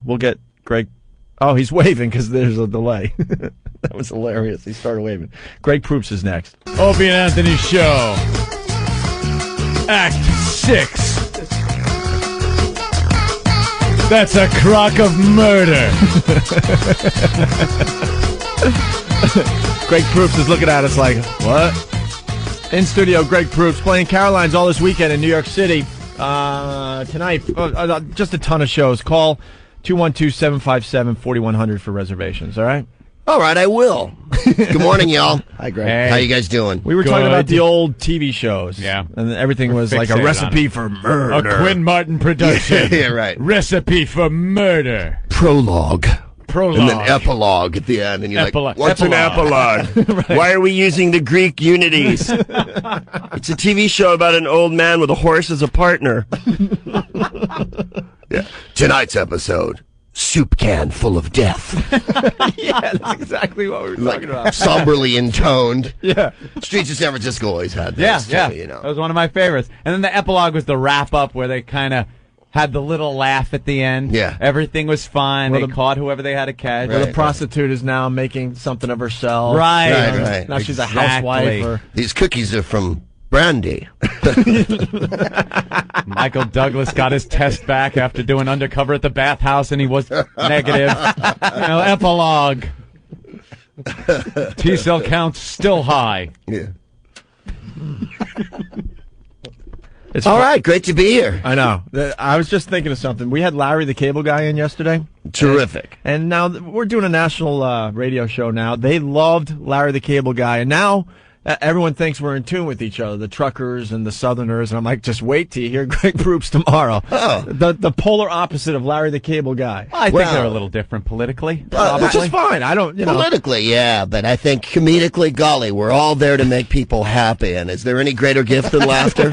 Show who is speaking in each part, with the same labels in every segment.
Speaker 1: We'll get Greg. Oh, he's waving because there's a delay. That was hilarious. He started waving. Greg Proops is next.
Speaker 2: Opie and Anthony Show. Act 6. That's a crock of murder.
Speaker 1: Greg Proops is looking at us like, what? In studio, Greg Proops playing Caroline's all this weekend in New York City. Tonight, just a ton of shows. Call 212-757-4100 for reservations, all right?
Speaker 3: All right, I will. Good morning, y'all.
Speaker 1: Hi, Greg.
Speaker 2: Hey.
Speaker 3: How you guys doing?
Speaker 1: We were talking about the old TV shows.
Speaker 2: Yeah.
Speaker 1: And everything was like a
Speaker 2: fixated
Speaker 1: recipe
Speaker 2: on
Speaker 1: for murder.
Speaker 2: A Quinn Martin production.
Speaker 3: Yeah, right.
Speaker 2: Recipe for murder.
Speaker 3: Prologue.
Speaker 2: Prologue.
Speaker 3: And then epilogue at the end. And you're
Speaker 2: Epilogue.
Speaker 3: like, what's an epilogue?
Speaker 1: Right.
Speaker 3: Why are we using the Greek unities? It's a TV show about an old man with a horse as a partner. Yeah. Tonight's episode, soup can full of death.
Speaker 1: Yeah, that's exactly what we were talking about.
Speaker 3: Somberly intoned.
Speaker 1: Yeah.
Speaker 3: Streets of San Francisco always had
Speaker 2: Yeah,
Speaker 3: this,
Speaker 2: yeah.
Speaker 3: too, you know.
Speaker 2: That was one of my favorites. And then the epilogue was the wrap-up where they kind of had the little laugh at the end.
Speaker 3: Yeah.
Speaker 2: Everything was fine.
Speaker 1: Well,
Speaker 2: they caught whoever they had to catch.
Speaker 1: Where the
Speaker 3: Right.
Speaker 1: prostitute is now making something of herself.
Speaker 2: Right.
Speaker 3: Right.
Speaker 1: Now she's a
Speaker 2: Exactly.
Speaker 1: housewife. Or...
Speaker 3: These cookies are from Brandy.
Speaker 2: Michael Douglas got his test back after doing undercover at the bathhouse, and he was negative. Epilogue. T-cell counts still high.
Speaker 3: Yeah.
Speaker 1: It's
Speaker 3: All
Speaker 1: fun.
Speaker 3: right, great to be here.
Speaker 1: I know. I was just thinking of something. We had Larry the Cable Guy in yesterday.
Speaker 3: Terrific.
Speaker 1: And now we're doing a national radio show now. They loved Larry the Cable Guy. And now everyone thinks we're in tune with each other, the truckers and the southerners. And I'm like, just wait till you hear Greg Proops tomorrow.
Speaker 3: Oh.
Speaker 1: The polar opposite of Larry the Cable Guy.
Speaker 2: I think
Speaker 3: Well-
Speaker 2: they're a little different politically.
Speaker 1: Which is fine. I don't,
Speaker 3: Politically, yeah, but I think comedically, golly, we're all there to make people happy. And is there any greater gift than laughter?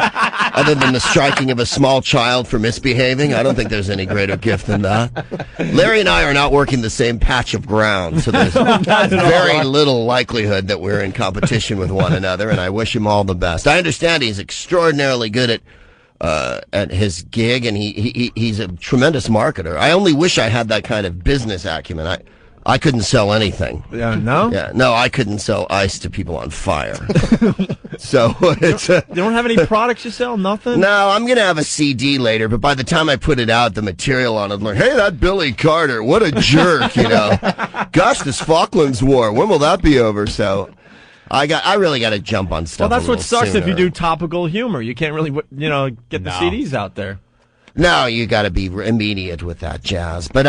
Speaker 3: Other than the striking of a small child for misbehaving? I don't think there's any greater gift than that. Larry and I are not working the same patch of ground, so there's very little likelihood that we're in competition with one another, and I wish him all the best. I understand he's extraordinarily good at his gig, and he's a tremendous marketer. I only wish I had that kind of business acumen. I couldn't sell anything.
Speaker 1: Yeah, no?
Speaker 3: Yeah, no, I couldn't sell ice to people on fire. So it's
Speaker 1: You don't have any products you sell? Nothing?
Speaker 3: no, I'm gonna have a CD later, but by the time I put it out, the material on it, like, hey, that Billy Carter, what a jerk, you know. Gosh, this Falklands War, when will that be over? So I really got to jump on
Speaker 1: Well,
Speaker 3: stuff.
Speaker 1: that's
Speaker 3: a
Speaker 1: what
Speaker 3: little
Speaker 1: sucks if you
Speaker 3: sooner.
Speaker 1: do topical humor. You can't really, get the
Speaker 2: No.
Speaker 1: CDs out there.
Speaker 3: No, you got to be immediate with that jazz. But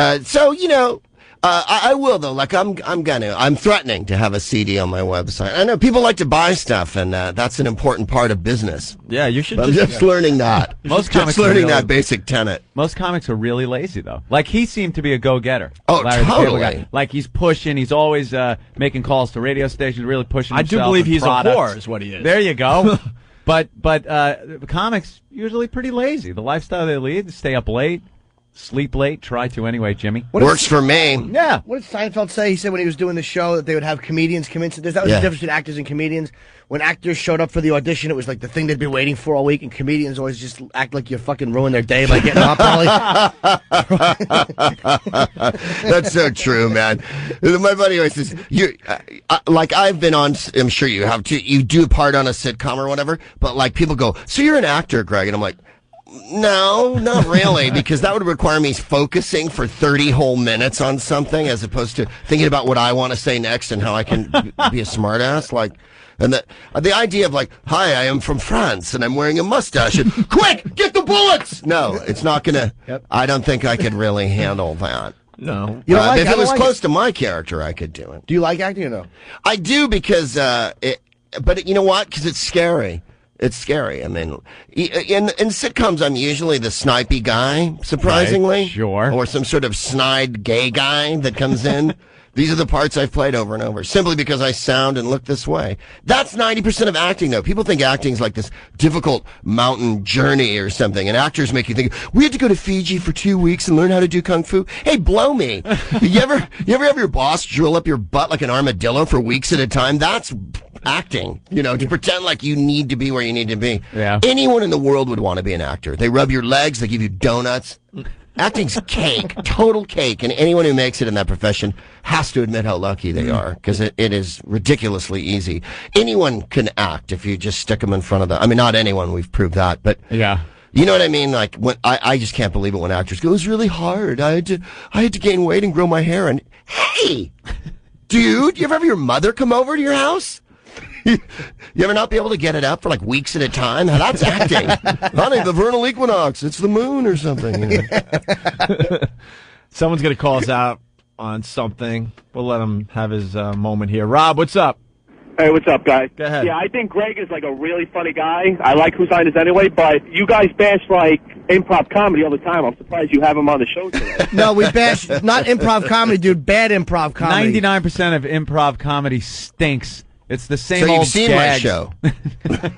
Speaker 3: I will though. Like I'm threatening to have a CD on my website. I know people like to buy stuff, and that's an important part of business.
Speaker 1: Yeah, you should
Speaker 3: But I'm just learning that.
Speaker 2: Most
Speaker 3: just
Speaker 2: comics are
Speaker 3: learning
Speaker 2: really-
Speaker 3: that basic tenet.
Speaker 2: Most comics are really lazy, though. Like, he seemed to be a go-getter.
Speaker 3: Oh,
Speaker 2: Larry the Cable
Speaker 3: totally.
Speaker 2: Guy. Like, he's pushing. He's always making calls to radio stations, really pushing
Speaker 1: I
Speaker 2: himself.
Speaker 1: do believe
Speaker 2: and
Speaker 1: he's
Speaker 2: products.
Speaker 1: a whore, is what he is.
Speaker 2: There you go. But comics usually pretty lazy. The lifestyle they lead, stay up late, sleep late. Try to anyway, Jimmy.
Speaker 3: Works for me.
Speaker 2: Yeah.
Speaker 4: What did Seinfeld say? He said when he was doing the show that they would have comedians come in. So that was
Speaker 3: Yeah.
Speaker 4: the difference between actors and comedians. When actors showed up for the audition, it was like the thing they'd been waiting for all week, and comedians always just act like you fucking ruin their day by getting up early.
Speaker 3: That's so true, man. My buddy always says, like I've been on, I'm sure you have too, you do a part on a sitcom or whatever, but like people go, so you're an actor, Greg? And I'm like, no, not really, because that would require me focusing for 30 whole minutes on something as opposed to thinking about what I want to say next and how I can be a smartass. Like, and the idea of like, hi, I am from France and I'm wearing a mustache and quick, get the bullets. No, it's not gonna, I don't think I could really handle that.
Speaker 1: No.
Speaker 4: You don't like
Speaker 3: if
Speaker 4: I
Speaker 3: it
Speaker 4: don't
Speaker 3: was
Speaker 4: like
Speaker 3: close to my character, I could do it.
Speaker 4: Do you like acting or no?
Speaker 3: I do because, but you know what? Because it's scary. It's scary. I mean, in sitcoms, I'm usually the snipey guy, surprisingly.
Speaker 2: Right, sure.
Speaker 3: Or some sort of snide gay guy that comes in. These are the parts I've played over and over, simply because I sound and look this way. That's 90% of acting, though. People think acting's like this difficult mountain journey or something, and actors make you think, we had to go to Fiji for 2 weeks and learn how to do kung fu. Hey, blow me. You ever have your boss drill up your butt like an armadillo for weeks at a time? That's acting, to pretend like you need to be where you need to be.
Speaker 2: Yeah.
Speaker 3: Anyone in the world would want to be an actor. They rub your legs, they give you donuts. Acting's cake, total cake, and anyone who makes it in that profession has to admit how lucky they are, because it is ridiculously easy. Anyone can act if you just stick them in front of them. I mean, not anyone, we've proved that, but
Speaker 2: Yeah.
Speaker 3: you know what I mean? Like, when I just can't believe it when actors go, it was really hard. I had to gain weight and grow my hair. And hey, dude, you ever have your mother come over to your house? You ever not be able to get it up for like weeks at a time? Now, that's acting. Honey, the vernal equinox, it's the moon or something. You know?
Speaker 1: Someone's going to call us out on something. We'll let him have his moment here. Rob, what's up?
Speaker 5: Hey, what's up, guys?
Speaker 1: Go ahead.
Speaker 5: Yeah, I think Greg is like a really funny guy. I like Whose Line Is Anyway, but you guys bash like improv comedy all the time. I'm surprised you have him on the show today.
Speaker 4: No, we bash not improv comedy, dude. Bad improv comedy.
Speaker 2: 99% of improv comedy stinks. It's the same
Speaker 3: So
Speaker 2: old
Speaker 3: you've seen
Speaker 2: gags.
Speaker 3: my show.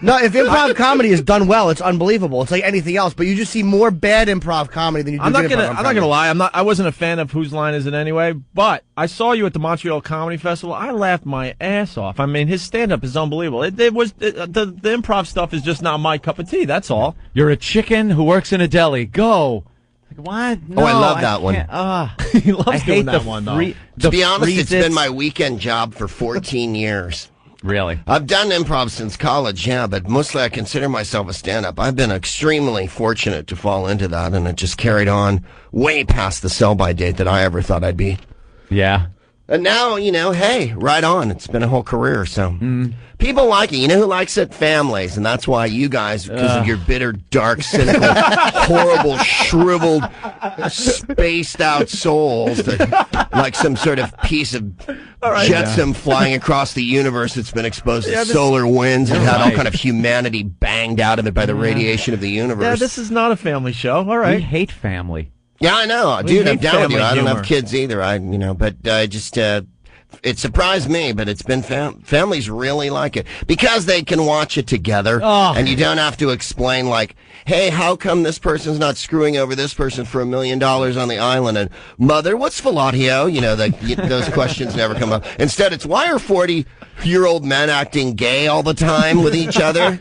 Speaker 4: No, if improv comedy is done well, it's unbelievable. It's like anything else, but you just see more bad improv comedy than you do
Speaker 1: I'm not
Speaker 4: good
Speaker 1: gonna.
Speaker 4: improv
Speaker 1: I'm not
Speaker 4: comedy.
Speaker 1: gonna lie. I wasn't a fan of Whose Line Is It Anyway? But I saw you at the Montreal Comedy Festival. I laughed my ass off. I mean, his stand-up is unbelievable. The improv stuff is just not my cup of tea. That's all.
Speaker 2: You're a chicken who works in a deli. Go. Like, what? No,
Speaker 3: I love that one.
Speaker 2: one.
Speaker 1: He loves
Speaker 2: I
Speaker 1: doing
Speaker 2: hate
Speaker 1: that
Speaker 2: the
Speaker 1: one, though.
Speaker 3: To be honest, it's been my weekend job for 14 years.
Speaker 2: Really?
Speaker 3: I've done improv since college, yeah, but mostly I consider myself a stand-up. I've been extremely fortunate to fall into that, and it just carried on way past the sell-by date that I ever thought I'd be.
Speaker 2: Yeah.
Speaker 3: And now, you know, hey, right on. It's been a whole career, so. People like it. You know who likes it? Families. And that's why you guys, because of your bitter, dark, cynical, horrible, shriveled, spaced-out souls that like some sort of piece of jetsam flying across the universe that's been exposed to solar winds and had all kind of humanity banged out of it by the radiation of the universe.
Speaker 1: Yeah, this is not a family show. All
Speaker 2: We
Speaker 1: right.
Speaker 2: hate family.
Speaker 3: Yeah, I know.
Speaker 1: We
Speaker 3: Dude, I'm
Speaker 1: hate
Speaker 3: down with you.
Speaker 1: family
Speaker 3: I don't
Speaker 1: humor.
Speaker 3: have kids either. But I just, it surprised me, but it's been families really like it because they can watch it together and you don't have to explain like, hey, how come this person's not screwing over this person for $1 million on the island? And mother, what's fellatio? You know, those questions never come up. Instead, it's why are 40-year-old men acting gay all the time with each other?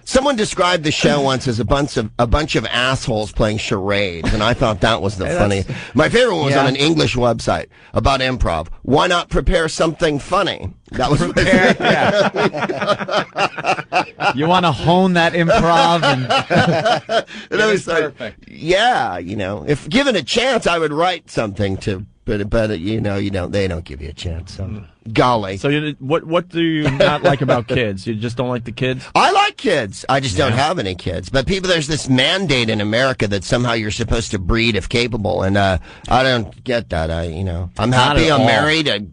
Speaker 3: Someone described the show once as a bunch of assholes playing charades, and I thought that was the funny. My favorite one was on an English website about improv. Why not prepare something funny? That was
Speaker 2: You want to hone that improv
Speaker 3: and I was like, yeah, you know, if given a chance, I would write something to. But you know, they don't give you a chance. So. Golly.
Speaker 1: So what do you not like about kids? You just don't like the kids?
Speaker 3: I like kids. I just don't have any kids. But there's this mandate in America that somehow you're supposed to breed if capable, and I don't get that. I'm happy. I'm married.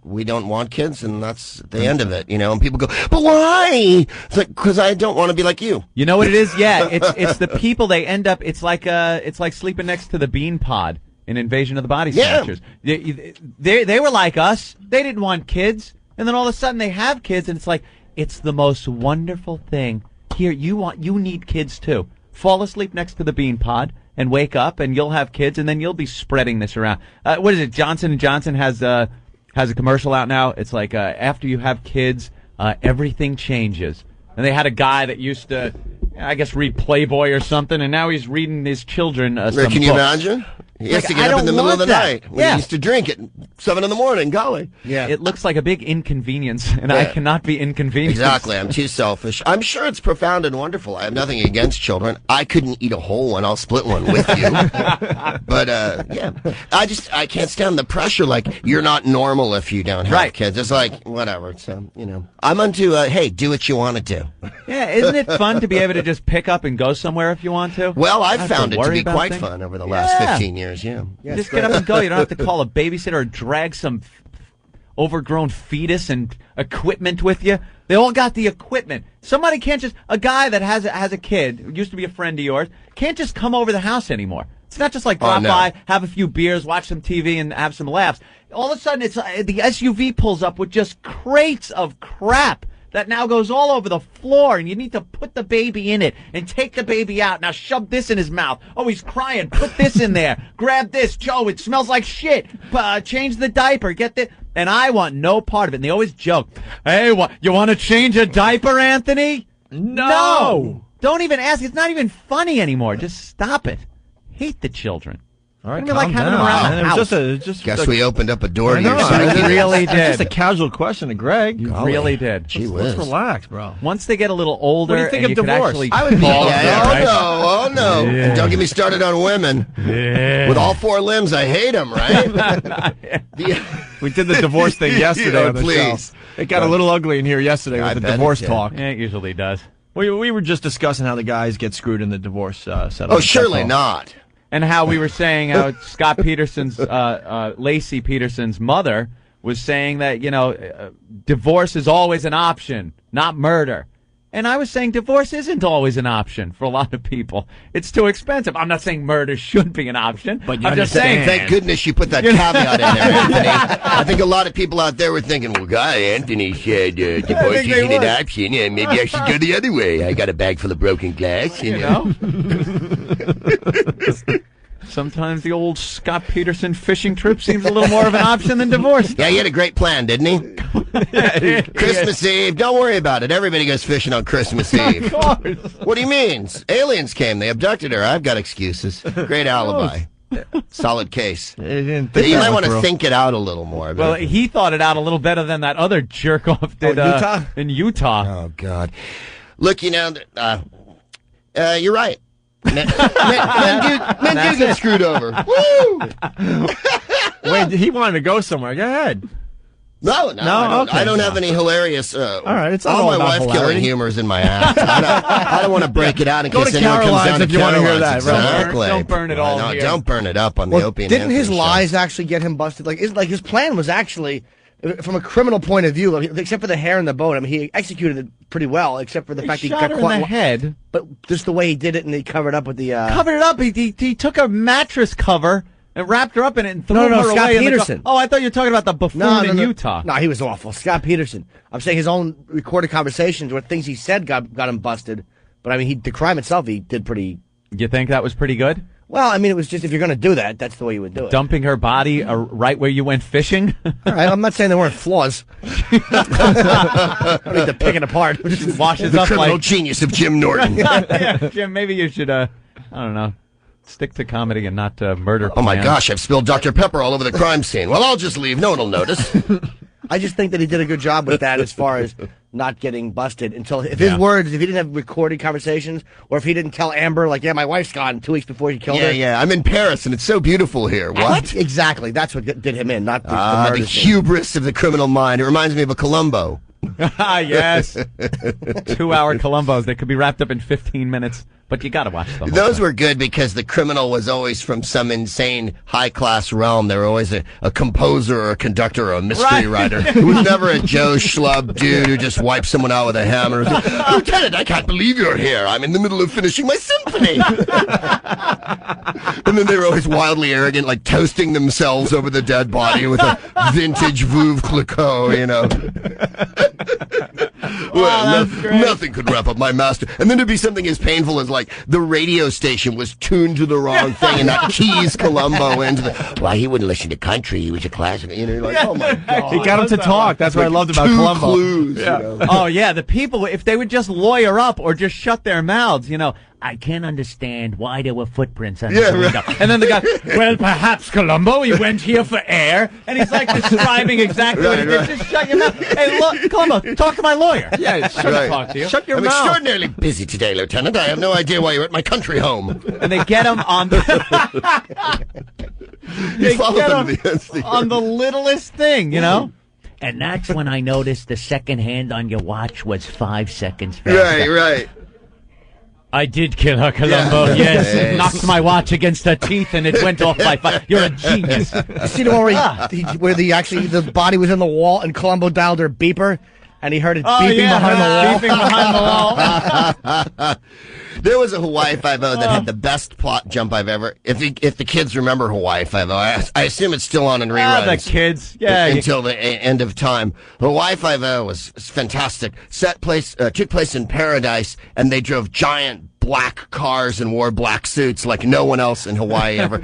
Speaker 3: We don't want kids, and that's the end of it, you know. And people go, but why? It's like, because I don't want to be like you.
Speaker 2: You know what it is? Yeah, it's the people. They end up. It's like sleeping next to the bean pod in Invasion of the Body Snatchers. They were like us. They didn't want kids, and then all of a sudden they have kids, and it's like it's the most wonderful thing. Here, you need kids too. Fall asleep next to the bean pod and wake up, and you'll have kids, and then you'll be spreading this around. What is it? Johnson & Johnson has a commercial out now. It's like after you have kids, everything changes. And they had a guy that used to, I guess, read Playboy or something, and now he's reading his children some
Speaker 3: Can you
Speaker 2: books.
Speaker 3: imagine? He has
Speaker 2: Like,
Speaker 3: to get
Speaker 2: I
Speaker 3: up in the
Speaker 2: don't
Speaker 3: middle of the
Speaker 2: want that.
Speaker 3: night when he used to drink at 7 in the morning. Golly.
Speaker 4: Yeah.
Speaker 2: It looks like a big inconvenience, and I cannot be inconvenienced.
Speaker 3: Exactly. I'm too selfish. I'm sure it's profound and wonderful. I have nothing against children. I couldn't eat a whole one. I'll split one with you. But, yeah. I can't stand the pressure. Like, you're not normal if you don't have kids. It's like, whatever. So, you know. I'm onto, hey, do what you want to do.
Speaker 2: Yeah, isn't it fun to be able to just pick up and go somewhere if you want to?
Speaker 3: Well, I've
Speaker 2: Not have
Speaker 3: found it to
Speaker 2: worry
Speaker 3: be
Speaker 2: about
Speaker 3: quite
Speaker 2: things.
Speaker 3: fun over the last 15 years, yeah.
Speaker 2: Just get up and go. You don't have to call a babysitter or drag some overgrown fetus and equipment with you. They all got the equipment. Somebody can't just, a guy that has a kid, who used to be a friend of yours, can't just come over the house anymore. It's not just like drop by, have a few beers, watch some TV, and have some laughs. All of a sudden, it's the SUV pulls up with just crates of crap that now goes all over the floor, and you need to put the baby in it and take the baby out. Now shove this in his mouth. Oh, he's crying. Put this in there. Grab this. Joe, it smells like shit. Change the diaper. Get this. And I want no part of it. And they always joke, hey, you want to change a diaper, Anthony? No. Don't even ask. It's not even funny anymore. Just stop it. hate the children.
Speaker 1: All right,
Speaker 2: I mean, like
Speaker 1: calm
Speaker 2: having
Speaker 1: down.
Speaker 2: them around the
Speaker 1: Man,
Speaker 2: house.
Speaker 1: it was just
Speaker 3: Guess
Speaker 1: a,
Speaker 3: we opened up a door to
Speaker 1: I know,
Speaker 3: your
Speaker 1: I
Speaker 3: psyche.
Speaker 1: mean,
Speaker 2: really
Speaker 1: it's
Speaker 2: did.
Speaker 1: just a casual question to Greg.
Speaker 3: Golly.
Speaker 2: Really did.
Speaker 3: Gee
Speaker 1: Let's
Speaker 3: whiz.
Speaker 1: relax, bro.
Speaker 2: Once they get a little older,
Speaker 1: What do you think
Speaker 2: and
Speaker 1: of
Speaker 2: you can
Speaker 1: divorce?
Speaker 2: actually
Speaker 3: I would be.
Speaker 2: call
Speaker 3: Yeah,
Speaker 2: them, right?
Speaker 3: oh no! And don't get me started on women. With all 4 limbs, I hate them. Right?
Speaker 1: We did the divorce thing yesterday
Speaker 3: Yeah,
Speaker 1: on the
Speaker 3: please.
Speaker 1: show. It got a little ugly in here yesterday
Speaker 3: I
Speaker 1: with the
Speaker 3: bet it
Speaker 1: divorce
Speaker 3: did.
Speaker 1: talk.
Speaker 2: Yeah, it usually does.
Speaker 1: We were just discussing how the guys get screwed in the divorce settlement.
Speaker 3: Oh, surely
Speaker 1: That's all.
Speaker 3: not.
Speaker 2: And how we were saying how Scott Peterson's, Lacey Peterson's mother was saying that, divorce is always an option, not murder. And I was saying divorce isn't always an option for a lot of people. It's too expensive. I'm not saying murder should be an option.
Speaker 1: But you
Speaker 2: I'm just saying.
Speaker 3: Thank goodness you put that caveat in there, Anthony. I think a lot of people out there were thinking, well, God, Anthony said divorce
Speaker 2: they
Speaker 3: isn't an
Speaker 2: would.
Speaker 3: option. Yeah, maybe I should go the other way. I got a bag full of broken glass. You know?
Speaker 2: Sometimes the old Scott Peterson fishing trip seems a little more of an option than divorce.
Speaker 3: Yeah, he had a great plan, didn't he? Christmas Eve. Don't worry about it. Everybody goes fishing on Christmas Eve.
Speaker 2: Of course.
Speaker 3: What do you mean? Aliens came. They abducted her. I've got excuses. Great alibi. Solid case.
Speaker 1: I didn't think
Speaker 3: You
Speaker 1: that
Speaker 3: might
Speaker 1: one
Speaker 3: want to
Speaker 1: through.
Speaker 3: think it out a little more.
Speaker 2: Well, he thought it out a little better than that other jerk off did
Speaker 4: Utah?
Speaker 2: in Utah.
Speaker 3: Oh, God. Look, you're right. Men do get screwed over. Woo!
Speaker 1: Wait, he wanted to go somewhere. Go ahead.
Speaker 3: No,
Speaker 1: okay.
Speaker 3: I don't have any hilarious.
Speaker 1: All right, it's not
Speaker 3: all
Speaker 1: all
Speaker 3: my
Speaker 1: about
Speaker 3: wife killing
Speaker 1: hilarity.
Speaker 3: humor is in my act. I don't want to break it out in
Speaker 1: Go
Speaker 3: case
Speaker 1: to
Speaker 3: anyone comes
Speaker 1: Caroline's
Speaker 3: down to
Speaker 1: if you wanna hear
Speaker 3: Caroline's.
Speaker 1: that, right?
Speaker 3: Exactly.
Speaker 2: Don't burn it all
Speaker 3: No,
Speaker 2: here.
Speaker 3: don't burn it up on the Opie and
Speaker 4: Didn't his
Speaker 3: Anthony show.
Speaker 4: lies actually get him busted? Like his plan was actually, from a criminal point of view, except for the hair in the boat. I mean, he executed it pretty well, except for the fact
Speaker 2: He
Speaker 4: he
Speaker 2: shot
Speaker 4: got
Speaker 2: her
Speaker 4: caught.
Speaker 2: in the head.
Speaker 4: But just the way he did it, and he covered up with the.
Speaker 2: Covered it up. He took a mattress cover and wrapped her up in it and threw
Speaker 4: No,
Speaker 2: her
Speaker 4: Scott
Speaker 2: away. in the
Speaker 4: Peterson.
Speaker 2: Oh, I thought you were talking about the buffoon in Utah.
Speaker 4: No, he was awful. Scott Peterson. I'm saying his own recorded conversations where things he said got him busted. But I mean, the crime itself, he did pretty.
Speaker 2: You think that was pretty good?
Speaker 4: Well, I mean, it was just if you're going to do that, that's the way you would do it.
Speaker 2: Dumping her body right where you went fishing?
Speaker 4: All right, I'm not saying there weren't flaws. I don't need to pick it apart.
Speaker 2: Just washes
Speaker 3: The
Speaker 2: up
Speaker 3: criminal
Speaker 2: like...
Speaker 3: genius of Jim Norton.
Speaker 2: Yeah, Jim, maybe you should, I don't know, stick to comedy and not murder.
Speaker 3: Oh my
Speaker 2: plans.
Speaker 3: gosh, I've spilled Dr. Pepper all over the crime scene. Well, I'll just leave. No one will notice.
Speaker 4: I just think that he did a good job with that as far as not getting busted until if his words, if he didn't have recorded conversations, or if he didn't tell Amber, like, yeah, my wife's gone 2 weeks before he killed her.
Speaker 3: Yeah, I'm in Paris and it's so beautiful here. What?
Speaker 4: Exactly. That's what did him in, not the
Speaker 3: The
Speaker 4: murder scene.
Speaker 3: hubris of the criminal mind. It reminds me of a Columbo.
Speaker 2: Yes. 2-hour Columbos. They could be wrapped up in 15 minutes, but you got to watch them.
Speaker 3: Those were good because the criminal was always from some insane high-class realm. They were always a composer or a conductor or a mystery writer. It was never a Joe Schlub dude who just wiped someone out with a hammer. Lieutenant, I can't believe you're here. I'm in the middle of finishing my symphony. And then they were always wildly arrogant, like toasting themselves over the dead body with a vintage Veuve Clicquot, you know. Well, nothing could wrap up my master. And then it'd be something as painful as like the radio station was tuned to the wrong thing and that keys Columbo into the. Well, he wouldn't listen to country. He was a classic. You know, you're like, oh my God.
Speaker 1: He got him to talk. That's what I loved about
Speaker 3: Two
Speaker 1: Columbo.
Speaker 3: clues.
Speaker 1: Yeah.
Speaker 3: You know?
Speaker 2: Oh, yeah, the people, if they would just lawyer up or just shut their mouths, I can't understand why there were footprints on the window.
Speaker 3: Right.
Speaker 2: And then the guy, well, perhaps Columbo, he went here for air, and he's like describing exactly what he did.
Speaker 3: Right.
Speaker 2: Just shut your mouth. Hey, look, Columbo, talk to my lawyer.
Speaker 1: Yeah,
Speaker 2: I'll talk to you.
Speaker 1: Shut your
Speaker 3: I'm
Speaker 1: mouth.
Speaker 3: extraordinarily busy today, Lieutenant. I have no idea why you're at my country home.
Speaker 2: And they get him on the, they
Speaker 3: follow
Speaker 2: get
Speaker 3: them
Speaker 2: him
Speaker 3: to the nth degree.
Speaker 2: on the littlest thing, And that's when I noticed the second hand on your watch was 5 seconds faster.
Speaker 3: Right.
Speaker 2: I did kill her, Columbo. Yes.
Speaker 3: Yes.
Speaker 2: Knocked my watch against her teeth and it went off by 5. You're a genius.
Speaker 4: You see the one where the body was in the wall and Columbo dialed her beeper and he heard it beeping behind the wall?
Speaker 2: Beeping behind the wall.
Speaker 3: There was a Hawaii Five-0 that had the best plot jump I've ever. If the kids remember Hawaii Five-0, I assume it's still on in reruns.
Speaker 2: The kids. Yeah.
Speaker 3: Until the end of time. Hawaii Five-0 was fantastic. Took place in Paradise, and they drove giant black cars and wore black suits like no one else in Hawaii ever.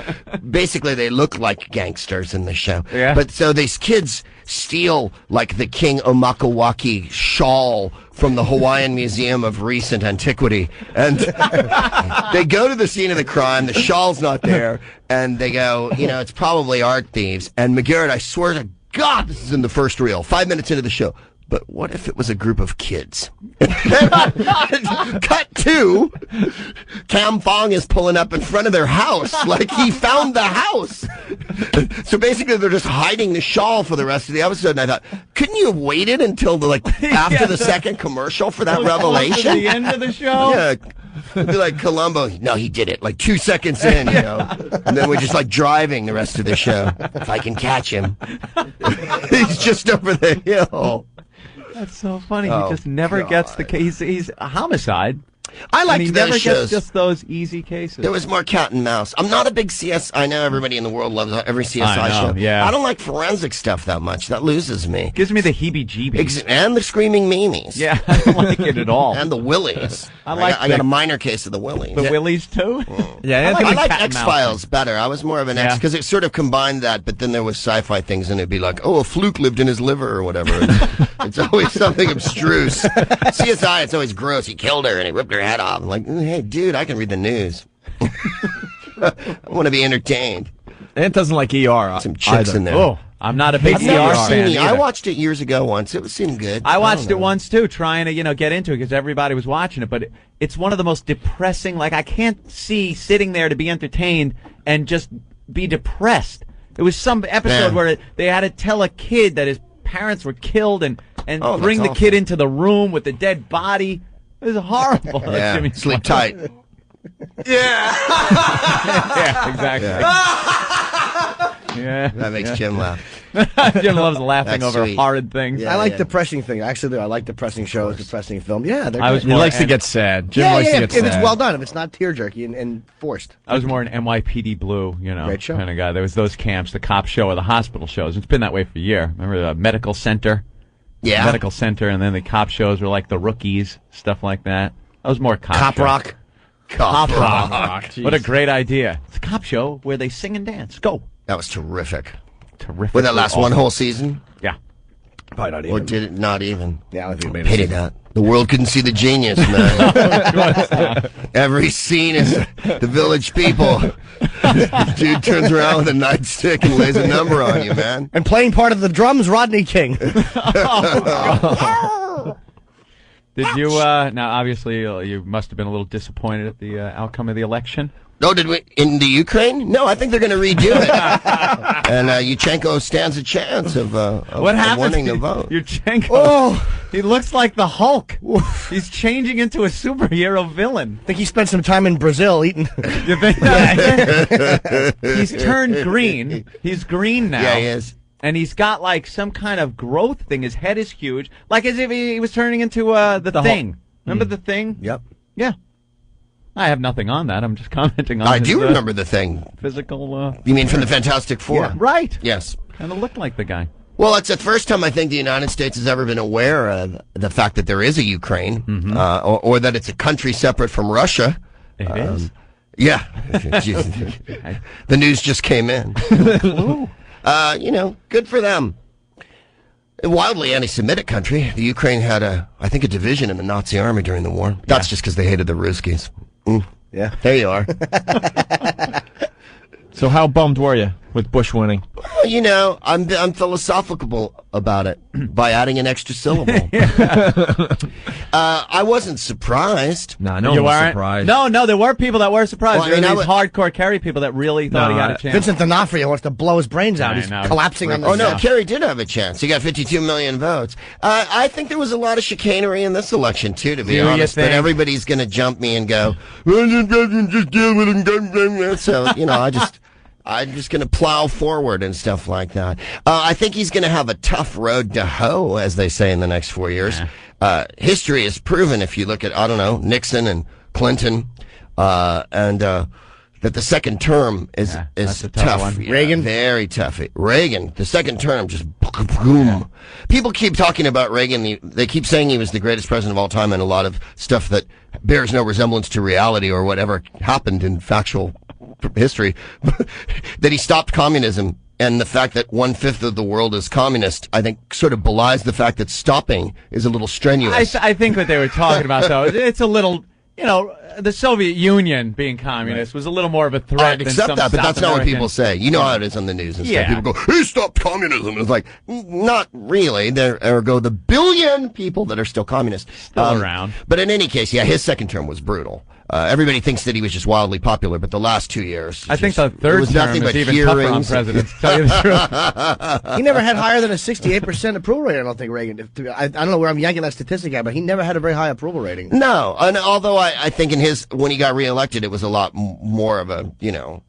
Speaker 3: Basically, they look like gangsters in the show.
Speaker 2: Yeah.
Speaker 3: But so these kids steal like the King Omakawaki shawl from the Hawaiian Museum of Recent Antiquity, and they go to the scene of the crime. The shawl's not there, and they go, it's probably art thieves. And McGarrett, I swear to God, this is in the first reel, 5 minutes into the show. But what if it was a group of kids? Cut to, Cam Fong is pulling up in front of their house, like he found the house. So basically, they're just hiding the shawl for the rest of the episode. And I thought, couldn't you have waited until after the second commercial for that revelation?
Speaker 2: At the end of the show?
Speaker 3: Yeah. It'd be like Columbo. No, he did it like 2 seconds in, and then we're just like driving the rest of the show. If I can catch him, he's just over the hill.
Speaker 2: That's so funny. He just never gets the case. He's a homicide.
Speaker 3: I liked
Speaker 2: he
Speaker 3: those
Speaker 2: never
Speaker 3: shows.
Speaker 2: gets just those easy cases.
Speaker 3: There was more cat and mouse. I'm not a big I know everybody in the world loves every CSI show.
Speaker 2: Yeah.
Speaker 3: I don't like forensic stuff that much. That loses me.
Speaker 2: Gives me the heebie-jeebies.
Speaker 3: And the screaming memes.
Speaker 2: Yeah, I don't like it at all.
Speaker 3: And the willies.
Speaker 2: I
Speaker 3: got a minor case of the willies.
Speaker 2: The willies too.
Speaker 1: Yeah,
Speaker 3: I like
Speaker 2: cat and
Speaker 3: X-Files better. I was more of an X because it sort of combined that, but then there was sci-fi things, and it'd be like, a fluke lived in his liver or whatever. It's always something abstruse. CSI, it's always gross. He killed her and he ripped her head off. I'm like, hey, dude, I can read the news. I want to be entertained.
Speaker 1: And it doesn't like ER.
Speaker 3: Some chicks in there.
Speaker 2: Oh, I'm not a big
Speaker 3: I've never
Speaker 2: ER
Speaker 3: seen
Speaker 2: fan
Speaker 3: it.
Speaker 2: either.
Speaker 3: I watched it years ago once. It seemed good.
Speaker 2: I watched it once too, trying to get into it because everybody was watching it. But it's one of the most depressing. Like I can't see sitting there to be entertained and just be depressed. It was some episode where they had to tell a kid that his parents were killed and bring the kid into the room with the dead body. It was horrible.
Speaker 3: Yeah, sleep tight.
Speaker 2: Yeah, exactly. Yeah.
Speaker 3: That makes Jim laugh.
Speaker 2: Jim loves laughing
Speaker 3: That's
Speaker 2: over
Speaker 3: sweet.
Speaker 2: horrid things.
Speaker 3: Yeah.
Speaker 4: I like depressing things. Actually, I like depressing shows, depressing film. Yeah, they're
Speaker 2: I was
Speaker 4: good.
Speaker 1: He
Speaker 2: more
Speaker 1: likes to get sad. Jim
Speaker 4: Yeah,
Speaker 1: likes to get
Speaker 4: if
Speaker 1: sad.
Speaker 4: it's well done, if it's not tear-jerky and forced.
Speaker 2: I was more an NYPD Blue,
Speaker 4: Great show.
Speaker 2: kind of guy. There was those camps, the cop show or the hospital shows. It's been that way for a year. Remember the medical center?
Speaker 3: Yeah.
Speaker 2: Medical center, and then the cop shows were like the Rookies, stuff like that. I was more cop show.
Speaker 4: Rock.
Speaker 3: Cop Rock.
Speaker 2: What a great idea. It's a cop show where they sing and dance. Go.
Speaker 3: That was terrific.
Speaker 2: Terrific.
Speaker 3: Would that last
Speaker 2: Awesome.
Speaker 3: one whole season?
Speaker 2: Yeah.
Speaker 4: Probably not
Speaker 3: Or did it not even?
Speaker 4: Yeah, I think it made
Speaker 3: Hated that. The world couldn't see the genius, man. Every scene is the village people. Dude turns around with a nightstick and lays a number on you, man.
Speaker 4: And playing part of the drums, Rodney King.
Speaker 2: Did you, now obviously you must have been a little disappointed at the outcome of the election.
Speaker 3: No, did we in the Ukraine? No, I think they're going to redo it. And Yushchenko stands a chance of
Speaker 2: What happened?
Speaker 3: winning the vote.
Speaker 2: Yurchenko. He looks like the Hulk. He's changing into a superhero villain.
Speaker 4: I think he spent some time in Brazil eating.
Speaker 2: You think He's turned green. He's green now.
Speaker 3: Yeah, he is.
Speaker 2: And he's got like some kind of growth thing. His head is huge, like as if he was turning into the Thing. Remember the Thing?
Speaker 4: Yep.
Speaker 2: Yeah. I have nothing on that. I'm just commenting on.
Speaker 3: I
Speaker 2: his,
Speaker 3: do remember the Thing.
Speaker 2: Physical.
Speaker 3: You mean from the Fantastic Four?
Speaker 2: Yeah, right.
Speaker 3: Yes.
Speaker 2: Kind of looked like the guy.
Speaker 3: Well, it's the first time I think the United States has ever been aware of the fact that there is a Ukraine, or that it's a country separate from Russia.
Speaker 2: It is.
Speaker 3: Yeah. The news just came in. Good for them. A wildly anti-Semitic country. The Ukraine had I think a division in the Nazi army during the war. That's just because they hated the Ruskies.
Speaker 4: Yeah.
Speaker 3: There you are.
Speaker 1: So how bummed were you with Bush winning?
Speaker 3: Well, I'm philosophical about it by adding an extra syllable. I wasn't surprised.
Speaker 1: Nah, no
Speaker 2: You
Speaker 1: one was
Speaker 2: weren't?
Speaker 1: surprised.
Speaker 2: No, there were people that were surprised.
Speaker 3: Well,
Speaker 2: There were
Speaker 3: I
Speaker 2: these hardcore Kerry people that really thought he had a chance.
Speaker 4: Vincent D'Onofrio wants to blow his brains out.
Speaker 2: I
Speaker 4: He's
Speaker 2: know.
Speaker 4: collapsing on the
Speaker 3: Oh, no,
Speaker 4: set.
Speaker 3: Kerry did have a chance. He got 52 million votes. I think there was a lot of chicanery in this election, too, to be
Speaker 2: Do you
Speaker 3: honest. But
Speaker 2: think?
Speaker 3: everybody's going to jump me and go, just deal with it. So, I'm just going to plow forward and stuff like that. I think he's going to have a tough road to hoe, as they say, in the next 4 years. History has proven, if you look at, Nixon and Clinton, that the second term is
Speaker 2: that's a tough one.
Speaker 3: Yeah,
Speaker 4: Reagan?
Speaker 3: very tough. Reagan, the second term, just boom. Yeah. People keep talking about Reagan. They keep saying he was the greatest president of all time, and a lot of stuff that bears no resemblance to reality or whatever happened in factual history, that he stopped communism. And the fact that 1/5 of the world is communist, I think, sort of belies the fact that stopping is a little strenuous.
Speaker 2: I think what they were talking about, though, it's a little, the Soviet Union being communist was a little more of a threat.
Speaker 3: I'd
Speaker 2: than
Speaker 3: accept
Speaker 2: some
Speaker 3: that, but
Speaker 2: South
Speaker 3: that's not what
Speaker 2: American.
Speaker 3: people say. You know how it is on the news and stuff.
Speaker 2: Yeah.
Speaker 3: People go, he stopped communism. It's like, not really. There go the billion people that are still communist.
Speaker 2: Still around.
Speaker 3: But in any case, yeah, his second term was brutal. Everybody thinks that he was just wildly popular, but the last 2 years...
Speaker 2: I think the third
Speaker 3: was
Speaker 2: term
Speaker 3: nothing
Speaker 2: is
Speaker 3: but
Speaker 2: even tougher on
Speaker 3: hearings.
Speaker 2: presidents, to tell you the truth.
Speaker 4: He never had higher than a 68% approval rating, I don't think, Reagan. I don't know where I'm yanking that statistic at, but he never had a very high approval rating.
Speaker 3: No, and although I think when he got reelected, it was a lot more of a,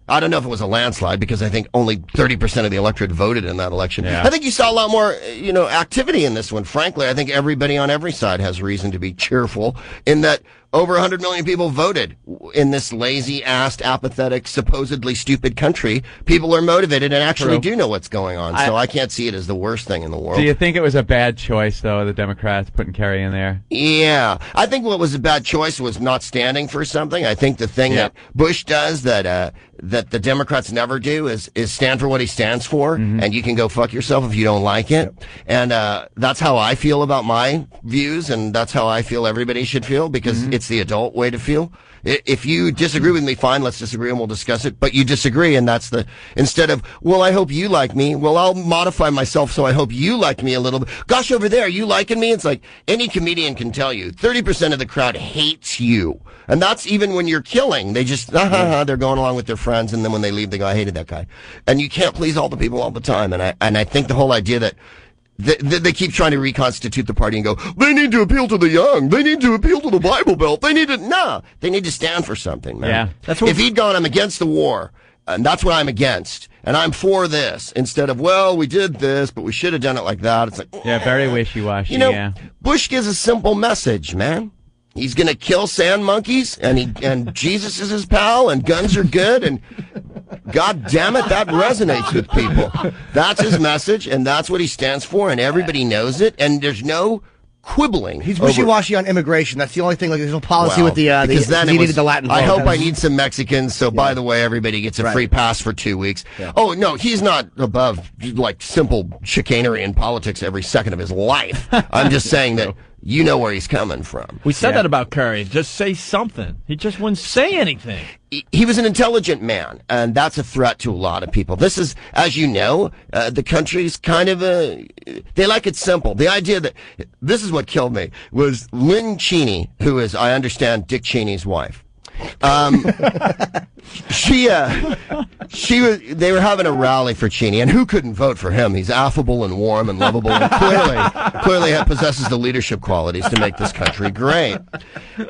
Speaker 3: I don't know if it was a landslide because I think only 30% of the electorate voted in that election.
Speaker 2: Yeah.
Speaker 3: I think you saw a lot more, activity in this one. Frankly, I think everybody on every side has reason to be cheerful in that over 100 million people voted in this lazy-assed, apathetic, supposedly stupid country. People are motivated and actually do know what's going on, so I can't see it as the worst thing in the world.
Speaker 2: Do you think it was a bad choice, though, the Democrats putting Kerry in there?
Speaker 3: Yeah. I think what was a bad choice was not standing for something. I think the thing that Bush does that the Democrats never do is stand for what he stands for, and you can go fuck yourself if you don't like it. And that's how I feel about my views, and that's how I feel everybody should feel, because it's the adult way to feel. If you disagree with me, fine, let's disagree and we'll discuss it. But you disagree, and that's instead of, well, I hope you like me, well, I'll modify myself so I hope you like me a little bit. Gosh, over there, you liking me? It's like any comedian can tell you, 30% of the crowd hates you. And that's even when you're killing. They just, they're going along with their friends, and then when they leave, they go, I hated that guy. And you can't please all the people all the time. And I think the whole idea that they keep trying to reconstitute the party and go, they need to appeal to the young. They need to appeal to the Bible Belt. They need to stand for something, man.
Speaker 2: Yeah.
Speaker 3: That's if he'd gone, I'm against the war, and that's what I'm against, and I'm for this, instead of, well, we did this, but we should have done it like that. It's like,
Speaker 2: Yeah, very wishy-washy,
Speaker 3: Bush gives a simple message, man. He's going to kill sand monkeys, and Jesus is his pal, and guns are good, and God damn it, that resonates with people. That's his message, and that's what he stands for, and everybody knows it, and there's no quibbling.
Speaker 4: He's wishy-washy on immigration. That's the only thing. Like, there's no policy with the Latin vote.
Speaker 3: I hope I need some Mexicans, so by the way, everybody gets a free pass for 2 weeks. Yeah. Oh, no, he's not above, like, simple chicanery in politics every second of his life. I'm just saying that you know where he's coming from.
Speaker 1: We said that about Curry. Just say something. He just wouldn't say anything.
Speaker 3: He was an intelligent man, and that's a threat to a lot of people. This is, as you know, the country's kind of they like it simple. The idea that, this is what killed me, was Lynn Cheney, who is, I understand, Dick Cheney's wife. They were having a rally for Cheney, and who couldn't vote for him? He's affable and warm and lovable, and clearly possesses the leadership qualities to make this country great.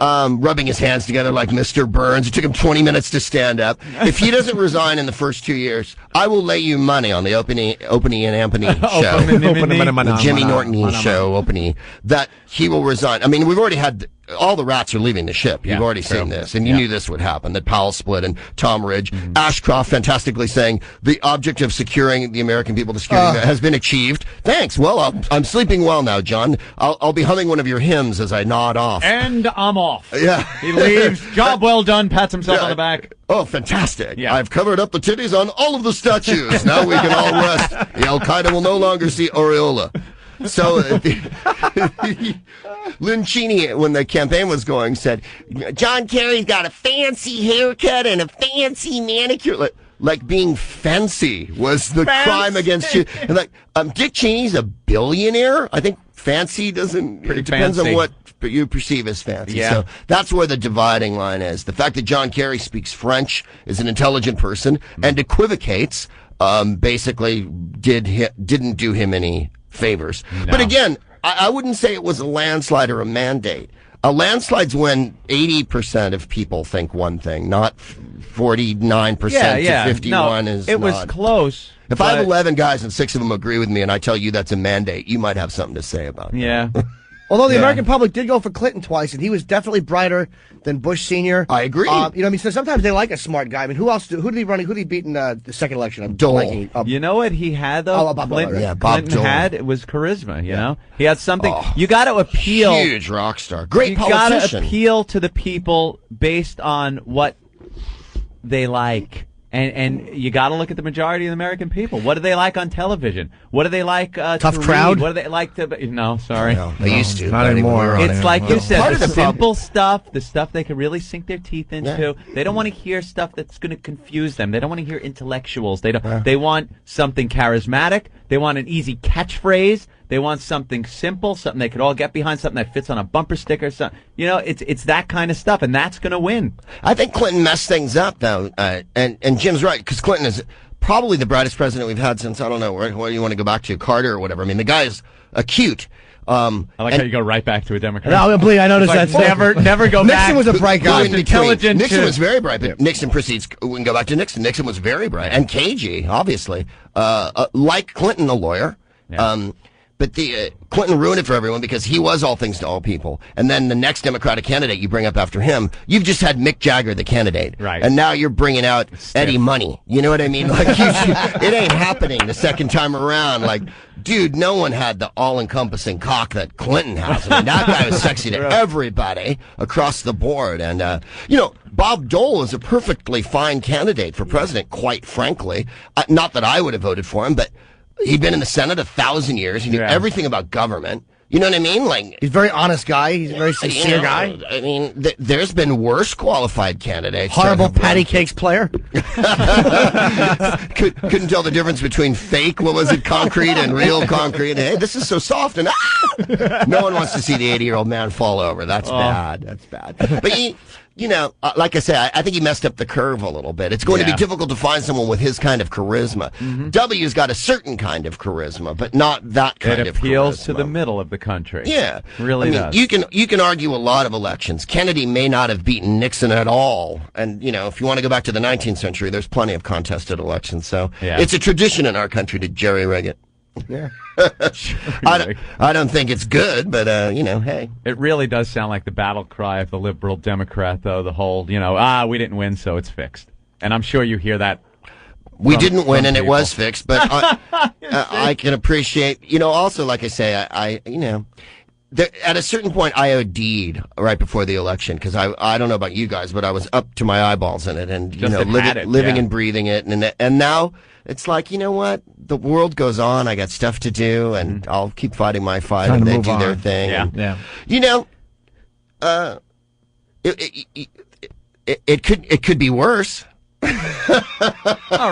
Speaker 3: Rubbing his hands together like Mr. Burns. It took him 20 minutes to stand up. If he doesn't resign in the first 2 years, I will lay you money on the Opie and Anthony show, the Jimmy Norton show, Opie, that he will resign. I mean, we've already had all the rats are leaving the ship. You've already seen this, and you knew this would happen, that Powell split and Tom Ridge. Ashcroft fantastically saying the object of securing the American people to security has been achieved. Thanks. Well, I'm sleeping well now, John. I'll be humming one of your hymns as I nod off.
Speaker 2: And I'm off.
Speaker 3: Yeah.
Speaker 2: He leaves. Job well done. Pats himself on the back.
Speaker 3: Oh, fantastic.
Speaker 2: Yeah.
Speaker 3: I've covered up the titties on all of the statues. Now we can all rest. The Al-Qaeda will no longer see aureola. So, Lynn Cheney, when the campaign was going, said, John Kerry's got a fancy haircut and a fancy manicure. Like being fancy was the crime against you. And like, Dick Cheney's a billionaire. I think fancy doesn't, it depends on what you perceive as fancy.
Speaker 2: Yeah.
Speaker 3: So that's where the dividing line is. The fact that John Kerry speaks French, is an intelligent person, and equivocates, basically didn't do him any favors. No. But again, I wouldn't say it was a landslide or a mandate. A landslide's when 80% of people think one thing, not 49% to 51
Speaker 2: no,
Speaker 3: is
Speaker 2: it was
Speaker 3: not.
Speaker 2: Close.
Speaker 3: If I have 11 guys and 6 of them agree with me and I tell you that's a mandate, you might have something to say about that.
Speaker 2: Yeah.
Speaker 4: Although the American public did go for Clinton twice, and he was definitely brighter than Bush Sr.
Speaker 3: I agree.
Speaker 4: So sometimes they like a smart guy. I mean, who did he run? Who did he beat in the second election? I'm
Speaker 3: Dole.
Speaker 4: blanking.
Speaker 2: You know what he had though?
Speaker 4: Bob
Speaker 2: Clinton,
Speaker 4: Dole,
Speaker 3: yeah, Bob
Speaker 2: Clinton
Speaker 3: Dole.
Speaker 2: had it was charisma. You know, he had something. You got to appeal.
Speaker 3: Huge rock star. Great
Speaker 2: You got
Speaker 3: politician.
Speaker 2: to appeal to the people based on what they like. And you got to look at the majority of the American people. What do they like on television? What do they like
Speaker 4: Tough
Speaker 2: to
Speaker 4: crowd?
Speaker 2: read? What do they like to... No, sorry.
Speaker 3: No, they used to.
Speaker 1: not anymore.
Speaker 2: It's like you said,
Speaker 3: Part of
Speaker 2: the
Speaker 3: the problem-
Speaker 2: simple stuff, the stuff they can really sink their teeth into. They don't want to hear stuff that's going to confuse them. They don't want to hear intellectuals. They don't. They want something charismatic. They want an easy catchphrase. They want something simple, something they could all get behind, something that fits on a bumper sticker. Something, it's that kind of stuff, and that's going to win.
Speaker 3: I think Clinton messed things up, though, and Jim's right, because Clinton is probably the brightest president we've had since, I don't know, where you want to go back to, Carter or whatever. I mean, the guy is acute.
Speaker 2: I like how you go right back to a Democrat.
Speaker 4: No, I noticed
Speaker 2: Like,
Speaker 4: that.
Speaker 2: never go back.
Speaker 4: Nixon was a bright guy.
Speaker 3: In between.
Speaker 2: Intelligent
Speaker 3: Nixon
Speaker 2: too.
Speaker 3: was very bright, but Nixon proceeds. We can go back to Nixon. Nixon was very bright and cagey, obviously. Like Clinton, a lawyer.
Speaker 2: Yeah.
Speaker 3: But Clinton ruined it for everyone because he was all things to all people. And then the next Democratic candidate you bring up after him, you've just had Mick Jagger, the candidate.
Speaker 2: Right.
Speaker 3: And now you're bringing out Eddie Money. You know what I mean? Like, it ain't happening the second time around. Like, dude, no one had the all-encompassing cock that Clinton has. I mean, that guy was sexy to everybody across the board. And, Bob Dole is a perfectly fine candidate for president, quite frankly. Not that I would have voted for him, but he'd been in the Senate 1,000 years. He knew everything about government. You know what I mean? Like,
Speaker 4: He's a very honest guy. He's a very sincere guy.
Speaker 3: I mean, there's been worse qualified candidates.
Speaker 4: Horrible patty cakes player.
Speaker 3: Couldn't tell the difference between fake, concrete and real concrete. Hey, this is so soft and no one wants to see the 80-year-old man fall over. That's bad. That's bad. But like I say, I think he messed up the curve a little bit. It's going to be difficult to find someone with his kind of charisma. W's got a certain kind of charisma, but not that kind of charisma.
Speaker 2: It appeals to the middle of the country.
Speaker 3: Yeah,
Speaker 2: really does.
Speaker 3: You can argue a lot of elections. Kennedy may not have beaten Nixon at all, and if you want to go back to the 19th century, there's plenty of contested elections. So it's a tradition in our country to jerry-rig it.
Speaker 4: Yeah.
Speaker 3: I don't think it's good, but hey.
Speaker 2: It really does sound like the battle cry of the liberal Democrat, though. The whole, we didn't win, so it's fixed. And I'm sure you hear that.
Speaker 3: We didn't win, and it was fixed. But I can appreciate, also, like I say, at a certain point, I OD'd right before the election because I don't know about you guys, but I was up to my eyeballs in it, and living and breathing it, and now it's like, you know what, the world goes on. I got stuff to do, and I'll keep fighting my fight, and they do their thing.
Speaker 2: Yeah.
Speaker 3: It could be worse.
Speaker 2: All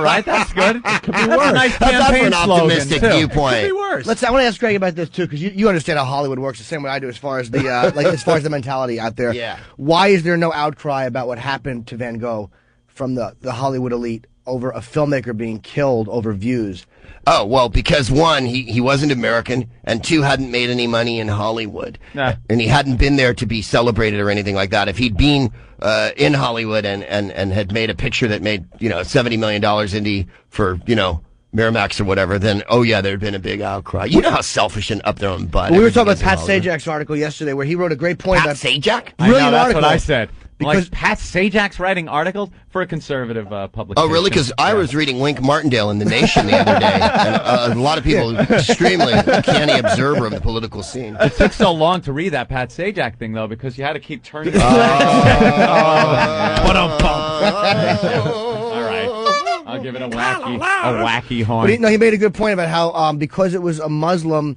Speaker 2: right, that's good. It could be worse. That's a nice
Speaker 3: How's that for
Speaker 2: campaign
Speaker 3: an optimistic
Speaker 2: slogan, too.
Speaker 3: viewpoint?
Speaker 2: It could be worse.
Speaker 4: I want to ask Greg about this too, because you understand how Hollywood works the same way I do, as far as the as far as the mentality out there.
Speaker 3: Yeah.
Speaker 4: Why is there no outcry about what happened to Van Gogh from the Hollywood elite over a filmmaker being killed over views?
Speaker 3: Oh, well, because one, he wasn't American, and two, hadn't made any money in Hollywood.
Speaker 2: Nah.
Speaker 3: And he hadn't been there to be celebrated or anything like that. If he'd been in Hollywood and had made a picture that made, $70 million indie for, Miramax or whatever, then, there'd been a big outcry. You know how selfish and up their own butt.
Speaker 4: We were talking about
Speaker 3: everything is
Speaker 4: Pat
Speaker 3: in Hollywood.
Speaker 4: Sajak's article yesterday where he wrote a great point
Speaker 3: Pat
Speaker 4: about
Speaker 3: Sajak?
Speaker 2: I know,
Speaker 4: brilliant
Speaker 2: that's
Speaker 4: article.
Speaker 2: what I said.
Speaker 4: Because
Speaker 2: Like Pat Sajak's writing articles for a conservative publication.
Speaker 3: Oh, really? Because I was reading Wink Martindale in The Nation the other day, and a lot of people extremely canny observer of the political scene.
Speaker 2: It took so long to read that Pat Sajak thing, though, because you had to keep turning. All right, I'll give it a wacky horn.
Speaker 4: But he made a good point about how because it was a Muslim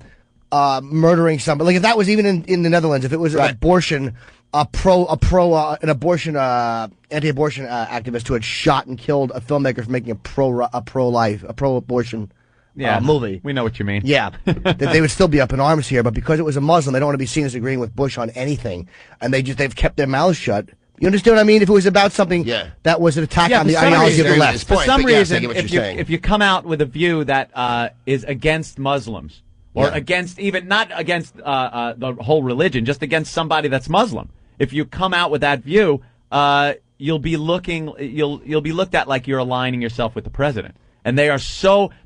Speaker 4: murdering somebody, like if that was even in the Netherlands, if it was an abortion, an anti-abortion activist who had shot and killed a filmmaker for making a pro-abortion movie.
Speaker 2: We know what you mean.
Speaker 4: Yeah, that they would still be up in arms here, but because it was a Muslim, they don't want to be seen as agreeing with Bush on anything, and they've kept their mouths shut. You understand what I mean? If it was about something that was an attack on the ideology of the left.
Speaker 2: For some reason, if you come out with a view that is against Muslims, or against not against the whole religion, just against somebody that's Muslim, if you come out with that view, you'll be looked at like you're aligning yourself with the president. and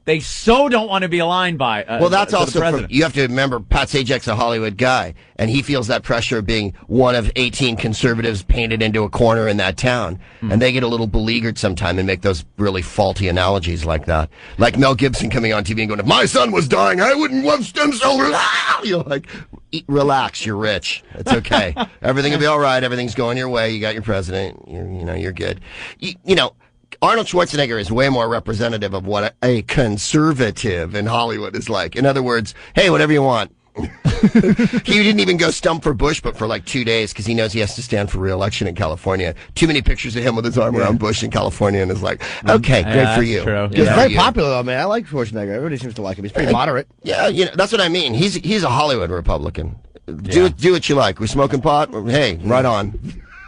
Speaker 2: they so don't want to be aligned by.
Speaker 3: Well, that's
Speaker 2: to the
Speaker 3: also
Speaker 2: president.
Speaker 3: you have to remember Pat Sajak's a Hollywood guy, and he feels that pressure of being one of 18 conservatives painted into a corner in that town, and they get a little beleaguered sometime and make those really faulty analogies like that. Like Mel Gibson coming on TV and going, "If my son was dying, I wouldn't want stem cell." You're like, relax, you're rich. It's okay. Everything will be all right. Everything's going your way. You got your president. You're good. You know. Arnold Schwarzenegger is way more representative of what a conservative in Hollywood is like. In other words, hey, whatever you want. He didn't even go stump for Bush, but for like 2 days because he knows he has to stand for re-election in California. Too many pictures of him with his arm around Bush in California, and is like, okay, great for you.
Speaker 2: True.
Speaker 4: He's very popular, though, man. I like Schwarzenegger. Everybody seems to like him. He's pretty moderate.
Speaker 3: Yeah, that's what I mean. He's a Hollywood Republican. Do what you like. We're smoking pot. Hey, right on.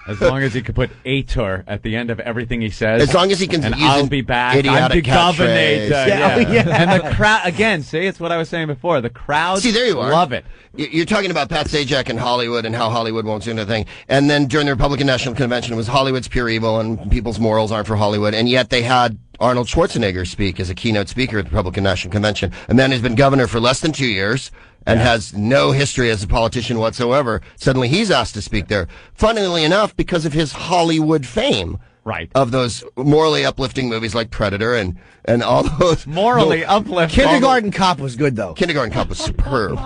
Speaker 2: As long as he could put "ator" at the end of everything he says.
Speaker 3: As long as he can
Speaker 2: and
Speaker 3: use
Speaker 2: I'll be back. I'm the
Speaker 3: idiotic
Speaker 2: governor.
Speaker 3: catchphrase.
Speaker 2: And the crowd, again, see, it's what I was saying before. The crowd
Speaker 3: there you are.
Speaker 2: love it.
Speaker 3: You're talking about Pat Sajak and Hollywood and how Hollywood won't do anything. And then during the Republican National Convention, it was Hollywood's pure evil and people's morals aren't for Hollywood. And yet they had Arnold Schwarzenegger speak as a keynote speaker at the Republican National Convention. A man who's been governor for less than 2 years and has no history as a politician whatsoever. Suddenly he's asked to speak there. Funnily enough, because of his Hollywood fame.
Speaker 2: Right.
Speaker 3: Of those morally uplifting movies like Predator and all those.
Speaker 2: Morally uplifting.
Speaker 4: Kindergarten Cop was good, though.
Speaker 3: Kindergarten Cop was superb.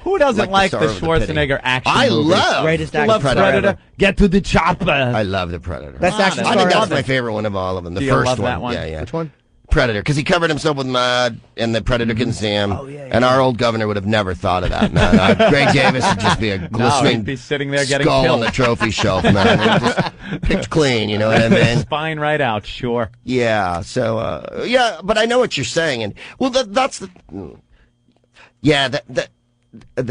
Speaker 2: Who doesn't like the
Speaker 3: Star of the
Speaker 2: Schwarzenegger action
Speaker 3: I
Speaker 2: movies?
Speaker 3: love
Speaker 4: Greatest
Speaker 3: the
Speaker 4: actor.
Speaker 2: Love Predator. Get to the chopper.
Speaker 3: I love the Predator.
Speaker 4: Best action
Speaker 3: I
Speaker 4: star
Speaker 3: think that's
Speaker 4: ever.
Speaker 3: my favorite one of all of them. The
Speaker 2: Do you
Speaker 3: first
Speaker 2: love
Speaker 3: one.
Speaker 2: that one?
Speaker 3: Yeah.
Speaker 4: Which one?
Speaker 3: Predator, because he covered himself with mud, and the Predator couldn't see him.
Speaker 4: Oh, yeah.
Speaker 3: And our old governor would have never thought of that, man. Greg Davis would just be a glistening
Speaker 2: he'd be sitting there getting
Speaker 3: skull
Speaker 2: killed.
Speaker 3: on the trophy shelf, man. It just picked clean, you know what I mean?
Speaker 2: Spine right out, sure.
Speaker 3: Yeah. So, but I know what you're saying, and well, that's the. Yeah,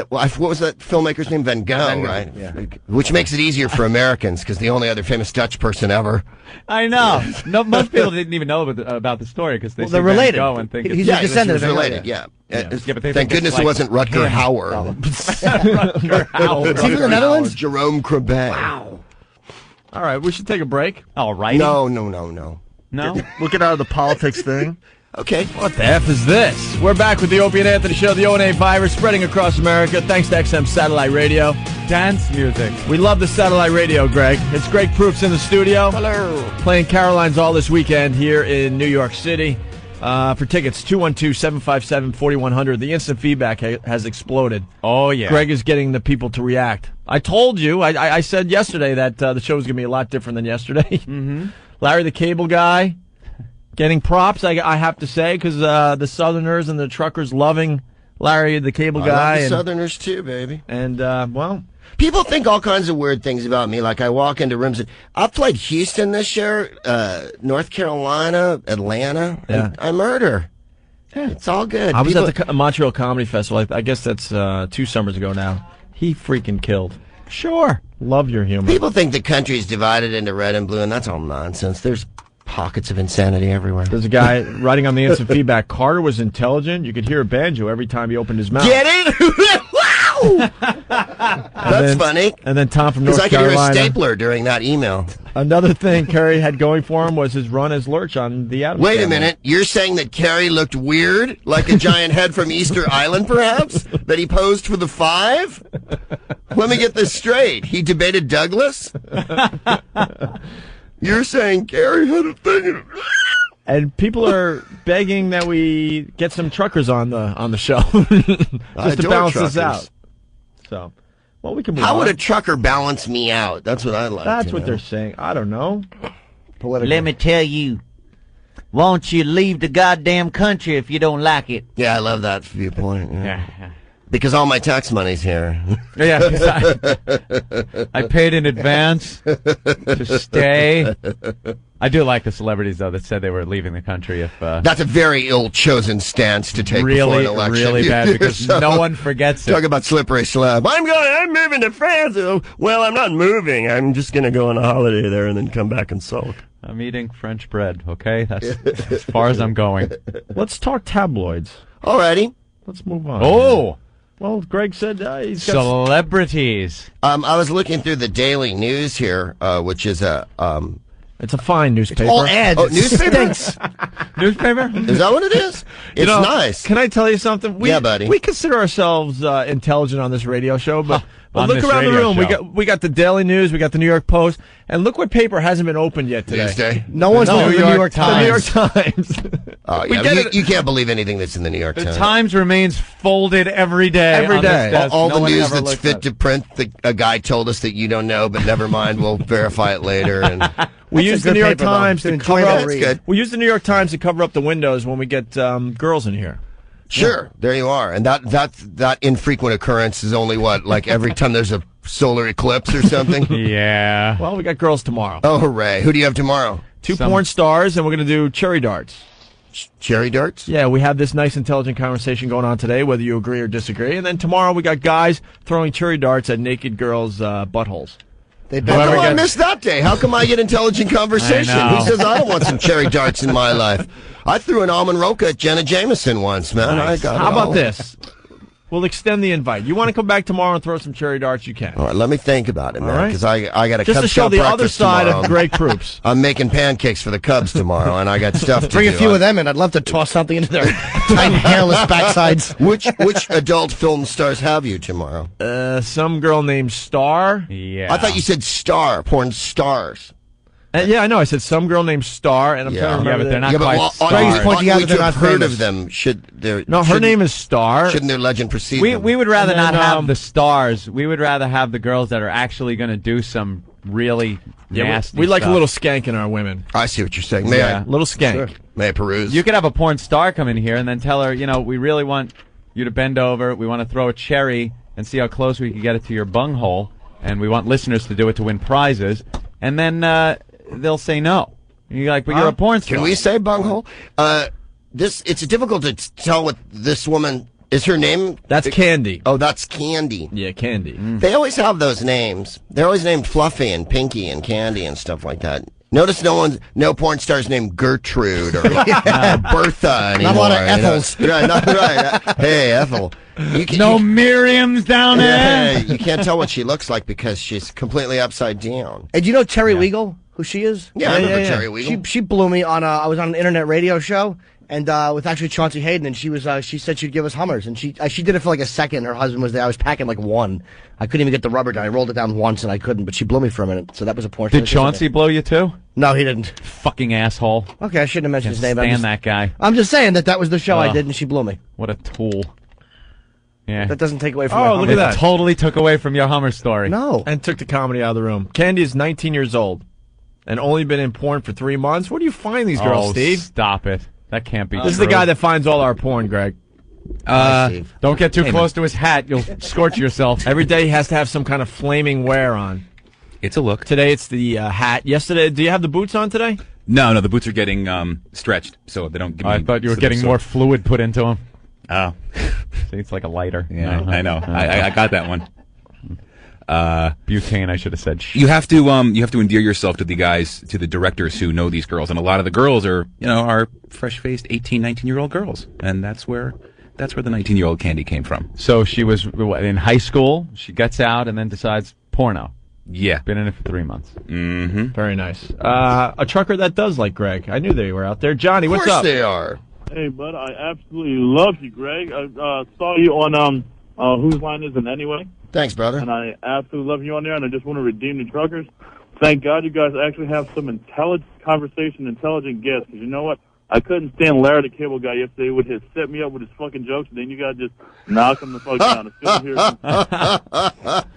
Speaker 3: what was that filmmaker's name? Van Gogh, right?
Speaker 4: Yeah.
Speaker 3: Which makes it easier for Americans because the only other famous Dutch person ever.
Speaker 2: I know. No, most people didn't even know about the story because they see
Speaker 4: they're
Speaker 2: Van
Speaker 4: related.
Speaker 2: Gogh and think
Speaker 4: He's
Speaker 2: it's
Speaker 4: a descendant
Speaker 3: was
Speaker 4: of Van Gogh,
Speaker 3: related. Yeah.
Speaker 2: Yeah, but they
Speaker 3: Thank
Speaker 2: think
Speaker 3: goodness
Speaker 2: it's like
Speaker 3: it wasn't Rutger Hauer.
Speaker 2: Rutger Hauer.
Speaker 4: Is he from the Netherlands?
Speaker 3: Jerome Crabbe.
Speaker 4: Wow.
Speaker 1: All right, we should take a break.
Speaker 2: All right.
Speaker 3: No.
Speaker 2: No?
Speaker 1: We'll get out of the politics thing.
Speaker 3: Okay.
Speaker 1: What the F is this? We're back with the Opie and Anthony Show. The O&A virus spreading across America thanks to XM Satellite Radio.
Speaker 2: Dance music.
Speaker 1: We love the satellite radio, Greg. It's Greg Proops in the studio.
Speaker 3: Hello.
Speaker 1: Playing Caroline's all this weekend here in New York City. For tickets, 212-757-4100. The instant feedback has exploded.
Speaker 2: Oh, yeah.
Speaker 1: Greg is getting the people to react. I told you, I said yesterday that the show was going to be a lot different than yesterday. Mm-hmm. Larry the Cable Guy getting props, I have to say, because the Southerners and the truckers loving Larry the Cable Guy.
Speaker 3: I love the Southerners too, baby.
Speaker 1: And, well...
Speaker 3: People think all kinds of weird things about me. Like I walk into rooms. I played Houston this year, North Carolina, Atlanta.
Speaker 1: Yeah.
Speaker 3: And I murder. It's all good.
Speaker 1: I was at the Montreal Comedy Festival. I guess that's 2 summers ago now. He freaking killed. Sure. Love your humor.
Speaker 3: People think the country is divided into red and blue, and that's all nonsense. There's pockets of insanity everywhere.
Speaker 1: There's a guy writing on the instant feedback. Carter was intelligent. You could hear a banjo every time he opened his mouth.
Speaker 3: Get it? Wow! That's funny.
Speaker 1: And then Tom from North
Speaker 3: Because I could hear a
Speaker 1: Carolina.
Speaker 3: stapler during that email.
Speaker 1: Another thing Kerry had going for him was his run as Lurch on the Addams
Speaker 3: Wait a
Speaker 1: Family.
Speaker 3: minute. You're saying that Carrie looked weird? Like a giant head from Easter Island, perhaps? That he posed for the 5? Let me get this straight. He debated Douglas? You're saying Carrie had a thing.
Speaker 1: And people are begging that we get some truckers on the show
Speaker 3: I
Speaker 1: just to
Speaker 3: adore
Speaker 1: balance
Speaker 3: truckers.
Speaker 1: this out. So, well, we can move
Speaker 3: How
Speaker 1: on.
Speaker 3: would a trucker balance me out? That's what I'd like
Speaker 1: That's
Speaker 3: to
Speaker 1: what
Speaker 3: know.
Speaker 1: they're saying. I don't know.
Speaker 4: Political.
Speaker 2: me tell you, won't you leave the goddamn country if you don't like it?
Speaker 3: Yeah, I love that viewpoint. Yeah. Because all my tax money's here.
Speaker 2: Yeah, 'cause I paid in advance to stay. I do like the celebrities, though, that said they were leaving the country if...
Speaker 3: That's a very ill-chosen stance to take before
Speaker 2: really,
Speaker 3: an election.
Speaker 2: really bad, because
Speaker 3: So,
Speaker 2: no one forgets it.
Speaker 3: Talk about slippery slope. I'm moving to France. Oh, well, I'm not moving. I'm just going to go on a holiday there and then come back and sulk.
Speaker 2: I'm eating French bread, okay? That's as far as I'm going.
Speaker 1: Let's talk tabloids.
Speaker 3: Alrighty.
Speaker 1: Let's move on.
Speaker 2: Oh!
Speaker 1: Well, Greg said he's got...
Speaker 2: Celebrities.
Speaker 3: I was looking through the Daily News here, which is a
Speaker 1: It's a fine newspaper.
Speaker 4: All ads.
Speaker 3: Oh, newspaper?
Speaker 2: Newspaper?
Speaker 3: Is that what it is? It's nice.
Speaker 1: Can I tell you something?
Speaker 3: Yeah, buddy.
Speaker 1: We consider ourselves intelligent on this radio show, but look
Speaker 2: this
Speaker 1: around the
Speaker 2: radio
Speaker 1: room.
Speaker 2: show.
Speaker 1: We got the Daily News, we got the New York Post, and look what paper hasn't been opened yet today.
Speaker 3: Tuesday.
Speaker 4: No one's going to the New York Times.
Speaker 1: The New York Times.
Speaker 3: Oh,
Speaker 1: We
Speaker 3: yeah.
Speaker 1: get
Speaker 3: You,
Speaker 1: it-
Speaker 3: you can't believe anything that's in the New York
Speaker 2: The
Speaker 3: Times.
Speaker 2: Times remains folded every day.
Speaker 1: Every
Speaker 2: on this
Speaker 1: day.
Speaker 2: desk.
Speaker 3: All
Speaker 2: No
Speaker 3: the
Speaker 2: one
Speaker 3: news
Speaker 2: ever
Speaker 3: that's
Speaker 2: looks
Speaker 3: fit
Speaker 2: at.
Speaker 3: to print, a guy told us that you don't know, but never mind, we'll verify it later. And
Speaker 1: We
Speaker 4: That's
Speaker 1: use
Speaker 4: a
Speaker 1: the
Speaker 4: good
Speaker 1: New York
Speaker 4: paper, though.
Speaker 1: Times to
Speaker 4: Enjoy
Speaker 1: cover
Speaker 4: that
Speaker 1: up.
Speaker 3: read. Good.
Speaker 1: We use the New York Times to cover up the windows when we get girls in here.
Speaker 3: sure, there you are. And that infrequent occurrence is only what, like every time there's a solar eclipse or something?
Speaker 2: Yeah.
Speaker 1: Well, we got girls tomorrow.
Speaker 3: Oh, hooray. Who do you have tomorrow?
Speaker 1: Two porn stars, and we're going to do cherry darts.
Speaker 3: Cherry darts?
Speaker 1: Yeah, we have this nice, intelligent conversation going on today, whether you agree or disagree. And then tomorrow we got guys throwing cherry darts at naked girls' buttholes.
Speaker 4: They
Speaker 3: How
Speaker 4: better
Speaker 3: come I
Speaker 4: get-
Speaker 3: missed that day? How come I get intelligent conversation?
Speaker 2: I know.
Speaker 3: Who says I don't want some cherry darts in my life? I threw an almond roca at Jenna Jameson once, man. I got
Speaker 1: How
Speaker 3: it all.
Speaker 1: about this? We'll extend the invite. You want to come back tomorrow and throw some cherry darts? You can.
Speaker 3: All right, let me think about it, man,
Speaker 1: right.
Speaker 3: because I got a
Speaker 1: Just
Speaker 3: Cub
Speaker 1: to show
Speaker 3: Scout
Speaker 1: the other
Speaker 3: breakfast
Speaker 1: side
Speaker 3: tomorrow.
Speaker 1: of Greg Proops.
Speaker 3: I'm making pancakes for the Cubs tomorrow, and I got stuff to
Speaker 4: Bring
Speaker 3: do.
Speaker 4: a few of them in. I'd love to toss something into their tiny hairless backsides.
Speaker 3: Which adult film stars have you tomorrow?
Speaker 1: Some girl named Star.
Speaker 2: Yeah.
Speaker 3: I thought you said star, porn stars.
Speaker 1: Yeah, I know. I said some girl named Star, and I'm
Speaker 3: Yeah.
Speaker 1: trying to remember.
Speaker 2: Yeah, but they're not
Speaker 3: Yeah, but
Speaker 2: quite
Speaker 3: ought
Speaker 4: Greg's
Speaker 3: you-
Speaker 4: pointing
Speaker 3: ought
Speaker 4: out
Speaker 3: you
Speaker 4: that they're
Speaker 3: to have
Speaker 4: not
Speaker 3: heard
Speaker 4: famous.
Speaker 3: of them.
Speaker 1: No, her
Speaker 3: shouldn't-
Speaker 1: name is Star.
Speaker 3: Shouldn't their legend precede
Speaker 2: We
Speaker 3: them?
Speaker 2: would rather
Speaker 1: And then,
Speaker 2: not have the stars. We would rather have the girls that are actually going to do some really nasty
Speaker 1: we like a
Speaker 2: stuff.
Speaker 1: little skank in our women.
Speaker 3: I see what you're saying. May
Speaker 2: Yeah.
Speaker 1: Little skank.
Speaker 4: Sure.
Speaker 3: I peruse?
Speaker 2: You could have a porn star come in here and then tell her, we really want you to bend over. We want to throw a cherry and see how close we can get it to your bunghole. And we want listeners to do it to win prizes. And then they'll say no. And you're like, but you're a porn star.
Speaker 3: Can we say bunghole? It's difficult to tell what this woman is. Her name?
Speaker 1: That's Candy.
Speaker 3: Oh, that's Candy.
Speaker 1: Yeah, Candy.
Speaker 3: They always have those names. They're always named Fluffy and Pinky and Candy and stuff like that. Notice no porn stars named Gertrude or Bertha anymore.
Speaker 4: Not a lot of
Speaker 3: you know?
Speaker 4: Ethels.
Speaker 3: Right, not right. Hey, Ethel. You can,
Speaker 2: No Miriam's down there.
Speaker 3: yeah, you can't tell what she looks like because she's completely upside down.
Speaker 4: Hey, do you know Terry Weigel, who she is?
Speaker 3: Yeah, I remember Terry Weigel.
Speaker 4: She blew me on. I was on an internet radio show, and with actually Chauncey Hayden, and she said she'd give us Hummers, and she did it for like a second. Her husband was there. I was packing like one. I couldn't even get the rubber down. I rolled it down once, and I couldn't. But she blew me for a minute. So that was a porn.
Speaker 2: Did Chauncey blow you too?
Speaker 4: No, he didn't.
Speaker 2: Fucking asshole.
Speaker 4: Okay, I shouldn't have mentioned
Speaker 2: Can't
Speaker 4: his name.
Speaker 2: stand that guy.
Speaker 4: I'm just saying that was the show I
Speaker 2: Ugh.
Speaker 4: did, and she blew me.
Speaker 2: What a tool. Yeah.
Speaker 4: That doesn't take away from.
Speaker 1: Oh,
Speaker 4: my
Speaker 1: look
Speaker 4: Hummer.
Speaker 1: at that.
Speaker 2: It totally took away from your Hummer story.
Speaker 4: No.
Speaker 1: And took the comedy out of the room. Candy is 19 years old and only been in porn for 3 months. Where do you find these girls,
Speaker 2: Oh,
Speaker 1: Steve?
Speaker 2: stop it. That can't be
Speaker 1: This is the
Speaker 2: true.
Speaker 1: guy that finds all our porn, Greg.
Speaker 2: Don't get too close to his hat. You'll scorch yourself.
Speaker 1: Every day he has to have some kind of flaming wear on.
Speaker 6: It's a look.
Speaker 1: Today it's the hat. Yesterday, do you have the boots on today?
Speaker 6: No, the boots are getting stretched, so they don't give me...
Speaker 2: I thought you were
Speaker 6: so
Speaker 2: getting
Speaker 6: they're
Speaker 2: more
Speaker 6: so-
Speaker 2: fluid put into him.
Speaker 6: Oh,
Speaker 2: See, it's like a lighter.
Speaker 6: yeah, I know. I got that one.
Speaker 2: Butane, I should have said.
Speaker 6: You have to endear yourself to the guys, to the directors who know these girls, and a lot of the girls are fresh-faced 18, 19-year-old girls, and that's where the 19-year-old Candy came from.
Speaker 2: So she was in high school. She gets out and then decides porno.
Speaker 6: Yeah.
Speaker 2: Been in it for 3 months.
Speaker 6: Mm-hmm.
Speaker 1: Very nice. A trucker that does like Greg. I knew they were out there. Johnny,
Speaker 3: Of
Speaker 1: what's
Speaker 3: course
Speaker 1: up?
Speaker 3: they are.
Speaker 5: Hey, bud, I absolutely love you, Greg. I saw you on Whose Line Is It Anyway?
Speaker 3: Thanks, brother.
Speaker 5: And I absolutely love you on there, and I just want to redeem the truckers. Thank God you guys actually have some intelligent conversation, intelligent guests, because you know what? I couldn't stand Larry the Cable Guy yesterday. He would just set me up with his fucking jokes, and then you guys just knock him the fuck down. As soon as I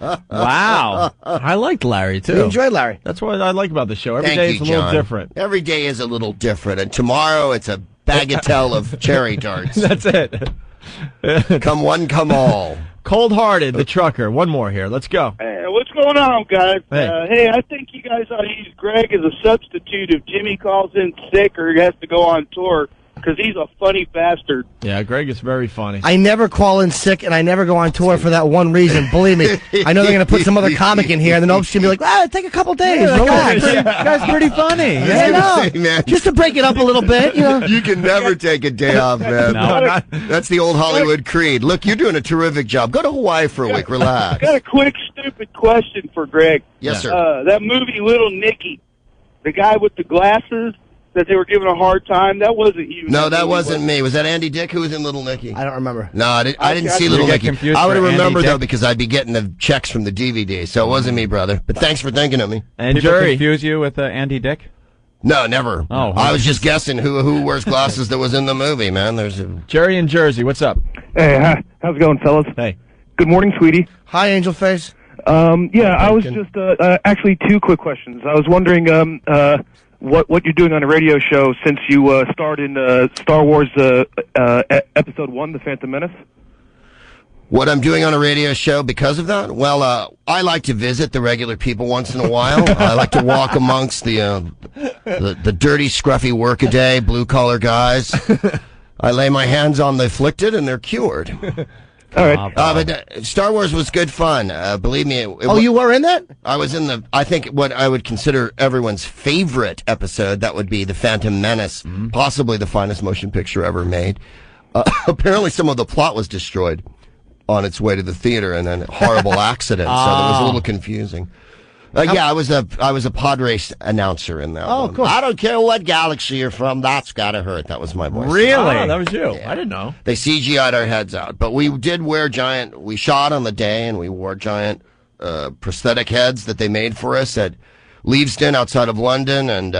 Speaker 5: hear
Speaker 2: Wow.
Speaker 1: I liked Larry,
Speaker 4: We
Speaker 1: too.
Speaker 4: enjoyed Larry.
Speaker 1: That's what I like about the show. Every
Speaker 3: Thank
Speaker 1: day
Speaker 3: you,
Speaker 1: it's a little
Speaker 3: John.
Speaker 1: different.
Speaker 3: Every day is a little different, and tomorrow it's a bagatelle of cherry darts.
Speaker 1: That's it.
Speaker 3: Come one, come all.
Speaker 1: Cold Hearted, the trucker. One more here. Let's go.
Speaker 7: Hey, what's going on, guys?
Speaker 1: Hey.
Speaker 7: Hey, I think you guys ought to use Greg as a substitute if Jimmy calls in sick or he has to go on tour, because he's a funny bastard.
Speaker 1: Yeah, Greg is very funny.
Speaker 4: I never call in sick, and I never go on tour for that one reason. Believe me, I know they're going to put some other comic in here, and then Ope's going to be like, take a couple days, relax.
Speaker 2: Guy's pretty funny.
Speaker 3: I
Speaker 4: Yeah,
Speaker 3: was
Speaker 4: I
Speaker 3: gonna
Speaker 4: know.
Speaker 3: say, man,
Speaker 4: Just to break it up a little bit, you know.
Speaker 3: you can never take a day off, man.
Speaker 2: No.
Speaker 3: That's the old Hollywood creed. Look, you're doing a terrific job. Go to Hawaii for a week.
Speaker 7: I
Speaker 3: Relax.
Speaker 7: got a quick, stupid question for Greg.
Speaker 3: Yes, sir.
Speaker 7: That movie, Little Nicky, The guy with the glasses that they were giving a hard time, that wasn't you.
Speaker 3: No, that wasn't me. Was that Andy Dick who was in Little Nicky?
Speaker 4: I don't remember.
Speaker 3: No, I didn't see Little Nicky. I would have remembered, though, because I'd be getting the checks from the DVD, so it wasn't me, brother. But thanks for thinking of me.
Speaker 2: And people confuse you with Andy Dick?
Speaker 3: No, never.
Speaker 2: Oh,
Speaker 3: I was just guessing who wears glasses that was in the movie, man.
Speaker 1: Jerry in Jersey, what's up?
Speaker 8: Hey, how's it going, fellas?
Speaker 1: Hey.
Speaker 8: Good morning, sweetie.
Speaker 4: Hi, Angel Face.
Speaker 8: I was just actually two quick questions. I was wondering what you're doing on a radio show since you starred in Star Wars Episode 1, The Phantom Menace.
Speaker 3: What I'm doing on a radio show because of that? Well, I like to visit the regular people once in a while. I like to walk amongst the dirty, scruffy workaday, blue-collar guys. I lay my hands on the afflicted, and they're cured.
Speaker 8: All right.
Speaker 3: But Star Wars was good fun. Believe me.
Speaker 4: You were in that?
Speaker 3: I was in I think what I would consider everyone's favorite episode, that would be The Phantom Menace, possibly the finest motion picture ever made. Apparently some of the plot was destroyed on its way to the theater in a horrible accident, so that was a little confusing. I was a pod race announcer in that one.
Speaker 4: Cool.
Speaker 3: I don't care what galaxy you're from, that's gotta hurt. That was my voice.
Speaker 1: Really? Oh, that was you. Yeah. I didn't know.
Speaker 3: They CGI'd our heads out, but we did wear we shot on the day, and we wore giant prosthetic heads that they made for us at Leavesden outside of London, and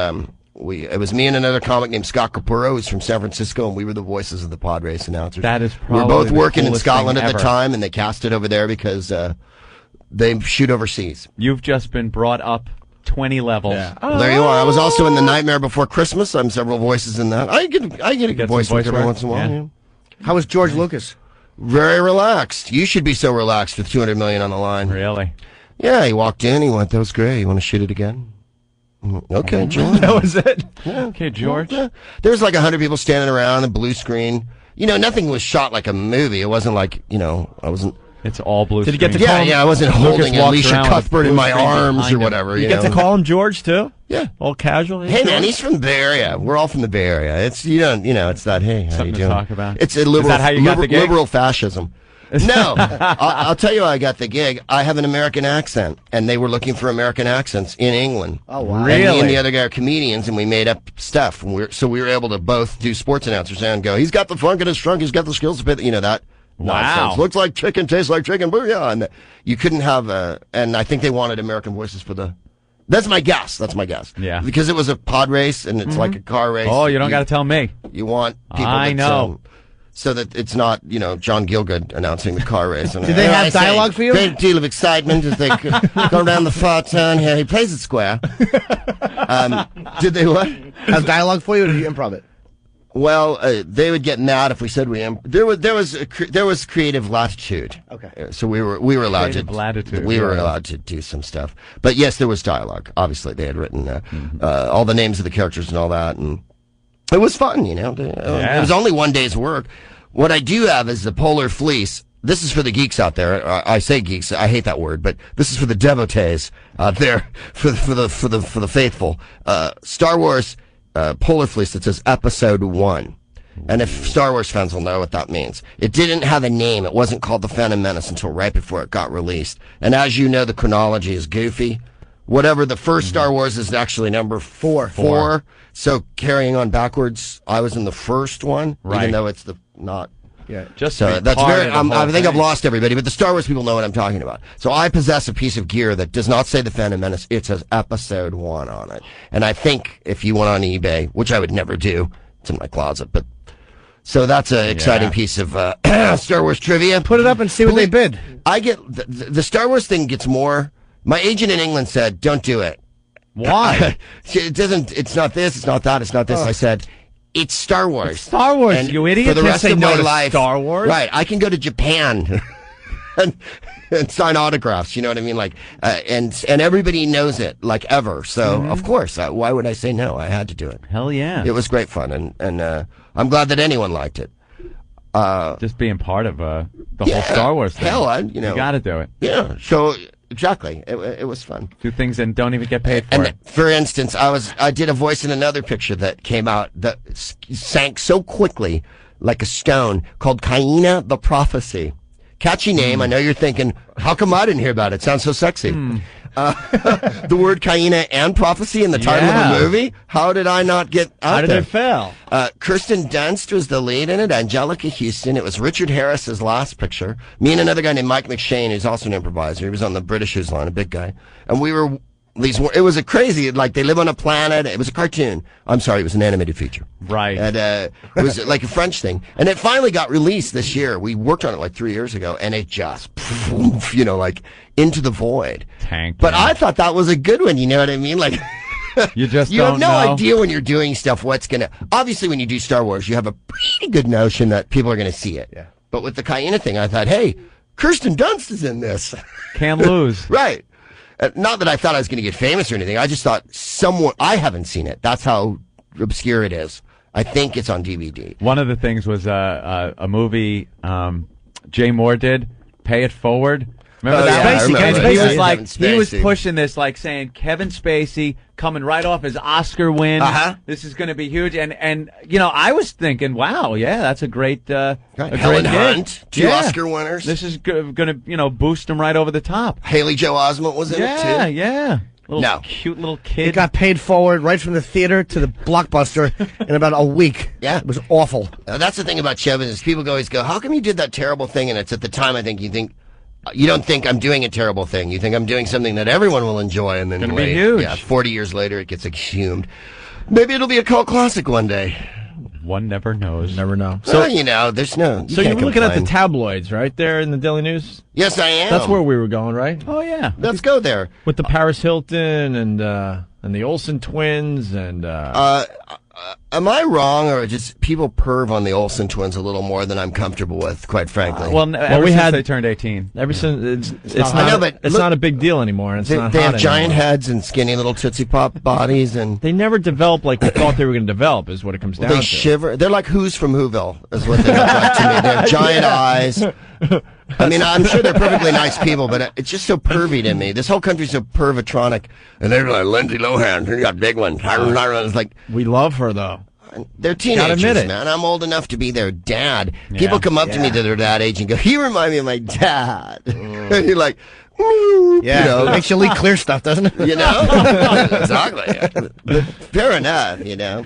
Speaker 3: it was me and another comic named Scott Capurro, who's from San Francisco, and we were the voices of the pod race announcers.
Speaker 2: That is probably
Speaker 3: we were both working in
Speaker 2: coolest
Speaker 3: Scotland
Speaker 2: thing
Speaker 3: at the
Speaker 2: ever.
Speaker 3: time, and they cast it over there because they shoot overseas.
Speaker 2: You've just been brought up 20 levels.
Speaker 1: Yeah.
Speaker 3: Well, there you are. I was also in The Nightmare Before Christmas. I'm several voices in that. I get a good voice work every once in a while.
Speaker 2: Yeah.
Speaker 3: Yeah.
Speaker 4: How was George Lucas?
Speaker 3: Very relaxed. You should be so relaxed with $200 million on the line.
Speaker 2: Really?
Speaker 3: Yeah, he walked in. He went, "That was great. You want to shoot it again?" Okay, George.
Speaker 1: That was it.
Speaker 3: Yeah.
Speaker 2: Okay, George.
Speaker 3: Yeah. There was like 100 people standing around, a blue screen. Nothing was shot like a movie. It wasn't like, I wasn't.
Speaker 2: It's all blue
Speaker 1: Did you get
Speaker 2: screen.
Speaker 1: to call him?
Speaker 3: I wasn't holding
Speaker 2: walks
Speaker 3: Alicia
Speaker 2: around with
Speaker 3: Cuthbert in
Speaker 2: blue
Speaker 3: my
Speaker 2: screen
Speaker 3: arms
Speaker 2: behind
Speaker 3: or
Speaker 2: him.
Speaker 3: whatever.
Speaker 1: You get to call him George, too?
Speaker 3: Yeah.
Speaker 1: All casual?
Speaker 3: Hey, man, he's from the Bay Area. We're all from the Bay Area. It's, it's that, hey, how
Speaker 2: Something
Speaker 3: you
Speaker 2: to
Speaker 3: doing?
Speaker 2: talk about.
Speaker 3: It's a liberal,
Speaker 2: Is that how you got the gig?
Speaker 3: liberal fascism. No, I'll tell you how I got the gig. I have an American accent, and they were looking for American accents in England.
Speaker 4: Oh, wow.
Speaker 3: And
Speaker 2: Really?
Speaker 3: me and the other guy are comedians, and we made up stuff. And we were able to both do sports announcers and go, he's got the funk in his trunk, he's got the skills to put, that.
Speaker 2: Wow.
Speaker 3: Nonsense. Looks like chicken, tastes like chicken, booyah. And you couldn't have and I think they wanted American voices for that's my guess.
Speaker 2: Yeah.
Speaker 3: Because it was a pod race, and it's like a car race.
Speaker 2: Oh, you don't got to tell me.
Speaker 3: You want people
Speaker 2: I know.
Speaker 3: so that it's not, John Gielgud announcing the car race. And
Speaker 4: Did they have dialogue for you?
Speaker 3: Great deal of excitement as they go around the far turn here. He plays it square. Did they what?
Speaker 4: Have dialogue for you, or did you improv it?
Speaker 3: Well, they would get mad if we said there was creative latitude.
Speaker 4: Okay.
Speaker 3: So we were allowed
Speaker 2: Creative latitude,
Speaker 3: we were
Speaker 2: yeah.
Speaker 3: allowed to do some stuff. But yes, there was dialogue. Obviously, they had written all the names of the characters and all that, and it was fun. It was only one day's work. What I do have is the Polar Fleece. This is for the geeks out there. I say geeks. I hate that word, but this is for the devotees out there, for the faithful. Star Wars. Polar Fleece that says Episode 1. And if Star Wars fans will know what that means. It didn't have a name. It wasn't called The Phantom Menace until right before it got released. And as you know, the chronology is goofy. Whatever the first Star Wars is actually number 4. So carrying on backwards, I was in the first one, even though it's not.
Speaker 4: Yeah.
Speaker 2: Just
Speaker 3: So
Speaker 2: to be
Speaker 3: that's
Speaker 2: part
Speaker 3: very.
Speaker 2: of the whole
Speaker 3: I think I've
Speaker 2: thing.
Speaker 3: lost everybody, but the Star Wars people know what I'm talking about. So I possess a piece of gear that does not say The Phantom Menace; it says Episode 1 on it. And I think if you went on eBay, which I would never do, it's in my closet. But so that's an exciting piece of Star Wars trivia.
Speaker 4: Put it up and see what they bid.
Speaker 3: I get the Star Wars thing gets more. My agent in England said, "Don't do it."
Speaker 2: Why?
Speaker 3: It doesn't. It's not this. It's not that. It's not this. I said. It's Star Wars.
Speaker 2: It's Star Wars,
Speaker 3: and
Speaker 2: you idiot.
Speaker 3: For the
Speaker 2: Can't
Speaker 3: rest
Speaker 2: say
Speaker 3: of
Speaker 2: no
Speaker 3: my
Speaker 2: to
Speaker 3: life,
Speaker 2: Star Wars.
Speaker 3: Right. I can go to Japan and sign autographs. You know what I mean? Like, and everybody knows it, like ever. So of course, why would I say no? I had to do it.
Speaker 2: Hell yeah.
Speaker 3: It was great fun, and I'm glad that anyone liked it.
Speaker 2: Just being part of the whole Star Wars thing.
Speaker 3: Hell, you
Speaker 2: got to do it.
Speaker 3: Yeah. So exactly, it was fun.
Speaker 2: Do things and don't even get paid for
Speaker 3: And
Speaker 2: it.
Speaker 3: for instance, I did a voice in another picture that came out that sank so quickly like a stone, called Kaina the Prophecy. Catchy name. I know you're thinking, how come I didn't hear about it? Sounds so sexy. the word Kaina and prophecy in the title of a movie. How did I not get out
Speaker 1: How did
Speaker 3: there?
Speaker 1: it fail?
Speaker 3: Kirsten Dunst was the lead in it. Angelica Houston. It was Richard Harris's last picture. Me and another guy named Mike McShane, who's also an improviser. He was on the British Who's Line, a big guy. And we were... It was a crazy, like, they live on a planet. It was a cartoon. I'm sorry, it was an animated feature.
Speaker 2: Right.
Speaker 3: And it was like a French thing. And it finally got released this year. We worked on it like 3 years ago, and it just, like, into the void.
Speaker 2: Tank.
Speaker 3: But I thought that was a good one, you know what I mean? Like,
Speaker 2: you just
Speaker 3: you
Speaker 2: don't
Speaker 3: have no
Speaker 2: know.
Speaker 3: idea when you're doing stuff what's going to... Obviously, when you do Star Wars, you have a pretty good notion that people are going to see it.
Speaker 4: Yeah.
Speaker 3: But with the Kaina thing, I thought, hey, Kirsten Dunst is in this.
Speaker 2: Can't lose.
Speaker 3: Right. Not that I thought I was going to get famous or anything. I just thought I haven't seen it. That's how obscure it is. I think it's on DVD.
Speaker 2: One of the things was a movie Jay Moore did, Pay It Forward. Remember that?
Speaker 3: Yeah, I remember
Speaker 2: And he
Speaker 3: it.
Speaker 2: was like,
Speaker 3: Kevin
Speaker 2: he was
Speaker 3: Spacey.
Speaker 2: pushing this, like saying Kevin Spacey coming right off his Oscar win. This is going to be huge. And I was thinking, wow, yeah, that's a great, a
Speaker 3: Helen
Speaker 2: great
Speaker 3: Hunt,
Speaker 2: gig.
Speaker 3: 2 Oscar winners.
Speaker 2: This is going to, boost him right over the top.
Speaker 3: Haley Joe Osment was in it too.
Speaker 2: Yeah.
Speaker 3: No.
Speaker 2: Cute little
Speaker 4: It
Speaker 2: kid.
Speaker 4: got paid forward right from the theater to the Blockbuster in about a week.
Speaker 3: Yeah.
Speaker 4: It was awful.
Speaker 3: That's the thing about show business. People always go, how come you did that terrible thing? And it's at the time, I think, you don't think I'm doing a terrible thing. You think I'm doing something that everyone will enjoy. And then
Speaker 2: Gonna be huge.
Speaker 3: Yeah, 40 years later, it gets exhumed. Maybe it'll be a cult classic one day.
Speaker 2: One never knows.
Speaker 1: Never know.
Speaker 3: So, there's no...
Speaker 1: So you
Speaker 3: can't
Speaker 1: were looking at the
Speaker 3: complain.
Speaker 1: tabloids, right there in the Daily News?
Speaker 3: Yes, I am.
Speaker 1: That's where we were going, right?
Speaker 2: Oh, yeah.
Speaker 3: Let's go there.
Speaker 1: With the Paris Hilton and the Olsen twins and...
Speaker 3: Am I wrong, or just people perv on the Olsen twins a little more than I'm comfortable with, quite frankly?
Speaker 2: Ever
Speaker 1: we
Speaker 2: since
Speaker 1: had-
Speaker 2: they turned 18.
Speaker 1: Ever since it's
Speaker 3: I
Speaker 1: not,
Speaker 3: know, but
Speaker 1: it's
Speaker 3: look-
Speaker 1: not a big deal anymore. And it's
Speaker 3: they
Speaker 1: not
Speaker 3: they
Speaker 1: hot
Speaker 3: have giant
Speaker 1: anymore.
Speaker 3: heads and skinny little Tootsie Pop bodies, and
Speaker 1: They never developed like we thought they were going to develop. Is what it comes down
Speaker 3: they
Speaker 1: to.
Speaker 3: shiver. They're like Who's from Whoville, is what they look like to me. They have giant eyes. I mean, I'm sure they're perfectly nice people, but it's just so pervy to me. This whole country's so pervatronic, and they're like Lindsay Lohan. You got big ones. It's like
Speaker 1: We love her though.
Speaker 3: they're
Speaker 1: Gotta admit
Speaker 3: teenagers,
Speaker 1: it.
Speaker 3: man. I'm old enough to be their dad. People come up to me that are that age and go, "You remind me of my dad." And you're like,
Speaker 4: Yeah, it makes you leak clear stuff, doesn't it?
Speaker 3: you know, exactly. But fair enough, you know.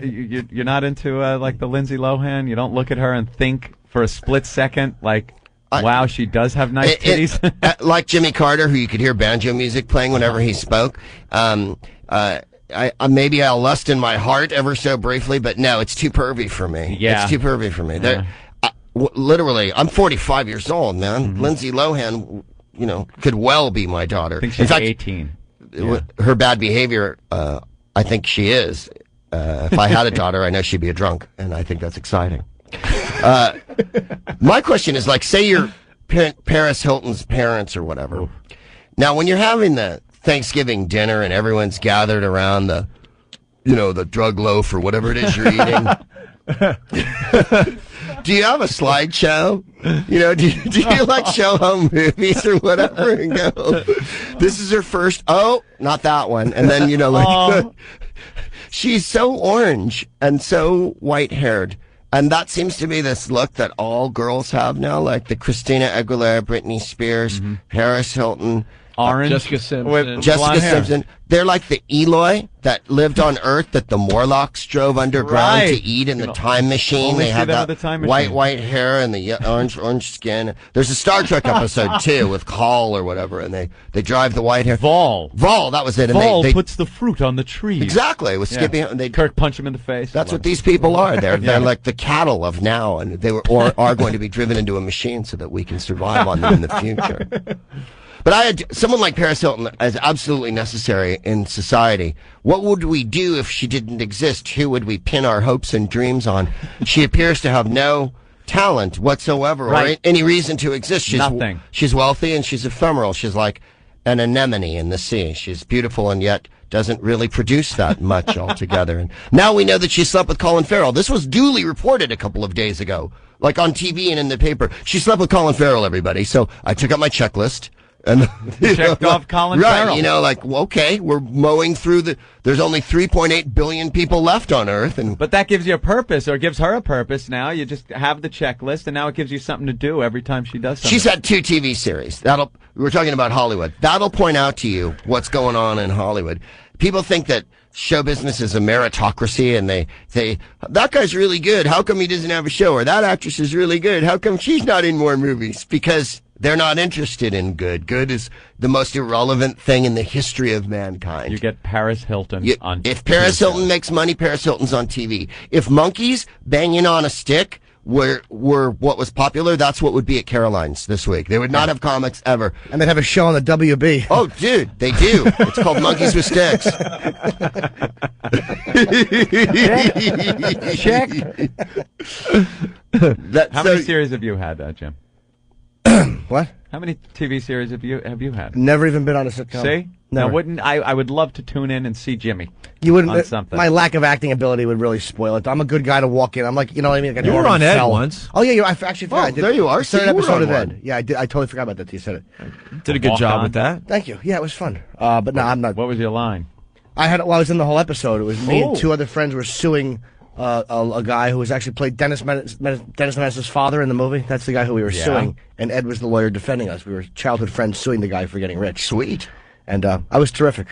Speaker 2: You're not into like the Lindsay Lohan. You don't look at her and think for a split second like, wow, she does have nice titties.
Speaker 3: Like Jimmy Carter, who you could hear banjo music playing whenever he spoke. Maybe I'll lust in my heart ever so briefly, but no, it's too pervy for me.
Speaker 2: Yeah.
Speaker 3: It's too pervy for me. Literally, I'm 45 years old, man. Lindsay Lohan, could well be my daughter.
Speaker 2: I think
Speaker 3: In
Speaker 2: she's
Speaker 3: fact,
Speaker 2: 18.
Speaker 3: her bad behavior, I think she is. If I had a daughter, I know she'd be a drunk, and I think that's exciting. My question is, like, say you're Paris Hilton's parents or whatever.
Speaker 2: Oof.
Speaker 3: Now, when you're having the Thanksgiving dinner and everyone's gathered around the drug loaf or whatever it is you're eating, do you have a slideshow? Do you like show home movies or whatever and go, this is her first, not that one. And then, she's so orange and so white-haired. And that seems to be this look that all girls have now, like the Christina Aguilera, Britney Spears, Paris Hilton,
Speaker 2: Orange.
Speaker 1: Jessica Simpson.
Speaker 2: With
Speaker 3: Jessica
Speaker 2: blonde hair.
Speaker 3: Simpson. They're like the Eloy that lived on Earth that the Morlocks drove underground to
Speaker 2: Right.
Speaker 3: eat in the time machine.
Speaker 2: only
Speaker 3: They
Speaker 2: see
Speaker 3: had
Speaker 2: them
Speaker 3: that
Speaker 2: with the time
Speaker 3: white
Speaker 2: machine.
Speaker 3: hair and the orange skin. There's a Star Trek episode too with Call or whatever, and they drive the white hair.
Speaker 2: Vol,
Speaker 3: that was it. And
Speaker 2: Vol
Speaker 3: they
Speaker 2: puts the fruit on the tree.
Speaker 3: exactly with
Speaker 2: Yeah.
Speaker 3: Skippy. And they
Speaker 2: Kirk punch him in the face.
Speaker 3: That's what these people are. They're like the cattle of now, and they are going to be driven into a machine so that we can survive on them in the future. But someone like Paris Hilton is absolutely necessary in society. What would we do if she didn't exist? Who would we pin our hopes and dreams on? She appears to have no talent whatsoever
Speaker 2: Right.
Speaker 3: or any reason to exist.
Speaker 2: Nothing.
Speaker 3: She's wealthy and she's ephemeral. She's like an anemone in the sea. She's beautiful and yet doesn't really produce that much altogether. And now we know that she slept with Colin Farrell. This was duly reported a couple of days ago, like on TV and in the paper. She slept with Colin Farrell, everybody. So I took out my checklist. And
Speaker 2: checked off Colin
Speaker 3: right,
Speaker 2: Farrell.
Speaker 3: like, okay, we're mowing through there's only 3.8 billion people left on Earth,
Speaker 2: but that gives you a purpose, or gives her a purpose. Now you just have the checklist, and now it gives you something to do every time she does something.
Speaker 3: She's had 2 TV series. We're talking about Hollywood. That'll point out to you what's going on in Hollywood. People think that show business is a meritocracy, and they say, that guy's really good. How come he doesn't have a show? Or that actress is really good. How come she's not in more movies? Because they're not interested in good. Good is the most irrelevant thing in the history of mankind.
Speaker 2: You get Paris Hilton on TV.
Speaker 3: If Paris Hilton makes money, Paris Hilton's on TV. If monkeys banging on a stick were what was popular, that's what would be at Caroline's this week. They would not have comics ever.
Speaker 4: And they'd have a show on the WB.
Speaker 3: Oh, dude, they do. It's called Monkeys with Sticks.
Speaker 2: Check. How many series have you had, Jim?
Speaker 4: What?
Speaker 2: How many TV series have you had?
Speaker 4: Never even been on a sitcom.
Speaker 2: See?
Speaker 4: Never.
Speaker 2: Now, I would love to tune in and see Jimmy.
Speaker 4: You wouldn't.
Speaker 2: On something.
Speaker 4: My lack of acting ability would really spoil it. I'm a good guy to walk in. I'm like, you know what I mean? Like
Speaker 1: you were on Ed once.
Speaker 4: Oh yeah, I actually forgot. I did.
Speaker 3: There you are.
Speaker 4: Third
Speaker 3: See, you were
Speaker 4: episode
Speaker 3: on
Speaker 4: of Ed.
Speaker 3: one.
Speaker 4: Yeah, I did. I totally forgot about that. You said it.
Speaker 1: Did a good job with that.
Speaker 4: Thank you. Yeah, it was fun. But no, I'm not.
Speaker 2: What was your line?
Speaker 4: I was in the whole episode. It was me and 2 other friends were suing a guy who was actually played Dennis Menace's father in the movie. That's the guy who we were suing, and Ed was the lawyer defending us. We were childhood friends suing the guy for getting rich.
Speaker 3: Sweet.
Speaker 4: And I was terrific.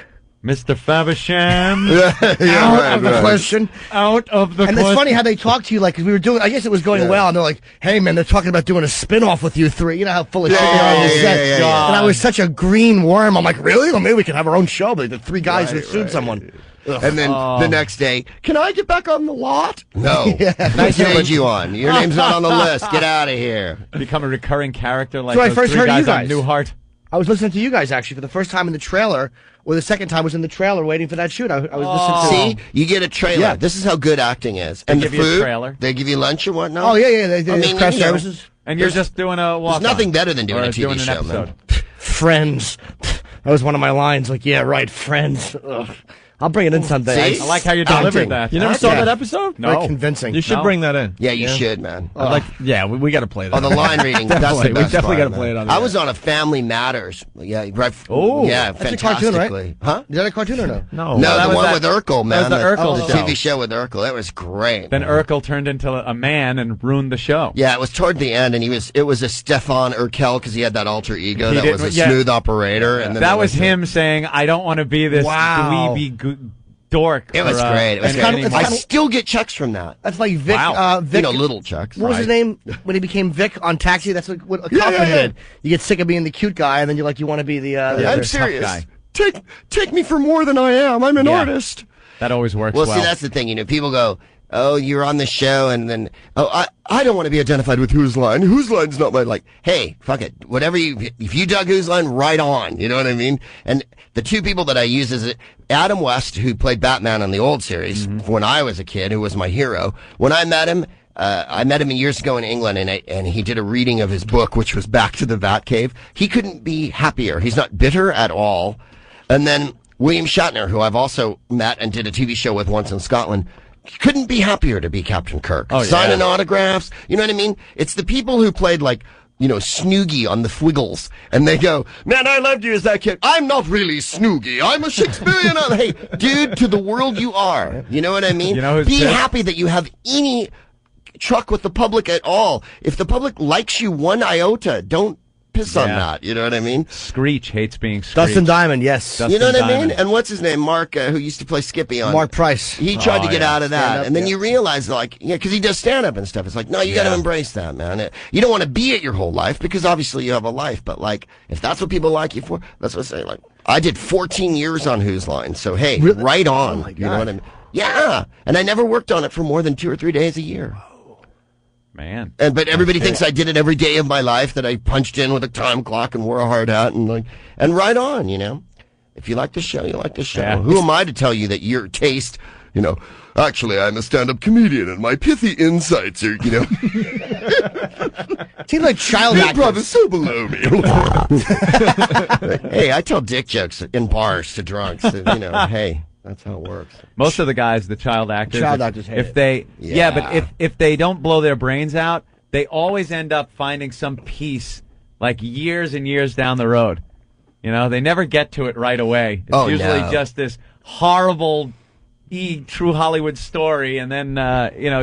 Speaker 2: Mr. Faversham.
Speaker 4: Out of the question.
Speaker 2: Out of the
Speaker 4: And
Speaker 2: question.
Speaker 4: it's funny how they talk to you like, 'cause we were doing, I guess it was going well, and they're like, hey man, they're talking about doing a spin-off with you 3. You know how full of shit they are on the set. And I was such a green worm. I'm like, really? Well, maybe we can have our own show, but the 3 guys who sued someone. Ugh.
Speaker 3: And then the next day, can I get back on the lot? No. Nice to change you on. Your name's not on the list. Get out of here.
Speaker 2: Become a recurring character like
Speaker 4: So I
Speaker 2: those
Speaker 4: first
Speaker 2: 3
Speaker 4: heard
Speaker 2: guys
Speaker 4: you guys.
Speaker 2: on Newhart.
Speaker 4: I was listening to you guys actually for the first time in the trailer, or the second time was in the trailer waiting for that shoot. I was listening to.
Speaker 3: See, you get a trailer.
Speaker 4: Yeah.
Speaker 3: This is how good acting is. And
Speaker 2: give
Speaker 3: the
Speaker 2: you a
Speaker 3: food,
Speaker 2: trailer.
Speaker 3: they give you lunch and whatnot.
Speaker 4: Oh yeah, they
Speaker 3: I mean,
Speaker 4: press
Speaker 3: you know,
Speaker 4: services.
Speaker 2: And you're just doing a walk.
Speaker 3: There's nothing better than doing
Speaker 2: or
Speaker 3: a TV
Speaker 2: doing an
Speaker 3: show,
Speaker 2: episode.
Speaker 3: man.
Speaker 4: Friends. That was one of my lines. Like, yeah, right, Friends. Ugh. I'll bring it in someday.
Speaker 3: See?
Speaker 2: I like how you
Speaker 3: Acting.
Speaker 2: delivered that.
Speaker 1: You never saw that episode?
Speaker 2: No.
Speaker 4: Very convincing.
Speaker 1: You should
Speaker 2: No.
Speaker 1: bring that in.
Speaker 3: Yeah, you should, man.
Speaker 1: We got to play that.
Speaker 3: Oh, the line reading. That's the
Speaker 1: Definitely. We
Speaker 3: best
Speaker 1: definitely
Speaker 3: part,
Speaker 1: gotta play
Speaker 3: man.
Speaker 1: it on the
Speaker 3: I
Speaker 1: air.
Speaker 3: was on a Family Matters. Yeah, right.
Speaker 1: Oh.
Speaker 3: yeah,
Speaker 4: That's a cartoon,
Speaker 3: fantastically.
Speaker 4: right?
Speaker 3: Huh?
Speaker 4: Is that a cartoon or no?
Speaker 1: No.
Speaker 3: No,
Speaker 2: that
Speaker 3: the
Speaker 2: was
Speaker 3: one
Speaker 2: that-
Speaker 3: with Urkel, man.
Speaker 2: that was the Urkel
Speaker 3: the
Speaker 2: show.
Speaker 3: TV show with Urkel. That was great.
Speaker 2: Then
Speaker 3: man.
Speaker 2: Urkel turned into a man and ruined the show.
Speaker 3: Yeah, it was toward the end, and it was a Stefan Urkel because he had that alter ego
Speaker 2: He
Speaker 3: that
Speaker 2: didn't-
Speaker 3: was a
Speaker 2: yeah.
Speaker 3: smooth operator. And then
Speaker 2: That
Speaker 3: there
Speaker 2: was him saying, I don't want to be this
Speaker 4: Wow.
Speaker 2: dweeby dork.
Speaker 3: It was
Speaker 2: or,
Speaker 3: great. It was
Speaker 2: any-
Speaker 3: great.
Speaker 2: anymore.
Speaker 3: I still get checks from that.
Speaker 4: That's like Vic.
Speaker 2: Wow.
Speaker 4: Vic,
Speaker 3: Little checks.
Speaker 4: What was his name when he became Vic on Taxi? That's like what Kaufman did. You get sick of being the cute guy, and then you want to be the.
Speaker 3: I'm
Speaker 2: tough
Speaker 3: serious.
Speaker 2: guy.
Speaker 3: Take me for more than I am. I'm an
Speaker 2: Yeah.
Speaker 3: artist.
Speaker 2: That always works
Speaker 3: Well,
Speaker 2: well.
Speaker 3: see, that's the thing. People go, "Oh, you're on the show," and then, "Oh, I don't want to be identified with Whose Line. Whose Line's not my like." Hey, fuck it. Whatever if you dug Whose Line, right on. You know what I mean? And the 2 people that I use is Adam West, who played Batman on the old series when I was a kid, who was my hero. When I met him years ago in England, and he did a reading of his book, which was Back to the Batcave. He couldn't be happier. He's not bitter at all. And then William Shatner, who I've also met and did a TV show with once in Scotland, couldn't be happier to be Captain Kirk.
Speaker 2: Oh, yeah.
Speaker 3: Signing autographs. You know what I mean? It's the people who played Snoogie on the Fwiggles, and they go, "Man, I loved you as that kid. I'm not really Snoogie. I'm a Shakespearean." Hey, dude, to the world you are. You know what I mean?
Speaker 2: You know who's
Speaker 3: be
Speaker 2: pissed?
Speaker 3: happy that you have any truck with the public at all. If the public likes you one iota, don't piss on
Speaker 2: Yeah.
Speaker 3: that. You know what I mean?
Speaker 2: Screech hates being Screech.
Speaker 4: Dustin Diamond, yes.
Speaker 2: Dustin
Speaker 3: You know what I
Speaker 2: Diamond.
Speaker 3: mean? And what's his name? Mark, who used to play Skippy on.
Speaker 4: Mark Price.
Speaker 3: He tried to get out of that,
Speaker 4: Stand-up,
Speaker 3: and then
Speaker 4: yeah.
Speaker 3: you realize, because he does stand-up and stuff. It's like, no, you got to embrace that, man. You don't want to be it your whole life, because obviously you have a life, but, if that's what people like you for, that's what I say. I did 14 years on Whose Line, so, hey,
Speaker 4: Really?
Speaker 3: right on.
Speaker 4: Oh, my
Speaker 3: You know
Speaker 4: God.
Speaker 3: what I mean? Yeah, and I never worked on it for more than 2 or 3 days a year.
Speaker 2: Man.
Speaker 3: But everybody thinks I did it every day of my life, that I punched in with a time clock and wore a hard hat and right on, If you like the show, you like the show.
Speaker 2: Yeah.
Speaker 3: Who am I to tell you that your taste, actually I'm a stand-up comedian and my pithy insights are,
Speaker 4: Seems like child
Speaker 3: Big
Speaker 4: actors.
Speaker 3: brother's so below me. Hey, I tell dick jokes in bars to drunks. Hey, that's how it works.
Speaker 2: Most of the guys, the child actors,
Speaker 4: Child actors hate
Speaker 2: if
Speaker 4: it.
Speaker 2: they,
Speaker 3: Yeah.
Speaker 2: but if they don't blow their brains out, they always end up finding some piece, years and years down the road. You know, they never get to it right away. It's usually just this horrible, true Hollywood story, and then,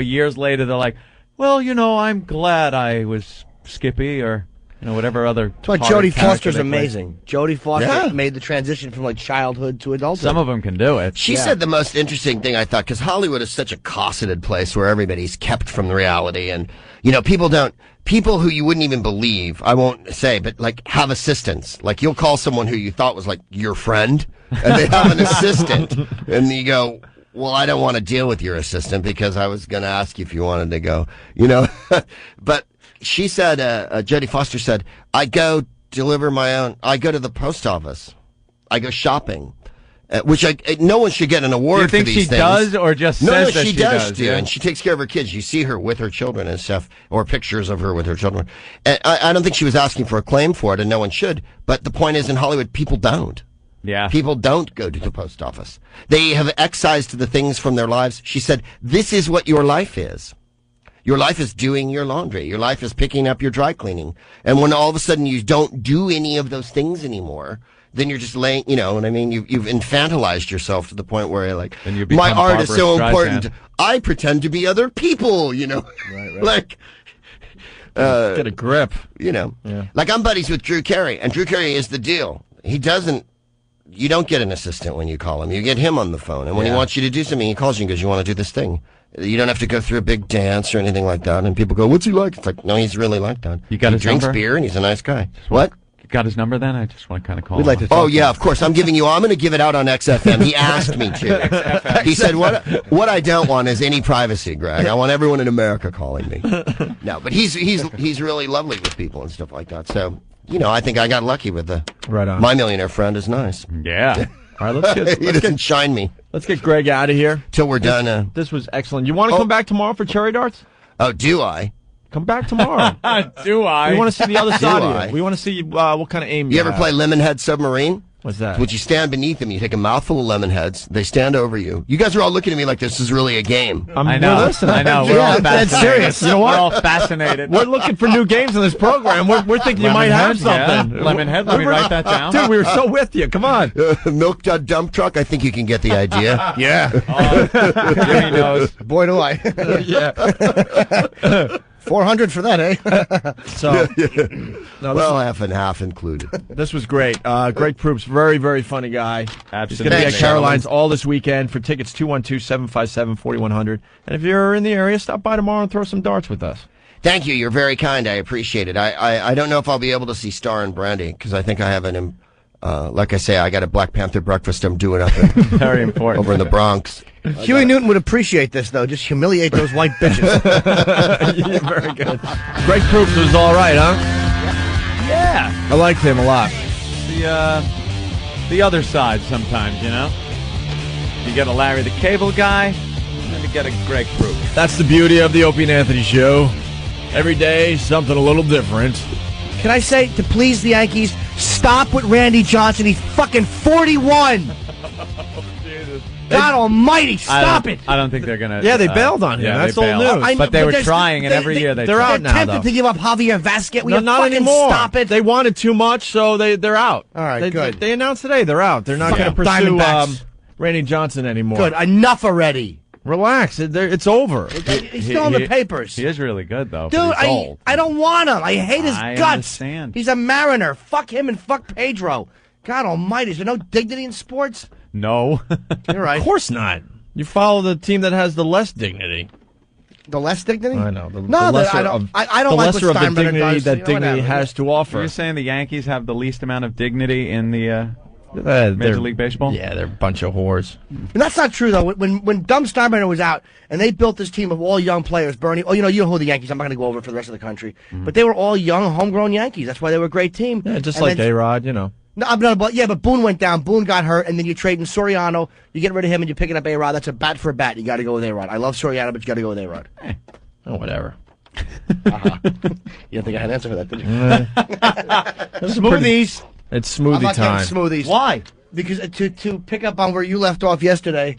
Speaker 2: years later they're like, well, I'm glad I was Skippy, or, whatever other.
Speaker 4: That's why Jodie Foster's amazing. Jodie Foster made the transition from, childhood to adulthood.
Speaker 2: Some of them can do it.
Speaker 3: She said the most interesting thing, I thought, because Hollywood is such a cosseted place where everybody's kept from the reality, and, people who you wouldn't even believe, I won't say, but have assistants. You'll call someone who you thought was your friend, and they have an assistant, and you go, well, I don't want to deal with your assistant because I was going to ask you if you wanted to go, But she said, Jodie Foster said, I go deliver I go to the post office. I go shopping. Which no one should get an award for these things.
Speaker 2: Do you think she does, or just says that
Speaker 3: she does?
Speaker 2: Yeah.
Speaker 3: And she takes care of her kids. You see her with her children and stuff, or pictures of her with her children. And I don't think she was asking for a claim for it, and no one should. But the point is, in Hollywood, people don't.
Speaker 2: Yeah.
Speaker 3: People don't go to the post office. They have excised the things from their lives. She said, this is what your life is. Your life is doing your laundry. Your life is picking up your dry cleaning. And when all of a sudden you don't do any of those things anymore, then you're just laying, you know what I mean? You've infantilized yourself to the point where you're like, my art is so important. I pretend to be other people,
Speaker 1: Right. Get a grip.
Speaker 3: Yeah. Like I'm buddies with Drew Carey, and Drew Carey is the deal. You don't get an assistant when you call him. You get him on the phone. And when he wants you to do something, he calls you and goes, you want to do this thing? You don't have to go through a big dance or anything like that. And people go, what's he like? It's like, no, he's really like that.
Speaker 2: You got
Speaker 3: he
Speaker 2: his
Speaker 3: drinks
Speaker 2: number?
Speaker 3: Beer and he's a nice guy. What?
Speaker 2: You got his number then? I just want to kind of call
Speaker 4: We'd
Speaker 2: him.
Speaker 4: like to
Speaker 3: Oh, yeah, of course. I'm going to give it out on XFM. He asked me to. He said, what I don't want is any privacy, Greg. I want everyone in America calling me. No, but he's really lovely with people and stuff like that. So, I think I got lucky with My Millionaire Friend is nice.
Speaker 2: Yeah.
Speaker 1: All right,
Speaker 3: He doesn't shine me.
Speaker 1: Let's get Greg out of here.
Speaker 3: Till we're done.
Speaker 1: This was excellent. You want to come back tomorrow for cherry darts?
Speaker 3: Oh, do I?
Speaker 1: Come back tomorrow.
Speaker 2: Do I?
Speaker 1: We want to see the other side
Speaker 3: Do
Speaker 1: of
Speaker 3: I?
Speaker 1: you. We want to see what kind of aim
Speaker 3: You
Speaker 1: you
Speaker 3: ever
Speaker 1: have.
Speaker 3: play Lemonhead Submarine?
Speaker 1: What's that?
Speaker 3: Would you stand beneath them? You take a mouthful of lemon heads. They stand over you. You guys are all looking at me like this is really a game.
Speaker 2: I know.
Speaker 1: We're listening.
Speaker 2: I know. We're all
Speaker 1: that's
Speaker 2: fascinated.
Speaker 1: serious. You know what?
Speaker 2: We're all fascinated.
Speaker 1: We're looking for new games in this program. We're thinking you might have something.
Speaker 2: Yeah. Lemonhead. Let me write that down.
Speaker 1: Dude, we were so with you. Come on.
Speaker 3: Milk Dud Dump Truck. I think you can get the idea.
Speaker 4: Yeah.
Speaker 2: Jimmy knows.
Speaker 4: Boy, do I.
Speaker 1: Yeah.
Speaker 4: 400 for that, eh?
Speaker 1: So,
Speaker 3: Well, half and half included.
Speaker 1: this was great. Greg Proops, very, very funny guy. He's
Speaker 2: Absolutely.
Speaker 1: going to be at
Speaker 3: Thanks,
Speaker 1: Caroline's all this weekend. For tickets, 212-757-4100. And if you're in the area, stop by tomorrow and throw some darts with us.
Speaker 3: Thank you. You're very kind. I appreciate it. I don't know if I'll be able to see Star and Brandy because I think I have like I say, I got a Black Panther breakfast I'm doing up
Speaker 2: Very important.
Speaker 3: over in the Bronx.
Speaker 4: Huey Newton would appreciate this, though. Just humiliate those white bitches.
Speaker 1: Yeah, very good. Greg Proops was all right, huh?
Speaker 2: Yeah.
Speaker 1: I liked him a lot.
Speaker 2: The other side sometimes, You get a Larry the Cable Guy, and then you get a Greg Proops.
Speaker 1: That's the beauty of the Opie and Anthony show. Every day, something a little different.
Speaker 4: Can I say, to please the Yankees, stop with Randy Johnson. He's fucking 41. God almighty, stop it.
Speaker 2: I don't think they're going to...
Speaker 1: Yeah, they bailed on him.
Speaker 2: Yeah,
Speaker 1: That's
Speaker 2: they
Speaker 1: old
Speaker 2: bailed.
Speaker 1: news.
Speaker 2: But they were trying, and every year
Speaker 1: they're
Speaker 2: try.
Speaker 1: out now,
Speaker 4: Tempted
Speaker 1: though.
Speaker 4: to give up Javier Vasquez.
Speaker 1: No, not
Speaker 4: fucking
Speaker 1: anymore.
Speaker 4: Stop it.
Speaker 1: They wanted too much, so they're out.
Speaker 4: All right, good.
Speaker 1: They announced today they're out. They're not
Speaker 4: Fuck
Speaker 1: going to pursue
Speaker 4: Diamondbacks.
Speaker 1: Randy Johnson anymore.
Speaker 4: Good. Enough already.
Speaker 1: Relax. It's over.
Speaker 4: He's still in the papers.
Speaker 2: He is really good, though.
Speaker 4: Dude,
Speaker 2: but he's old.
Speaker 4: I don't want him. I hate his
Speaker 2: I
Speaker 4: guts.
Speaker 2: understand.
Speaker 4: He's a Mariner. Fuck him and fuck Pedro. God almighty. Is there no dignity in sports?
Speaker 2: No.
Speaker 4: You're right.
Speaker 1: Of course not. You follow the team that has the less dignity.
Speaker 4: The less dignity?
Speaker 1: I know.
Speaker 4: No,
Speaker 1: the lesser
Speaker 4: I don't.
Speaker 1: of,
Speaker 4: I don't
Speaker 1: the
Speaker 4: like
Speaker 1: lesser
Speaker 4: what
Speaker 1: of the
Speaker 4: Steinbrenner
Speaker 1: dignity
Speaker 4: does.
Speaker 1: that dignity has to offer.
Speaker 2: You're saying the Yankees have the least amount of dignity in the
Speaker 1: Major
Speaker 2: Major League Baseball?
Speaker 1: Yeah, they're a bunch of whores.
Speaker 4: And that's not true, though. When Dumb Steinbrenner was out and they built this team of all young players, Bernie, you know who the Yankees, I'm not going to go over it for the rest of the country, but they were all young, homegrown Yankees. That's why they were a great team.
Speaker 1: Yeah, just
Speaker 4: And
Speaker 1: like
Speaker 4: then-
Speaker 1: A-Rod,
Speaker 4: No, but Boone went down. Boone got hurt, and then you trade in Soriano. You get rid of him, and you're picking up A-Rod. That's a bat for a bat. You got to go with A-Rod. I love Soriano, but you got to go with A-Rod.
Speaker 1: Oh, whatever.
Speaker 4: You didn't think I had an answer for that, did you?
Speaker 1: Smoothies. It's
Speaker 4: I'm
Speaker 1: smoothie
Speaker 4: not
Speaker 1: time.
Speaker 4: getting smoothies.
Speaker 2: Why?
Speaker 4: Because to pick up on where you left off yesterday,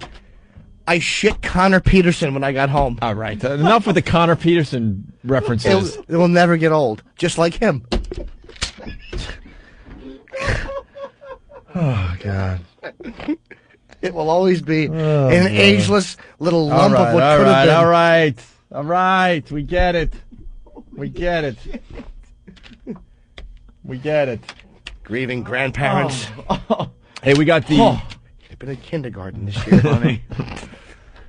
Speaker 4: I shit Connor Peterson when I got home.
Speaker 1: All right. Enough with the Connor Peterson references.
Speaker 4: It will never get old, just like him.
Speaker 1: Oh, God.
Speaker 4: It will always be an ageless little lump of what could have been.
Speaker 1: All right. We get it. We get it.
Speaker 4: Grieving grandparents.
Speaker 1: Hey, we got the...
Speaker 4: They've been in kindergarten this year, honey.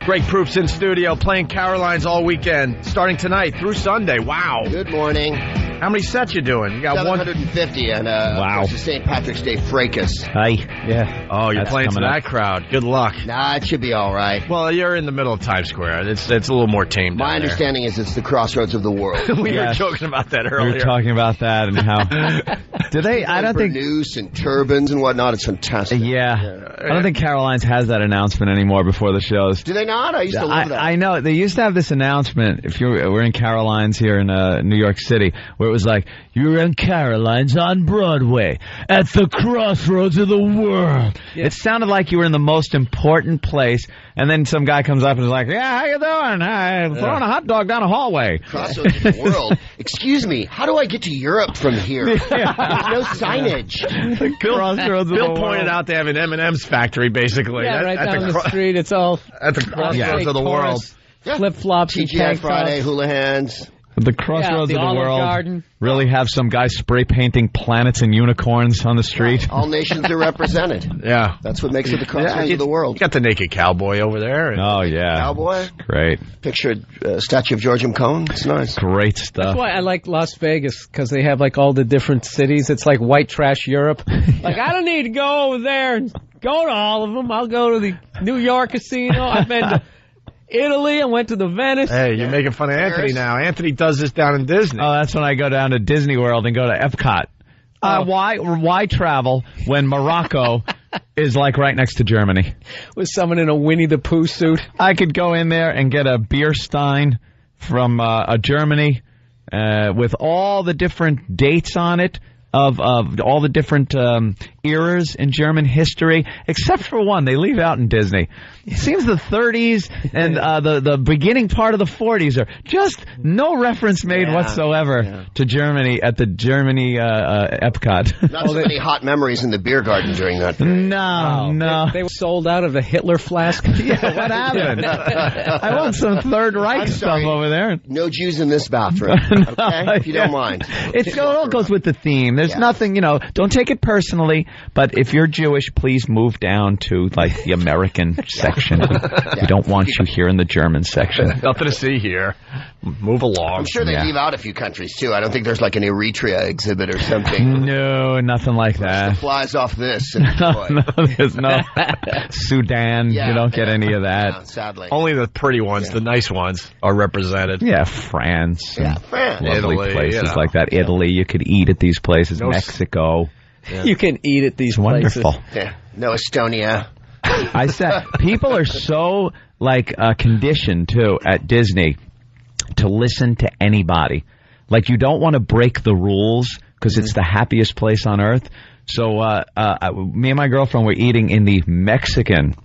Speaker 1: Greg Proops in studio, playing Carolines all weekend, starting tonight through Sunday. Wow.
Speaker 3: Good morning.
Speaker 1: How many sets you doing? You got
Speaker 3: 750 and wow. The St. Patrick's Day fracas.
Speaker 2: Hi. Yeah.
Speaker 1: Oh, you're playing to that crowd. Good luck.
Speaker 3: Nah, it should be all right.
Speaker 1: Well, you're in the middle of Times Square. It's a little more tame down
Speaker 3: My understanding is it's the crossroads of the world.
Speaker 1: We were joking about that earlier.
Speaker 2: We were talking about that and how... Do they... I don't think...
Speaker 3: Noose and turbans and whatnot. It's fantastic.
Speaker 2: Yeah. I don't think Caroline's has that announcement anymore before the shows.
Speaker 3: Do they not? I used to love that.
Speaker 2: I know. They used to have this announcement, if we're in Caroline's here in New York City, where it was like, you're in Caroline's on Broadway at the crossroads of the world. Yeah. It sounded like you were in the most important place, and then some guy comes up and is like, yeah, how you doing? I'm throwing a hot dog down a hallway.
Speaker 3: Crossroads of the world. Excuse me, how do I get to Europe from here? There's no signage.
Speaker 1: Bill pointed out they have an M&M's factory, basically.
Speaker 9: Yeah, right down the street. It's all
Speaker 1: at the crossroads of the world.
Speaker 9: Flip-flops and tank
Speaker 3: Friday, hooligans.
Speaker 2: The crossroads of the world really have some guy spray painting planets and unicorns on the street.
Speaker 3: All nations are represented.
Speaker 1: Yeah.
Speaker 3: That's what makes it the crossroads of the world.
Speaker 1: You got the naked cowboy over there.
Speaker 2: Oh, yeah.
Speaker 3: Cowboy?
Speaker 2: Great.
Speaker 3: Picture a statue of George M. Cohn. It's nice.
Speaker 2: Great stuff.
Speaker 9: That's why I like Las Vegas, because they have like all the different cities. It's like white trash Europe. Like, I don't need to go over there and go to all of them. I'll go to the New York casino. I've been to Italy. I went to the Venice.
Speaker 1: Hey, you're making fun of Anthony now. Anthony does this down in Disney.
Speaker 2: Oh, that's when I go down to Disney World and go to Epcot. Why travel when Morocco is like right next to Germany?
Speaker 9: With someone in a Winnie the Pooh suit.
Speaker 2: I could go in there and get a beer stein from Germany with all the different dates on it of all the different eras in German history, except for one they leave out in Disney. It seems the 30s and the beginning part of the 40s are just no reference made whatsoever to Germany at the Germany Epcot.
Speaker 3: Not so many hot memories in the beer garden during that period.
Speaker 2: No.
Speaker 9: They were sold out of the Hitler flask.
Speaker 2: Yeah, what happened? I want some Third Reich stuff over there.
Speaker 3: No Jews in this bathroom, okay? If you don't mind.
Speaker 2: It all goes with the theme. There's nothing, don't take it personally, but if you're Jewish, please move down to, like, the American section. We don't want you here in the German section.
Speaker 1: Nothing to see here. Move along.
Speaker 3: I'm sure they leave out a few countries, too. I don't think there's, like, an Eritrea exhibit or something.
Speaker 2: No, nothing like that.
Speaker 3: The flies off this.
Speaker 2: No, there's no Sudan. You don't get any of that.
Speaker 3: No, sadly.
Speaker 1: Only the pretty ones, the nice ones, are represented.
Speaker 2: Yeah, France.
Speaker 3: Yeah, France.
Speaker 2: Lovely
Speaker 1: Italy,
Speaker 2: places like that. Italy, you could eat at these places. Mexico.
Speaker 9: Yeah. You can eat at these places.
Speaker 2: Wonderful.
Speaker 3: Yeah. No, Estonia.
Speaker 2: I said, people are so, conditioned, too, at Disney to listen to anybody. Like, you don't want to break the rules because it's the happiest place on earth. So, me and my girlfriend were eating in the Mexican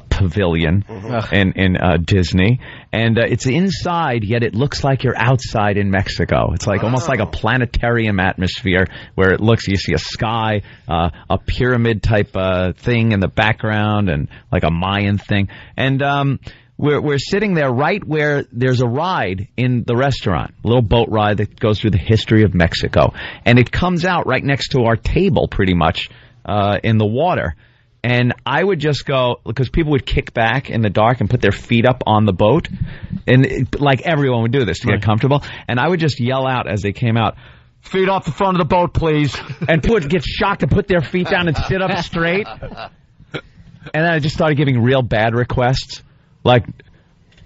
Speaker 2: pavilion in Disney, and it's inside, yet it looks like you're outside in Mexico. It's like almost like a planetarium atmosphere where it looks, you see a sky, a pyramid type thing in the background, and like a Mayan thing. And we're sitting there right where there's a ride in the restaurant, a little boat ride that goes through the history of Mexico, and it comes out right next to our table, pretty much in the water. And I would just go, because people would kick back in the dark and put their feet up on the boat. And like everyone would do this to get comfortable. And I would just yell out as they came out, "Feet off the front of the boat, please." And people would get shocked and put their feet down and sit up straight. And then I just started giving real bad requests. Like,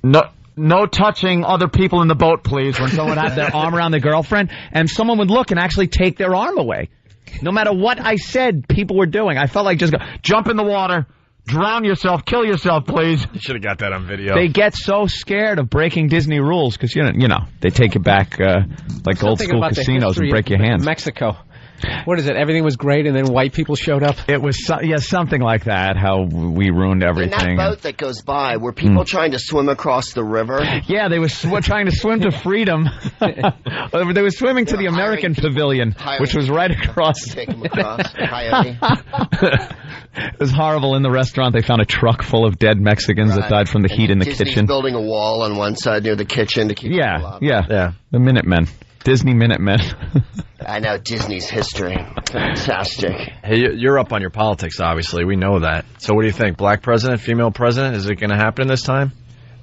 Speaker 2: no touching other people in the boat, please, when someone had their arm around their girlfriend. And someone would look and actually take their arm away. No matter what I said, people were doing. I felt like just go, jump in the water, drown yourself, kill yourself, please.
Speaker 1: You should have got that on video.
Speaker 2: They get so scared of breaking Disney rules because, they take you back like old school casinos and break your hands.
Speaker 9: Mexico. What is it? Everything was great, and then white people showed up.
Speaker 10: It was something like that. How we ruined everything.
Speaker 3: And that boat that goes by, were people trying to swim across the river?
Speaker 10: Yeah, they were trying to swim to freedom. They were swimming to the American Pavilion, which was right across.
Speaker 3: Take them across. Coyote.
Speaker 10: It was horrible. In the restaurant, they found a truck full of dead Mexicans that died from the heat in the
Speaker 3: Disney's
Speaker 10: kitchen.
Speaker 3: Building a wall on one side near the kitchen to keep people out.
Speaker 10: Yeah. The Minutemen. Disney Minutemen.
Speaker 3: I know Disney's history. Fantastic.
Speaker 1: Hey, you're up on your politics, obviously. We know that. So what do you think? Black president, female president? Is it going to happen this time?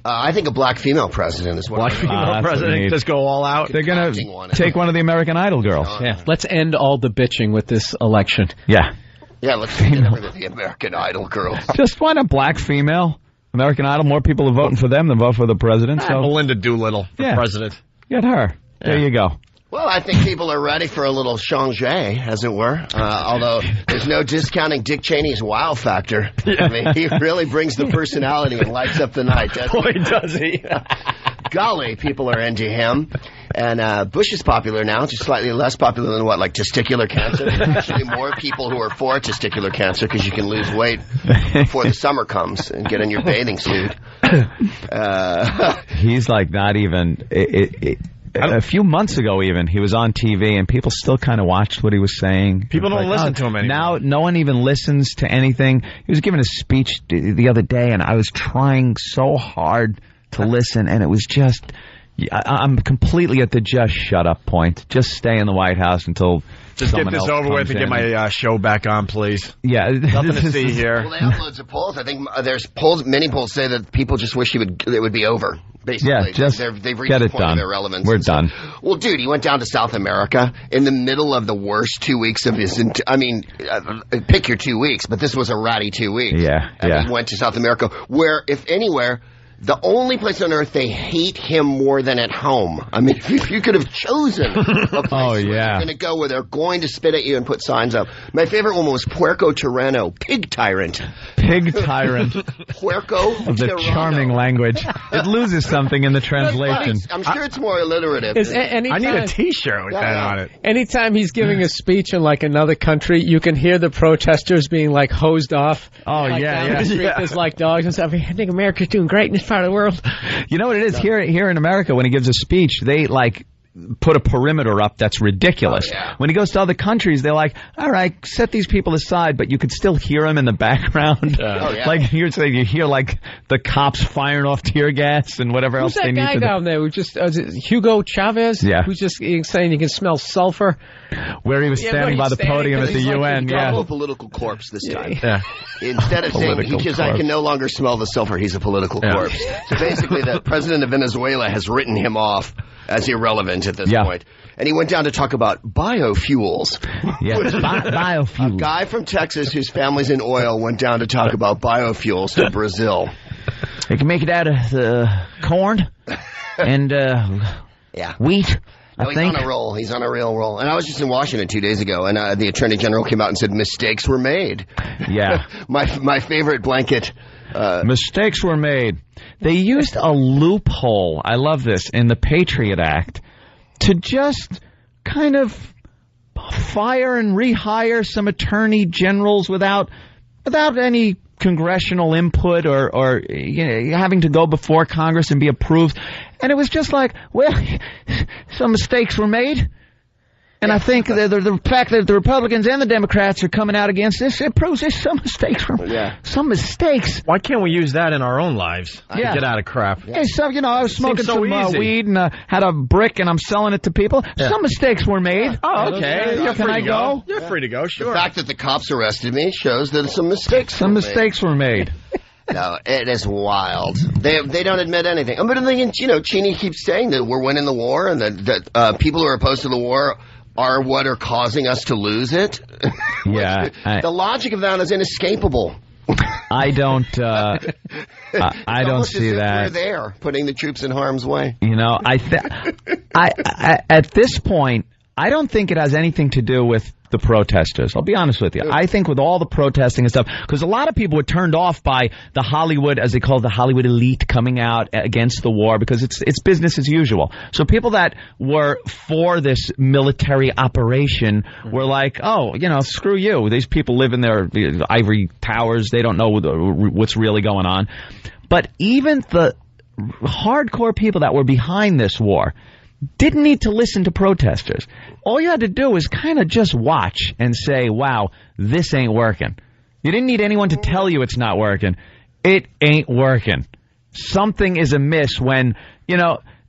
Speaker 3: I think a black female president is what
Speaker 1: Black female president, just go all out.
Speaker 10: They're going to take one of the American Idol girls.
Speaker 9: Yeah. Let's end all the bitching with this election.
Speaker 10: Yeah.
Speaker 3: Yeah, let's get rid of the American Idol girls.
Speaker 10: Just find a black female. American Idol, more people are voting for them than vote for the president. So
Speaker 1: Melinda Doolittle for president.
Speaker 10: Get her. There you go.
Speaker 3: Well, I think people are ready for a little changé, as it were. Although there's no discounting Dick Cheney's wow factor. I mean, he really brings the personality and lights up the night, doesn't
Speaker 1: Boy, does he.
Speaker 3: Golly, people are into him. And Bush is popular now, just slightly less popular than what, like testicular cancer? There's actually more people who are for testicular cancer because you can lose weight before the summer comes and get in your bathing suit.
Speaker 10: He's like not even... A few months ago, even, he was on TV, and people still kind of watched what he was saying.
Speaker 1: People don't listen to him anymore.
Speaker 10: Now, no one even listens to anything. He was giving a speech the other day, and I was trying so hard to listen, and it was just... I'm completely at the just shut up point. Just stay in the White House until
Speaker 1: just get this over with and get my show back on, please.
Speaker 10: Yeah,
Speaker 1: nothing to see here.
Speaker 3: Well, they have loads of polls. I think there's polls. Many polls say that people just wish it would be over. Basically,
Speaker 10: yeah, just
Speaker 3: they've reached
Speaker 10: get
Speaker 3: the
Speaker 10: it
Speaker 3: point
Speaker 10: done.
Speaker 3: of irrelevance.
Speaker 10: We're done.
Speaker 3: Well, dude, he went down to South America in the middle of the worst 2 weeks of his. Pick your 2 weeks, but this was a ratty 2 weeks.
Speaker 10: Yeah,
Speaker 3: and he went to South America, where, if anywhere, the only place on earth they hate him more than at home. I mean, if you could have chosen a place where you're going to go where they're going to spit at you and put signs up. My favorite one was Puerco Tirano, pig tyrant.
Speaker 10: Pig tyrant.
Speaker 3: Puerco
Speaker 10: of the
Speaker 3: Tirano.
Speaker 10: Charming language. It loses something in the translation.
Speaker 3: I'm sure it's more alliterative.
Speaker 1: I need a T-shirt with that on it.
Speaker 9: Anytime he's giving a speech in like another country, you can hear the protesters being like hosed off.
Speaker 10: Oh,
Speaker 9: like,
Speaker 10: yeah,
Speaker 9: down the street. There's like dogs and stuff. I think America's doing great in this part of the world.
Speaker 10: You know what it is? Here in America, when he gives a speech, they like put a perimeter up that's ridiculous.
Speaker 3: Oh, yeah.
Speaker 10: When he goes to other countries, they're like, all right, set these people aside, but you could still hear them in the background. Like you hear like the cops firing off tear gas and whatever else they need to do.
Speaker 9: Who's that guy down there who just, Hugo Chavez?
Speaker 10: Yeah.
Speaker 9: Who's just saying you can smell sulfur?
Speaker 10: Where he was standing by the podium at the UN.
Speaker 3: A political corpse this time.
Speaker 1: Yeah.
Speaker 3: Instead of saying, because I can no longer smell the sulfur, he's a political corpse. So basically, the president of Venezuela has written him off as irrelevant at this point. And he went down to talk about biofuels.
Speaker 10: Yeah, biofuels.
Speaker 3: A guy from Texas whose family's in oil went down to talk about biofuels to Brazil.
Speaker 10: They can make it out of corn and wheat.
Speaker 3: No, he's on a roll. He's on a real roll. And I was just in Washington 2 days ago, and the Attorney General came out and said mistakes were made.
Speaker 10: Yeah.
Speaker 3: my favorite blanket.
Speaker 10: Mistakes were made. They used a loophole, I love this, in the Patriot Act to just kind of fire and rehire some attorney generals without any congressional input or having to go before Congress and be approved. And it was just like, well, some mistakes were made. And I think the fact that the Republicans and the Democrats are coming out against this, it proves there's some mistakes. Some mistakes.
Speaker 1: Why can't we use that in our own lives?
Speaker 10: Yeah.
Speaker 1: Get out of crap.
Speaker 10: Hey, so, I was smoking some weed and had a brick and I'm selling it to people.
Speaker 1: Yeah.
Speaker 10: Some mistakes were made.
Speaker 1: Oh, okay.
Speaker 10: Can I go?
Speaker 1: You're free to go, sure.
Speaker 3: The fact that the cops arrested me shows that some mistakes
Speaker 10: were made.
Speaker 3: No, it is wild. They don't admit anything. But Cheney keeps saying that we're winning the war and that people who are opposed to the war are what are causing us to lose it.
Speaker 10: Yeah.
Speaker 3: The logic of that is inescapable.
Speaker 10: I don't I don't see that.
Speaker 3: We're there, putting the troops in harm's way.
Speaker 10: I at this point, I don't think it has anything to do with the protesters. I'll be honest with you. I think with all the protesting and stuff, because a lot of people were turned off by the Hollywood, as they call it, the Hollywood elite coming out against the war, because it's business as usual. So people that were for this military operation were like, oh, screw you. These people live in their ivory towers. They don't know what's really going on. But even the hardcore people that were behind this war didn't need to listen to protesters. All you had to do was kind of just watch and say, wow, this ain't working. You didn't need anyone to tell you it's not working. It ain't working. Something is amiss when,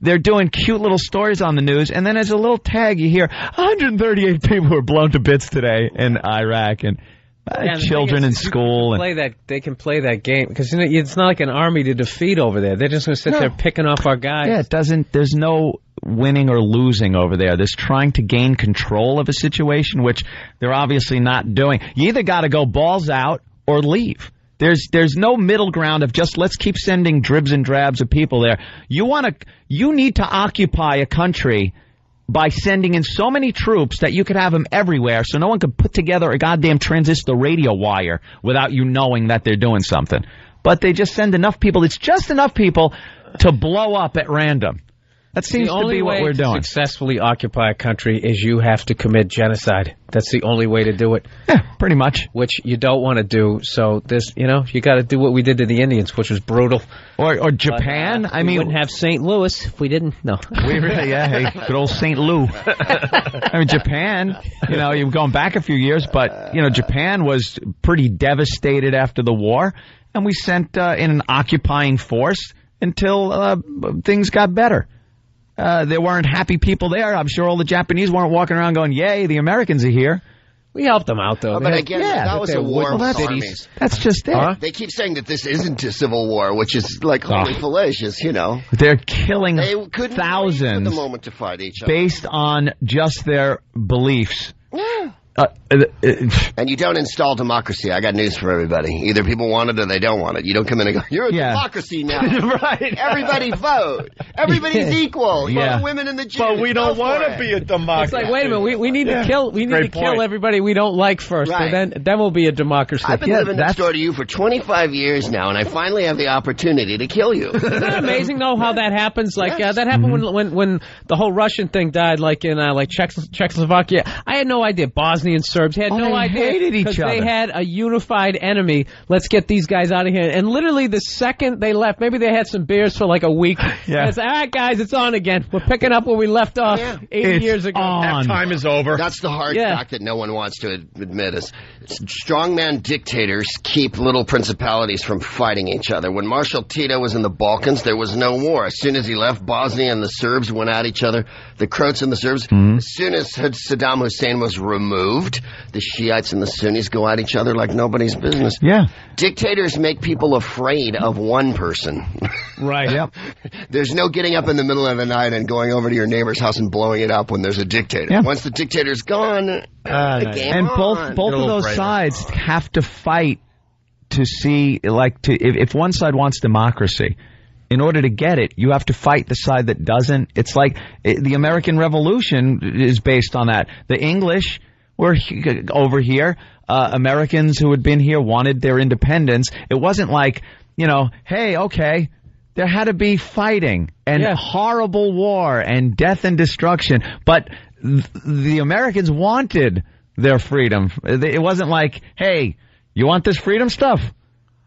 Speaker 10: they're doing cute little stories on the news, and then as a little tag you hear 138 people were blown to bits today in Iraq, and children in school.
Speaker 9: They can play that game because it's not like an army to defeat over there. They're just going to sit there picking off our guys.
Speaker 10: Yeah, there's no winning or losing over there. There's trying to gain control of a situation, which they're obviously not doing. You either got to go balls out or leave. There's no middle ground of just let's keep sending dribs and drabs of people there. You need to occupy a country by sending in so many troops that you could have them everywhere so no one could put together a goddamn transistor radio wire without you knowing that they're doing something. But they just send enough people. It's just enough people to blow up at random. That seems to be what we're doing.
Speaker 9: The only way to successfully occupy a country is you have to commit genocide. That's the only way to do it.
Speaker 10: Yeah, pretty much.
Speaker 9: Which you don't want to do. So this, you got to do what we did to the Indians, which was brutal.
Speaker 10: Or Japan.
Speaker 9: But, we wouldn't have St. Louis if we didn't. No.
Speaker 10: We really, hey, good old St. Lou. I mean, Japan. You're going back a few years, but Japan was pretty devastated after the war, and we sent in an occupying force until things got better. There weren't happy people there. I'm sure all the Japanese weren't walking around going, yay, the Americans are here.
Speaker 9: We helped them out, though.
Speaker 3: But again, that was a war of armies.
Speaker 10: That's just it.
Speaker 3: Huh? They keep saying that this isn't a civil war, which is like holy fallacious,
Speaker 10: They're killing
Speaker 3: thousands wait for the moment to fight each other.
Speaker 10: Based on just their beliefs.
Speaker 3: Yeah. And you don't install democracy. I got news for everybody. Either people want it or they don't want it. You don't come in and go, you're a democracy now.
Speaker 10: Right.
Speaker 3: Everybody vote. Everybody's equal. You the women and the Jews.
Speaker 1: But we don't want to be a democracy.
Speaker 9: It's like, wait a minute, we need to kill kill everybody we don't like first. Right. And then we'll be a democracy.
Speaker 3: I've been living next door to you for 25 years now, and I finally have the opportunity to kill you.
Speaker 9: Isn't that amazing, though, how that happens? Like, that happened when the whole Russian thing died, like in Czechoslovakia. I had no idea. Bosnian Serbs had no idea.
Speaker 10: Hated each other.
Speaker 9: They had a unified enemy. Let's get these guys out of here. And literally the second they left, maybe they had some beers for like a week. Yeah. It's all right, guys, it's on again. We're picking up where we left off 80 years ago.
Speaker 1: That time is over.
Speaker 3: That's the hard fact that no one wants to admit is strongman dictators keep little principalities from fighting each other. When Marshal Tito was in the Balkans, there was no war. As soon as he left, Bosnia and the Serbs went at each other. The Croats and the Serbs. As soon as Saddam Hussein was removed, the Shiites and the Sunnis go at each other like nobody's business.
Speaker 10: Yeah.
Speaker 3: Dictators make people afraid of one person.
Speaker 10: Right. Yep.
Speaker 3: There's no getting up in the middle of the night and going over to your neighbor's house and blowing it up when there's a dictator. Yeah. Once the dictator's gone, the game
Speaker 10: and
Speaker 3: on.
Speaker 10: both of those sides have to fight to see, if one side wants democracy, in order to get it, you have to fight the side that doesn't. It's like the American Revolution is based on that. The English were over here. Americans who had been here wanted their independence. It wasn't like, hey, okay, there had to be fighting and horrible war and death and destruction. But the Americans wanted their freedom. It wasn't like, hey, you want this freedom stuff?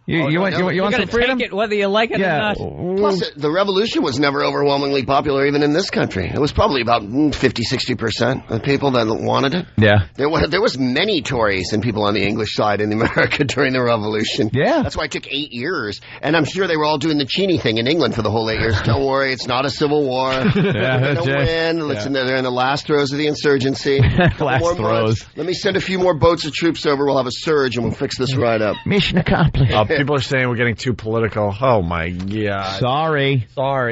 Speaker 10: You want some freedom?
Speaker 9: Take it whether you like it or not.
Speaker 3: Plus, the revolution was never overwhelmingly popular even in this country. It was probably about 50-60% of people that wanted it.
Speaker 10: Yeah.
Speaker 3: There was many Tories and people on the English side in America during the revolution.
Speaker 10: Yeah.
Speaker 3: That's why it took 8 years. And I'm sure they were all doing the Cheney thing in England for the whole 8 years. Don't worry, it's not a civil war. They're going to win. Listen, they're in the last throes of the insurgency.
Speaker 10: Last throes.
Speaker 3: Let me send a few more boats of troops over. We'll have a surge and we'll fix this right up.
Speaker 10: Mission accomplished.
Speaker 1: People are saying we're getting too political. Oh, my God.
Speaker 10: Sorry.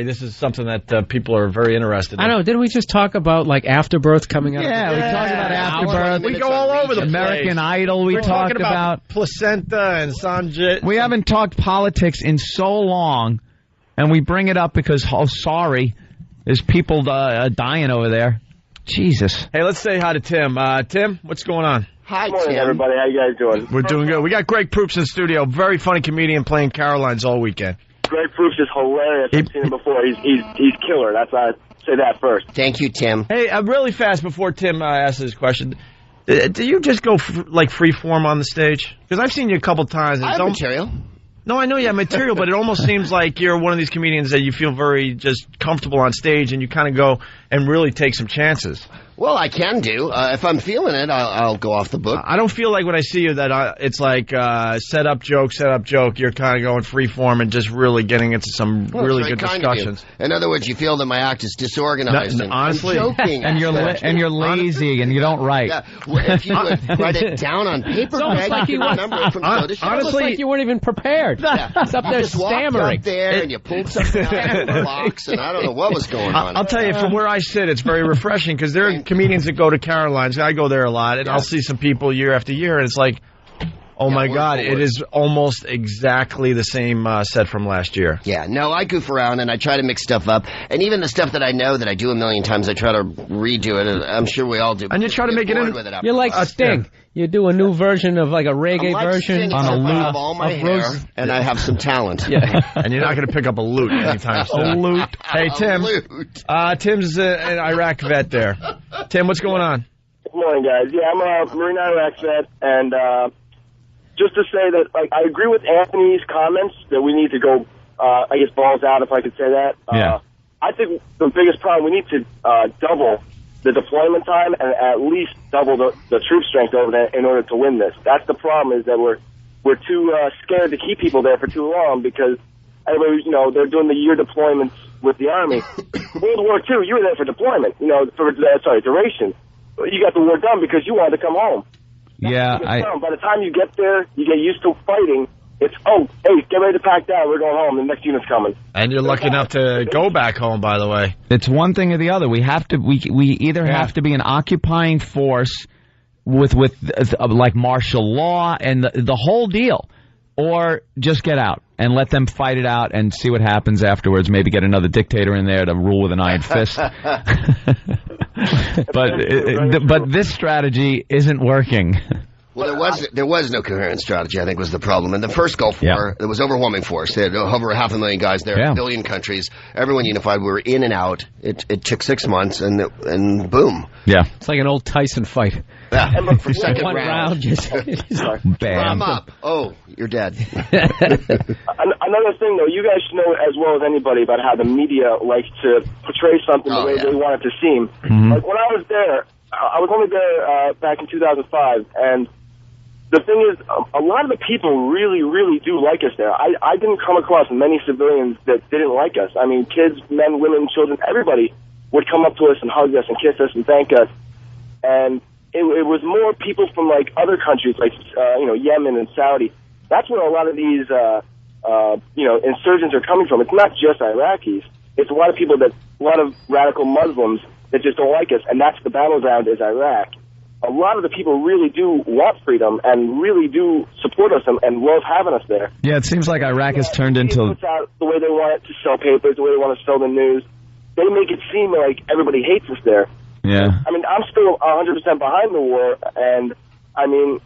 Speaker 1: This is something that people are very interested in.
Speaker 9: I know. Didn't we just talk about, Afterbirth coming up?
Speaker 10: Yeah, we talked about Afterbirth.
Speaker 1: We go all over the
Speaker 10: American Idol. We're talked about
Speaker 1: placenta and Sanjit.
Speaker 10: We haven't talked politics in so long, and we bring it up because, sorry, there's people dying over there. Jesus.
Speaker 1: Hey, let's say hi to Tim. Tim, what's going on?
Speaker 3: Hi,
Speaker 11: Good morning,
Speaker 3: Tim.
Speaker 11: everybody. How you guys doing?
Speaker 1: We're doing good. We got Greg Proops in studio. Very funny comedian playing Caroline's all weekend.
Speaker 11: Greg Proops is hilarious. I've seen him before. He's killer. That's why I say that first.
Speaker 3: Thank you, Tim.
Speaker 1: Hey, really fast before Tim asks his question. Do you just go like free form on the stage? Because I've seen you a couple times.
Speaker 3: I have material.
Speaker 1: No, I know you have material, but it almost seems like you're one of these comedians that you feel very just comfortable on stage and you kind of go and really take some chances.
Speaker 3: Well, I can do. If I'm feeling it, I'll go off the book.
Speaker 1: I don't feel like when I see you that it's like set up joke. You're kind of going free form and just really getting into some really good discussions.
Speaker 3: In other words, you feel that my act is disorganized.
Speaker 1: Honestly,
Speaker 3: and joking.
Speaker 10: And you're lazy and you don't write.
Speaker 3: Yeah. Well, if you would write it down on paper, Greg,
Speaker 9: like
Speaker 3: you remember it from show to show.
Speaker 9: Honestly, like you weren't even prepared.
Speaker 3: Yeah.
Speaker 9: It's up there
Speaker 3: just
Speaker 9: stammering.
Speaker 3: Up there and you pulled something out of the box, and I don't know what was going on.
Speaker 1: I'll tell you, from where I sit, it's very refreshing because there are comedians that go to Caroline's. I go there a lot, and I'll see some people year after year, and it's like, oh my God, it is almost exactly the same set from last year.
Speaker 3: Yeah, no, I goof around and I try to mix stuff up, and even the stuff that I know that I do a million times, I try to redo it. And I'm sure we all do.
Speaker 1: And you try to make it in.
Speaker 9: You're like Sting. You do a new version of like a reggae version
Speaker 3: on
Speaker 9: a
Speaker 3: loop. I have all my hair, and I have some talent.
Speaker 1: Yeah, and you're not going to pick up a lute anytime soon.
Speaker 3: A lute.
Speaker 1: Hey, Tim. Tim's an Iraq vet there. Tim, what's going on?
Speaker 11: Good morning, guys. Yeah, I'm a Marine Iraq vet, and just to say that, like, I agree with Anthony's comments that we need to go, I guess, balls out, if I could say that.
Speaker 10: Yeah.
Speaker 11: I think the biggest problem, we need to double the deployment time and at least double the troop strength over there in order to win this. That's the problem, is that we're too scared to keep people there for too long because everybody, they're doing the year deployments with the Army. World War II, you were there for deployment, duration. You got the war done because you wanted to come home.
Speaker 10: Yeah,
Speaker 11: by the time you get there, you get used to fighting. It's, hey, get ready to pack down. We're going home. The next unit's coming.
Speaker 1: And you're lucky enough to go back home, by the way.
Speaker 10: It's one thing or the other. We have to. We either have to be an occupying force with like martial law and the whole deal, or just get out and let them fight it out and see what happens afterwards. Maybe get another dictator in there to rule with an iron fist. But this strategy isn't working.
Speaker 3: Well, there was no coherent strategy, I think, was the problem. In the first Gulf War, there was overwhelming force. They had over 500,000 guys there, a billion countries, everyone unified. We were in and out. It took 6 months, and boom.
Speaker 10: Yeah.
Speaker 9: It's like an old Tyson fight.
Speaker 3: Yeah. And for second
Speaker 9: one round, just
Speaker 10: bam.
Speaker 3: I'm up. Oh, you're dead.
Speaker 11: Another thing, though, you guys should know as well as anybody about how the media likes to portray something the way they want it to seem.
Speaker 10: Mm-hmm.
Speaker 11: Like, when I was there, I was only there back in 2005, and the thing is, a lot of the people really, really do like us there. I didn't come across many civilians that didn't like us. I mean, kids, men, women, children, everybody would come up to us and hug us and kiss us and thank us. And it was more people from, like, other countries, like, Yemen and Saudi. That's where a lot of these, insurgents are coming from. It's not just Iraqis. It's a lot of radical Muslims that just don't like us, and that's the battleground is Iraq. A lot of the people really do want freedom and really do support us and love having us there.
Speaker 10: Yeah, it seems like Iraq has turned into...
Speaker 11: Puts out the way they want it to sell papers, the way they want to sell the news. They make it seem like everybody hates us there.
Speaker 10: Yeah.
Speaker 11: I mean, I'm still 100% behind the war, and, I mean,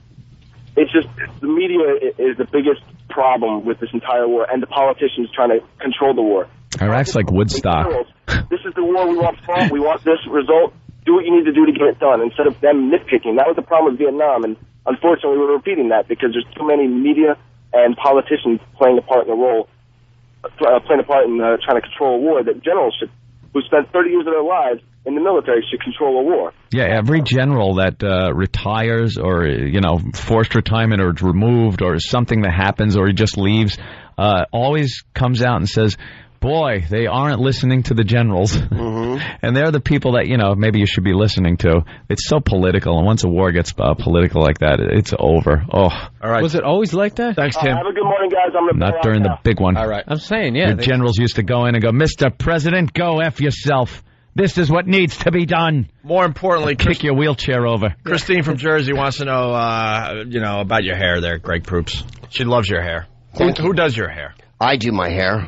Speaker 11: it's just the media is the biggest problem with this entire war, and the politicians trying to control the war.
Speaker 10: Iraq's like Woodstock.
Speaker 11: This is the war we want from. We want this result. Do what you need to do to get it done instead of them nitpicking. That was the problem with Vietnam, and unfortunately we're repeating that because there's too many media and politicians playing a part in trying to control a war that generals who spent 30 years of their lives in the military should control a war.
Speaker 10: Yeah, every general that retires or, forced retirement or is removed or something that happens or he just leaves always comes out and says, boy, they aren't listening to the generals. Mm-hmm. And they're the people that, maybe you should be listening to. It's so political, and once a war gets political like that, it's over. Oh.
Speaker 1: All right.
Speaker 9: Was it always like that?
Speaker 1: Thanks, Tim.
Speaker 11: Have a good morning, guys. I'm
Speaker 10: Not during the big one.
Speaker 1: All right.
Speaker 9: I'm saying, yeah.
Speaker 10: The generals used to go in and go, Mr. President, go F yourself. This is what needs to be done.
Speaker 1: More importantly,
Speaker 10: kick your wheelchair over.
Speaker 1: Christine from Jersey wants to know, about your hair there, Greg Proops. She loves your hair. Who does your hair?
Speaker 3: I do my hair,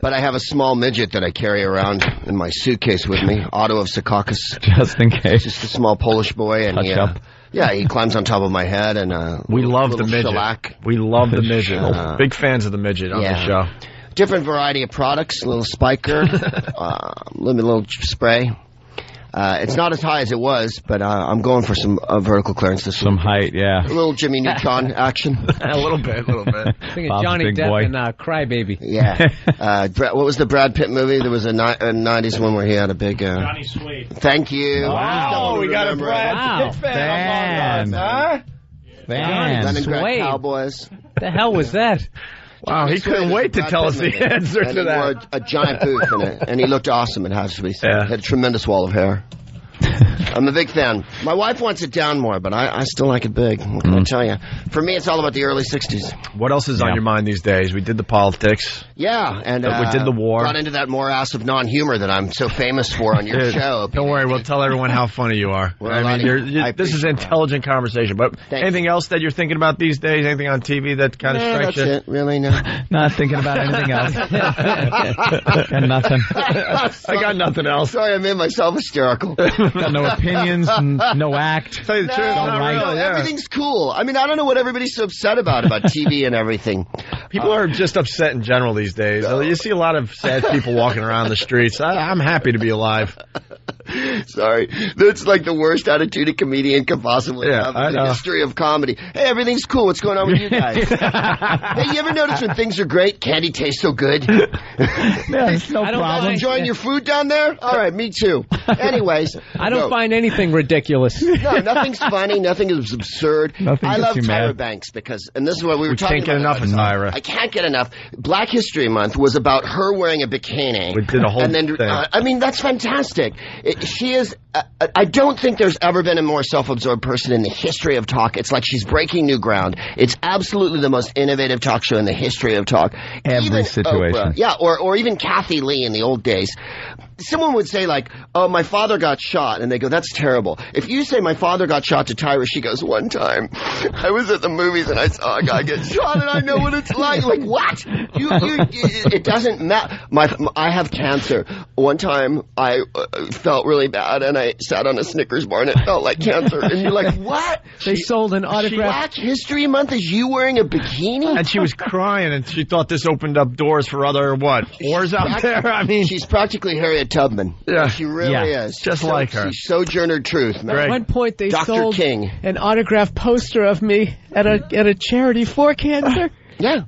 Speaker 3: but I have a small midget that I carry around in my suitcase with me, Otto of Secaucus.
Speaker 10: Just in case.
Speaker 3: Just a small Polish boy, and he climbs on top of my head, and
Speaker 1: we love the midget.
Speaker 3: Shellac.
Speaker 1: We love the midget. Big fans of the midget on the show.
Speaker 3: Different variety of products, a little spiker, little spray. It's not as high as it was, but I'm going for some vertical clearance this week.
Speaker 10: Some height, yeah.
Speaker 3: A little Jimmy Neutron action.
Speaker 1: A little bit.
Speaker 9: I think of Johnny Depp and Crybaby.
Speaker 3: Yeah. What was the Brad Pitt movie? There was a 90s one where he had a big...
Speaker 12: Johnny Suede.
Speaker 3: Thank you.
Speaker 1: Oh, we got a Brad Pitt fan.
Speaker 3: Leningrad Cowboys.
Speaker 9: The hell was that?
Speaker 1: Wow, he couldn't wait to tell us the answer to that.
Speaker 3: He wore a giant booth in it, and he looked awesome, it has to be said.
Speaker 1: Yeah.
Speaker 3: He had a tremendous wall of hair. I'm a big fan. My wife wants it down more, but I still like it big. What can I tell you? For me, it's all about the early 60s.
Speaker 1: What else is on your mind these days? We did the politics.
Speaker 3: Yeah, and
Speaker 1: we did the war.
Speaker 3: Brought into that morass of non-humor that I'm so famous for on your show.
Speaker 1: Don't worry, we'll tell everyone how funny you are. This is intelligent conversation. But anything else that you're thinking about these days? Anything on TV that kind of strikes you?
Speaker 3: That's it. Really, no.
Speaker 10: Not thinking about anything else. Got nothing.
Speaker 1: I got nothing else.
Speaker 3: Sorry, I made myself hysterical.
Speaker 10: Got no opinions, no act.
Speaker 1: Tell you the truth,
Speaker 3: everything's cool. I mean, I don't know what everybody's so upset about TV and everything.
Speaker 1: People are just upset in general these days. You see a lot of sad people walking around the streets. I'm happy to be alive.
Speaker 3: Sorry. That's like the worst attitude a comedian could possibly have in the history of comedy. Hey, everything's cool. What's going on with you guys? Hey, you ever notice when things are great, candy tastes so good?
Speaker 10: Yeah, it's no problem.
Speaker 3: Enjoying your food down there? All right, me too. Anyways.
Speaker 9: I don't find anything ridiculous.
Speaker 3: No, nothing's funny. Nothing is absurd. I love Tyra Banks because, and this is what we were talking about.
Speaker 1: Can't get enough of Tyra.
Speaker 3: I can't get enough. Black History Month was about her wearing a bikini.
Speaker 1: We did a whole thing.
Speaker 3: I mean, that's fantastic. She is, I don't think there's ever been a more self-absorbed person in the history of talk. It's like she's breaking new ground. It's absolutely the most innovative talk show in the history of talk.
Speaker 10: Every situation.
Speaker 3: Oprah, or even Kathy Lee in the old days. Someone would say like, oh, my father got shot. And they go, that's terrible. If you say my father got shot to Tyra, she goes, one time I was at the movies and I saw a guy get shot and I know what it's like. Like, what? It doesn't matter. I have cancer. One time I felt really bad and I sat on a Snickers bar and it felt like cancer. And you're like, what?
Speaker 9: They sold an autograph.
Speaker 3: Black History Month is you wearing a bikini?
Speaker 1: And she was crying and she thought this opened up doors for other, whores out there? I mean,
Speaker 3: she's practically Harriet Tubman.
Speaker 1: Yeah.
Speaker 3: She really is.
Speaker 1: Just like her.
Speaker 3: She's Sojourner Truth, man.
Speaker 9: At one point, they
Speaker 3: Dr.
Speaker 9: sold
Speaker 3: King.
Speaker 9: an autographed poster of me at a charity for cancer.
Speaker 3: Yeah.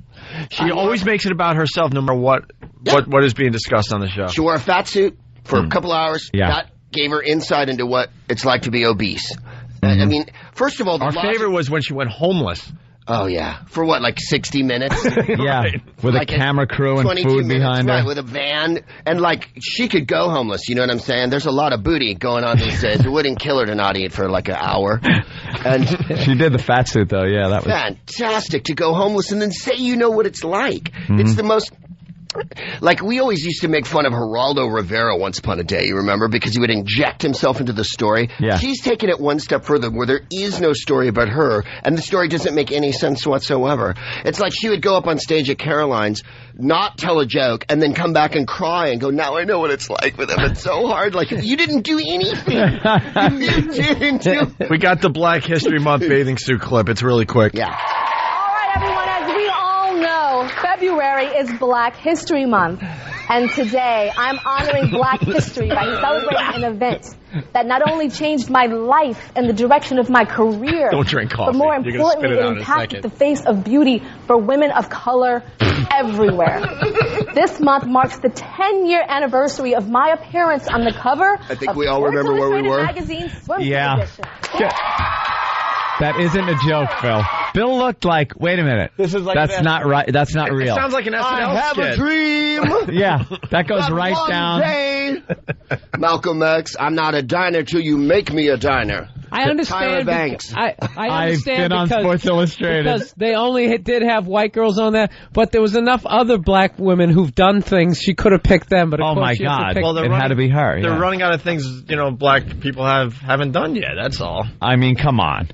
Speaker 1: She always makes it about herself, no matter what is being discussed on the show.
Speaker 3: She wore a fat suit for a couple hours.
Speaker 10: Yeah.
Speaker 3: That gave her insight into what it's like to be obese. I mean, first of all,
Speaker 1: our favorite was when she went homeless.
Speaker 3: Oh, yeah. For what, like 60 minutes?
Speaker 10: Yeah, with like a camera crew and food behind her.
Speaker 3: Right, with a van. And, like, she could go homeless, you know what I'm saying? There's a lot of booty going on these days. It wouldn't kill her to not eat for, like, an hour. And
Speaker 10: she did the fat suit, though, yeah. That was
Speaker 3: fantastic to go homeless and then say you know what it's like. It's the most... Like, we always used to make fun of Geraldo Rivera once upon a day, you remember? Because he would inject himself into the story.
Speaker 10: Yeah.
Speaker 3: She's taken it one step further where there is no story about her, and the story doesn't make any sense whatsoever. It's like she would go up on stage at Caroline's, not tell a joke, and then come back and cry and go, now I know what it's like with him. It's so hard. Like, you didn't do anything. You didn't do...
Speaker 1: We got the Black History Month bathing suit clip. It's really quick.
Speaker 3: Yeah.
Speaker 13: All right, everyone, as we all know, February is Black History Month. And today, I'm honoring Black history by celebrating an event that not only changed my life and the direction of my career,
Speaker 1: don't drink coffee.
Speaker 13: But more importantly, it impacted the face of beauty for women of color everywhere. This month marks the 10-year anniversary of my appearance on the cover
Speaker 3: I think we all remember where we were.
Speaker 13: Magazine swimsuit edition.
Speaker 10: That isn't a joke, Phil. Bill looked like, wait a minute.
Speaker 1: This is like
Speaker 10: that's not right. That's not real.
Speaker 1: It sounds like an SNL
Speaker 3: I have
Speaker 1: skit.
Speaker 3: a dream.
Speaker 10: Yeah, that goes right
Speaker 3: one
Speaker 10: down.
Speaker 3: Day. Malcolm X, I'm not a diner till you make me a diner.
Speaker 9: I understand.
Speaker 3: Tyra Banks.
Speaker 9: I understand
Speaker 10: I've been on Sports Illustrated.
Speaker 9: Because they only did have white girls on there, but there was enough other black women who've done things. She could have picked them, but of
Speaker 10: oh
Speaker 9: course
Speaker 10: my
Speaker 9: she has to
Speaker 10: God!
Speaker 9: pick
Speaker 10: Well, it had to be her.
Speaker 1: They're
Speaker 10: Yeah.
Speaker 1: running out of things, black people haven't done yet. That's all.
Speaker 10: I mean, come on.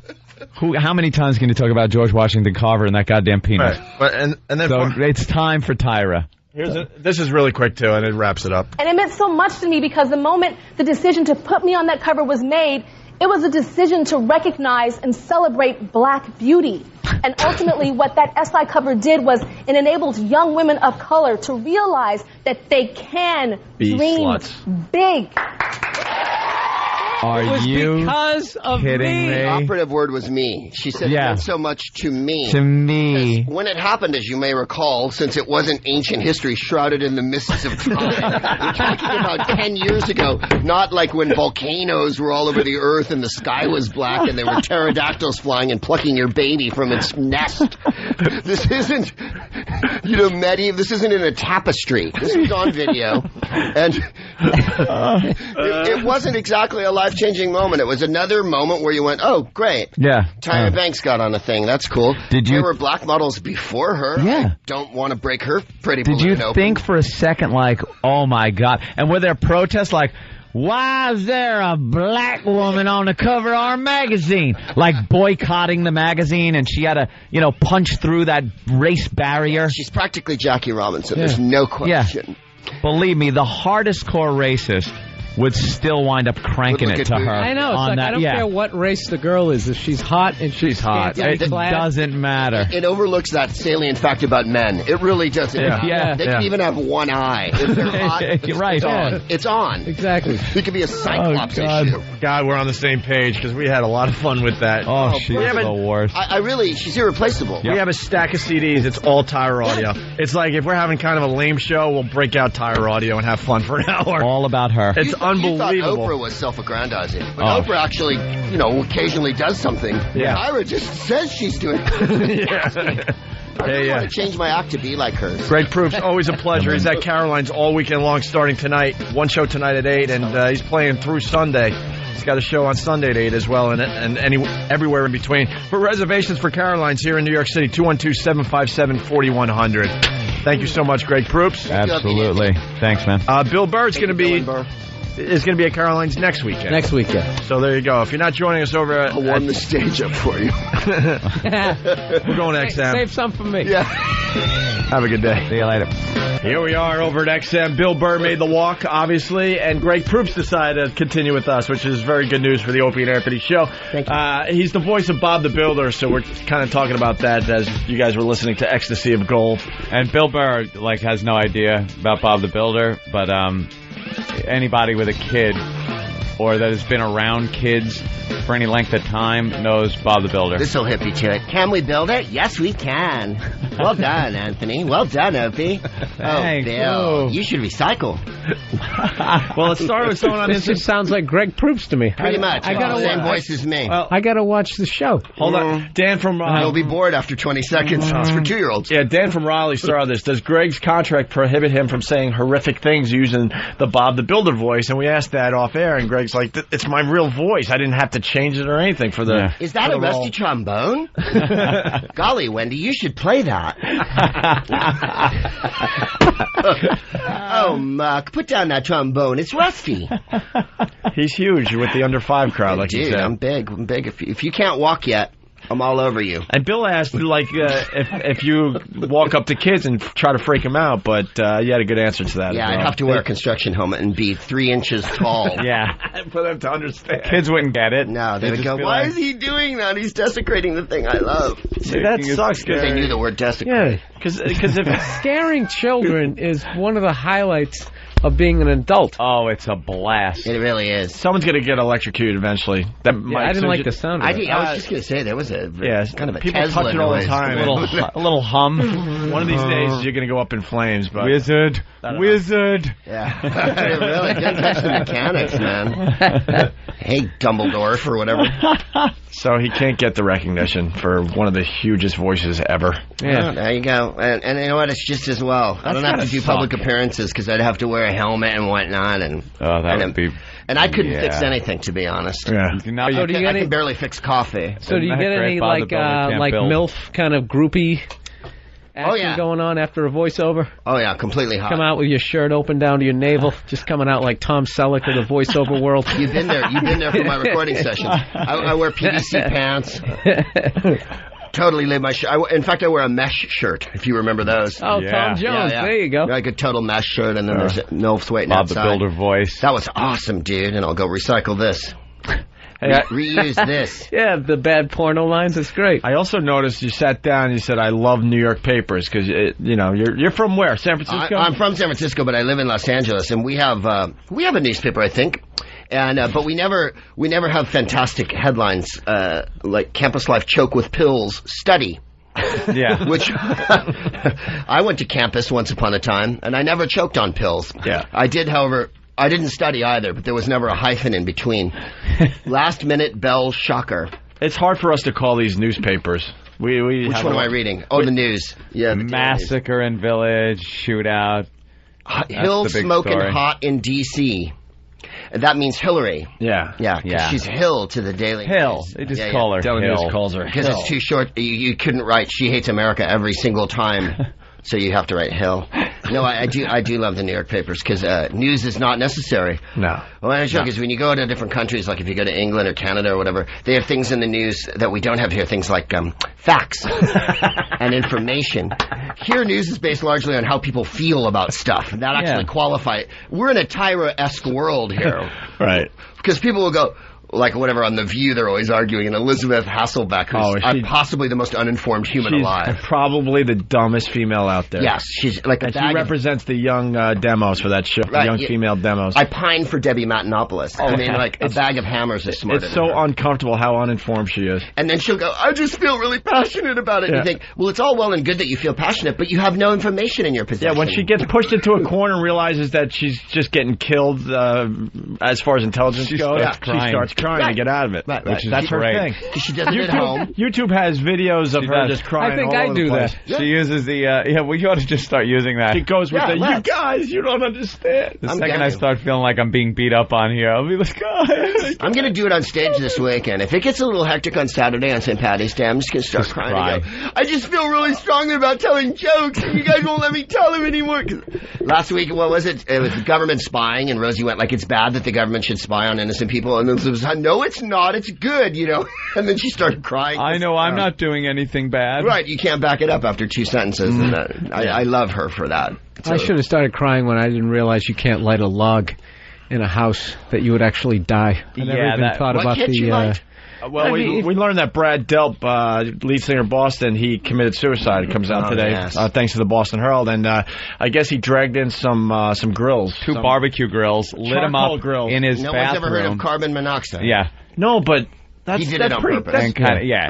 Speaker 10: How many times can you talk about George Washington Carver and that goddamn penis?
Speaker 1: Right. But, and then
Speaker 10: So it's time for Tyra.
Speaker 1: this is really quick, too, and it wraps it up.
Speaker 13: And it meant so much to me because the moment the decision to put me on that cover was made, it was a decision to recognize and celebrate black beauty. And ultimately, what that SI cover did was it enabled young women of color to realize that they can dream big.
Speaker 10: Are you
Speaker 9: because of
Speaker 10: kidding me?
Speaker 3: The operative word was me. She said it meant so much to me.
Speaker 10: To me.
Speaker 3: When it happened, as you may recall, since it wasn't ancient history shrouded in the mists of time, we're talking about 10 years ago, not like when volcanoes were all over the earth and the sky was black and there were pterodactyls flying and plucking your baby from its nest. This isn't, medieval. This isn't in a tapestry. This was on video. And it wasn't exactly a life-changing moment. It was another moment where you went, oh, great.
Speaker 10: Yeah.
Speaker 3: Tyra Banks got on a thing. That's cool. There were black models before her.
Speaker 10: Yeah.
Speaker 3: I don't want to break her pretty
Speaker 10: Did you
Speaker 3: balloon
Speaker 10: think for a second, like, oh, my God? And were there protests like, why is there a black woman on the cover of our magazine? Like boycotting the magazine, and she had to, punch through that race barrier.
Speaker 3: She's practically Jackie Robinson. Yeah. There's no question.
Speaker 10: Yeah. Believe me, the hardest core racist would still wind up cranking it to her.
Speaker 9: I know. It's like, I don't care what race the girl is. If she's hot and she's hot,
Speaker 10: it doesn't matter.
Speaker 3: It overlooks that salient fact about men. It really doesn't. They can even have one eye. If they're hot, it's on. It's on.
Speaker 9: Exactly.
Speaker 3: It could be a Cyclops issue.
Speaker 1: God, we're on the same page because we had a lot of fun with that.
Speaker 10: Oh, she's the worst.
Speaker 3: She's irreplaceable.
Speaker 1: We have a stack of CDs. It's all Tyra audio. It's like if we're having kind of a lame show, we'll break out Tyra audio and have fun for an hour.
Speaker 10: All about her.
Speaker 1: It's unbelievable.
Speaker 3: You thought Oprah was self-aggrandizing. But Oprah actually, occasionally does something.
Speaker 1: Yeah.
Speaker 3: Tyra just says she's doing it. I really want to change my act to be like hers.
Speaker 1: Greg Proops, always a pleasure. He's at Caroline's all weekend long, starting tonight. One show tonight at 8, and he's playing through Sunday. He's got a show on Sunday at 8 as well, and everywhere in between. For reservations for Caroline's here in New York City, 212-757-4100. Thank you so much, Greg Proops.
Speaker 10: Absolutely. Thanks, man.
Speaker 1: Bill Burr's going to be at Caroline's next weekend.
Speaker 9: Next weekend.
Speaker 1: So there you go. If you're not joining us over at...
Speaker 3: I'll warm the stage up for you.
Speaker 1: We're going to XM.
Speaker 9: Save some for me.
Speaker 3: Yeah.
Speaker 1: Have a good day.
Speaker 10: See you later.
Speaker 1: Here we are over at XM. Bill Burr made the walk, obviously, and Greg Proops decided to continue with us, which is very good news for the Opie and Anthony show.
Speaker 4: Thank you.
Speaker 1: He's the voice of Bob the Builder, so we're kind of talking about that as you guys were listening to Ecstasy of Gold.
Speaker 10: And Bill Burr, has no idea about Bob the Builder, but anybody with a kid or that has been around kids for any length of time knows Bob the Builder.
Speaker 3: This'll hip you to it. Can we build it? Yes, we can. Well done, Anthony. Well done, Opie.
Speaker 10: Thanks.
Speaker 3: Oh, Bill, you should recycle.
Speaker 1: Well, it started with someone on
Speaker 9: This just sounds like Greg Proops to me.
Speaker 3: Pretty much.
Speaker 9: I gotta
Speaker 3: same voice as me.
Speaker 9: Well, I gotta watch the show.
Speaker 1: Hold on. Dan from...
Speaker 3: You'll be bored after 20 seconds. It's for 2-year-olds.
Speaker 1: Yeah, Dan from Raleigh started this. Does Greg's contract prohibit him from saying horrific things using the Bob the Builder voice? And we asked that off air, and Greg's like, it's my real voice. I didn't have to change it or anything for the...
Speaker 3: Is that a rusty trombone? Golly, Wendy, you should play that. Oh, Mark, put down that trombone. It's rusty.
Speaker 1: He's huge with the under 5 crowd, like you said.
Speaker 3: I'm big. I'm big. If you can't walk yet, I'm all over you.
Speaker 1: And Bill asked, if you walk up to kids and try to freak them out, but you had a good answer to that.
Speaker 3: Yeah, I'd have to wear a construction helmet and be 3 inches tall.
Speaker 10: Yeah.
Speaker 1: For them to understand.
Speaker 10: Kids wouldn't get it.
Speaker 3: No, they would go, why is he doing that? He's desecrating the thing I love.
Speaker 1: See, that sucks.
Speaker 3: Because they knew the word desecrate.
Speaker 9: Yeah.
Speaker 1: Because if
Speaker 9: scaring children is one of the highlights of being an adult.
Speaker 10: Oh, it's a blast.
Speaker 3: It really is.
Speaker 1: Someone's going to get electrocuted eventually. That
Speaker 9: I didn't like the sound of it.
Speaker 3: I was just going to say, there was a kind of a
Speaker 1: people
Speaker 3: Tesla
Speaker 1: touch it all
Speaker 3: noise.
Speaker 1: the time.
Speaker 10: A little hum.
Speaker 1: One of these days, you're going to go up in flames. But
Speaker 10: Wizard.
Speaker 3: Yeah. Really, don't touch the mechanics, man. Hey, Dumbledore, or whatever.
Speaker 1: So he can't get the recognition for one of the hugest voices ever.
Speaker 3: Yeah, there you go. And you know what? It's just as well. I don't have to do public appearances because I'd have to wear a helmet and whatnot. And
Speaker 10: would be...
Speaker 3: And I couldn't fix anything, to be honest.
Speaker 1: Yeah.
Speaker 3: I can barely fix coffee.
Speaker 9: So do you get any like MILF kind of groupie action going on after a voiceover?
Speaker 3: Oh, yeah, completely hot.
Speaker 9: Come out with your shirt open down to your navel, just coming out like Tom Selleck of the voiceover world.
Speaker 3: You've been there for my recording sessions. I wear PVC pants. Totally live my shirt. In fact, I wear a mesh shirt, if you remember those.
Speaker 9: Oh, Tom Jones, there you go.
Speaker 3: Like a total mesh shirt, and then there's Nolf's waiting outside.
Speaker 10: Bob the Builder voice.
Speaker 3: That was awesome, dude, and I'll go recycle this. Reuse this.
Speaker 9: Yeah, the bad porno lines. It's great.
Speaker 1: I also noticed you sat down and you said, I love New York papers, because, you're from where? San Francisco?
Speaker 3: I'm from San Francisco, but I live in Los Angeles, and we have a newspaper, I think. And but we never have fantastic headlines like Campus Life Choke with Pills Study.
Speaker 10: Yeah.
Speaker 3: Which I went to campus once upon a time, and I never choked on pills.
Speaker 1: Yeah.
Speaker 3: I did, however. I didn't study either, but there was never a hyphen in between. Last minute bell shocker.
Speaker 1: It's hard for us to call these newspapers.
Speaker 3: Which one am I reading? Oh, the news. Yeah, the
Speaker 10: Massacre in Village, shootout.
Speaker 3: Hill smoking hot in D.C. That means Hillary.
Speaker 1: Yeah.
Speaker 3: Yeah. She's Hill to the Daily
Speaker 10: Hill.
Speaker 3: News.
Speaker 10: They just call her
Speaker 1: Daily
Speaker 10: Hill.
Speaker 1: News calls her
Speaker 3: because
Speaker 1: Hill.
Speaker 3: It's too short. You couldn't write "She hates America" every single time, so you have to write Hill. No, I do love the New York papers because news is not necessary.
Speaker 1: No.
Speaker 3: Well, I joke is when you go to different countries, like if you go to England or Canada or whatever, they have things in the news that we don't have here. Things like facts and information. Here, news is based largely on how people feel about stuff. That actually qualify. We're in a Tyra-esque world here.
Speaker 1: Right.
Speaker 3: Because people will go, like whatever, on The View, they're always arguing, and Elizabeth Hasselbeck, who's possibly the most uninformed human alive.
Speaker 1: Probably the dumbest female out there.
Speaker 3: Yes, she's like
Speaker 1: and she represents the young demos for that show, the young female demos.
Speaker 3: I pine for Debbie Matenopoulos. I mean, like, a bag of hammers is smarter
Speaker 1: It's so uncomfortable how uninformed she is.
Speaker 3: And then she'll go, I just feel really passionate about it. And you think, well, it's all well and good that you feel passionate, but you have no information in your possession.
Speaker 1: Yeah, when she gets pushed into a corner and realizes that she's just getting killed as far as intelligence goes, she starts crying to get out of it.
Speaker 3: Right.
Speaker 1: That's her thing.
Speaker 3: She does it at home.
Speaker 1: YouTube has videos of her just crying.
Speaker 9: I think
Speaker 1: all
Speaker 9: I
Speaker 1: over
Speaker 9: do
Speaker 1: the place.
Speaker 9: that.
Speaker 10: She uses the, we ought to just start using that.
Speaker 1: She goes with you guys, you don't understand.
Speaker 10: The second I start feeling like I'm being beat up on here, I'll be like, guys.
Speaker 3: I'm going to do it on stage this weekend. If it gets a little hectic on Saturday on St. Patty's Day, I'm just going to start crying and go, I just feel really strongly about telling jokes, and you guys won't let me tell them anymore. Last week, what was it? It was the government spying, and Rosie went like, it's bad that the government should spy on innocent people. And then it was, no, it's not. It's good, you know. And then she started crying.
Speaker 10: I know I'm not doing anything bad.
Speaker 3: Right, you can't back it up after two sentences. And I love her for that.
Speaker 9: I should have started crying when I didn't realize you can't light a log in a house, that you would actually die. I never even thought about the...
Speaker 1: Well, we learned that Brad Delp, lead singer of Boston, he committed suicide. It comes out today, thanks to the Boston Herald. And I guess he dragged in some grills.
Speaker 10: Two barbecue grills, lit them up in his bathroom.
Speaker 3: No one's ever heard of carbon monoxide.
Speaker 10: Yeah.
Speaker 1: No, but that's
Speaker 3: he did it on
Speaker 1: pretty,
Speaker 3: purpose.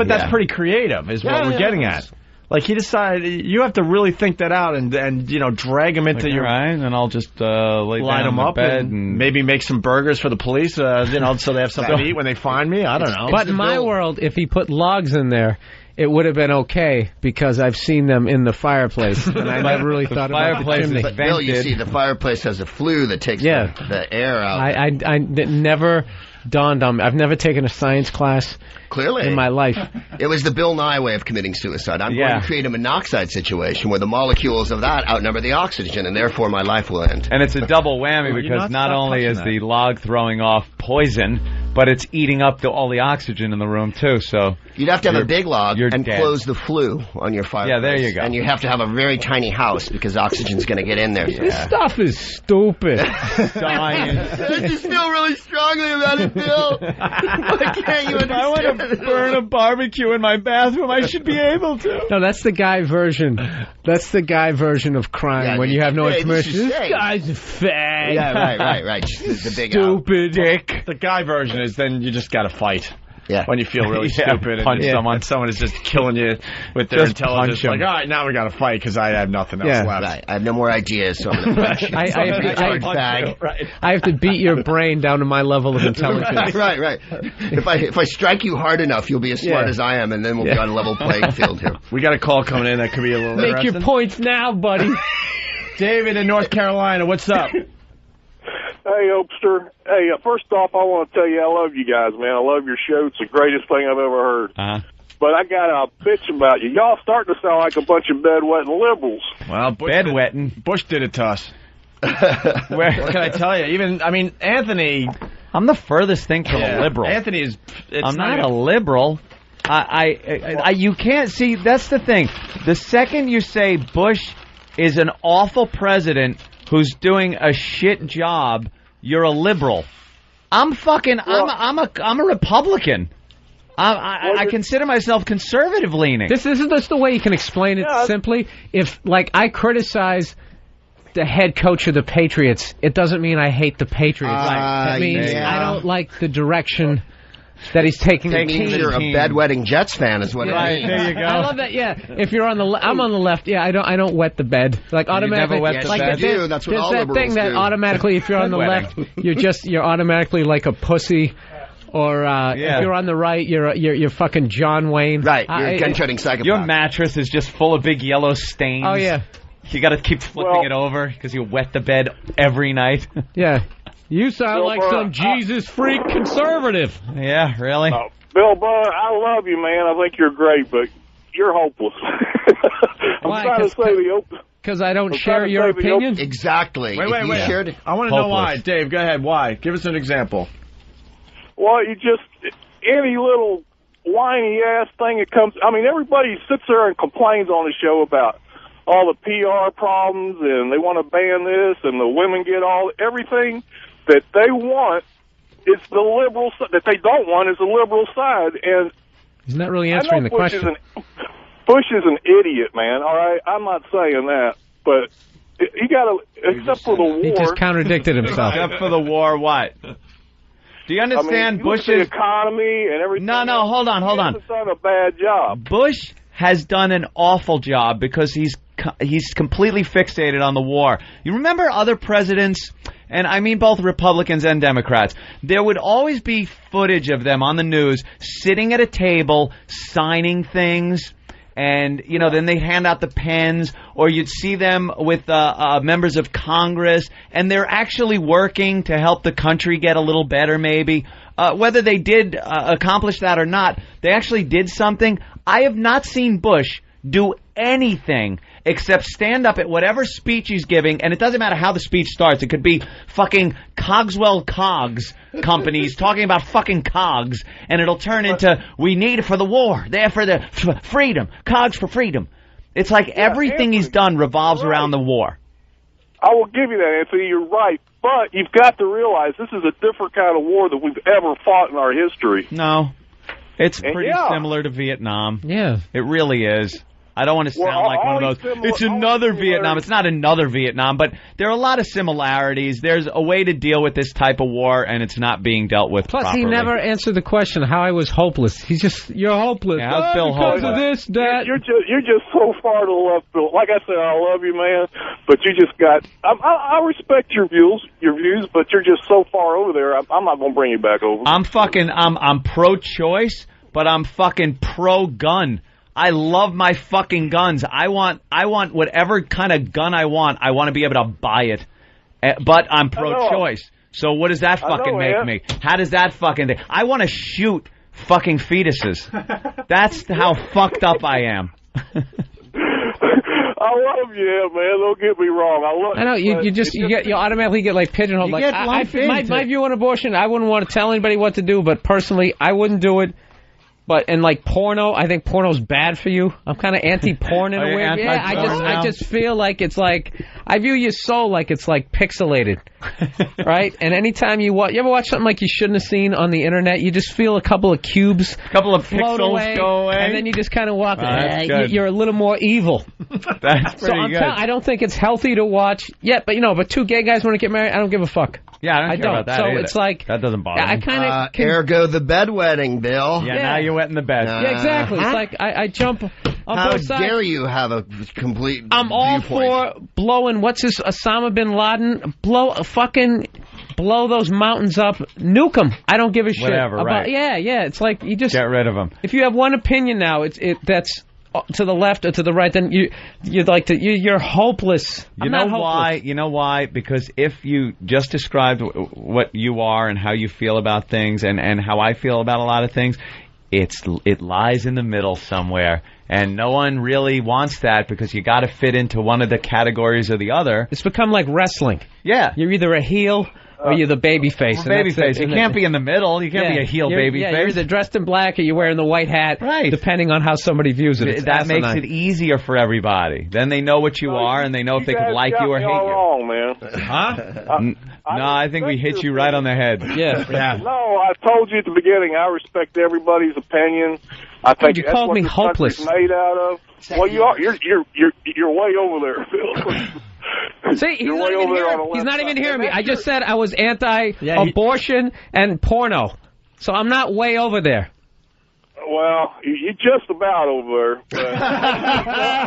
Speaker 1: That's pretty creative, is what we're getting at. Like, he decided, you have to really think that out and you know, drag him into your...
Speaker 10: Right, and I'll just line
Speaker 1: him up
Speaker 10: bed
Speaker 1: and maybe make some burgers for the police, you know, so they have something to eat when they find me. I don't know.
Speaker 9: But in my world, if he put logs in there, it would have been okay, because I've seen them in the fireplace, and I never really thought about the chimney.
Speaker 3: But Bill, you see, the fireplace has a flue that takes the air out.
Speaker 9: I never dawned on me. I've never taken a science class in my life.
Speaker 3: It was the Bill Nye way of committing suicide. I'm going to create a monoxide situation where the molecules of that outnumber the oxygen, and therefore my life will end.
Speaker 10: And it's a double whammy, because not only is the log throwing off poison, but it's eating up all the oxygen in the room, too. So
Speaker 3: you'd have to have a big log and
Speaker 10: dead.
Speaker 3: close the flue on your fireplace.
Speaker 10: Yeah, there you go.
Speaker 3: And you have to have a very tiny house, because oxygen's going to get in there.
Speaker 9: This stuff is stupid.
Speaker 10: Dying.
Speaker 3: I just feel really strongly about it, Bill. Why can't you understand?
Speaker 10: I want to burn a barbecue in my bathroom. I should be able to.
Speaker 9: No, that's the guy version. That's the guy version of crime, when you have no information. This guy's a fag.
Speaker 3: Yeah, right. Just the big
Speaker 9: stupid dick.
Speaker 1: The guy version is then you just got to fight.
Speaker 3: Yeah.
Speaker 1: When you feel really stupid
Speaker 10: punch
Speaker 1: and someone is just killing you with their intelligence. Like, all right, now we got to fight because I have nothing else left.
Speaker 3: Right. I have no more ideas, so I'm going to punch you.
Speaker 9: I have to beat your brain down to my level of intelligence.
Speaker 3: Right. If I strike you hard enough, you'll be as smart as I am, and then we'll be on a level playing field here.
Speaker 1: We got a call coming in that could be a little
Speaker 9: Make your points now, buddy.
Speaker 1: David in North Carolina, what's up?
Speaker 12: Hey, Opster. Hey, first off, I want to tell you I love you guys, man. I love your show. It's the greatest thing I've ever heard. but I got a bitch about you. Y'all starting to sound like a bunch of bedwetting liberals.
Speaker 1: Well, Bush did it to us. What can I tell you? Anthony.
Speaker 10: I'm the furthest thing from a liberal.
Speaker 1: Anthony is.
Speaker 10: I'm not a liberal. You can't see. That's the thing. The second you say Bush is an awful president who's doing a shit job, you're a liberal. I'm a Republican. I consider myself conservative leaning.
Speaker 9: This isn't just the way you can explain it simply. If, like, I criticize the head coach of the Patriots, it doesn't mean I hate the Patriots. That means I don't like the direction that he's taking the team.
Speaker 3: You're a bedwetting Jets fan, is what it means.
Speaker 9: There you go. I love that. Yeah, if you're on the, I'm on the left. Yeah, I don't wet the bed. Like automatically,
Speaker 3: you never wet the bed.
Speaker 9: There's,
Speaker 3: That's what all
Speaker 9: that thing that
Speaker 3: do.
Speaker 9: automatically, if you're on the left, you're automatically like a pussy. Or if you're on the right, you're fucking John Wayne.
Speaker 3: Right, you're a gun-shooting psychopath.
Speaker 10: Your mattress is just full of big yellow stains.
Speaker 9: Oh yeah.
Speaker 10: You got to keep flipping it over because you wet the bed every night.
Speaker 9: Yeah. You sound like some Jesus freak conservative.
Speaker 10: Yeah, really?
Speaker 12: Bill Burr, I love you, man. I think you're great, but you're hopeless. I'm trying to say
Speaker 9: because I don't share your opinion?
Speaker 3: Exactly.
Speaker 1: Wait. I want to know why. Dave, go ahead. Why? Give us an example.
Speaker 12: Well, you just, any little whiny-ass thing that comes, everybody sits there and complains on the show about all the PR problems, and they want to ban this, and the women get everything that they want. It's the liberal side. That they don't want is the liberal side. And
Speaker 9: isn't that really answering the question?
Speaker 12: Bush is an idiot, man. All right, I'm not saying that, but you got to, except for the war.
Speaker 9: He just contradicted himself.
Speaker 10: Except for the war, what? Do you understand
Speaker 12: Bush's economy and everything?
Speaker 10: No, hold on.
Speaker 12: He's done a bad job.
Speaker 10: Bush has done an awful job because he's completely fixated on the war. You remember other presidents, and I mean both Republicans and Democrats, there would always be footage of them on the news sitting at a table signing things. And, then they'd hand out the pens, or you'd see them with members of Congress, and they're actually working to help the country get a little better, maybe. Whether they did accomplish that or not, they actually did something. I have not seen Bush do anything except stand up at whatever speech he's giving, and it doesn't matter how the speech starts. It could be fucking Cogswell Cogs companies talking about fucking cogs, and it'll turn into, we need it for the war, there for the freedom, cogs for freedom. It's like everything he's done revolves around the war.
Speaker 12: I will give you that, Anthony. You're right. But you've got to realize this is a different kind of war than we've ever fought in our history.
Speaker 10: No. It's pretty similar to Vietnam.
Speaker 9: Yeah.
Speaker 10: It really is. I don't want to sound like one of those, it's another Vietnam. It's not another Vietnam, but there are a lot of similarities. There's a way to deal with this type of war, and it's not being dealt with properly.
Speaker 9: Plus, he never answered the question how I was hopeless. He's just, you're hopeless.
Speaker 10: Yeah, how's Bill
Speaker 9: because
Speaker 10: hopeless?
Speaker 9: of this, that.
Speaker 12: You're just so far to the left, Bill. Like I said, I love you, man, but you just got, I respect your views, but you're just so far over there, I'm not going to bring you back over.
Speaker 10: I'm pro-choice, but I'm fucking pro-gun. I love my fucking guns. I want whatever kind of gun I want. I want to be able to buy it. But I'm pro-choice. So what does that fucking make me? How does that fucking... I want to shoot fucking fetuses. That's how fucked up I am.
Speaker 12: I love you, man. Don't get me wrong.
Speaker 9: I know you automatically get like pigeonholed. Like my view on abortion, I wouldn't want to tell anybody what to do, but personally, I wouldn't do it. But in like porno, I think porno's bad for you. I'm kind of anti-porn in a way. Yeah, I just feel like it's like I view your soul like it's like pixelated, right? And anytime you ever watch something like you shouldn't have seen on the internet, you just feel a couple of cubes,
Speaker 10: a couple of pixels go away,
Speaker 9: and then you just kind of walk. You're a little more evil.
Speaker 10: That's pretty good.
Speaker 9: I don't think it's healthy to watch yet, but but two gay guys want to get married. I don't give a fuck.
Speaker 10: Yeah, I don't care about that.
Speaker 9: So
Speaker 10: either.
Speaker 9: It's like
Speaker 10: that doesn't bother me.
Speaker 9: I kind of
Speaker 3: ergo the bedwetting, Bill.
Speaker 10: Yeah, now you're wetting the bed.
Speaker 9: Yeah, exactly. It's like I jump on both sides.
Speaker 3: How dare you have a complete
Speaker 9: I'm all for blowing, Osama bin Laden, blow those mountains up, nuke them. I don't give a shit.
Speaker 10: Whatever, right.
Speaker 9: Yeah, it's like you just...
Speaker 10: Get rid of them.
Speaker 9: If you have one opinion now, that's to the left or to the right, then you're hopeless.
Speaker 10: You know why? You know why? Because if you just described what you are and how you feel about things and how I feel about a lot of things, it lies in the middle somewhere, and no one really wants that because you got to fit into one of the categories or the other.
Speaker 9: It's become like wrestling.
Speaker 10: Yeah,
Speaker 9: you're either a heel or you're the baby face.
Speaker 10: Baby face. You can't be in the middle. You can't be a heel baby face.
Speaker 9: You're either dressed in black or you're wearing the white hat.
Speaker 10: Right.
Speaker 9: Depending on how somebody views it.
Speaker 10: That makes it easier for everybody. Then they know what you are, and they know if they could like you or hate you.
Speaker 12: Wrong, man.
Speaker 10: Huh? No, I think we hit you right on the head.
Speaker 9: Yeah.
Speaker 12: No, I told you at the beginning. I respect everybody's opinion. I think
Speaker 9: you
Speaker 12: that's
Speaker 9: called
Speaker 12: what
Speaker 9: me
Speaker 12: this
Speaker 9: hopeless.
Speaker 12: country's made out of. Well, you are. You're way over there, Phil.
Speaker 9: See, he's not even hearing me. I just said I was anti-abortion and porno, so I'm not way over there.
Speaker 12: Well, you're just about over there.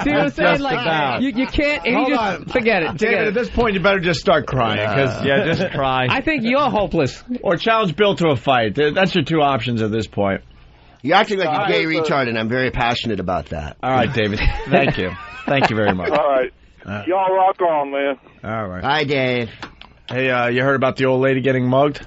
Speaker 9: See what I'm saying? Like, you can't.
Speaker 1: Hold on.
Speaker 9: Forget it.
Speaker 1: David, at this point, you better just start crying.
Speaker 10: Just cry.
Speaker 9: I think you're hopeless.
Speaker 1: Or challenge Bill to a fight. That's your two options at this point.
Speaker 3: You're acting like a gay retard, and I'm very passionate about that.
Speaker 1: All right, David. Thank you. Thank you very much.
Speaker 12: All right. Y'all rock on, man.
Speaker 1: All right.
Speaker 3: Hi, Dave.
Speaker 1: Hey, you heard about the old lady getting mugged?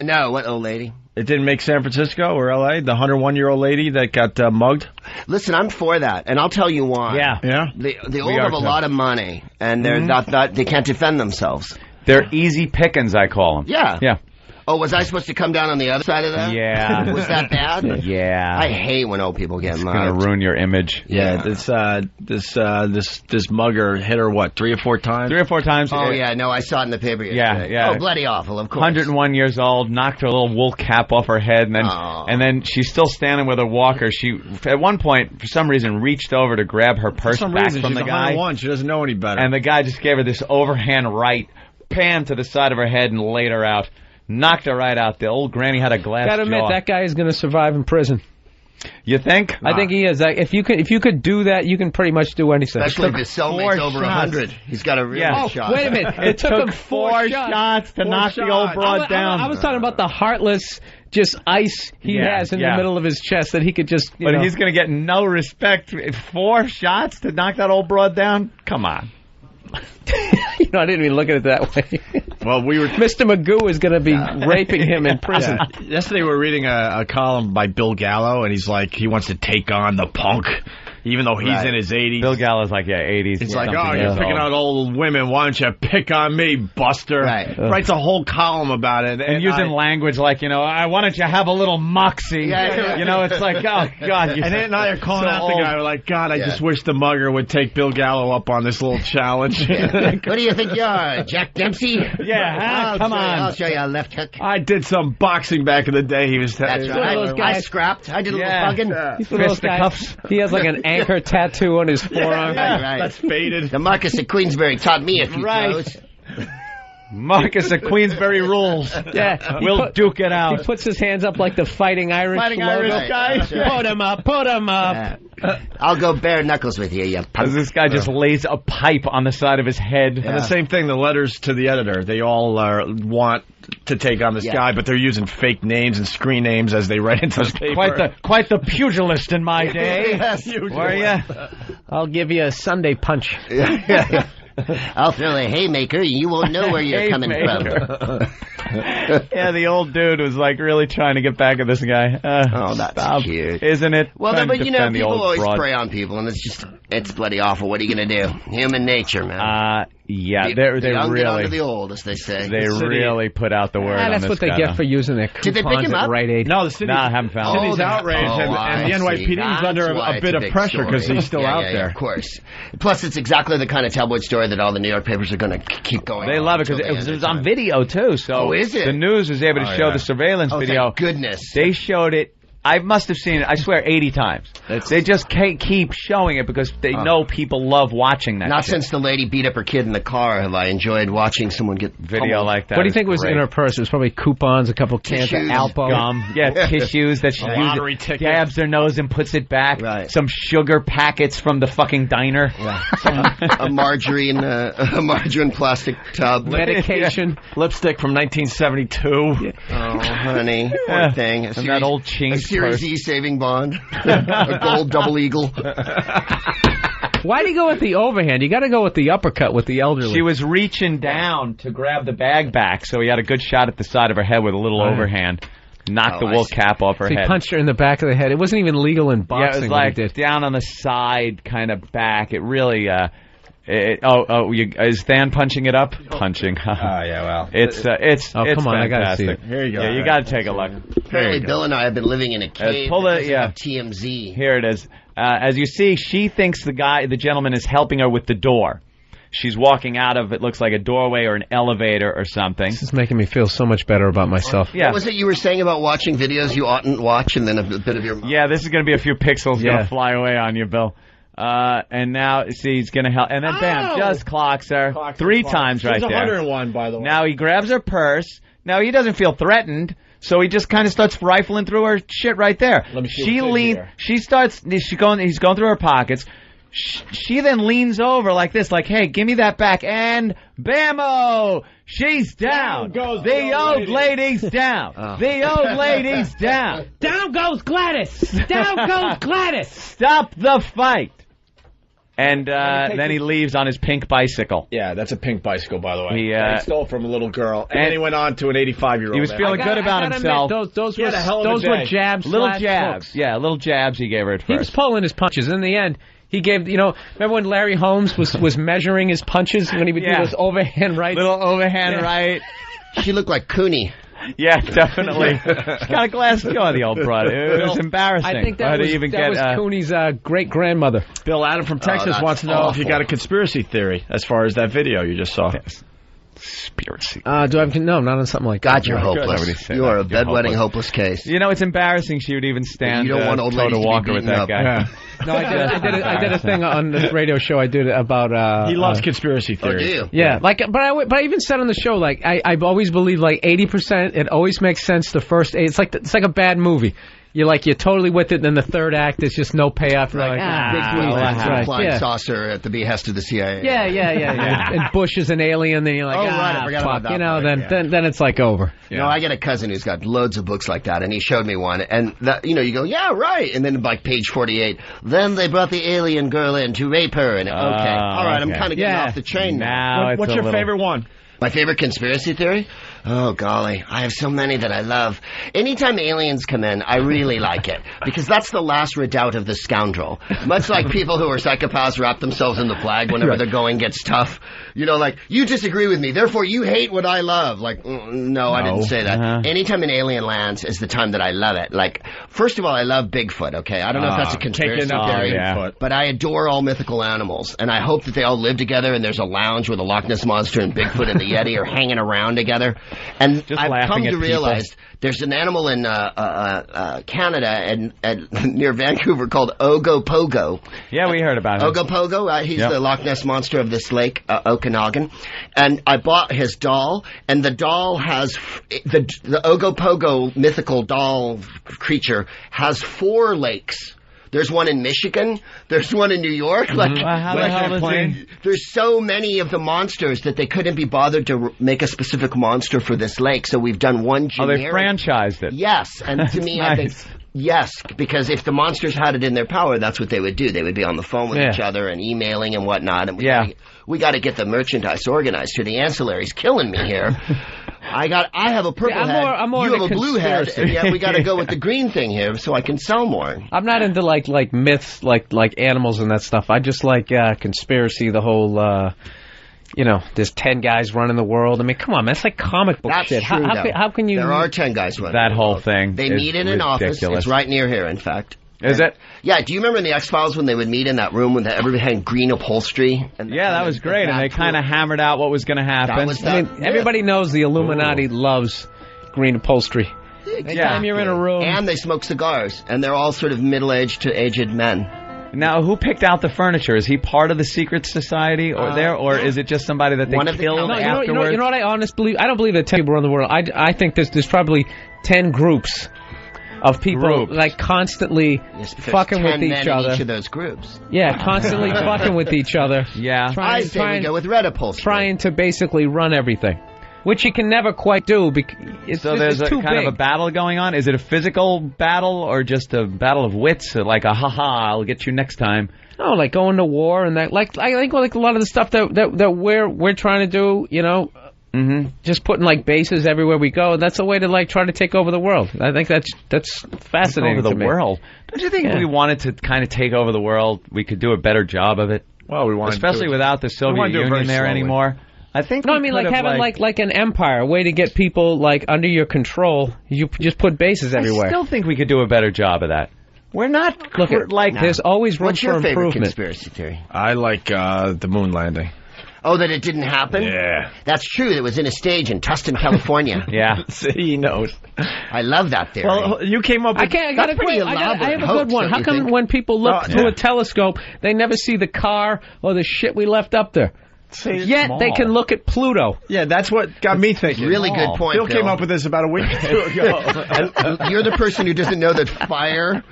Speaker 3: No, what old lady?
Speaker 1: It didn't make San Francisco or L.A., the 101-year-old lady that got mugged?
Speaker 3: Listen, I'm for that, and I'll tell you why.
Speaker 1: Yeah?
Speaker 3: They all have a lot of money, and they're not they can't defend themselves.
Speaker 10: They're easy pickings, I call them.
Speaker 3: Yeah. Oh, was I supposed to come down on the other side of that?
Speaker 10: Yeah.
Speaker 3: Was that bad?
Speaker 10: Yeah.
Speaker 3: I hate when old people get mugged.
Speaker 10: It's going to ruin your image.
Speaker 1: Yeah, this mugger hit her, what, 3 or 4 times?
Speaker 10: 3 or 4 times.
Speaker 3: Oh, yeah, no, I saw it in the paper yesterday.
Speaker 10: Yeah.
Speaker 3: Oh, bloody awful, of course.
Speaker 10: 101 years old, knocked her little wool cap off her head, and then she's still standing with her walker. She, at one point, for some reason, reached over to grab her purse back from the guy.
Speaker 1: 101. She doesn't know any better.
Speaker 10: And the guy just gave her this overhand right, pam to the side of her head, and laid her out. Knocked her right out. The old granny had a glass
Speaker 9: Gotta admit,
Speaker 10: jaw.
Speaker 9: that guy is going to survive in prison.
Speaker 10: You think?
Speaker 9: I think he is. If you could do that, you can pretty much do anything.
Speaker 3: Especially if his cellmate's over 100. He's got a real shot.
Speaker 9: Wait a minute. It took him 4
Speaker 10: shots to knock the old broad down.
Speaker 9: I was talking about the heartless, just ice he has in the middle of his chest that he could just.
Speaker 10: But he's going to get no respect. 4 shots to knock that old broad down? Come on.
Speaker 9: I didn't even look at it that way.
Speaker 1: Well,
Speaker 9: Mr. Magoo is going to be raping him in prison.
Speaker 1: Yeah. Yesterday we were reading a column by Bill Gallo, and he's like, he wants to take on the punk, even though he's in his 80s.
Speaker 10: Bill Gallo's like, 80s.
Speaker 1: It's like, you're picking out old women. Why don't you pick on me, Buster?
Speaker 3: Right.
Speaker 1: Writes a whole column about it.
Speaker 10: And using language like, why don't you have a little moxie? It's like, oh, God.
Speaker 1: And Ed and I are calling out the guy. We're like, God, I just wish the mugger would take Bill Gallo up on this little challenge.
Speaker 3: What do you think you are, Jack Dempsey?
Speaker 10: Yeah, come on.
Speaker 3: I'll show you a left hook.
Speaker 1: I did some boxing back in the day. He was.
Speaker 3: That's right. I scrapped. I did a little bugging.
Speaker 9: He's one of those guys. He has like an anchor tattoo on his forearm.
Speaker 3: Right.
Speaker 1: That's faded.
Speaker 3: The Marcus of Queensberry taught me a few throws.
Speaker 10: Marcus of Queensberry rules.
Speaker 9: Yeah,
Speaker 10: we'll duke it out.
Speaker 9: He puts his hands up like the Fighting Irish logo.
Speaker 3: Guy.
Speaker 9: Put him up. Put him up.
Speaker 3: I'll go bare knuckles with you, you punk.
Speaker 10: This guy just lays a pipe on the side of his head.
Speaker 1: And the same thing, the letters to the editor. They all want to take on this guy, but they're using fake names and screen names as they write into the paper.
Speaker 10: Quite the pugilist in my day. Were you?
Speaker 9: I'll give you a Sunday punch.
Speaker 3: I'll throw a haymaker, and you won't know where you're coming from.
Speaker 10: Yeah, the old dude was like really trying to get back at this guy.
Speaker 3: That's cute,
Speaker 10: isn't it?
Speaker 3: Well, but people always prey on people, and it's bloody awful. What are you going to do? Human nature, man.
Speaker 10: Yeah,
Speaker 3: they
Speaker 10: really
Speaker 3: get onto the old, as they say.
Speaker 10: They really put out the word.
Speaker 9: That's
Speaker 10: on
Speaker 9: what
Speaker 10: this
Speaker 9: they get for using their coupons.
Speaker 3: Did they pick him up?
Speaker 9: At Rite Aid.
Speaker 1: No, the city.
Speaker 10: No, I haven't found.
Speaker 1: City's outraged, and the NYPD is under a bit of pressure because he's still out there.
Speaker 3: Of course. Plus, it's exactly the kind of tabloid story that all the New York papers are going to keep going.
Speaker 10: They love it because it was on video too. So
Speaker 3: is it?
Speaker 10: The news was able to show the surveillance video.
Speaker 3: Thank goodness.
Speaker 10: They showed it. I must have seen it, I swear, 80 times. They just can't keep showing it because they know people love watching that.
Speaker 3: Not since the lady beat up her kid in the car have I enjoyed watching someone get
Speaker 10: video like that.
Speaker 9: What do you think was in her purse? It was probably coupons, a couple cans of Alpo.
Speaker 10: Gum. Yeah, tissues that she
Speaker 1: lottery ticket.
Speaker 10: Dabs her nose and puts it back.
Speaker 3: Right.
Speaker 10: Some sugar packets from the fucking diner.
Speaker 3: A margarine plastic tub.
Speaker 9: Medication.
Speaker 1: Lipstick from 1972.
Speaker 3: Oh, honey. Poor thing.
Speaker 10: And that old changed
Speaker 3: Series E saving bond. A gold double eagle.
Speaker 9: Why do you go with the overhand? You got to go with the uppercut with the elderly.
Speaker 10: She was reaching down to grab the bag back, so he had a good shot at the side of her head with a little overhand. knocked the wool cap off her
Speaker 9: He
Speaker 10: head.
Speaker 9: punched her in the back of the head. It wasn't even legal in
Speaker 10: Yeah,
Speaker 9: boxing.
Speaker 10: it was
Speaker 9: what he
Speaker 10: like
Speaker 9: did.
Speaker 10: down on the side, kind of back. It really. Is Than punching it up? Punching.
Speaker 1: Yeah, well.
Speaker 10: It's
Speaker 9: come on, I gotta
Speaker 10: fantastic.
Speaker 9: see it.
Speaker 1: Here you go.
Speaker 10: Yeah, you got to take a look.
Speaker 3: Apparently, Bill and I have been living in a cave because of TMZ.
Speaker 10: Here it is. As you see, she thinks the gentleman is helping her with the door. She's walking out of, it looks like a doorway or an elevator or something.
Speaker 9: This is making me feel so much better about myself.
Speaker 10: Yeah.
Speaker 3: What was it you were saying about watching videos you oughtn't watch and then a bit of your...
Speaker 10: Yeah, this is going to be a few pixels going to fly away on you, Bill. And now, see, he's going to help. And then, bam, just clocks her. Three times right there.
Speaker 1: 101, by the way.
Speaker 10: Now he grabs her purse. Now he doesn't feel threatened, so he just kind of starts rifling through her shit right there.
Speaker 1: Let me see
Speaker 10: She
Speaker 1: what's in
Speaker 10: leans.
Speaker 1: here.
Speaker 10: He's going through her pockets. She then leans over like this, like, "Hey, give me that back!" And bammo, she's down.
Speaker 1: Down goes
Speaker 10: the old lady's down. The old lady's down.
Speaker 9: Down goes Gladys. Down goes Gladys.
Speaker 10: Stop the fight. And then he leaves on his pink bicycle.
Speaker 1: Yeah, that's a pink bicycle, by the way.
Speaker 10: He
Speaker 1: stole from a little girl, and then he went on to an 85-year-old.
Speaker 10: He was feeling good about himself.
Speaker 9: Admit, those
Speaker 1: He had a hell of a
Speaker 9: were
Speaker 1: day.
Speaker 9: jabs.
Speaker 10: Little
Speaker 9: slash
Speaker 10: jabs.
Speaker 9: hooks.
Speaker 10: Yeah, little jabs he gave her at
Speaker 9: He was
Speaker 10: first.
Speaker 9: pulling his punches. In the end, he gave, remember when Larry Holmes was measuring his punches when he would do those overhand rights?
Speaker 10: Little overhand right.
Speaker 3: She looked like Cooney.
Speaker 10: Yeah, definitely. She's got a glass jaw, the old broad. It was embarrassing.
Speaker 9: I think that was Cooney's great-grandmother.
Speaker 1: Bill Adam from Texas wants to know if you got a conspiracy theory as far as that video you just saw.
Speaker 10: Conspiracy.
Speaker 9: Do I have, no, not on something like that.
Speaker 3: God, you're hopeless. You are a bedwetting hopeless case.
Speaker 10: You know, it's embarrassing she would even stand
Speaker 3: You don't want old ladies to be
Speaker 10: Walker with
Speaker 3: beaten
Speaker 10: that
Speaker 3: up.
Speaker 10: guy.
Speaker 1: Yeah.
Speaker 9: No, I did a thing on this radio show I did about...
Speaker 1: He loves conspiracy
Speaker 3: Oh, do
Speaker 1: theories.
Speaker 3: you?
Speaker 9: Yeah, but I even said on the show, like, I've always believed, like, 80%, it always makes sense the first 8. It's like a bad movie. You're totally with it, and then the third act, there's just no payoff. You're like,
Speaker 3: Flying saucer at the behest of the CIA.
Speaker 9: Yeah. And Bush is an alien, then you're like,
Speaker 3: I forgot about
Speaker 9: fuck.
Speaker 3: that part,
Speaker 9: Then it's like over.
Speaker 3: You know, I got a cousin who's got loads of books like that, and he showed me one, and that, you go, yeah, right, and then like page 48, then they brought the alien girl in to rape her, and all right, I'm kind of getting off the train now.
Speaker 1: What's your favorite one?
Speaker 3: My favorite conspiracy theory? Oh, golly. I have so many that I love. Anytime aliens come in, I really like it. Because that's the last redoubt of the scoundrel. Much like people who are psychopaths wrap themselves in the flag whenever the going gets tough. Like, you disagree with me, therefore you hate what I love. Like, no, I didn't say that. Anytime an alien lands is the time that I love it. Like, first of all, I love Bigfoot, okay? I don't know if that's a conspiracy theory, but I adore all mythical animals. And I hope that they all live together and there's a lounge where the Loch Ness Monster and Bigfoot and the Yeti are hanging around together. And
Speaker 10: Just
Speaker 3: I've come
Speaker 10: laughing
Speaker 3: to
Speaker 10: at
Speaker 3: realize there's an animal in Canada and near Vancouver called Ogopogo.
Speaker 10: Yeah, we heard about him.
Speaker 3: Ogopogo, he's the Loch Ness Monster of this lake, Okanagan. And I bought his doll, and the doll has, the Ogopogo mythical doll creature has 4 lakes. There's one in Michigan. There's one in New York. Like,
Speaker 10: how the hell is he?
Speaker 3: There's so many of the monsters that they couldn't be bothered to make a specific monster for this lake. So we've done one generic.
Speaker 10: Oh, they franchised it.
Speaker 3: Yes, and to me,
Speaker 10: nice.
Speaker 3: I think yes, because if the monsters had it in their power, that's what they would do. They would be on the phone with each other and emailing and whatnot. And we got to get the merchandise organized. So the ancillary's killing me here. I have a purple head. You have a blue head, and yet we got to go with the green thing here so I can sell more.
Speaker 9: I'm not into like myths, like animals and that stuff. I just like conspiracy, the whole. There's 10 guys running the world. I mean, come on, man. It's like comic book shit.
Speaker 3: True,
Speaker 9: how can you...
Speaker 3: There are 10 guys running
Speaker 10: that
Speaker 3: the
Speaker 10: whole
Speaker 3: world.
Speaker 10: thing.
Speaker 3: They meet in an office. It's right near here, in fact.
Speaker 10: Is it?
Speaker 3: Yeah. Do you remember in the X-Files when they would meet in that room when everybody had green upholstery? And
Speaker 10: that was great. And they kind of hammered out what was going to happen.
Speaker 9: Everybody knows the Illuminati loves green upholstery. Anytime you're in a room.
Speaker 3: And they smoke cigars. And they're all sort of middle-aged to aged men.
Speaker 10: Now, who picked out the furniture? Is he part of the secret society or is it just somebody that they killed afterwards?
Speaker 9: You know what I honestly believe? I don't believe that 10 people run the world. I think there's probably 10 groups of people like constantly fucking with each other.
Speaker 3: Each of those groups.
Speaker 9: Yeah, constantly fucking with each other.
Speaker 10: Yeah.
Speaker 3: I say we go with red upholstery.
Speaker 9: Trying to basically run everything. Which you can never quite do because
Speaker 10: there's
Speaker 9: too
Speaker 10: kind
Speaker 9: big.
Speaker 10: of a battle going on. Is it a physical battle or just a battle of wits? Like a I'll get you next time.
Speaker 9: No, like going to war and that. Like I think like a lot of the stuff that we're trying to do.
Speaker 2: Mm-hmm.
Speaker 9: Just putting like bases everywhere we go. That's a way to like try to take over the world. I think that's fascinating.
Speaker 2: Take over
Speaker 9: to
Speaker 2: the
Speaker 9: me.
Speaker 2: world. Don't you think if we wanted to kind of take over the world, we could do a better job of it?
Speaker 1: Well, we want
Speaker 2: especially without the Soviet Union there anymore. I think.
Speaker 9: No, I mean like having like an empire, a way to get people like under your control. You just put bases everywhere.
Speaker 2: I still think we could do a better job of that. We're not
Speaker 9: there's always room
Speaker 3: What's
Speaker 9: for
Speaker 3: your favorite
Speaker 9: improvement.
Speaker 3: conspiracy theory?
Speaker 1: I like the moon landing.
Speaker 3: Oh, that it didn't happen?
Speaker 1: Yeah.
Speaker 3: That's true. It was in a stage in Tustin, California.
Speaker 2: Yeah.
Speaker 1: See, he knows.
Speaker 3: I love that theory.
Speaker 1: Well, you came up with...
Speaker 9: I have a good one. How come when people look through a telescope, they never see the car or the shit we left up there? Yet they can look at Pluto.
Speaker 1: Yeah, that's what got me thinking.
Speaker 3: Really good point,
Speaker 1: Bill came
Speaker 3: Bill.
Speaker 1: up with this about a week or two ago.
Speaker 3: You're the person who doesn't know that fire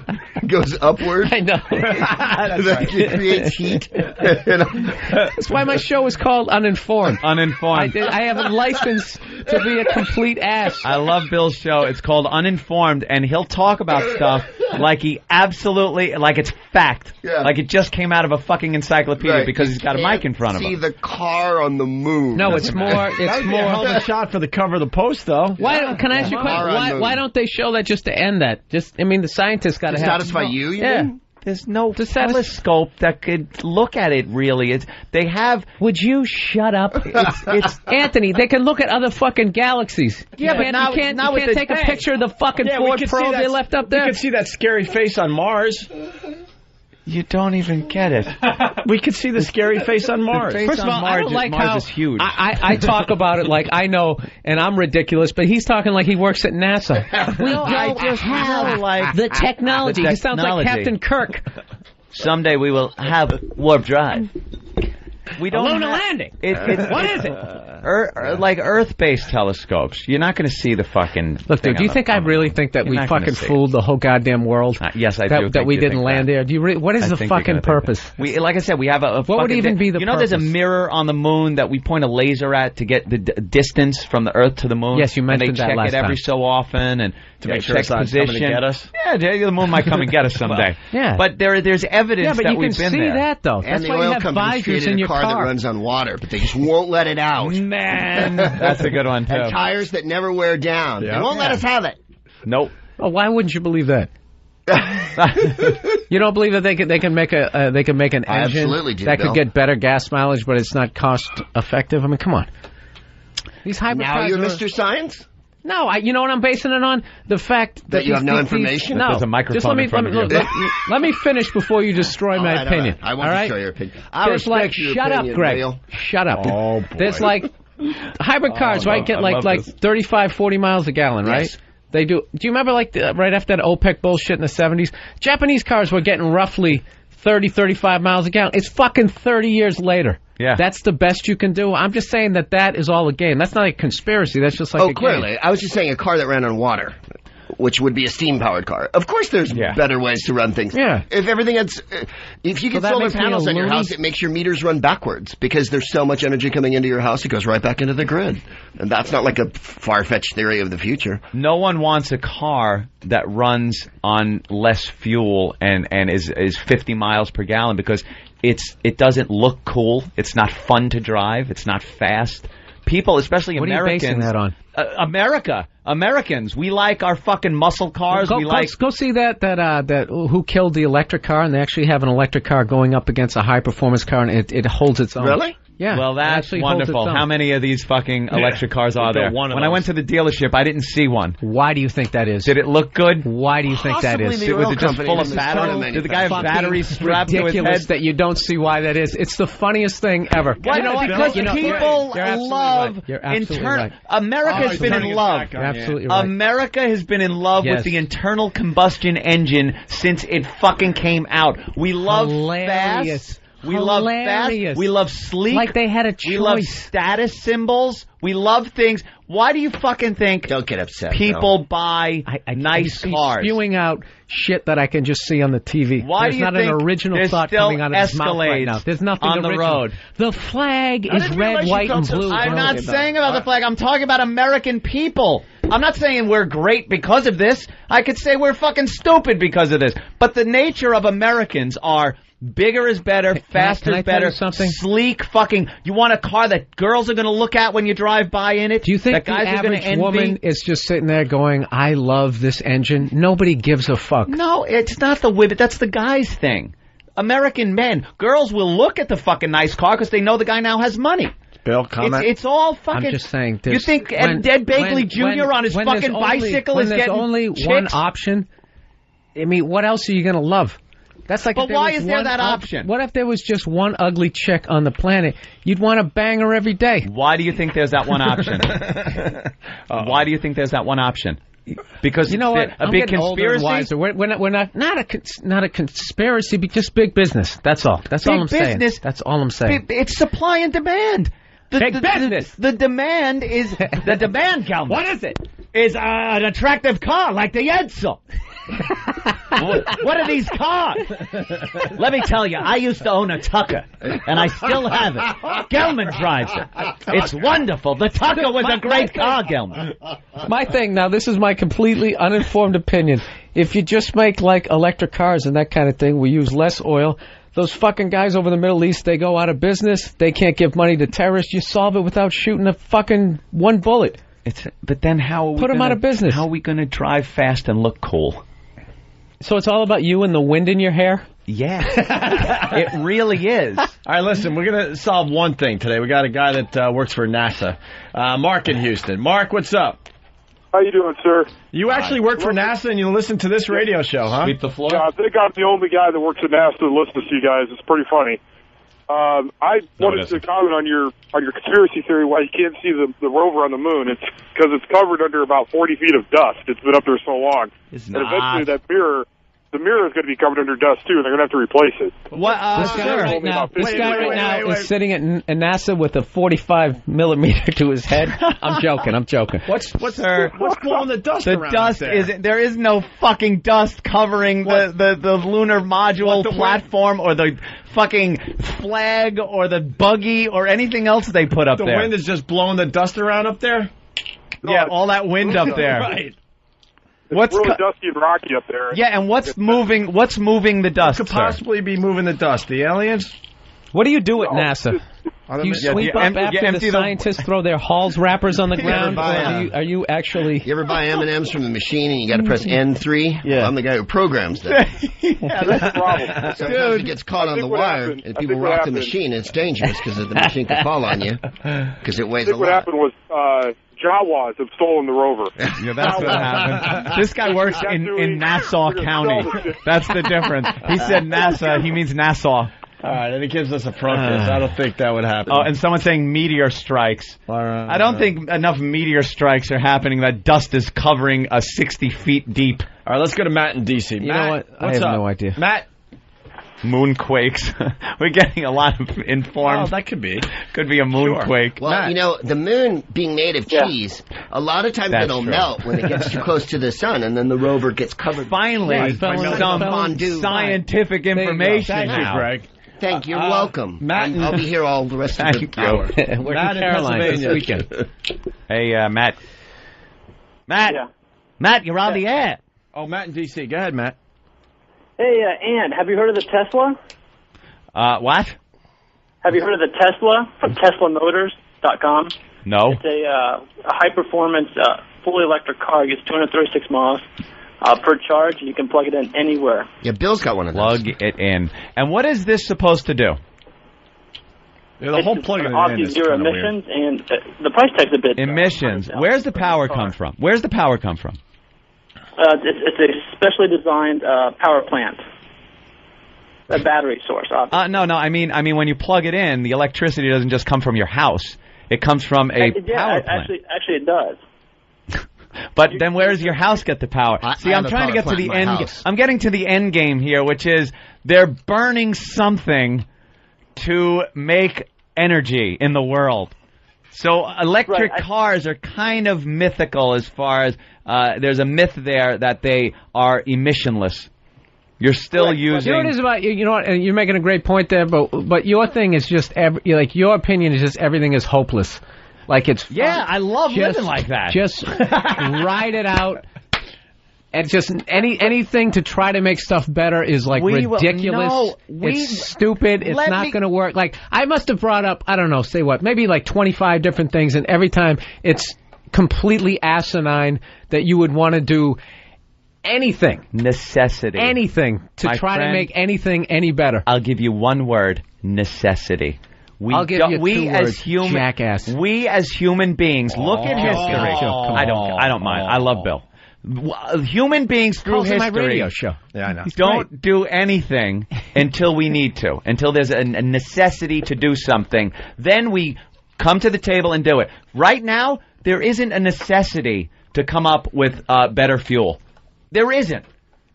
Speaker 3: goes upward.
Speaker 9: I know.
Speaker 3: That it creates heat.
Speaker 9: That's why my show is called Uninformed.
Speaker 2: Uninformed.
Speaker 9: I have a license to be a complete ass.
Speaker 2: I love Bill's show. It's called Uninformed, and he'll talk about stuff like he absolutely, like it's fact.
Speaker 3: Yeah.
Speaker 2: Like it just came out of a fucking encyclopedia because he's got a mic in front of him.
Speaker 3: See the car on the moon.
Speaker 9: No, it's more.
Speaker 1: That
Speaker 9: It's
Speaker 1: would be a
Speaker 9: more.
Speaker 1: hell of a shot for the cover of the Post, though.
Speaker 9: Why? Can I ask you a question? Why don't they show that just to end that? Just, I mean, the scientists got to have
Speaker 3: satisfy you.
Speaker 9: Yeah.
Speaker 3: Mean?
Speaker 2: There's no telescope that could look at it, really. They have...
Speaker 9: Would you shut up? It's Anthony, they can look at other fucking galaxies.
Speaker 2: Yeah, but now
Speaker 9: you can't
Speaker 2: with the
Speaker 9: take a picture of the fucking Ford Pro they left up there?
Speaker 1: We could see that scary face on Mars.
Speaker 2: You don't even get it.
Speaker 1: We could see the scary face on Mars.
Speaker 9: First of all, I don't like
Speaker 2: Mars
Speaker 9: how
Speaker 2: is huge.
Speaker 9: I talk about it like I know, and I'm ridiculous, but he's talking like he works at NASA. We don't have the technology. He sounds like Captain Kirk.
Speaker 2: Someday we will have warp drive. We don't
Speaker 9: Lunar landing.
Speaker 2: What is it? Like Earth-based telescopes. You're not going to see the fucking.
Speaker 9: Look, dude, do you think I really think that we fucking fooled the whole goddamn world?
Speaker 2: Yes, I do.
Speaker 9: That we didn't land there. Do you really? What is the fucking purpose?
Speaker 2: Like I said, we have a.
Speaker 9: What would even be the?
Speaker 2: You know, there's a mirror on the moon that we point a laser at to get the distance from the Earth to the moon.
Speaker 9: Yes, you mentioned that last time.
Speaker 2: And they check it every so often and to make sure it's
Speaker 1: coming to get us.
Speaker 2: Yeah, the moon might come and get us someday.
Speaker 9: Yeah,
Speaker 2: but there's evidence that we've been there.
Speaker 9: Yeah, but you can see that though.
Speaker 3: And
Speaker 9: That's
Speaker 3: the
Speaker 9: why you
Speaker 3: oil
Speaker 9: have
Speaker 3: company's
Speaker 9: visors
Speaker 3: created
Speaker 9: in
Speaker 3: a
Speaker 9: your
Speaker 3: car that runs on water, but they just won't let it out.
Speaker 2: Man, that's a good one too.
Speaker 3: And tires that never wear down. They won't let us have it.
Speaker 2: Nope.
Speaker 9: Oh, why wouldn't you believe that? You don't believe that they can make an engine
Speaker 3: absolutely do,
Speaker 9: that
Speaker 3: Bill.
Speaker 9: could get better gas mileage, but it's not cost effective? I mean, come on. These hybrid
Speaker 3: Now
Speaker 9: cars
Speaker 3: you're
Speaker 9: are-
Speaker 3: Mr. Science?
Speaker 9: No, you know what I'm basing it on? The fact
Speaker 3: that you have no information?
Speaker 9: No,
Speaker 2: There's a microphone
Speaker 9: just let me
Speaker 2: in front of you.
Speaker 9: let me finish before you destroy my opinion.
Speaker 3: I want to show your opinion. I
Speaker 9: There's
Speaker 3: respect
Speaker 9: like,
Speaker 3: your
Speaker 9: shut
Speaker 3: opinion,
Speaker 9: up, Greg.
Speaker 3: Neil.
Speaker 9: Shut up.
Speaker 1: Oh, boy.
Speaker 9: There's like hybrid cars, right? Get
Speaker 2: I
Speaker 9: like
Speaker 2: love this.
Speaker 9: 35, 40 miles a gallon, right?
Speaker 3: Yes.
Speaker 9: They do. Do you remember like right after that OPEC bullshit in the 70s? Japanese cars were getting roughly 30, 35 miles a gallon. It's fucking 30 years later.
Speaker 2: Yeah.
Speaker 9: That's the best you can do. I'm just saying that is all a game. That's not a conspiracy. That's just like a
Speaker 3: clearly.
Speaker 9: game.
Speaker 3: I was just saying a car that ran on water, which would be a steam-powered car. Of course there's better ways to run things.
Speaker 9: Yeah.
Speaker 3: If everything had... if you get
Speaker 9: that
Speaker 3: solar
Speaker 9: makes me
Speaker 3: panels
Speaker 9: a
Speaker 3: on your
Speaker 9: loony?
Speaker 3: house, it makes your meters run backwards because there's so much energy coming into your house, it goes right back into the grid. And that's not like a far-fetched theory of the future.
Speaker 2: No one wants a car that runs on less fuel and is 50 miles per gallon because it doesn't look cool. It's not fun to drive. It's not fast. People, especially
Speaker 9: What
Speaker 2: Americans.
Speaker 9: are you basing that on?
Speaker 2: Americans, we like our fucking muscle cars.
Speaker 9: Go see that Who Killed the Electric Car, and they actually have an electric car going up against a high performance car, and it holds its own.
Speaker 3: Really?
Speaker 9: Yeah.
Speaker 2: Well, that's
Speaker 9: it holds
Speaker 2: wonderful.
Speaker 9: its own.
Speaker 2: How many of these fucking electric cars are there?
Speaker 1: One of
Speaker 2: When I
Speaker 1: those.
Speaker 2: went to the dealership, I didn't see one.
Speaker 9: Why do you think that is?
Speaker 2: Did it look good?
Speaker 9: Why do you think that is?
Speaker 3: Possibly the
Speaker 2: Was
Speaker 3: oil
Speaker 2: it just
Speaker 3: company
Speaker 2: full of
Speaker 3: didn't start
Speaker 2: batteries?
Speaker 3: them
Speaker 2: Did the guy have
Speaker 9: Fucking
Speaker 2: batteries strapped to his
Speaker 9: ridiculous
Speaker 2: head?
Speaker 9: that you don't see why that is. It's the funniest thing ever.
Speaker 2: Why?
Speaker 9: You know what?
Speaker 2: Because
Speaker 9: You're
Speaker 2: people
Speaker 9: absolutely
Speaker 2: love
Speaker 9: right. You're absolutely
Speaker 2: internal.
Speaker 9: right.
Speaker 2: America's been in love.
Speaker 9: You're absolutely right.
Speaker 2: America has been in love
Speaker 9: Yes.
Speaker 2: with the internal combustion engine since it fucking came out. We love
Speaker 9: Hilarious.
Speaker 2: fast. We love fast. We love sleek.
Speaker 9: Like they had a choice.
Speaker 2: We love status symbols. We love things. Why do you fucking think
Speaker 3: Don't get upset.
Speaker 2: people buy nice
Speaker 9: He's
Speaker 2: cars?
Speaker 9: spewing out shit that I can just see on the TV.
Speaker 2: Why
Speaker 9: There's
Speaker 2: do you
Speaker 9: not
Speaker 2: think
Speaker 9: an original
Speaker 2: there's
Speaker 9: thought
Speaker 2: still
Speaker 9: coming out of his mouth right
Speaker 2: Escalades
Speaker 9: now. There's nothing
Speaker 2: on the
Speaker 9: original.
Speaker 2: road?
Speaker 9: The flag
Speaker 3: I
Speaker 9: is
Speaker 3: didn't
Speaker 9: red,
Speaker 3: realize you
Speaker 9: white,
Speaker 3: felt
Speaker 9: and
Speaker 3: so
Speaker 9: blue.
Speaker 3: strongly
Speaker 2: I'm not
Speaker 3: about
Speaker 2: saying about the flag. I'm talking about American people. I'm not saying we're great because of this. I could say we're fucking stupid because of this. But the nature of Americans are Bigger is better, faster
Speaker 9: can I
Speaker 2: is
Speaker 9: tell
Speaker 2: better,
Speaker 9: you something?
Speaker 2: sleek fucking... You want a car that girls are going to look at when you drive by in it?
Speaker 9: Do you think
Speaker 2: that
Speaker 9: the
Speaker 2: guys are gonna
Speaker 9: average
Speaker 2: envy?
Speaker 9: woman is just sitting there going, I love this engine? Nobody gives a fuck.
Speaker 2: No, it's not the women. That's the guy's thing. American men. Girls will look at the fucking nice car because they know the guy now has money.
Speaker 1: Bill, comment.
Speaker 2: It's all fucking...
Speaker 9: I'm just saying.
Speaker 2: You think Ed Begley Jr. on his fucking bicycle is getting
Speaker 9: only
Speaker 2: chicks?
Speaker 9: one option? I mean, what else are you going to love? That's like.
Speaker 2: But why is there that option?
Speaker 9: What if there was just one ugly chick on the planet? You'd want to bang her every day.
Speaker 2: Why do you think there's that one option? Why do you think there's that one option? Because
Speaker 9: you know what?
Speaker 2: A big conspiracy.
Speaker 9: Wiser. We're not a conspiracy, but just big business. That's all. That's all I'm saying. That's all I'm saying.
Speaker 2: It's supply and demand.
Speaker 9: Big business.
Speaker 2: The demand is the demand. Calvin.
Speaker 9: What is it?
Speaker 2: Is an attractive car like the Edsel. What are these cars? Let me tell you, I used to own a Tucker, and I still have it. Gelman drives it. It's wonderful. The Tucker was a great car, Gelman.
Speaker 9: My thing, now this is my completely uninformed opinion. If you just make like electric cars and that kind of thing, we use less oil. Those fucking guys over the Middle East, they go out of business. They can't give money to terrorists. You solve it without shooting a fucking one bullet.
Speaker 2: But then how are we
Speaker 9: put them out of business?
Speaker 2: How are we going to drive fast and look cool?
Speaker 9: So it's all about you and the wind in your hair?
Speaker 2: Yeah. It really is.
Speaker 1: All right, listen, we're going to solve one thing today. We got a guy that works for NASA. Mark in Houston. Mark, what's up?
Speaker 12: How you doing, sir?
Speaker 1: You actually work for NASA and you listen to this radio show, huh?
Speaker 2: Sweep the floor?
Speaker 12: Yeah, I think I'm the only guy that works at NASA that listens to you guys. It's pretty funny. I wanted to comment on your conspiracy theory why you can't see the rover on the moon. It's because it's covered under about 40 feet of dust. It's been up there so long.
Speaker 2: It's
Speaker 12: and
Speaker 2: not.
Speaker 12: eventually the mirror is going to be covered under dust too, and they're going to have to replace it.
Speaker 9: What? This guy right now is sitting at NASA with a 45 millimeter to his head. I'm joking.
Speaker 1: What's blowing the dust around?
Speaker 2: The dust there is no fucking dust covering the lunar module platform or the fucking flag or the buggy or anything else they put up there.
Speaker 1: The wind is just blowing the dust around up there?
Speaker 2: Yeah, all that wind up there.
Speaker 1: Right.
Speaker 12: It's really dusty and rocky up there.
Speaker 2: Yeah, and what's moving the dust?
Speaker 1: What could possibly be moving the dust? The aliens?
Speaker 9: What do you do at NASA? Do you sweep up after the scientists throw their Halls wrappers on the ground? Or are you actually...
Speaker 3: You ever buy M&Ms from the machine and you got to press N3?
Speaker 1: Yeah.
Speaker 3: I'm the guy who programs that.
Speaker 12: Yeah, that's the problem.
Speaker 3: Sometimes it gets caught on the wire and people rock the machine. It's dangerous because the machine could fall on you because it weighs a lot.
Speaker 12: What happened was... Jawas have stolen the rover.
Speaker 2: Yeah, that's what happened. This guy works in Nassau County. That's the difference. He said NASA, he means Nassau.
Speaker 1: All right, and he gives us a protest. I don't think that would happen.
Speaker 2: Oh, and someone's saying meteor strikes. I don't think enough meteor strikes are happening. That dust is covering 60 feet deep.
Speaker 1: All right, let's go to Matt in D.C.
Speaker 9: You know what? I have no idea.
Speaker 1: Matt?
Speaker 2: Moonquakes. We're getting a lot of informed.
Speaker 1: Oh, that could be.
Speaker 2: Could be a moonquake.
Speaker 3: Well,
Speaker 2: Matt.
Speaker 3: you know, the moon being made of cheese, a lot of times it'll melt when it gets too close to the sun, and then the rover gets covered.
Speaker 2: Finally, some scientific information
Speaker 1: Thank you, Greg.
Speaker 3: Thank you. You're welcome.
Speaker 1: Matt,
Speaker 3: I'll be here all the rest of the hour.
Speaker 9: We're in Carolina this weekend.
Speaker 2: Hey, Matt.
Speaker 7: Yeah.
Speaker 2: Matt, you're on the air.
Speaker 1: Oh, Matt in D.C. Go ahead, Matt.
Speaker 7: Hey, Ann, have you heard of the Tesla?
Speaker 2: What?
Speaker 7: Have you heard of the Tesla from TeslaMotors.com?
Speaker 2: No.
Speaker 7: It's a high-performance, fully electric car. It gets 236 miles per charge, and you can plug it in anywhere.
Speaker 3: Yeah, Bill's got one of those.
Speaker 2: Plug it in. And what is this supposed to do?
Speaker 1: Yeah, the whole plugging it in is
Speaker 7: zero
Speaker 1: kind of
Speaker 7: emissions, and the price tag's a bit...
Speaker 2: Emissions. Where's the power come from? Where's the power come from?
Speaker 7: It's a specially designed power plant. A battery source, obviously.
Speaker 2: No. I mean, when you plug it in, the electricity doesn't just come from your house. It comes from a power plant.
Speaker 7: Actually, it does.
Speaker 2: But then where does your house get the power? See, I'm trying to get to the end. I'm getting to the end game here, which is they're burning something to make energy in the world. So electric cars are kind of mythical as far as there's a myth there that they are emissionless. You're still using...
Speaker 9: You know what it is about... You know what? You're making a great point there, but your thing is just... your opinion is just everything is hopeless. Like it's...
Speaker 2: Yeah, I love living like that.
Speaker 9: Just ride it out And just anything to try to make stuff better is like ridiculous. It's stupid. It's not going to work. Like, I must have brought up, I don't know, say what, maybe like 25 different things, and every time it's completely asinine that you would want to do anything.
Speaker 10: Necessity.
Speaker 9: Anything to try to make anything any better.
Speaker 10: I'll give you one word: necessity.
Speaker 9: I'll give you two words, jackass.
Speaker 10: We as human beings, look at history. I don't mind. I love Bill. Human beings through history.
Speaker 9: My radio show.
Speaker 1: Yeah, I know.
Speaker 10: Don't do anything until we need to, until there's a necessity to do something. Then we come to the table and do it. Right now, there isn't a necessity to come up with better fuel. There isn't.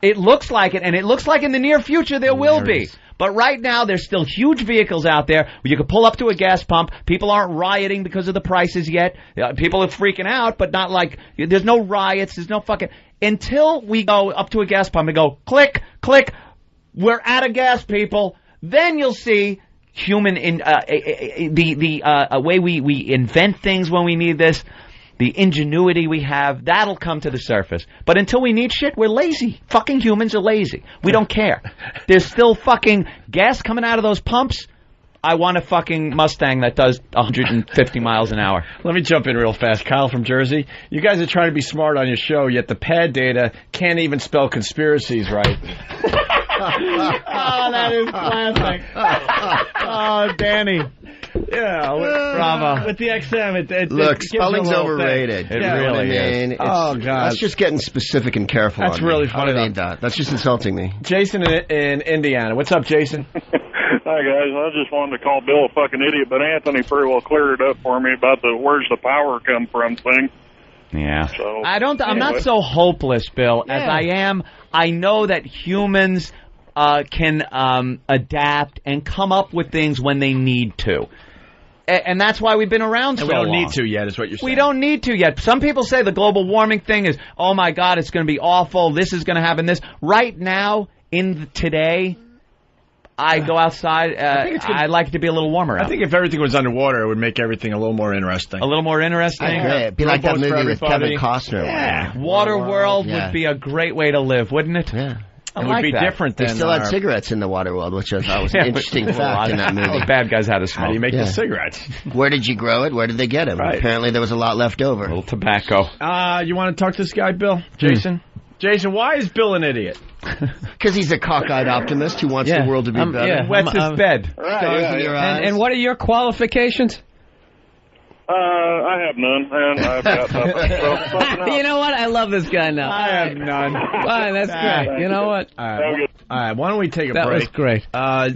Speaker 10: It looks like it, and it looks like in the near future there will be. But right now, there's still huge vehicles out there where you can pull up to a gas pump. People aren't rioting because of the prices yet. People are freaking out, but not like, there's no riots, there's no fucking, until we go up to a gas pump and go, click, click, we're out of gas, people. Then you'll see human, the way we invent things when we need this. The ingenuity we have, that'll come to the surface. But until we need shit, we're lazy. Fucking humans are lazy. We don't care. There's still fucking gas coming out of those pumps. I want a fucking Mustang that does 150 miles an hour.
Speaker 1: Let me jump in real fast. Kyle from Jersey. You guys are trying to be smart on your show, yet the pad data can't even spell conspiracies right.
Speaker 2: Oh, that is classic. Oh, Danny.
Speaker 1: Yeah, bravo. With the XM,
Speaker 3: look, spelling's overrated.
Speaker 10: It really is.
Speaker 3: Oh, God. That's just getting specific and careful.
Speaker 1: That's really funny.
Speaker 3: I don't need that. That's just insulting me.
Speaker 1: Jason in Indiana. What's up, Jason?
Speaker 12: Hi, guys. I just wanted to call Bill a fucking idiot, but Anthony pretty well cleared it up for me about the where's the power come from thing.
Speaker 10: Yeah.
Speaker 12: So,
Speaker 10: I'm not so hopeless, Bill, as I am. I know that humans can adapt and come up with things when they need to. And that's why we've been around so long.
Speaker 1: We don't need to yet, is what you're saying.
Speaker 10: We don't need to yet. Some people say the global warming thing is, oh, my God, it's going to be awful. This is going to happen. This right now, today, I go outside. I'd like it to be a little warmer out.
Speaker 1: I think if everything was underwater, it would make everything a little more interesting.
Speaker 10: A little more interesting?
Speaker 3: I agree. It'd be like that movie with Kevin Costner.
Speaker 10: Yeah. Waterworld would be a great way to live, wouldn't it?
Speaker 3: Yeah.
Speaker 1: It would be different than...
Speaker 3: They still had cigarettes in the Waterworld, which I thought was an interesting fact in that movie.
Speaker 10: The bad guys had to smoke.
Speaker 1: How do you make the cigarettes?
Speaker 3: Where did you grow it? Where did they get them?
Speaker 1: Right.
Speaker 3: Apparently there was a lot left over.
Speaker 10: A little tobacco.
Speaker 1: You want to talk to this guy, Bill? Jason? Jason, why is Bill an idiot?
Speaker 3: Because he's a cockeyed optimist who wants the world to be better.
Speaker 9: Yeah,
Speaker 10: wets his bed.
Speaker 3: Stars in your eyes.
Speaker 9: And what are your qualifications?
Speaker 12: I have none, and I've got nothing.
Speaker 9: You know what? I love this guy now.
Speaker 1: I have none.
Speaker 9: Fine, that's great. You know what?
Speaker 1: All right, why don't we take a break?
Speaker 9: That was great.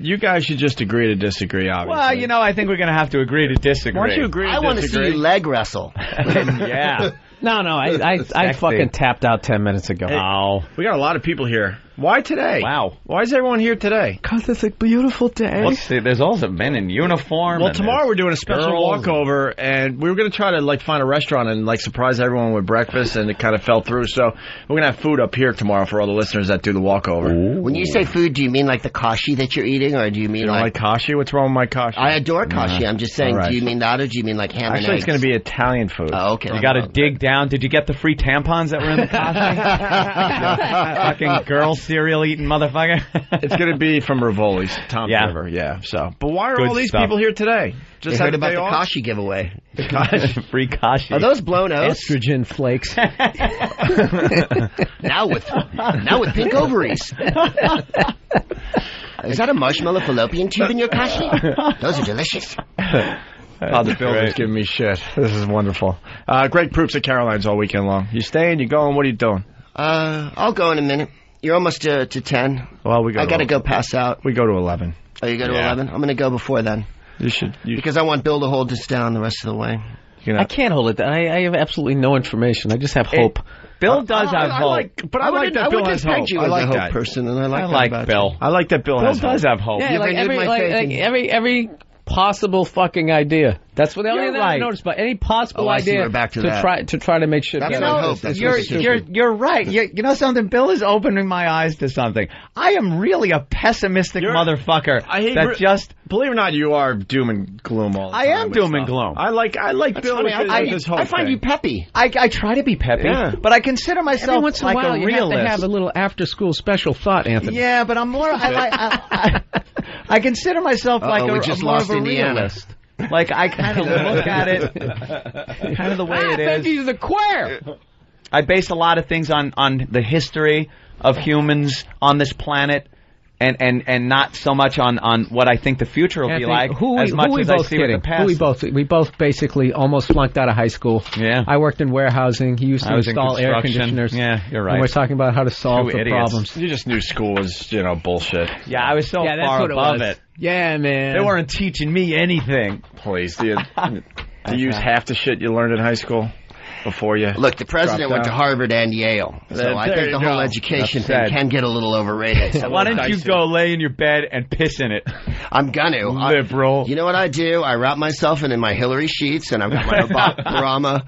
Speaker 1: You guys should just agree to disagree, obviously.
Speaker 10: Well, I think we're going to have to agree to disagree.
Speaker 1: Why don't you agree to disagree?
Speaker 3: I want to see you leg wrestle.
Speaker 10: Yeah.
Speaker 9: No, I fucking tapped out 10 minutes ago.
Speaker 10: Oh.
Speaker 1: We got a lot of people here. Why today?
Speaker 10: Wow.
Speaker 1: Why is everyone here today?
Speaker 9: Because it's a beautiful day.
Speaker 10: Let's see, there's also men in uniform.
Speaker 1: Well, tomorrow we're doing a special
Speaker 10: girls.
Speaker 1: walkover, and we were going to try to find a restaurant and surprise everyone with breakfast, and it kind of fell through. So we're going to have food up here tomorrow for all the listeners that do the walkover.
Speaker 3: Ooh. When you say food, do you mean like the kashi that you're eating, or do you mean
Speaker 1: you don't like kashi? What's wrong with my kashi?
Speaker 3: I adore kashi. I'm just saying,
Speaker 1: right.
Speaker 3: Do you mean that, or do you mean like ham and eggs?
Speaker 1: Actually, it's going to be Italian food.
Speaker 3: Oh, okay.
Speaker 10: You got to dig down. Did you get the free tampons that were in the kashi? Fucking girl cereal eating motherfucker.
Speaker 1: It's going to be from Rivoli's, Tom's River. Yeah. So, but why are all these people here today?
Speaker 3: Just heard about the kashi giveaway.
Speaker 10: The kashi, free kashi.
Speaker 3: Are those blown out?
Speaker 9: Estrogen flakes.
Speaker 3: now with pink ovaries. Is that a marshmallow fallopian tube in your kashi? Those are delicious.
Speaker 1: The builder's giving me shit. This is wonderful. Greg Proops at Caroline's all weekend long. You staying? You going? What are you doing?
Speaker 3: I'll go in a minute. You're almost to 10.
Speaker 1: Well, I
Speaker 3: got to go pass out.
Speaker 1: We go to 11.
Speaker 3: Oh, you go to 11? I'm going to go before then.
Speaker 1: You should.
Speaker 3: Because I want Bill to hold this down the rest of the way.
Speaker 9: I can't hold it down. I have absolutely no information. I just have hope.
Speaker 10: Bill does have hope.
Speaker 1: I like that Bill has hope.
Speaker 3: I like that person, and I like
Speaker 10: Bill.
Speaker 1: I like that Bill has hope.
Speaker 10: Bill does have hope.
Speaker 9: Yeah, like every possible fucking idea. That's what the only
Speaker 2: You're
Speaker 9: thing I
Speaker 2: right.
Speaker 9: noticed about any possible
Speaker 3: I see,
Speaker 9: idea
Speaker 3: we're back to
Speaker 9: to
Speaker 3: that.
Speaker 9: try to make shit
Speaker 3: That's
Speaker 9: better.
Speaker 3: what I hope. That's what
Speaker 2: You're right. You know something? Bill is opening my eyes to something. I am really a pessimistic motherfucker.
Speaker 1: I hate
Speaker 2: that just.
Speaker 1: Believe it or not, you are doom and gloom all the
Speaker 2: I
Speaker 1: time.
Speaker 2: am
Speaker 1: with
Speaker 2: doom
Speaker 1: stuff.
Speaker 2: and gloom.
Speaker 1: I like Bill
Speaker 3: funny.
Speaker 1: with his whole
Speaker 3: I find
Speaker 1: thing.
Speaker 3: you peppy.
Speaker 2: I try to be peppy,
Speaker 1: Yeah.
Speaker 2: but I consider myself
Speaker 9: Every once in
Speaker 2: like
Speaker 9: a while,
Speaker 2: a
Speaker 9: you
Speaker 2: realist.
Speaker 9: have to have a little after-school special thought, Anthony.
Speaker 2: Yeah, but I'm more. I consider myself like
Speaker 3: we just
Speaker 2: more
Speaker 3: lost
Speaker 2: of a
Speaker 3: Indiana.
Speaker 2: realist. Like I kind of look at it, kind of the way it is.
Speaker 9: He's the queer.
Speaker 2: I base a lot of things on the history of humans on this planet, and not so much on what I think the future will be like. As much as I see what the past.
Speaker 9: We both basically almost flunked out of high school.
Speaker 2: Yeah.
Speaker 9: I worked in warehousing. He used to
Speaker 2: I was in
Speaker 9: install air
Speaker 2: construction.
Speaker 9: conditioners.
Speaker 2: Yeah, you're right.
Speaker 9: And we're talking about how to solve
Speaker 2: Two
Speaker 9: the
Speaker 2: idiots.
Speaker 9: problems.
Speaker 1: You just knew school was, bullshit.
Speaker 2: Yeah, I was so
Speaker 9: Yeah, that's
Speaker 2: far
Speaker 9: what it
Speaker 2: above
Speaker 9: was.
Speaker 2: it.
Speaker 9: Yeah, man.
Speaker 2: They weren't teaching me anything.
Speaker 1: Please, do you use half the shit you learned in high school before you?
Speaker 3: Look, the president
Speaker 1: dropped
Speaker 3: went to
Speaker 1: out?
Speaker 3: Harvard and Yale, so I
Speaker 1: There
Speaker 3: think
Speaker 1: you
Speaker 3: the whole
Speaker 1: go.
Speaker 3: education
Speaker 2: Enough
Speaker 3: thing
Speaker 2: said.
Speaker 3: can get a little overrated. So
Speaker 2: Why don't you go lay in your bed and piss in it?
Speaker 3: I'm gonna.
Speaker 2: Liberal.
Speaker 3: You know what I do? I wrap myself in my Hillary sheets, and I've got my Obama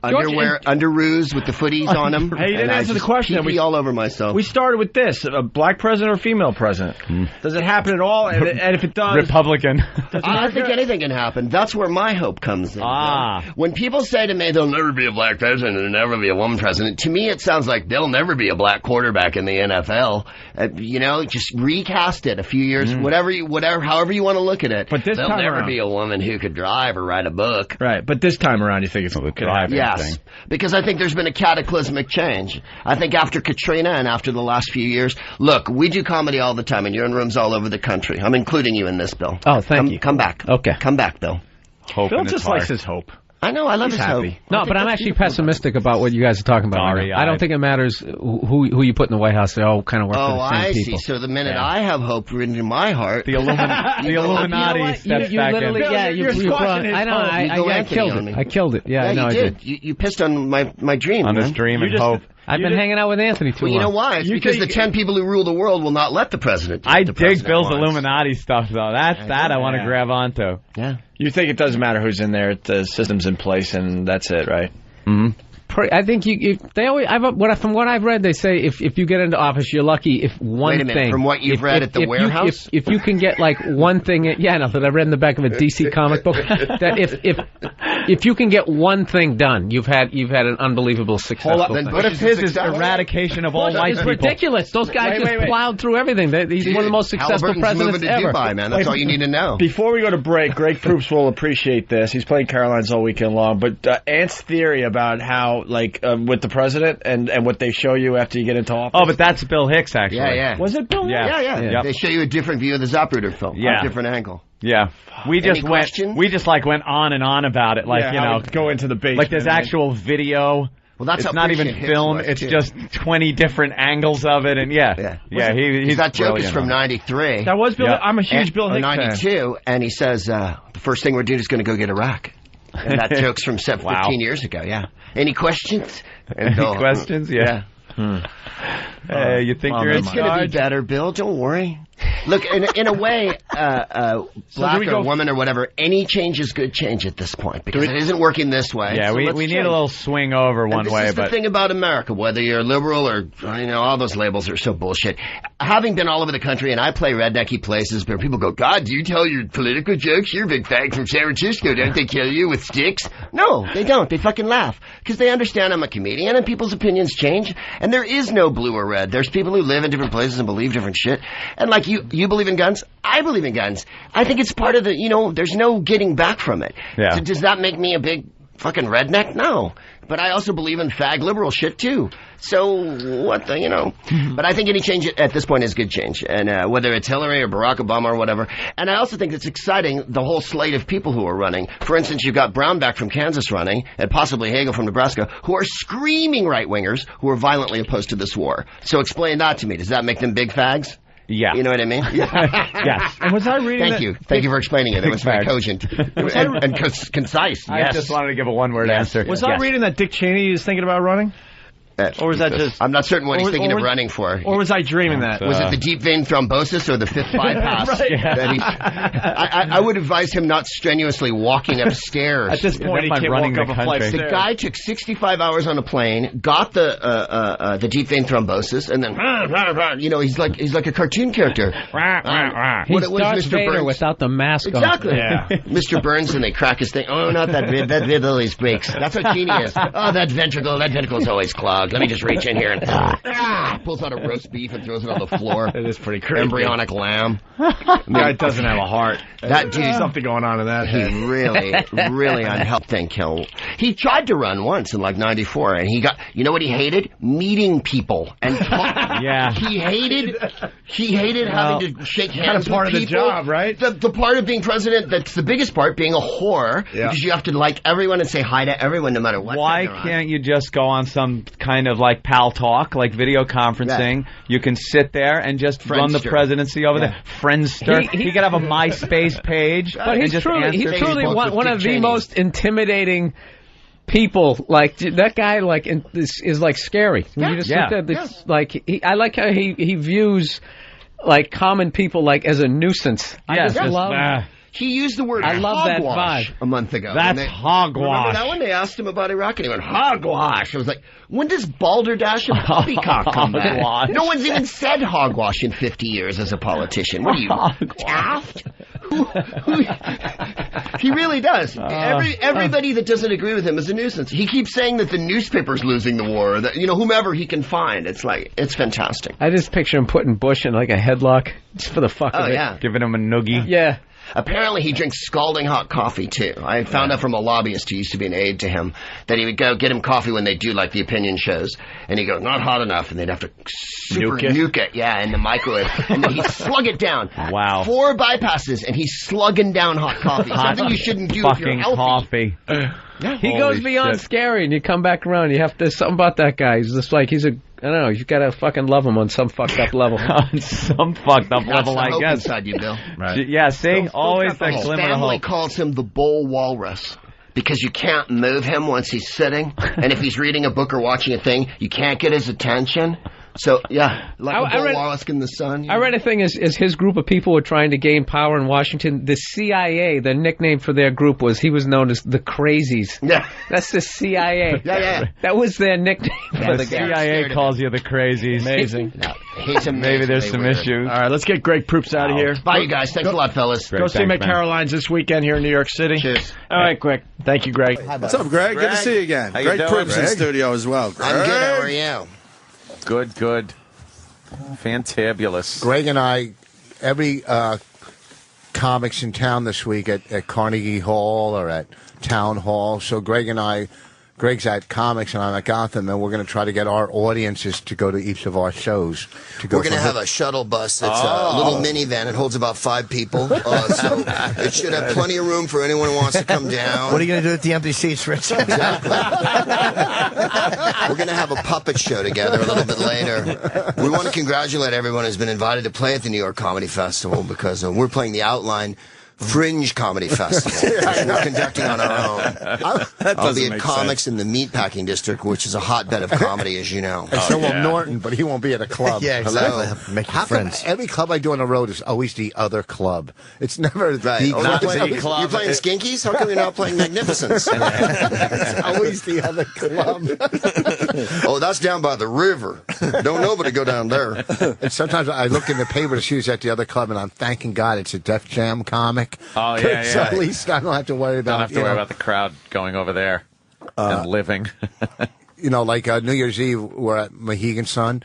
Speaker 3: underwear, underoos with the footies on them.
Speaker 1: Hey, you didn't
Speaker 3: and I
Speaker 1: answer the
Speaker 3: just
Speaker 1: question.
Speaker 3: pee all over myself.
Speaker 1: We started with this: a black president or female president? Does it happen at all? And if it does,
Speaker 2: Republican.
Speaker 3: I think anything can happen. That's where my hope comes in. When people say to me, there'll never be a black president and there'll never be a woman president, to me it sounds like there'll never be a black quarterback in the NFL. Just recast it a few years, however you want to look at it.
Speaker 1: But this
Speaker 3: there'll
Speaker 1: time
Speaker 3: never
Speaker 1: around-
Speaker 3: be a woman who could drive or write a book.
Speaker 1: right? But this time around, you think it's could happen?
Speaker 3: Yes, because I think there's been a cataclysmic change. I think after Katrina and after the last few years, look, we do comedy all the time, and you're in rooms all over the country. I'm including you in this, Bill.
Speaker 9: Oh, thank you.
Speaker 3: Come back.
Speaker 9: Okay.
Speaker 3: Come back, Bill.
Speaker 2: Hope
Speaker 1: Bill
Speaker 2: in his
Speaker 1: just
Speaker 2: heart.
Speaker 1: likes his hope.
Speaker 3: I know, I love
Speaker 1: He's
Speaker 3: his
Speaker 1: happy.
Speaker 3: hope.
Speaker 9: No, but I'm actually pessimistic about what you guys are talking about. Right now. I don't think it matters who you put in the White House. They all kind of work for the same
Speaker 3: I
Speaker 9: people.
Speaker 3: see. So the minute I have hope written in my heart,
Speaker 2: The Illuminati steps
Speaker 9: You
Speaker 2: back
Speaker 9: literally,
Speaker 2: in.
Speaker 9: yeah,
Speaker 1: You're
Speaker 9: you brought.
Speaker 1: squashing his
Speaker 9: I know.
Speaker 1: hope.
Speaker 3: You go
Speaker 9: I
Speaker 3: Anthony
Speaker 9: killed
Speaker 3: on me.
Speaker 9: it. I killed it. Yeah, I know.
Speaker 3: you
Speaker 9: I
Speaker 3: did.
Speaker 9: did.
Speaker 3: You pissed on my dream,
Speaker 2: On
Speaker 3: man.
Speaker 2: his dream and
Speaker 1: just-
Speaker 2: hope.
Speaker 9: I've been hanging out with Anthony too
Speaker 3: Well, you know
Speaker 9: long.
Speaker 3: why? It's
Speaker 1: You
Speaker 3: because
Speaker 1: think-
Speaker 3: the 10 people who rule the world will not let the president do
Speaker 2: I
Speaker 3: what the
Speaker 2: dig
Speaker 3: president
Speaker 2: Bill's
Speaker 3: wants.
Speaker 2: Illuminati stuff, though. That I want to grab onto.
Speaker 3: Yeah.
Speaker 1: You think it doesn't matter who's in there? The system's in place, and that's it, right?
Speaker 9: I think they always. From what I've read, they say if you get into office, you're lucky if one
Speaker 3: Wait a minute,
Speaker 9: thing.
Speaker 3: from what you've read at the warehouse?
Speaker 9: If you can get like one thing, that I read in the back of a DC comic book. That if you can get one thing done, you've had an unbelievable successful
Speaker 3: then
Speaker 9: thing.
Speaker 2: What if his is eradication of all white
Speaker 9: It's
Speaker 2: people?
Speaker 9: ridiculous. Those guys just plowed through everything. He's one of the most successful
Speaker 3: Halliburton's
Speaker 9: presidents
Speaker 3: moving to
Speaker 9: ever.
Speaker 3: Dubai, man. That's all you need to know.
Speaker 1: Before we go to break, Greg Proops will appreciate this. He's playing Carolines all weekend long. But Ant's theory about how, with the president and what they show you after you get into office.
Speaker 2: Oh, but that's Bill Hicks, actually.
Speaker 3: Yeah.
Speaker 1: Was it Bill?
Speaker 2: Yeah.
Speaker 3: Yeah.
Speaker 2: Yep.
Speaker 3: They show you a different view of the Zapruder film.
Speaker 2: Yeah.
Speaker 3: A different angle.
Speaker 2: Yeah. We just
Speaker 3: questions?
Speaker 2: went on and on about it.
Speaker 1: Go into the basement.
Speaker 2: Like there's actual video.
Speaker 3: Well, that's
Speaker 2: it's
Speaker 3: how
Speaker 2: not even
Speaker 3: appreciate Hicks
Speaker 2: film.
Speaker 3: was,
Speaker 2: It's
Speaker 3: too.
Speaker 2: just 20 different angles of it, and he's
Speaker 3: that joke is
Speaker 2: brilliant
Speaker 3: from
Speaker 2: on it.
Speaker 3: '93.
Speaker 1: That was Bill.
Speaker 2: Yep.
Speaker 1: I'm a huge Bill
Speaker 3: or
Speaker 1: Hicks fan.
Speaker 3: '92, and he says the first thing we're doing is going to go get Iraq. And that joke's from 15 years ago. Yeah. Any questions?
Speaker 2: Any questions? Yeah. Hey, you think you're in
Speaker 3: It's going to be
Speaker 2: charge?
Speaker 3: better, Bill. Don't worry. Look, in a way, black or woman or whatever, any change is good change at this point because it isn't working this way.
Speaker 2: Yeah,
Speaker 3: so
Speaker 2: we
Speaker 3: let's
Speaker 2: need
Speaker 3: change.
Speaker 2: a little swing over one
Speaker 3: This
Speaker 2: way,
Speaker 3: is the
Speaker 2: but
Speaker 3: thing about America, whether you're liberal or, all those labels are so bullshit. Having been all over the country, and I play rednecky places where people go, God, do you tell your political jokes? You're a big fag from San Francisco. Don't they kill you with sticks? No, they don't. They fucking laugh because they understand I'm a comedian and people's opinions change. And there is no blue or red. There's people who live in different places and believe different shit. And like you believe in guns. I believe in guns. I think it's part of the, there's no getting back from it.
Speaker 2: Yeah.
Speaker 3: So does that make me a big fucking redneck? No. But I also believe in fag liberal shit too. So what the, But I think any change at this point is good change. And whether it's Hillary or Barack Obama or whatever. And I also think it's exciting, the whole slate of people who are running. For instance, you've got Brownback from Kansas running, and possibly Hagel from Nebraska, who are screaming right-wingers who are violently opposed to this war. So explain that to me. Does that make them big fags?
Speaker 2: Yeah.
Speaker 3: You know what I mean?
Speaker 2: Yes.
Speaker 1: And was I reading
Speaker 3: Thank you. Thank you for explaining it. It was very cogent and concise.
Speaker 2: I just wanted to give a one-word answer.
Speaker 1: Was I reading that Dick Cheney is thinking about running? Or was that just...
Speaker 3: I'm not certain what he's thinking of running for.
Speaker 1: Or was I dreaming that?
Speaker 3: Was it the deep vein thrombosis or the fifth bypass? I would advise him not strenuously walking upstairs.
Speaker 1: At this point, he can't walk up a flight of stairs.
Speaker 3: The guy took 65 hours on a plane, got the deep vein thrombosis, and then he's like a cartoon character.
Speaker 9: He's Darth Vader without the mask on.
Speaker 3: Exactly. Yeah. Mr. Burns, and they crack his thing. Oh, not that rib. That rib always breaks. That's what Genie is. Oh, that ventricle's always clogged. Let me just reach in here and pulls out a roast beef and throws it on the floor.
Speaker 1: It is pretty crazy.
Speaker 3: Embryonic lamb.
Speaker 1: The guy doesn't have a heart.
Speaker 3: That dude,
Speaker 1: something going on in that.
Speaker 3: He really unhealthy. Thank you. He tried to run once in like '94, and he got. You know what he hated? Meeting people and talk.
Speaker 2: Yeah.
Speaker 3: He hated having to shake hands.
Speaker 1: Kind of part
Speaker 3: with
Speaker 1: of the
Speaker 3: people.
Speaker 1: job, right?
Speaker 3: The part of being president that's the biggest part, being a whore, because you have to like everyone and say hi to everyone no matter what.
Speaker 2: Why can't you just go on some kind of like pal talk, like video conferencing? You can sit there and just run the presidency over there. Friendster. He could have a MySpace page.
Speaker 9: But he's truly one of the most intimidating people. Like that guy, like is like scary. When you just look at like I like how he views like common people like as a nuisance. I just love.
Speaker 3: He used the word
Speaker 9: I love that
Speaker 3: hogwash
Speaker 9: vibe.
Speaker 3: a month ago.
Speaker 2: That's hogwash.
Speaker 3: Remember that one? They asked him about Iraq, and he went, hogwash. I was like, when does balderdash and poppycock come back? No one's even said hogwash in 50 years as a politician. What are you, Taft? He really does. Everybody that doesn't agree with him is a nuisance. He keeps saying that the newspaper's losing the war, that whomever he can find. It's like, it's fantastic.
Speaker 9: I just picture him putting Bush in like a headlock just for the fuck of it.
Speaker 3: Yeah.
Speaker 2: Giving him a noogie.
Speaker 9: Yeah.
Speaker 3: Apparently he drinks scalding hot coffee, too. I found out from a lobbyist who used to be an aide to him that he would go get him coffee when they do, like, the opinion shows. And he'd go, not hot enough, and they'd have to nuke it, in the microwave. And then he'd slug it down.
Speaker 2: Wow.
Speaker 3: 4 bypasses, and he's slugging down hot coffee. Something you shouldn't do if you're healthy.
Speaker 2: Coffee.
Speaker 9: He goes beyond scary, and you come back around, you have to, something about that guy. He's just like, I don't know, you've got to fucking love him on some fucked up level.
Speaker 2: On some fucked up level, I guess.
Speaker 3: Inside you, Bill.
Speaker 2: Right. Yeah, see? Always that
Speaker 3: His
Speaker 2: glimmer of
Speaker 3: family
Speaker 2: hope.
Speaker 3: calls him the bull walrus because you can't move him once he's sitting. And if he's reading a book or watching a thing, you can't get his attention. So, like a bull walrus in the sun.
Speaker 9: I read a thing as his group of people were trying to gain power in Washington. The CIA, the nickname for their group he was known as the Crazies.
Speaker 3: Yeah.
Speaker 9: That's the CIA. That was their nickname.
Speaker 2: The CIA calls you the Crazies.
Speaker 1: Amazing.
Speaker 2: Maybe there's some issues.
Speaker 1: All right, let's get Greg Proops out of here.
Speaker 3: Bye, you guys. Thanks a lot, fellas.
Speaker 1: Go see McCaroline's this weekend here in New York City.
Speaker 3: Cheers.
Speaker 1: All right, quick. Thank you, Greg.
Speaker 14: What's up, Greg? Good to see you again. Greg Proops in studio as well. Greg.
Speaker 3: I'm good. How are you?
Speaker 15: Good. Fantabulous.
Speaker 14: Greg and I, every comics in town this week at Carnegie Hall or at Town Hall. So Greg's at Comics and I'm at Gotham, and we're going to try to get our audiences to go to each of our shows.
Speaker 3: We're going to have a shuttle bus that's a little minivan. It holds about 5 people. So it should have plenty of room for anyone who wants to come down.
Speaker 4: What are you going to do with the empty seats, Rich?
Speaker 3: Exactly. We're going to have a puppet show together a little bit later. We want to congratulate everyone who's been invited to play at the New York Comedy Festival because we're playing the Outline Fringe Comedy Festival, which we're conducting on our own. I'll be at Comics in the Meatpacking District, which is a hotbed of comedy, as you know.
Speaker 14: And so will Norton, but he won't be at a club.
Speaker 4: Yeah, exactly. Make your friends.
Speaker 14: Every club I do on the road is always the other club. It's never the
Speaker 3: club. You're playing Skinkies? How come you're not playing Magnificence?
Speaker 14: It's always the other club.
Speaker 3: Oh, that's down by the river. Don't nobody go down there.
Speaker 14: And sometimes I look in the paper to see who's at the other club, and I'm thanking God it's a Def Jam comic.
Speaker 15: Oh, yeah.
Speaker 14: So at least I don't have to worry about
Speaker 15: the crowd going over there and living.
Speaker 14: Like New Year's Eve, we're at Mohegan Sun,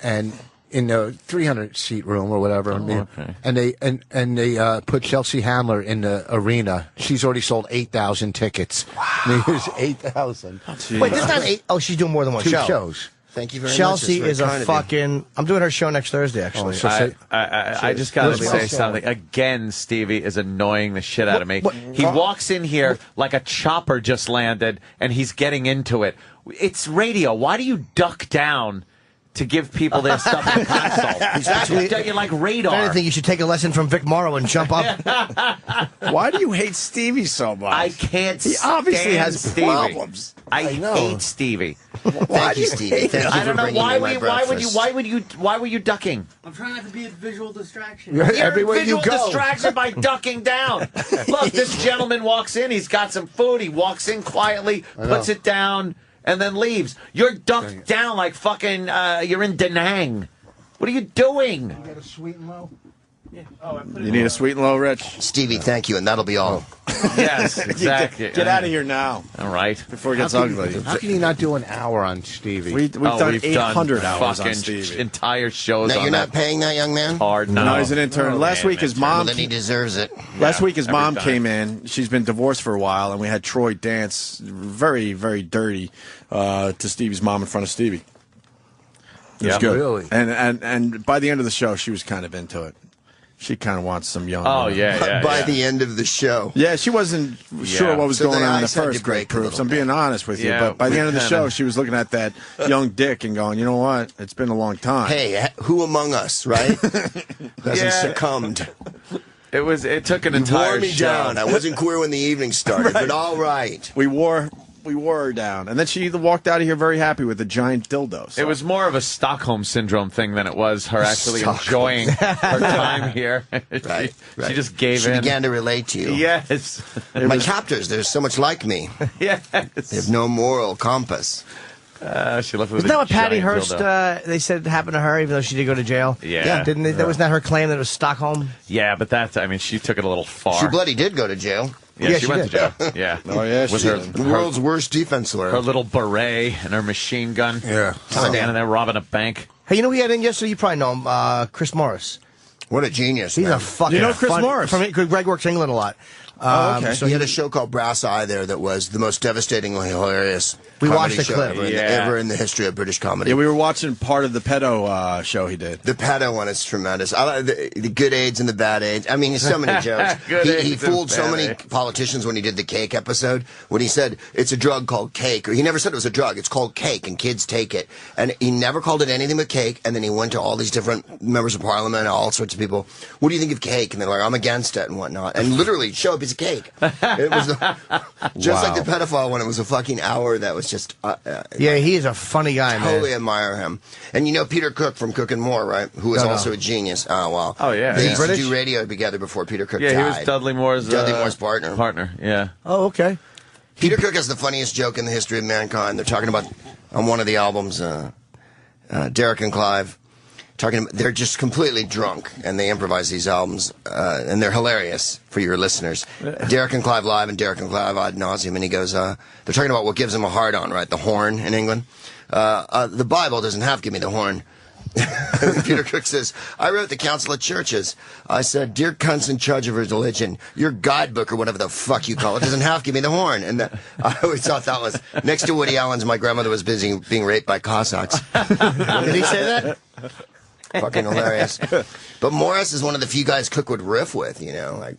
Speaker 14: and in the 300-seat room or whatever, and they put Chelsea Handler in the arena. She's already sold 8,000 tickets.
Speaker 4: Wow,
Speaker 14: there's 8,000.
Speaker 4: Wait, this is not 8. Oh, she's doing more than one
Speaker 14: 2
Speaker 4: show.
Speaker 14: shows.
Speaker 3: Thank you very much.
Speaker 4: Chelsea is a fucking... I'm doing her show next Thursday, actually.
Speaker 15: I just got to say something. Again, Stevie is annoying the shit out of me. He walks in here like a chopper just landed, and he's getting into it. It's radio. Why do you duck down to give people their stuff in the console? You're like radar.
Speaker 4: If anything, you should take a lesson from Vic Morrow and jump up.
Speaker 14: Why do you hate Stevie so much?
Speaker 15: I can't
Speaker 14: He obviously has
Speaker 15: Stevie.
Speaker 14: problems.
Speaker 15: I hate Stevie.
Speaker 3: Thank you, Stevie. Thank you
Speaker 15: I don't
Speaker 3: for
Speaker 15: know
Speaker 3: bringing me my breakfast.
Speaker 15: why were you ducking?
Speaker 16: I'm trying not to be a visual distraction.
Speaker 15: You're
Speaker 14: Everywhere
Speaker 15: a visual
Speaker 14: you go.
Speaker 15: distraction by ducking down. Look, this gentleman walks in. He's got some food. He walks in quietly, puts it down, and then leaves. You're ducked down like fucking. You're in Da Nang. What are you doing?
Speaker 14: You got a sweet and low?
Speaker 16: Yeah.
Speaker 1: You need a sweet and low, Rich?
Speaker 3: Stevie, thank you, and that'll be all.
Speaker 15: Yes, exactly.
Speaker 1: Get out of here now.
Speaker 15: All right.
Speaker 1: Before it gets ugly.
Speaker 14: How can you not do an hour on Stevie?
Speaker 1: We've done 800 hours on
Speaker 15: fucking
Speaker 1: Stevie.
Speaker 15: entire shows.
Speaker 3: Now,
Speaker 15: on
Speaker 3: you're
Speaker 15: that
Speaker 3: not paying that young man?
Speaker 15: hard.
Speaker 1: No, he's an intern. Last week his mom...
Speaker 3: Well, then he deserves it.
Speaker 1: Last week his
Speaker 15: every
Speaker 1: mom
Speaker 15: time.
Speaker 1: came in. She's been divorced for a while, and we had Troy dance very, very dirty to Stevie's mom in front of Stevie. It was
Speaker 15: Yeah.
Speaker 1: good.
Speaker 14: Really?
Speaker 1: And by the end of the show, she was kind of into it. She kind of wants some young.
Speaker 15: Oh yeah.
Speaker 3: By the end of the show.
Speaker 1: Yeah, she wasn't sure what was
Speaker 3: So
Speaker 1: going
Speaker 3: the
Speaker 1: on in the
Speaker 3: ice had to
Speaker 1: first
Speaker 3: break
Speaker 1: grade
Speaker 3: a
Speaker 1: Proops.
Speaker 3: little
Speaker 1: I'm being honest with you,
Speaker 15: Yeah,
Speaker 1: but by the end of the
Speaker 15: we
Speaker 1: show,
Speaker 15: kinda-
Speaker 1: she was looking at that young dick and going, "You know what? It's been a long time."
Speaker 3: Hey, who among us, right? Hasn't succumbed.
Speaker 15: It took an
Speaker 3: You
Speaker 15: entire
Speaker 3: wore me
Speaker 15: show.
Speaker 3: down. I wasn't queer when the evening started, but all right.
Speaker 1: We wore her down, and then she walked out of here very happy with a giant dildo. So.
Speaker 15: It was more of a Stockholm syndrome thing than it was her actually enjoying her time here.
Speaker 3: Right.
Speaker 15: She just gave
Speaker 3: She
Speaker 15: in.
Speaker 3: began to relate to you.
Speaker 15: Yes.
Speaker 3: My captors, they're so much like me.
Speaker 15: Yes.
Speaker 3: They have no moral compass.
Speaker 15: She left with
Speaker 4: Isn't that
Speaker 15: a
Speaker 4: what Patty
Speaker 15: giant
Speaker 4: Hearst,
Speaker 15: dildo.
Speaker 4: they said happened to her, even though she did go to jail?
Speaker 15: Yeah.
Speaker 4: Didn't they, that wasn't that her claim that it was Stockholm?
Speaker 15: Yeah, but that's, I mean, she took it a little far.
Speaker 3: She bloody did go to jail.
Speaker 15: Yeah, she went to jail. Yeah.
Speaker 1: Oh, yeah,
Speaker 15: With
Speaker 1: she
Speaker 15: her,
Speaker 1: did.
Speaker 3: The world's worst defense lawyer.
Speaker 15: her little beret and her machine gun.
Speaker 14: Yeah.
Speaker 15: Standing there robbing a bank.
Speaker 4: Hey, you know who he had in yesterday? You probably know him, Chris Morris.
Speaker 3: What a genius.
Speaker 4: He's
Speaker 3: man.
Speaker 4: a fucking
Speaker 1: You know Chris Morris?
Speaker 4: Greg works in England a lot.
Speaker 1: Okay.
Speaker 3: So he had a show called Brass Eye there that was the most devastatingly hilarious
Speaker 4: We
Speaker 3: comedy
Speaker 4: watched the
Speaker 3: show
Speaker 4: clip.
Speaker 3: ever in the history of British comedy.
Speaker 1: Yeah, we were watching part of the pedo show he did.
Speaker 3: The pedo one is tremendous. I like the good AIDS and the bad AIDS. I mean, there's so many jokes.
Speaker 15: Good
Speaker 3: he
Speaker 15: AIDS
Speaker 3: fooled
Speaker 15: and
Speaker 3: so
Speaker 15: bad
Speaker 3: many
Speaker 15: AIDS.
Speaker 3: politicians when he did the cake episode. When he said it's a drug called cake, or he never said it was a drug. It's called cake, and kids take it. And he never called it anything but cake. And then he went to all these different members of parliament, all sorts of people. What do you think of cake? And they're like, I'm against it and whatnot. And literally, show a piece of cake. It was just like the pedophile one. It was a fucking hour that was just.
Speaker 4: Yeah, he is a funny guy,
Speaker 3: Totally
Speaker 4: man.
Speaker 3: admire him. And you know Peter Cook from Cook and More, right? Who is
Speaker 4: No.
Speaker 3: also a genius. Oh, wow.
Speaker 15: Oh, yeah.
Speaker 3: They
Speaker 15: Yeah.
Speaker 3: used to
Speaker 4: British?
Speaker 3: do radio together before Peter Cook
Speaker 15: Yeah,
Speaker 3: died.
Speaker 15: he was Dudley Moore's
Speaker 3: partner.
Speaker 15: Partner, yeah.
Speaker 4: Oh, okay.
Speaker 3: Peter Cook has the funniest joke in the history of mankind. They're talking about, on one of the albums, Derek and Clive, they're just completely drunk, and they improvise these albums, and they're hilarious for your listeners. Derek and Clive live and Derek and Clive ad nauseum, and he goes, they're talking about what gives him a hard-on, right? The horn in England. The Bible doesn't have to give me the horn. Peter Cook says, I wrote the Council of Churches. I said, dear cunts in charge of religion, your guidebook or whatever the fuck you call it doesn't have to give me the horn. And I always thought that was, next to Woody Allen's My Grandmother Was Busy Being Raped by Cossacks.
Speaker 4: Did he say that?
Speaker 3: Fucking hilarious. But Morris is one of the few guys Cook would riff with, you know, like,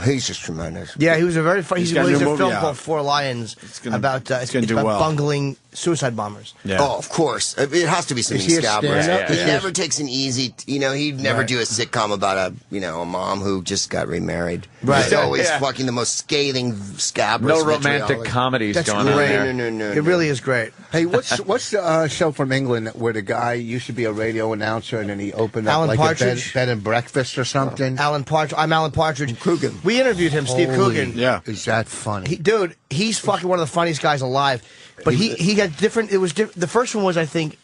Speaker 3: he's just tremendous.
Speaker 4: Yeah, he was a very funny.
Speaker 1: He's
Speaker 4: He's
Speaker 1: got a
Speaker 4: released
Speaker 1: new
Speaker 4: a film
Speaker 1: movie
Speaker 4: called
Speaker 1: out.
Speaker 4: Four Lions about
Speaker 1: gonna do
Speaker 4: about
Speaker 1: well.
Speaker 4: bungling suicide bombers.
Speaker 1: Yeah.
Speaker 3: Oh, of course. It has to be something
Speaker 14: Is he a
Speaker 3: scabrous.
Speaker 14: stand-up?
Speaker 3: He
Speaker 14: Yeah.
Speaker 3: never takes an easy, he'd never do a sitcom about a mom who just got remarried.
Speaker 4: Right.
Speaker 3: He's always
Speaker 15: Yeah.
Speaker 3: fucking the most scathing, scabrous
Speaker 15: No romantic
Speaker 3: vitriolic.
Speaker 15: comedies
Speaker 4: That's
Speaker 15: going on
Speaker 4: great.
Speaker 15: there.
Speaker 3: No.
Speaker 4: It really is great.
Speaker 14: Hey, what's the show from England where the guy used to be a radio announcer and then he opened up
Speaker 4: Alan
Speaker 14: like
Speaker 4: Partridge?
Speaker 14: a bed and breakfast or something?
Speaker 4: Alan Partridge. I'm Alan Partridge.
Speaker 3: Coogan.
Speaker 4: We interviewed him, Steve
Speaker 14: Holy-
Speaker 4: Coogan.
Speaker 1: Yeah.
Speaker 14: Is that funny?
Speaker 4: Dude, he's fucking one of the funniest guys alive. But he had different. It was the first one was, I think,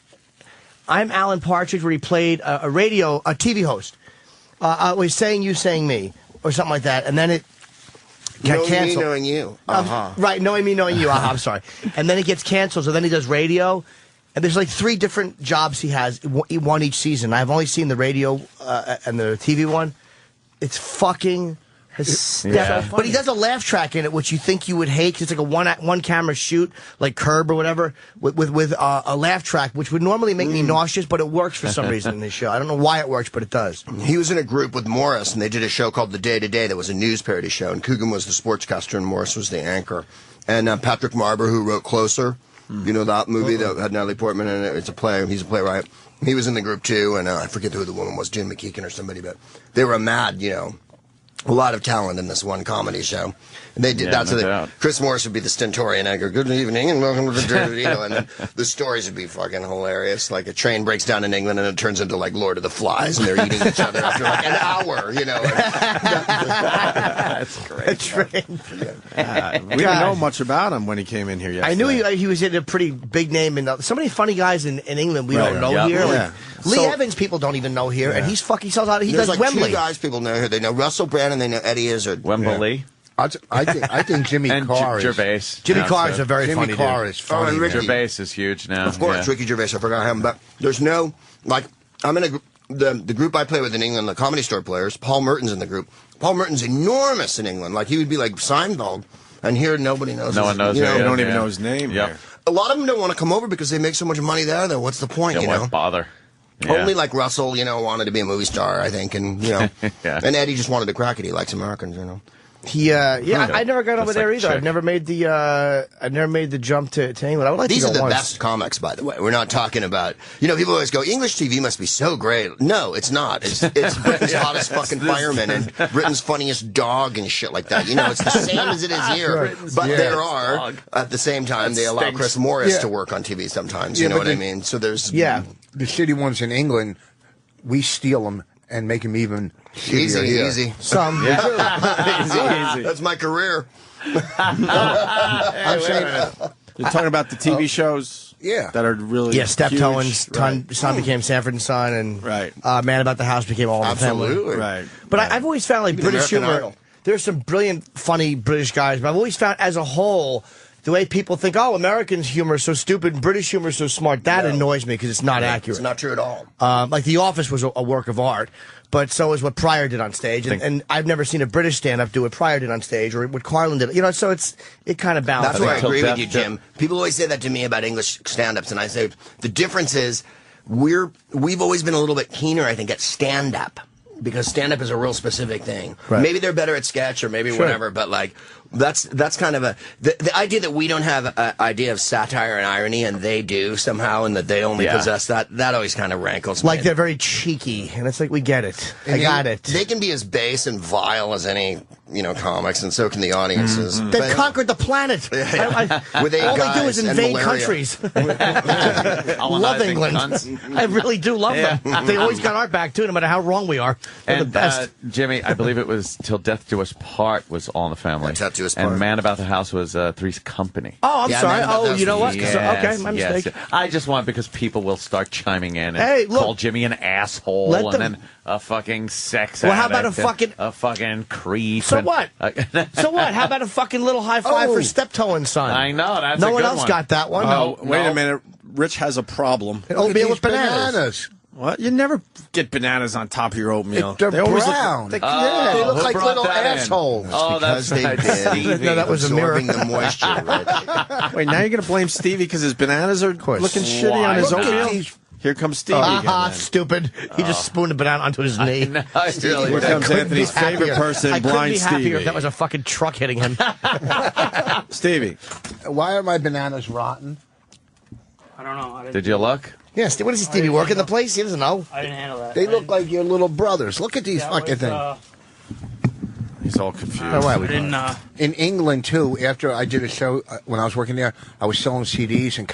Speaker 4: I'm Alan Partridge, where he played a TV host. Was Saying You, Saying Me, or something like that, and then it got
Speaker 3: Knowing
Speaker 4: canceled.
Speaker 3: me, knowing you.
Speaker 4: Right, Knowing Me, Knowing You. I'm sorry. And then it gets canceled, so then he does radio. And there's like 3 different jobs he has, one each season. I've only seen the radio and the TV one. It's fucking hysterical. But he does a laugh track in it, which you think you would hate, 'cause it's like a one camera shoot, like Curb or whatever, with a laugh track, which would normally make me nauseous, but it works for some reason in this show. I don't know why it works, but it does.
Speaker 3: He was in a group with Morris, and they did a show called The Day to Day that was a news parody show, and Coogan was the sportscaster, and Morris was the anchor. And Patrick Marber, who wrote Closer, you know that movie that had Natalie Portman in it? It's a play. He's a playwright. He was in the group, too, and I forget who the woman was, Jen McKeegan or somebody, but they were a lot of talent in this one comedy show. They did.
Speaker 15: Yeah,
Speaker 3: That's
Speaker 15: no
Speaker 3: what
Speaker 15: doubt.
Speaker 3: Chris Morris would be the stentorian anchor. Good evening and welcome to the and then the stories would be fucking hilarious. Like a train breaks down in England and it turns into like Lord of the Flies and they're eating each other after like an hour.
Speaker 15: That's great.
Speaker 1: We didn't know much about him when he came in here yesterday.
Speaker 4: I knew he was in a pretty big name, and so many funny guys in England we don't know here. Like, Lee Evans, people don't even know here, and he's fucking sells out. He
Speaker 3: There's
Speaker 4: does
Speaker 3: like
Speaker 4: Wembley.
Speaker 3: two guys people know here. They know Russell Brand and they know Eddie Izzard.
Speaker 15: Wembley.
Speaker 14: I think Jimmy
Speaker 15: and
Speaker 14: Carr is
Speaker 15: Gervais.
Speaker 4: Jimmy Carr is a very
Speaker 14: Jimmy
Speaker 4: funny
Speaker 14: Carr
Speaker 4: dude.
Speaker 14: is funny.
Speaker 3: and Ricky.
Speaker 15: Gervais is huge now.
Speaker 3: Of course, Ricky Gervais. I forgot him, but there's no like. I'm in the group I play with in England, the Comedy Store players. Paul Merton's in the group. Paul Merton's enormous in England. Like he would be like Seinfeld, and here nobody knows.
Speaker 15: No one knows.
Speaker 1: You don't even know his name.
Speaker 15: Yep.
Speaker 1: Here.
Speaker 3: A lot of them don't want to come over because they make so much money there. Though, what's the point?
Speaker 15: Why bother? Yeah.
Speaker 3: Only like Russell, wanted to be a movie star, I think, and and Eddie just wanted to crack it. He likes Americans,
Speaker 4: I never got over there either.
Speaker 3: Chick.
Speaker 4: I've never made the jump to England. I would like
Speaker 3: These
Speaker 4: to
Speaker 3: are
Speaker 4: go
Speaker 3: the
Speaker 4: once.
Speaker 3: best comics, by the way. We're not talking about, people always go, English TV must be so great. No, it's not. It's Britain's hottest fucking fireman and Britain's funniest dog and shit like that. It's the same as it is here.
Speaker 14: Right.
Speaker 3: But
Speaker 14: Yeah.
Speaker 3: there are, at the same time, they allow Chris Morris to work on TV sometimes. You know what I mean? So there's...
Speaker 14: Yeah. The shitty ones in England, we steal them and make them even shittier here.
Speaker 3: Easy.
Speaker 4: Some.
Speaker 3: easy. That's my career.
Speaker 14: I'm saying,
Speaker 1: You're talking about the TV shows that are really
Speaker 4: Steptoe and
Speaker 1: huge.
Speaker 4: Son became Sanford and Son, and
Speaker 1: Right.
Speaker 4: Man About the House became All in the Family.
Speaker 3: Absolutely.
Speaker 1: Right.
Speaker 4: But I've always found like
Speaker 3: Even
Speaker 4: British
Speaker 3: American
Speaker 4: humor.
Speaker 3: Idol.
Speaker 4: There's some brilliant, funny British guys, but I've always found as a whole. The way people think, American humor is so stupid, British humor is so smart, that annoys me because it's not accurate.
Speaker 3: It's not true at all.
Speaker 4: Like The Office was a work of art, but so is what Pryor did on stage. And I've never seen a British stand-up do what Pryor did on stage or what Carlin did. So it kind of balances.
Speaker 3: That's where I agree with you, Jim. People always say that to me about English stand-ups, and I say the difference is we've always been a little bit keener, I think, at stand-up. Because stand-up is a real specific thing.
Speaker 4: Right.
Speaker 3: Maybe they're better at sketch or maybe whatever, but like that's kind of the idea that we don't have an idea of satire and irony and they do somehow and that they only possess that always kind of rankles me.
Speaker 4: Like they're very cheeky, and it's like, we get it. I got it.
Speaker 3: They can be as base and vile as any comics, and so can the audiences.
Speaker 4: They've conquered the planet.
Speaker 3: With eight
Speaker 4: all they do
Speaker 3: guys
Speaker 4: is
Speaker 3: and
Speaker 4: invade
Speaker 3: malaria.
Speaker 4: countries. Love England. I really do love them. They always got our back, too, no matter how wrong we are. They're the best.
Speaker 15: Jimmy, I believe it was Till Death Do Us Part was All in the Family.
Speaker 3: Till Death Do Us Part.
Speaker 15: And Man About the House was Three's Company.
Speaker 4: Oh, I'm sorry.
Speaker 3: Man About the House
Speaker 4: You know what?
Speaker 15: Yes,
Speaker 4: Okay, my mistake.
Speaker 15: I just want, because people will start chiming in and
Speaker 4: Hey, look.
Speaker 15: call Jimmy an asshole
Speaker 4: Let
Speaker 15: and
Speaker 4: them-
Speaker 15: then a fucking sex
Speaker 4: Well, how about
Speaker 15: addict and a fucking creep.
Speaker 4: So
Speaker 15: and-
Speaker 4: what? So what? How about a fucking little high five for Steptoe and Son?
Speaker 15: I know, that's
Speaker 4: no
Speaker 15: a
Speaker 4: one
Speaker 15: good
Speaker 4: else
Speaker 15: one.
Speaker 4: got that one.
Speaker 1: Oh, wait a minute. Rich has a problem.
Speaker 4: Oatmeal with bananas.
Speaker 1: What? You never get bananas on top of your oatmeal.
Speaker 14: They're
Speaker 1: They always
Speaker 14: brown.
Speaker 1: Look,
Speaker 14: they
Speaker 15: who
Speaker 14: look like
Speaker 15: brought
Speaker 14: little
Speaker 15: that in?
Speaker 14: assholes.
Speaker 15: Oh, that's
Speaker 3: Because they
Speaker 15: right,
Speaker 3: did.
Speaker 15: Stevie.
Speaker 4: No, that was a mirror.
Speaker 3: Absorbing the moisture, right?
Speaker 1: wait, now you're going to blame Stevie because his bananas are looking shitty
Speaker 15: Why
Speaker 1: on his
Speaker 15: not?
Speaker 1: oatmeal? Here comes Stevie again.
Speaker 4: Stupid. He just spooned a banana onto his knee.
Speaker 15: No, I really
Speaker 1: Here comes
Speaker 4: couldn't
Speaker 1: Anthony's
Speaker 4: be happier.
Speaker 1: favorite person,
Speaker 4: I couldn't
Speaker 1: Blind
Speaker 4: be happier
Speaker 1: Stevie.
Speaker 4: if that was a fucking truck hitting him.
Speaker 1: Stevie.
Speaker 14: Why are my bananas rotten?
Speaker 16: I don't know. I didn't,
Speaker 15: Did you look?
Speaker 4: Yeah, what does Stevie work in the place? He doesn't know.
Speaker 16: I didn't handle that.
Speaker 14: They look like your little brothers. Look at these fucking things.
Speaker 1: He's all confused.
Speaker 16: I didn't.
Speaker 14: In England too, after I did a show when I was working there, I was selling CDs and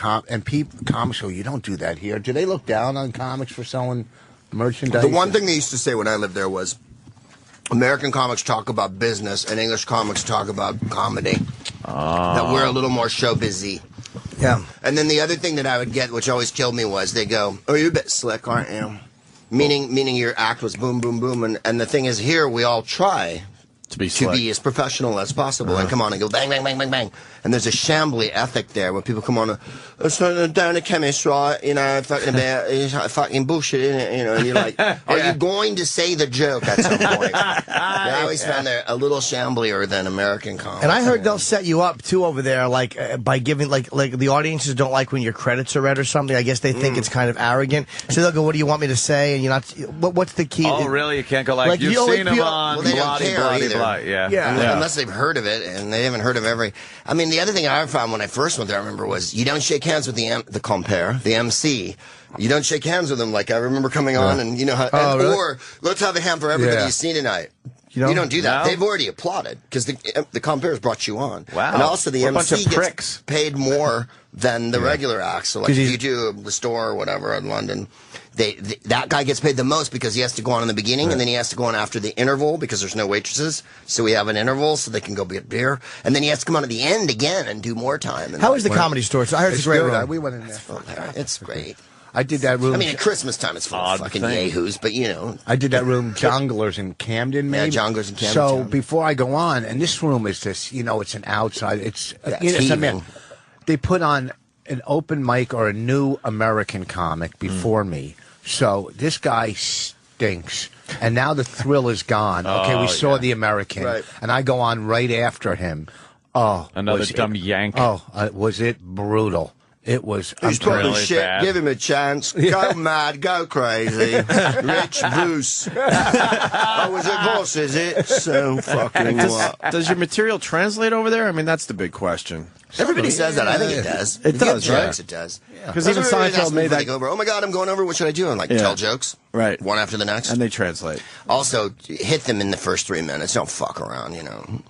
Speaker 14: comics go, you don't do that here. Do they look down on comics for selling merchandise?
Speaker 3: The one thing they used to say when I lived there was American comics talk about business and English comics talk about comedy. That we're a little more show busy.
Speaker 4: Yeah.
Speaker 3: And then the other thing that I would get, which always killed me, was they go, "Oh, you're a bit slick, aren't you?" Meaning your act was boom, boom, boom. And the thing is, here we all try
Speaker 1: To be
Speaker 3: to be as professional as possible and come on and go bang, bang, bang, bang, bang. And there's a shambly ethic there when people come on, it's down the chemist, right? Fucking about fucking bullshit, innit? And you're like, are you going to say the joke at some point? I always found they're a little shamblier than American comics.
Speaker 4: And I heard they'll set you up too over there, like by giving like the audiences don't like when your credits are read or something. I guess they think it's kind of arrogant. So they'll go, "What do you want me to say?" And you're not. What's the key?
Speaker 15: Oh, really? You can't go like, you've
Speaker 4: you know,
Speaker 15: seen him
Speaker 4: people-
Speaker 15: on
Speaker 3: well, they don't
Speaker 15: blah,
Speaker 3: care
Speaker 15: blah,
Speaker 3: either.
Speaker 15: blah. Yeah.
Speaker 4: Yeah.
Speaker 3: Unless they've heard of it, and they haven't heard of every. I mean, the other thing I found when I first went there, I remember, was you don't shake hands with the compere, the MC. You don't shake hands with them. Like I remember coming on, and you know how.
Speaker 4: Oh, really?
Speaker 3: Or let's have a hand for everybody
Speaker 14: Yeah.
Speaker 3: you see tonight.
Speaker 4: You
Speaker 3: don't do that. They've already applauded because the compares brought you on.
Speaker 15: Wow.
Speaker 3: And also the
Speaker 15: We're a bunch
Speaker 3: MC
Speaker 15: of
Speaker 3: gets
Speaker 15: pricks.
Speaker 3: paid more than the regular acts. So like if you do the store or whatever in London, that guy gets paid the most because he has to go on in the beginning and then he has to go on after the interval because there's no waitresses. So we have an interval so they can go get beer. And then he has to come on at the end again and do more time. And
Speaker 4: How is the Comedy Store? So I heard it's a great room.
Speaker 14: We went in there.
Speaker 3: It's great.
Speaker 14: I did that room.
Speaker 3: I mean, at Christmas time it's full of fucking yahoos, but you know.
Speaker 14: I did that room, Jonglers in Camden, maybe.
Speaker 3: Yeah, Jonglers in Camden.
Speaker 14: So before I go on, and this room is this, it's an outside. It's
Speaker 3: heaving.
Speaker 14: They put on an open mic or a new American comic before me. So this guy stinks. And now the thrill is gone. Okay, we saw the American.
Speaker 3: Right.
Speaker 14: And I go on right after him. Oh,
Speaker 15: Another dumb yank.
Speaker 14: Oh, was it brutal? It was.
Speaker 3: He's probably
Speaker 15: really
Speaker 3: shit.
Speaker 15: bad.
Speaker 3: Give him a chance. Go mad. Go crazy. Rich Bruce. Was it boss, is it? So fucking what?
Speaker 1: Does your material translate over there? I mean, that's the big question.
Speaker 3: Everybody says that. I think it does.
Speaker 1: It does, right?
Speaker 3: Jokes, it does.
Speaker 1: Because even Seinfeld made that.
Speaker 3: Over. Oh my God, I'm going over. What should I do? And tell jokes.
Speaker 1: Right.
Speaker 3: One after the next.
Speaker 1: And they translate.
Speaker 3: Also, hit them in the first 3 minutes. Don't fuck around,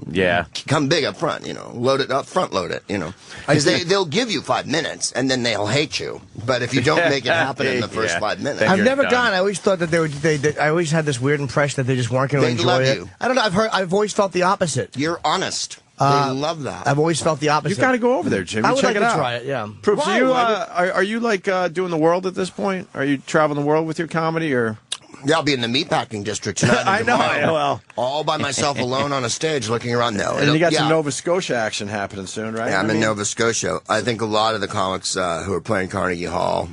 Speaker 15: Yeah.
Speaker 3: Come big up front, Load it up, front load it, Because they'll give you 5 minutes and then they'll hate you. But if you don't make it happen in the first 5 minutes.
Speaker 4: I've never gone. I always thought that I always had this weird impression that they just weren't going to enjoy
Speaker 3: love
Speaker 4: it.
Speaker 3: you.
Speaker 4: I don't know. I've always felt the opposite.
Speaker 3: You're honest. They love that.
Speaker 4: I've always felt the opposite.
Speaker 1: You've got to go over there, Jimmy.
Speaker 4: I would
Speaker 1: Check
Speaker 4: like
Speaker 1: it
Speaker 4: to
Speaker 1: out.
Speaker 4: try it, yeah.
Speaker 1: Proops, are you like doing the world at this point? Are you traveling the world with your comedy, or?
Speaker 3: Yeah, I'll be in the meatpacking district tonight.
Speaker 1: I know. Well,
Speaker 3: all by myself alone on a stage looking around. No,
Speaker 1: and you got some Nova Scotia action happening soon, right?
Speaker 3: Yeah, I'm in Nova Scotia. I think a lot of the comics who are playing Carnegie Hall,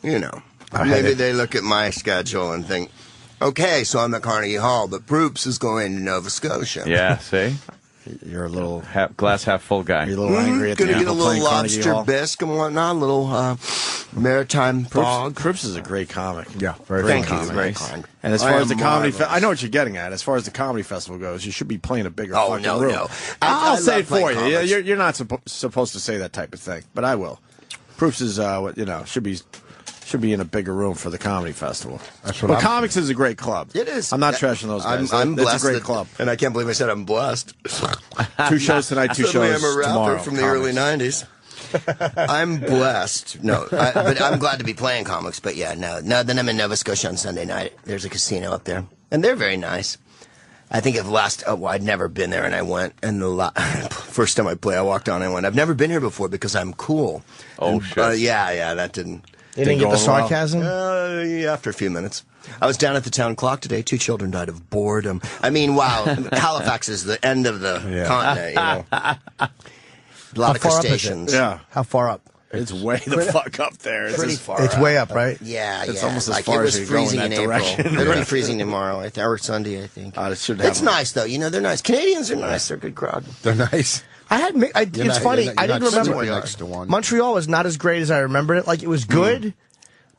Speaker 3: maybe they look at my schedule and think, okay, so I'm at Carnegie Hall, but Proops is going to Nova Scotia.
Speaker 15: Yeah, see?
Speaker 1: You're a little
Speaker 15: glass half full guy.
Speaker 1: You're a little angry at the
Speaker 3: Gonna get a
Speaker 1: apple
Speaker 3: little
Speaker 1: playing Carnegie
Speaker 3: lobster
Speaker 1: Hall.
Speaker 3: bisque and whatnot, a little maritime fog.
Speaker 1: Proops is a great comic.
Speaker 14: Yeah,
Speaker 3: Thank you.
Speaker 1: Great. And as far as the comedy, I know what you're getting at. As far as the comedy festival goes, you should be playing a bigger fucking room.
Speaker 3: No.
Speaker 1: I'll say it
Speaker 3: love
Speaker 1: for you.
Speaker 3: playing comics.
Speaker 1: You're not supposed to say that type of thing, but I will. Proops is should be in a bigger room for the comedy festival. But comics is a great club.
Speaker 3: It is.
Speaker 1: I'm not trashing those guys.
Speaker 3: I'm blessed.
Speaker 1: It's a great club.
Speaker 3: And I can't believe I said I'm blessed.
Speaker 1: 2 shows tonight, 2
Speaker 3: Suddenly
Speaker 1: shows
Speaker 3: I'm a rapper
Speaker 1: tomorrow.
Speaker 3: from the early 90s. I'm blessed. But I'm glad to be playing comics. But yeah, then I'm in Nova Scotia on Sunday night. There's a casino up there. And they're very nice. I think I'd never been there, and I went. And the first time I walked on, I went, I've never been here before because I'm cool.
Speaker 15: Oh, shit.
Speaker 3: Yeah, that didn't.
Speaker 4: You didn't get the sarcasm?
Speaker 3: After a few minutes. I was down at the town clock today. 2 children died of boredom. I mean, wow. Halifax is the end of the continent, A lot of crustaceans.
Speaker 1: Yeah.
Speaker 4: How far up?
Speaker 1: It's way the fuck up there.
Speaker 3: Pretty far
Speaker 4: It's
Speaker 3: up.
Speaker 4: way up, right?
Speaker 3: Yeah,
Speaker 1: It's almost as
Speaker 3: like
Speaker 1: far
Speaker 3: it was
Speaker 1: as you go in
Speaker 3: freezing
Speaker 1: that
Speaker 3: in April.
Speaker 1: direction.
Speaker 3: It's going to be freezing tomorrow, or Sunday, I think. It's nice, though. They're nice. Canadians are nice. They're a good crowd.
Speaker 14: They're nice.
Speaker 4: It's funny. I didn't remember.
Speaker 14: Next to one.
Speaker 4: Montreal was not as great as I remembered it. Like, it was good,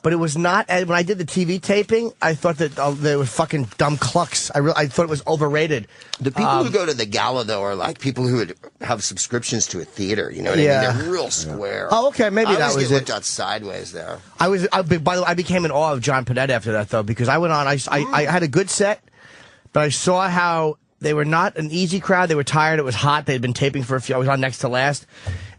Speaker 4: but it was not. When I did the TV taping, I thought that they were fucking dumb clucks. I thought it was overrated.
Speaker 3: The people who go to the gala, though, are like people who would have subscriptions to a theater. You know what I mean? They're real square.
Speaker 4: Oh, okay, maybe that was
Speaker 3: it. I
Speaker 4: it.
Speaker 3: looked out sideways there.
Speaker 4: By the way, I became in awe of John Panette after that, though, because I went on. I had a good set, but I saw how they were not an easy crowd. They were tired. It was hot. They'd been taping for a few. I was on next to last,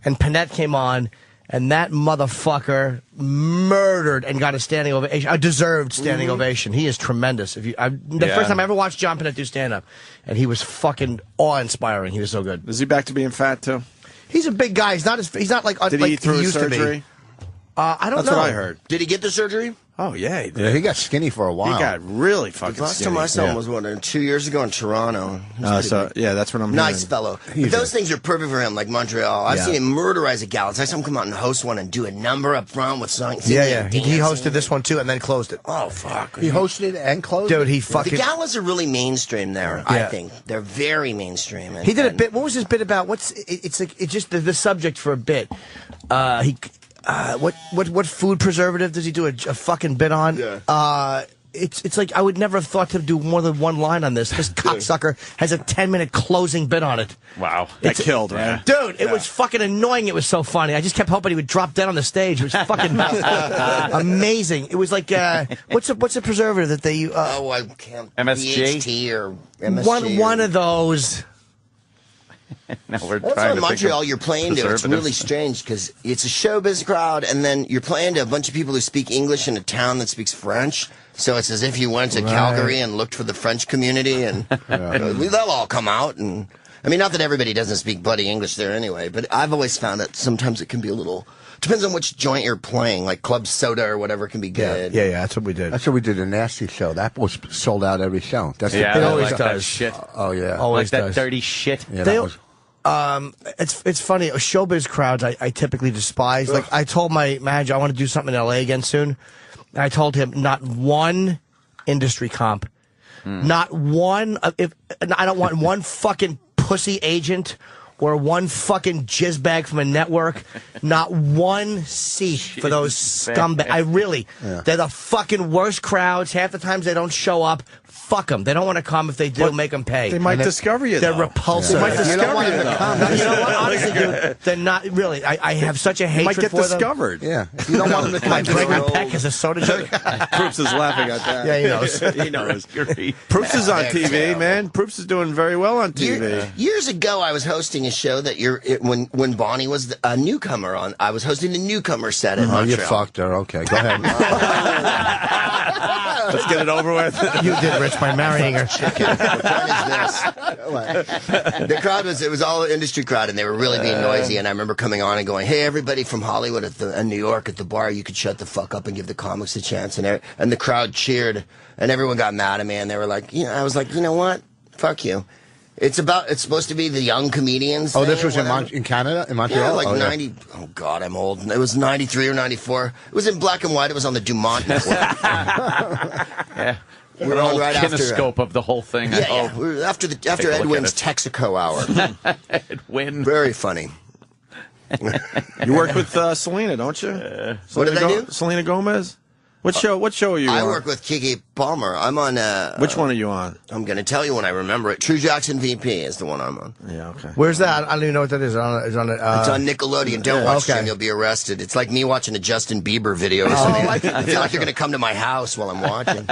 Speaker 4: and Panette came on, and that motherfucker murdered and got a standing ovation, a deserved standing ovation. He is tremendous. The first time I ever watched John Panette do stand up, and he was fucking awe-inspiring. He was so good.
Speaker 1: Is he back to being fat too?
Speaker 4: He's a big guy. He's not like
Speaker 1: Did he eat through his surgery?
Speaker 4: I don't know.
Speaker 1: That's what I heard.
Speaker 3: Did he get the surgery?
Speaker 1: Oh, yeah. He did.
Speaker 14: Yeah, he got skinny for a while.
Speaker 1: He got really fucking
Speaker 3: The last
Speaker 1: skinny.
Speaker 3: time I saw him was 2 years ago in Toronto.
Speaker 1: That's what I'm
Speaker 3: Nice
Speaker 1: hearing.
Speaker 3: fellow. But those things are perfect for him, like Montreal. I've seen him murderize a gala. I saw him come out and host one and do a number up front with singing.
Speaker 4: Yeah. He hosted this one too and then closed it.
Speaker 3: Oh fuck.
Speaker 14: He hosted it and closed it.
Speaker 4: Dude, he
Speaker 3: The
Speaker 4: fucking.
Speaker 3: galas are really mainstream there. I think they're very mainstream.
Speaker 4: He did a bit. What was his bit about? It's just the subject for a bit. What food preservative does he do a fucking bit on?
Speaker 3: Yeah.
Speaker 4: it's like I would never have thought to do more than one line on this. This cocksucker has a 10-minute closing bit on it.
Speaker 15: Wow.
Speaker 17: That killed, right?
Speaker 4: Dude, it was fucking annoying. It was so funny. I just kept hoping he would drop dead on the stage. It was fucking amazing. It was like, what's a preservative that they
Speaker 3: I can't.
Speaker 15: MSG?
Speaker 3: BHT or MSG.
Speaker 4: One of those.
Speaker 15: No, we're
Speaker 3: That's
Speaker 15: trying
Speaker 3: in
Speaker 15: to
Speaker 3: Montreal
Speaker 15: think
Speaker 3: you're
Speaker 15: of
Speaker 3: playing to. It's
Speaker 15: preservatives.
Speaker 3: really strange because it's a showbiz crowd, and then you're playing to a bunch of people who speak English in a town that speaks French. So it's as if you went to Calgary and looked for the French community, and they'll all come out. And I mean, not that everybody doesn't speak bloody English there anyway, but I've always found that sometimes it can be a little. Depends on which joint you're playing, like Club Soda or whatever can be good.
Speaker 4: Yeah, that's what we did.
Speaker 14: That's what we did, a nasty show. That was sold out every show. That's
Speaker 15: Yeah,
Speaker 4: it always
Speaker 15: like that
Speaker 4: does.
Speaker 15: shit.
Speaker 14: Oh, yeah.
Speaker 4: Always
Speaker 15: Like that
Speaker 4: does.
Speaker 15: dirty shit.
Speaker 14: Yeah,
Speaker 4: They-
Speaker 14: that was...
Speaker 4: It's funny. Showbiz crowds I typically despise. Like I told my manager I want to do something in LA again soon. And I told him not one industry comp, not one. If I don't want one fucking pussy agent or one fucking jizz bag from a network, not one seat for those scumbags. I really, they're the fucking worst crowds. Half the times they don't show up. Fuck them. They don't want to come. If they do, make them pay.
Speaker 17: They might discover you,
Speaker 4: They're
Speaker 17: though.
Speaker 4: repulsive.
Speaker 17: They might discover you, though.
Speaker 4: You know what? Honestly, dude, they're not really. I have such a hatred
Speaker 17: might get
Speaker 4: for
Speaker 17: discovered.
Speaker 4: them.
Speaker 14: Yeah.
Speaker 17: You don't want them to
Speaker 4: Might
Speaker 17: come
Speaker 4: break my
Speaker 17: to
Speaker 4: peck as a soda jerk.
Speaker 17: Proops is laughing at that.
Speaker 4: Yeah, he knows.
Speaker 17: He knows. Proops is on TV, man. Proops is doing very well on TV.
Speaker 3: Years ago, I was hosting a show that when Bonnie was a newcomer on. I was hosting the newcomer set in
Speaker 14: Oh, you
Speaker 3: Montreal.
Speaker 14: fucked her. Okay, go ahead.
Speaker 17: Let's get it over with.
Speaker 4: You did, Rich, by marrying her.
Speaker 3: The crowd it was all industry crowd, and they were really being noisy. And I remember coming on and going, "Hey, everybody from Hollywood and New York at the bar, you could shut the fuck up and give the comics a chance." And the crowd cheered, and everyone got mad at me, and they were like, I was like, you know what? Fuck you. It's supposed to be the young comedians.
Speaker 14: Oh,
Speaker 3: thing
Speaker 14: this was in Canada, in Montreal?
Speaker 3: Yeah, like
Speaker 14: oh,
Speaker 3: 90. Oh, God, I'm old. It was 93 or 94. It was in black and white. It was on the Dumont Network.
Speaker 15: Yeah.
Speaker 3: We were on right after.
Speaker 15: Kinescope of the whole thing.
Speaker 3: Yeah, we were after Edwin's Texaco hour.
Speaker 15: Edwin.
Speaker 3: Very funny.
Speaker 17: You work with Selena, don't you?
Speaker 3: What did I do?
Speaker 17: Selena Gomez? What show are you on?
Speaker 3: I work with Kiki Palmer. I'm on.
Speaker 17: Which one are you on?
Speaker 3: I'm going to tell you when I remember it. True Jackson VP is the one I'm on.
Speaker 17: Yeah, okay.
Speaker 4: Where's that? I don't even know what that is. It's on
Speaker 3: Nickelodeon. Don't watch it, and you'll be arrested. It's like me watching a Justin Bieber video or something. I feel like you're going to come to my house while I'm watching.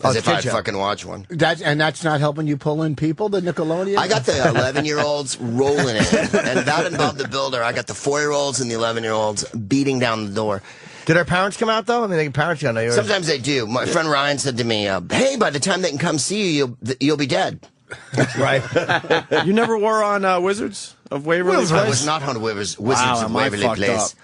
Speaker 3: As if I'd fucking watch one.
Speaker 14: That's not helping you pull in people, the Nickelodeon?
Speaker 3: I got the 11-year-olds rolling in, and that involved the builder. I got the 4-year-olds and the 11-year-olds beating down the door.
Speaker 4: Did our parents come out, though? I mean, parents got no.
Speaker 3: Sometimes they do. My friend Ryan said to me, hey, by the time they can come see you, you'll be dead.
Speaker 4: Right.
Speaker 17: You never were on Wizards of Waverly Place?
Speaker 3: I was not on Wizards of Waverly Place.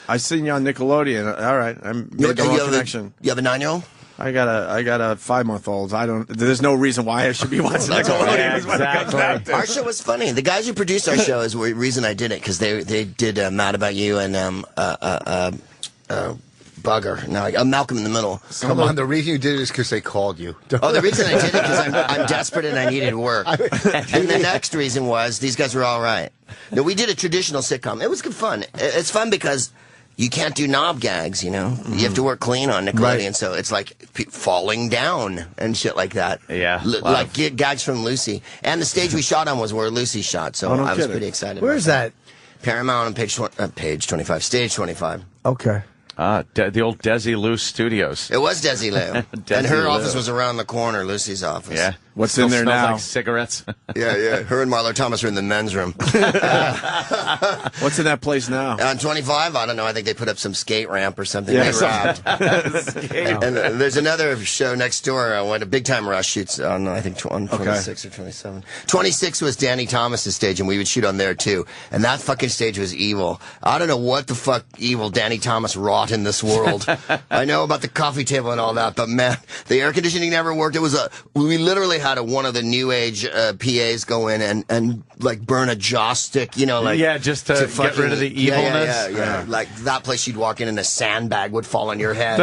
Speaker 17: I seen you on Nickelodeon. All right. I made the wrong connection.
Speaker 3: You have a 9-year-old?
Speaker 17: I got a 5-month-old. There's no reason why I should be watching Nickelodeon.
Speaker 3: Yeah, exactly. Our show was funny. The guys who produced our show is the reason I did it, because they did Mad About You and Bugger. Now Malcolm in the Middle.
Speaker 14: Come on, the reason you did it is because they called you.
Speaker 3: Oh, the reason I did it because I'm desperate and I needed work. And the next reason was these guys were all right. No, we did a traditional sitcom. It was good fun. It's fun because you can't do knob gags, you know? Mm-hmm. You have to work clean on Nickelodeon, so it's like falling down and shit like that.
Speaker 15: Yeah.
Speaker 3: Like gags from Lucy. And the stage we shot on was where Lucy shot, so I was pretty excited.
Speaker 4: Where's that?
Speaker 3: Paramount on page 25, stage 25.
Speaker 4: Okay.
Speaker 15: The old Desi Lou Studios.
Speaker 3: It was Desi Lou. And her office was around the corner, Lucy's office.
Speaker 15: Yeah.
Speaker 17: What's in there
Speaker 15: smells
Speaker 17: now?
Speaker 15: Like cigarettes.
Speaker 3: Yeah. Her and Marlo Thomas are in the men's room.
Speaker 17: What's in that place now?
Speaker 3: On 25, I don't know. I think they put up some skate ramp or something.
Speaker 17: Yeah,
Speaker 3: they wrapped. And there's another show next door. When a Big Time Rush shoots on, I think, on 26 or 27. 26 was Danny Thomas's stage, and we would shoot on there, too. And that fucking stage was evil. I don't know what the fuck evil Danny Thomas wrought in this world. I know about the coffee table and all that, but man, the air conditioning never worked. We literally had one of the new age PAs go in and like burn a joss stick, like
Speaker 15: just to get rid of the evilness.
Speaker 3: Yeah. Like that place you'd walk in and a sandbag would fall on your head.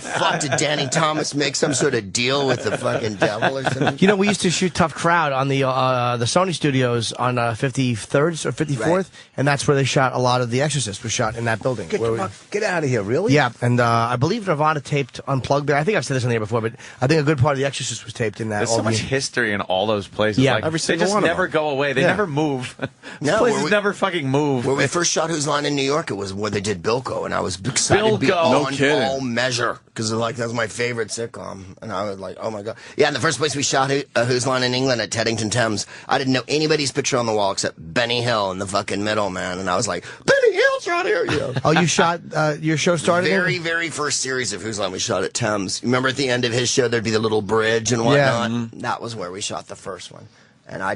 Speaker 3: Fuck, did Danny Thomas make some sort of deal with the fucking devil or something?
Speaker 4: We used to shoot Tough Crowd on the Sony Studios on 53rd or 54th, right. And that's where they shot a lot of The Exorcist. Was shot in that building.
Speaker 14: Get out of here, really?
Speaker 4: Yeah, and I believe Nirvana taped Unplugged there. I think I've said this on the air before, but I think a good part of The Exorcist was taped in that.
Speaker 15: There's so much history in all those places.
Speaker 4: Yeah,
Speaker 15: like, they just never go away. They never move. These places never fucking move.
Speaker 3: When we first shot Whose Line in New York, it was where they did Bilko, and I was excited to be on all measure because that was my favorite sitcom, and I was like, oh my god. Yeah, and the first place we shot Whose Line in England at Teddington Thames, I didn't know anybody's picture on the wall except Benny Hill in the fucking middle, man, and I was like, Benny Hill's right here.
Speaker 4: Oh, you shot your show started
Speaker 3: very first series of Whose Line we shot at Thames. Remember at the end of his show there'd be the little bridge and whatnot. Yeah. That was where we shot the first one. And I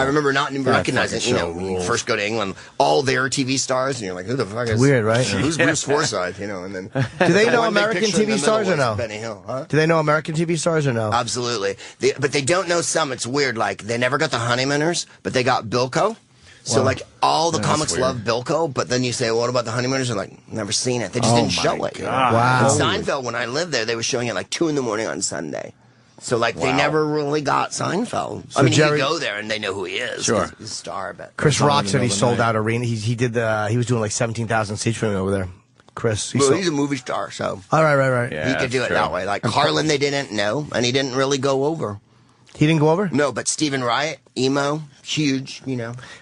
Speaker 3: remember not even recognizing, when you first go to England, all their TV stars, and you're like, who the fuck is...
Speaker 4: Weird, right?
Speaker 3: Who's Bruce Forsyth, and then...
Speaker 4: Do they know American TV stars or no?
Speaker 3: Benny Hill, huh?
Speaker 4: Do they know American TV stars or no?
Speaker 3: Absolutely. But they don't know some. It's weird. Like, they never got the Honeymooners, but they got Bilko. So, all the comics love Bilko, but then you say, well, what about the Honeymooners? They're like, never seen it. They just didn't show it.
Speaker 4: Wow.
Speaker 3: And Seinfeld, when I lived there, they were showing it like 2 in the morning on Sunday. So, they never really got Seinfeld.
Speaker 4: So
Speaker 3: I mean, you go there and they know who he is.
Speaker 4: Sure.
Speaker 3: He's a star, but...
Speaker 4: Chris Rock said he sold out arena. He was doing like 17,000 seats for me over there. Chris.
Speaker 3: He's a movie star, so...
Speaker 4: All right.
Speaker 3: Yeah, he could do it that way. Like, Carlin, they didn't know, and he didn't really go over.
Speaker 4: He didn't go over?
Speaker 3: No, but Stephen Wright, emo, huge,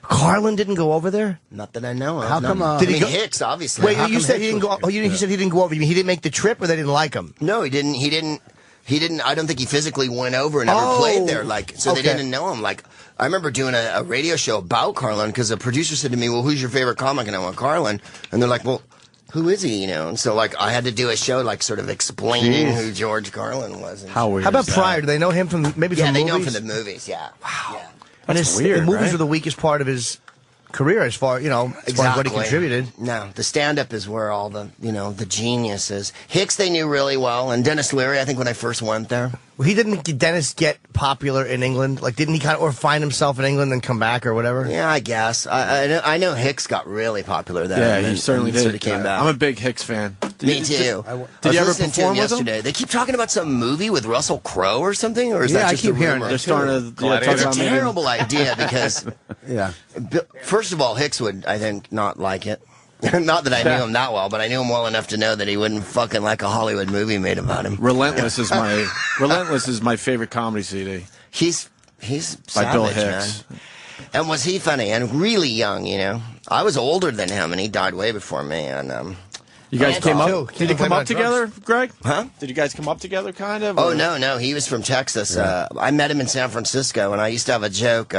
Speaker 4: Carlin didn't go over there?
Speaker 3: Not that I know of.
Speaker 4: How come?
Speaker 3: Did he go? Hicks, obviously.
Speaker 4: Wait, you said he didn't go. You said he didn't go over. You mean he didn't make the trip, or they didn't like him?
Speaker 3: No, he didn't. He didn't. I don't think he physically went over and ever played there. They didn't know him. I remember doing a radio show about Carlin because a producer said to me, "Well, who's your favorite comic?" And I went, "Carlin." And they're like, "Well, who is he?" And so I had to do a show sort of explaining who George Carlin was.
Speaker 4: How weird? How about Pryor? Do they know him from movies?
Speaker 3: Yeah, they know him from the movies. Yeah. Wow. Yeah.
Speaker 4: And the movies were the weakest part of his career as far as what he contributed.
Speaker 3: No, the stand-up is where all the the genius is. Hicks they knew really well, and Dennis Leary. I think when I first went there.
Speaker 4: Well, didn't Dennis get popular in England? Didn't he or find himself in England and come back or whatever?
Speaker 3: Yeah, I guess. I know Hicks got really popular there.
Speaker 17: Yeah, he certainly did.
Speaker 3: Sort of came back.
Speaker 17: I'm a big Hicks fan.
Speaker 3: Me too.
Speaker 17: Did you ever perform with him?
Speaker 3: They keep talking about some movie with Russell Crowe or something, or is that just
Speaker 4: I keep hearing
Speaker 17: they're starting to
Speaker 3: It's a terrible idea because
Speaker 4: yeah.
Speaker 3: First of all, Hicks would, I think, not like it. Not that I knew him that well, but I knew him well enough to know that he wouldn't fucking like a Hollywood movie made about him.
Speaker 17: Relentless is my favorite comedy CD.
Speaker 3: He's
Speaker 17: by
Speaker 3: savage,
Speaker 17: Bill Hicks.
Speaker 3: Man. And was he funny and really young? I was older than him, and he died way before me. And
Speaker 17: you guys came up? Did you come up together, Greg?
Speaker 3: Huh?
Speaker 17: Did you guys come up together, kind of?
Speaker 3: Oh no, he was from Texas. Yeah. I met him in San Francisco, and I used to have a joke.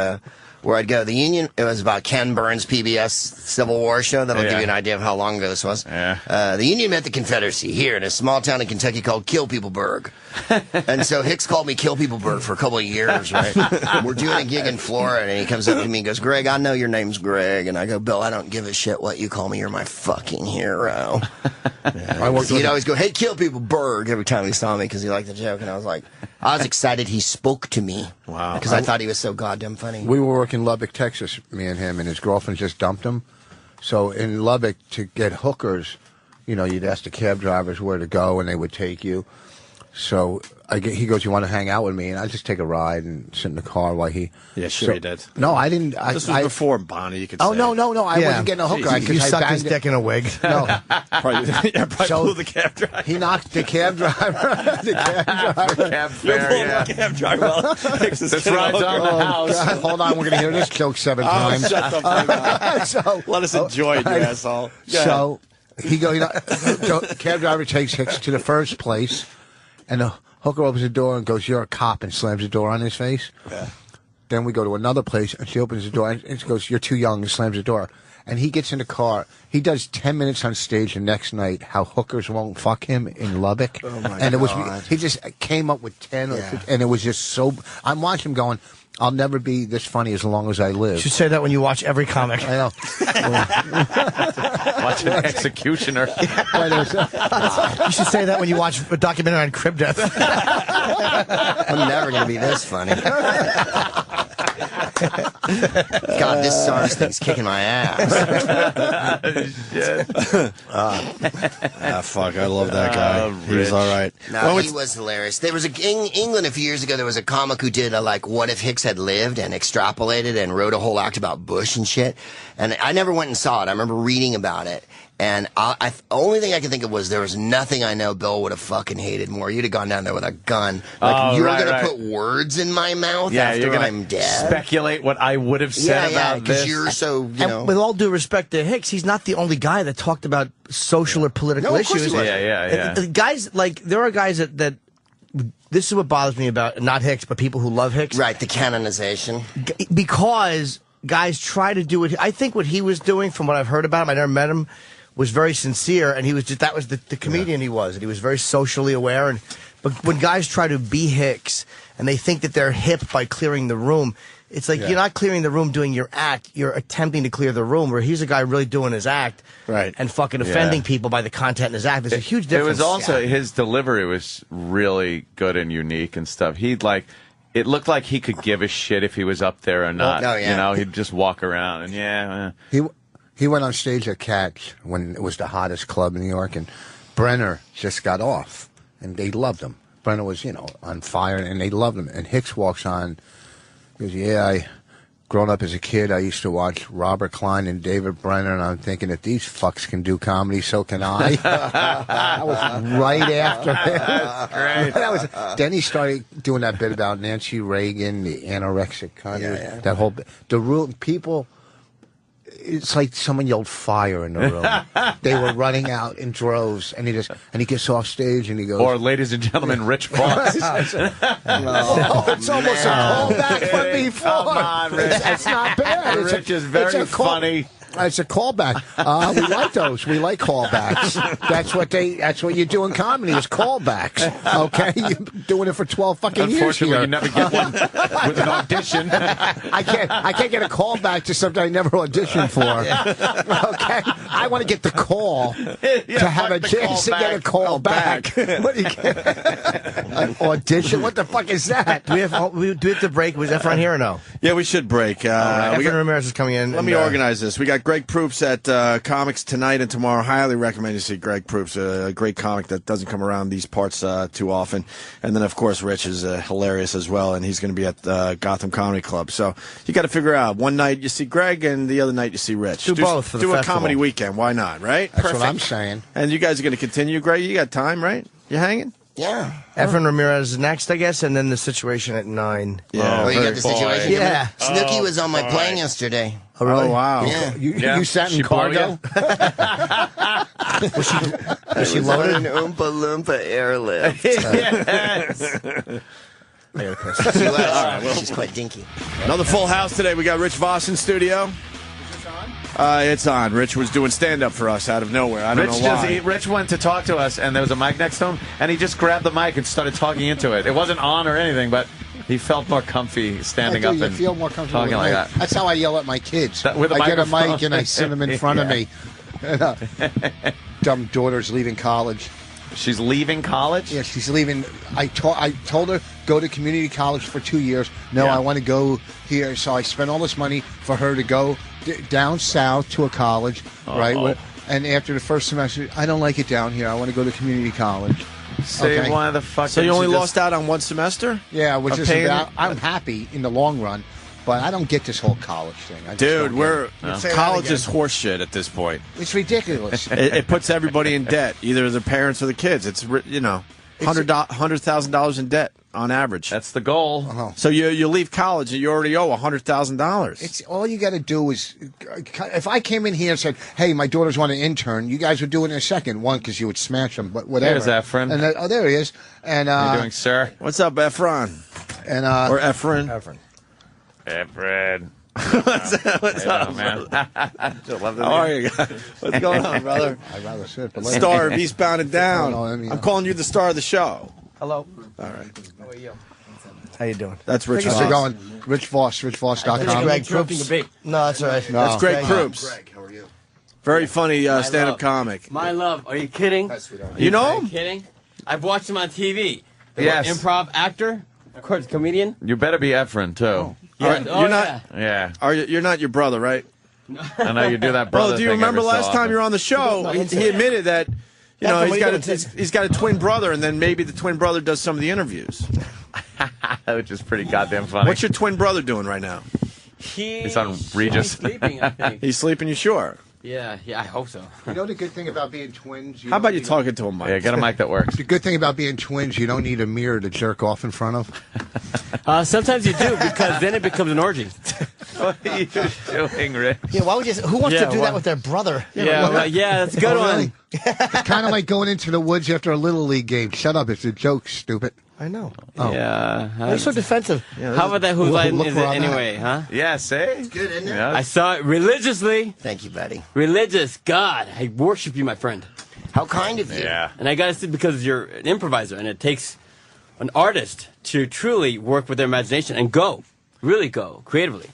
Speaker 3: Where I'd go. The Union, it was about Ken Burns' PBS Civil War show. That'll give you an idea of how long ago this was.
Speaker 15: Yeah.
Speaker 3: The Union met the Confederacy here in a small town in Kentucky called Kill Peopleburg. And so Hicks called me Kill Peopleburg for a couple of years, right? We're doing a gig in Florida, and he comes up to me and goes, Greg, I know your name's Greg. And I go, Bill, I don't give a shit what you call me. You're my fucking hero. He'd always go, hey, Kill Peopleburg, every time he saw me because he liked the joke. And I was excited he spoke to me.
Speaker 17: Wow.
Speaker 3: Because I thought he was so goddamn funny.
Speaker 14: We were in Lubbock, Texas, me and him, and his girlfriend just dumped him. So in Lubbock, to get hookers, you'd ask the cab drivers where to go, and they would take you. So he goes, you want to hang out with me? And I just take a ride and sit in the car while he...
Speaker 17: Yeah, sure he did.
Speaker 14: No, I didn't.
Speaker 17: This was before Bonnie, you could say.
Speaker 14: Oh, no. I wasn't getting a hooker.
Speaker 4: You sucked his dick in a wig.
Speaker 14: No.
Speaker 17: Probably blew the cab driver.
Speaker 14: He knocked the cab driver.
Speaker 15: The cab fare,
Speaker 17: the cab driver.
Speaker 15: This ride's on the house.
Speaker 14: God, hold on, we're going to hear this joke 7 times.
Speaker 17: Shut the fuck up. Let us enjoy it, you asshole.
Speaker 14: So he goes, cab driver takes Hicks to the first place, and the hooker opens the door and goes, you're a cop, and slams the door on his face.
Speaker 17: Yeah.
Speaker 14: Then we go to another place, and she opens the door, and she goes, you're too young, and slams the door. And he gets in the car. He does 10 minutes on stage the next night, how hookers won't fuck him in Lubbock.
Speaker 3: Oh, my
Speaker 14: and
Speaker 3: God.
Speaker 14: He just came up with 10, and it was just so... I'm watching him going, I'll never be this funny as long as I live.
Speaker 4: You should say that when you watch every comic.
Speaker 14: I know.
Speaker 15: Watch an executioner.
Speaker 4: You should say that when you watch a documentary on crib death.
Speaker 3: I'm never going to be this funny. God, this SARS thing's kicking my ass.
Speaker 17: Fuck, I love that guy. He was all right.
Speaker 3: No, he was hilarious. There was in England a few years ago. There was a comic who did what if Hicks had lived and extrapolated and wrote a whole act about Bush and shit. And I never went and saw it. I remember reading about it. And the only thing I can think of was there was nothing I know Bill would have fucking hated more. You'd have gone down there with a gun. Like, you were going to put words in my mouth after I'm dead.
Speaker 15: Speculate what I would have said about this.
Speaker 3: Because you're so,
Speaker 4: And with all due respect to Hicks, he's not the only guy that talked about social or political issues. The guys, like, there are guys that this is what bothers me about, not Hicks, but people who love Hicks.
Speaker 3: Right, the canonization.
Speaker 4: Because guys try to do it. I think what he was doing, from what I've heard about him, I never met him, was very sincere, and he was just, that was the comedian he was, and he was very socially aware. But when guys try to be Hicks, and they think that they're hip by clearing the room, it's like you're not clearing the room doing your act, you're attempting to clear the room, where he's a guy really doing his act, and fucking offending people by the content in his act. There's a huge difference.
Speaker 15: It was also, his delivery was really good and unique and stuff. It looked like he could give a shit if he was up there or not. You know, he'd just walk around and
Speaker 14: He went on stage at Catch when it was the hottest club in New York, and Brenner just got off, and they loved him. Brenner was, on fire, and they loved him. And Hicks walks on, he goes, growing up as a kid, I used to watch Robert Klein and David Brenner, and I'm thinking, if these fucks can do comedy, so can I. That was right after him.
Speaker 15: That's great.
Speaker 14: Then he started doing that bit about Nancy Reagan, the anorexic kind of, that whole bit. The real people... It's like someone yelled fire in the room. They were running out in droves, and he gets off stage and he goes,
Speaker 15: or ladies and gentlemen, Rich Fox.
Speaker 14: It's almost a callback from before.
Speaker 15: Come on, Rich.
Speaker 14: It's not bad.
Speaker 15: Rich is very funny.
Speaker 14: It's a callback. We like those. We like callbacks. That's what you do in comedy is callbacks. Okay, you're doing it for 12 fucking years.
Speaker 15: Unfortunately, you never get one with an audition.
Speaker 14: I can't get a callback to something I never auditioned for. Okay, I want to get the call to have a chance to get a call back. What do you get? An audition? What the fuck is that?
Speaker 4: Do we have to break? Was Efron here or no?
Speaker 17: Yeah, we should break.
Speaker 4: Efron Ramirez is coming in.
Speaker 17: Let me organize this. We got Greg Proops at Comics tonight and tomorrow. Highly recommend you see Greg Proops, a great comic that doesn't come around these parts too often. And then, of course, Rich is hilarious as well, and he's going to be at Gotham Comedy Club. So you got to figure out. One night you see Greg, and the other night you see Rich.
Speaker 4: Do both for the
Speaker 17: festival.
Speaker 4: festival.
Speaker 17: A comedy weekend. Why not, right?
Speaker 14: That's what I'm saying.
Speaker 17: And you guys are going to continue, Greg? You got time, right? You hanging?
Speaker 3: Yeah.
Speaker 4: Efron Ramirez is next, I guess, and then the situation at 9.
Speaker 17: Yeah.
Speaker 3: Oh, you got the situation?
Speaker 4: Yeah.
Speaker 3: Snooki was on my plane yesterday.
Speaker 4: Oh, really?
Speaker 17: Oh, wow.
Speaker 3: Yeah.
Speaker 14: You sat in cargo?
Speaker 4: Was she loaded?
Speaker 3: An Oompa Loompa airlift.
Speaker 15: Yes.
Speaker 4: I gotta piss.
Speaker 3: She was. She's quite dinky.
Speaker 17: Another full house today. We got Rich Voss in studio. It's on. Rich was doing stand-up for us out of nowhere. I don't know why.
Speaker 15: Rich went to talk to us, and there was a mic next to him, and he just grabbed the mic and started talking into it. It wasn't on or anything, but he felt more comfy standing up and
Speaker 14: feel more comfortable
Speaker 15: talking like that.
Speaker 14: That's how I yell at my kids.
Speaker 15: With a
Speaker 14: I get a
Speaker 15: microphone.
Speaker 14: mic and I sit them in front of me. Dumb daughter's leaving college.
Speaker 15: She's leaving college?
Speaker 14: Yeah, she's leaving. I told her, go to community college for 2 years. No, I want to go here. So I spent all this money for her to go down south to a college, right? And after the first semester, I don't like it down here. I want to go to community college.
Speaker 15: Say why the fuck?
Speaker 17: So you only lost out on one semester?
Speaker 14: Yeah, which is about. I'm happy in the long run, but I don't get this whole college thing.
Speaker 17: Dude, college is horseshit at this point.
Speaker 14: It's ridiculous.
Speaker 17: It puts everybody in debt, either the parents or the kids. It's $100,000 in debt on average.
Speaker 15: That's the goal.
Speaker 17: So you leave college and you already owe $100,000.
Speaker 14: It's all you got to do is, if I came in here and said, "Hey, my daughters want an intern," you guys would do it in a second. One, because you would smash them, but whatever.
Speaker 15: There's Efron.
Speaker 14: And there he is. And
Speaker 15: how you doing, sir?
Speaker 17: What's up, Efron?
Speaker 14: And
Speaker 17: or Efron?
Speaker 15: Efron.
Speaker 17: What's up,
Speaker 15: man?
Speaker 17: How are you guys? What's going on, brother?
Speaker 14: I'd rather sit. But
Speaker 17: Star of Eastbound and Down.
Speaker 14: No, I mean,
Speaker 17: I'm calling you the star of the show.
Speaker 4: Hello.
Speaker 17: All right.
Speaker 4: How are you? How you doing?
Speaker 17: That's Rich
Speaker 14: How's
Speaker 17: Voss.
Speaker 14: it going? Rich Voss, richvoss.com.
Speaker 4: Greg Proops. No, that's all right.
Speaker 14: No.
Speaker 17: That's Greg Proops.
Speaker 3: Greg, how are you?
Speaker 17: Very funny stand-up
Speaker 16: love.
Speaker 17: comic.
Speaker 16: My love, are you kidding?
Speaker 17: You know
Speaker 16: Are you
Speaker 17: him?
Speaker 16: kidding? I've watched him on TV.
Speaker 15: Yes.
Speaker 16: Improv actor, of course, comedian.
Speaker 15: You better be Efren, too.
Speaker 16: Yeah.
Speaker 17: You're not.
Speaker 15: Yeah.
Speaker 17: You're not your brother, right?
Speaker 15: I know you do that brother
Speaker 17: Well, do you
Speaker 15: thing
Speaker 17: remember
Speaker 15: every so
Speaker 17: last time
Speaker 15: often.
Speaker 17: you were on the show? He admitted that he's got a twin brother, and then maybe the twin brother does some of the interviews.
Speaker 15: Which is pretty goddamn funny.
Speaker 17: What's your twin brother doing right now?
Speaker 15: He's on Regis.
Speaker 16: He's sleeping, I think.
Speaker 17: He's sleeping. You sure?
Speaker 16: Yeah, I hope so.
Speaker 14: You know the good thing about being twins?
Speaker 17: How about you talking to him, Mike?
Speaker 15: Yeah, get a mic that works.
Speaker 14: The good thing about being twins, you don't need a mirror to jerk off in front of.
Speaker 16: Sometimes you do, because then it becomes an orgy.
Speaker 15: What are you doing, Rich?
Speaker 4: Yeah, why would you? Who wants to do that with their brother?
Speaker 16: Yeah, that's a good one.
Speaker 14: Really? It's kind of like going into the woods after a Little League game. Shut up, it's a joke, stupid.
Speaker 4: I know.
Speaker 14: Oh.
Speaker 16: Yeah.
Speaker 4: Why are you so defensive?
Speaker 16: How about that? Whose line is it anyway, huh?
Speaker 15: Yeah, see?
Speaker 3: It's good, isn't it?
Speaker 15: Yeah.
Speaker 16: I saw it religiously.
Speaker 3: Thank you, buddy.
Speaker 16: Religious. God, I worship you, my friend.
Speaker 3: How kind of you.
Speaker 15: Yeah.
Speaker 16: And I got to say, because you're an improviser, and it takes an artist to truly work with their imagination and really go creatively.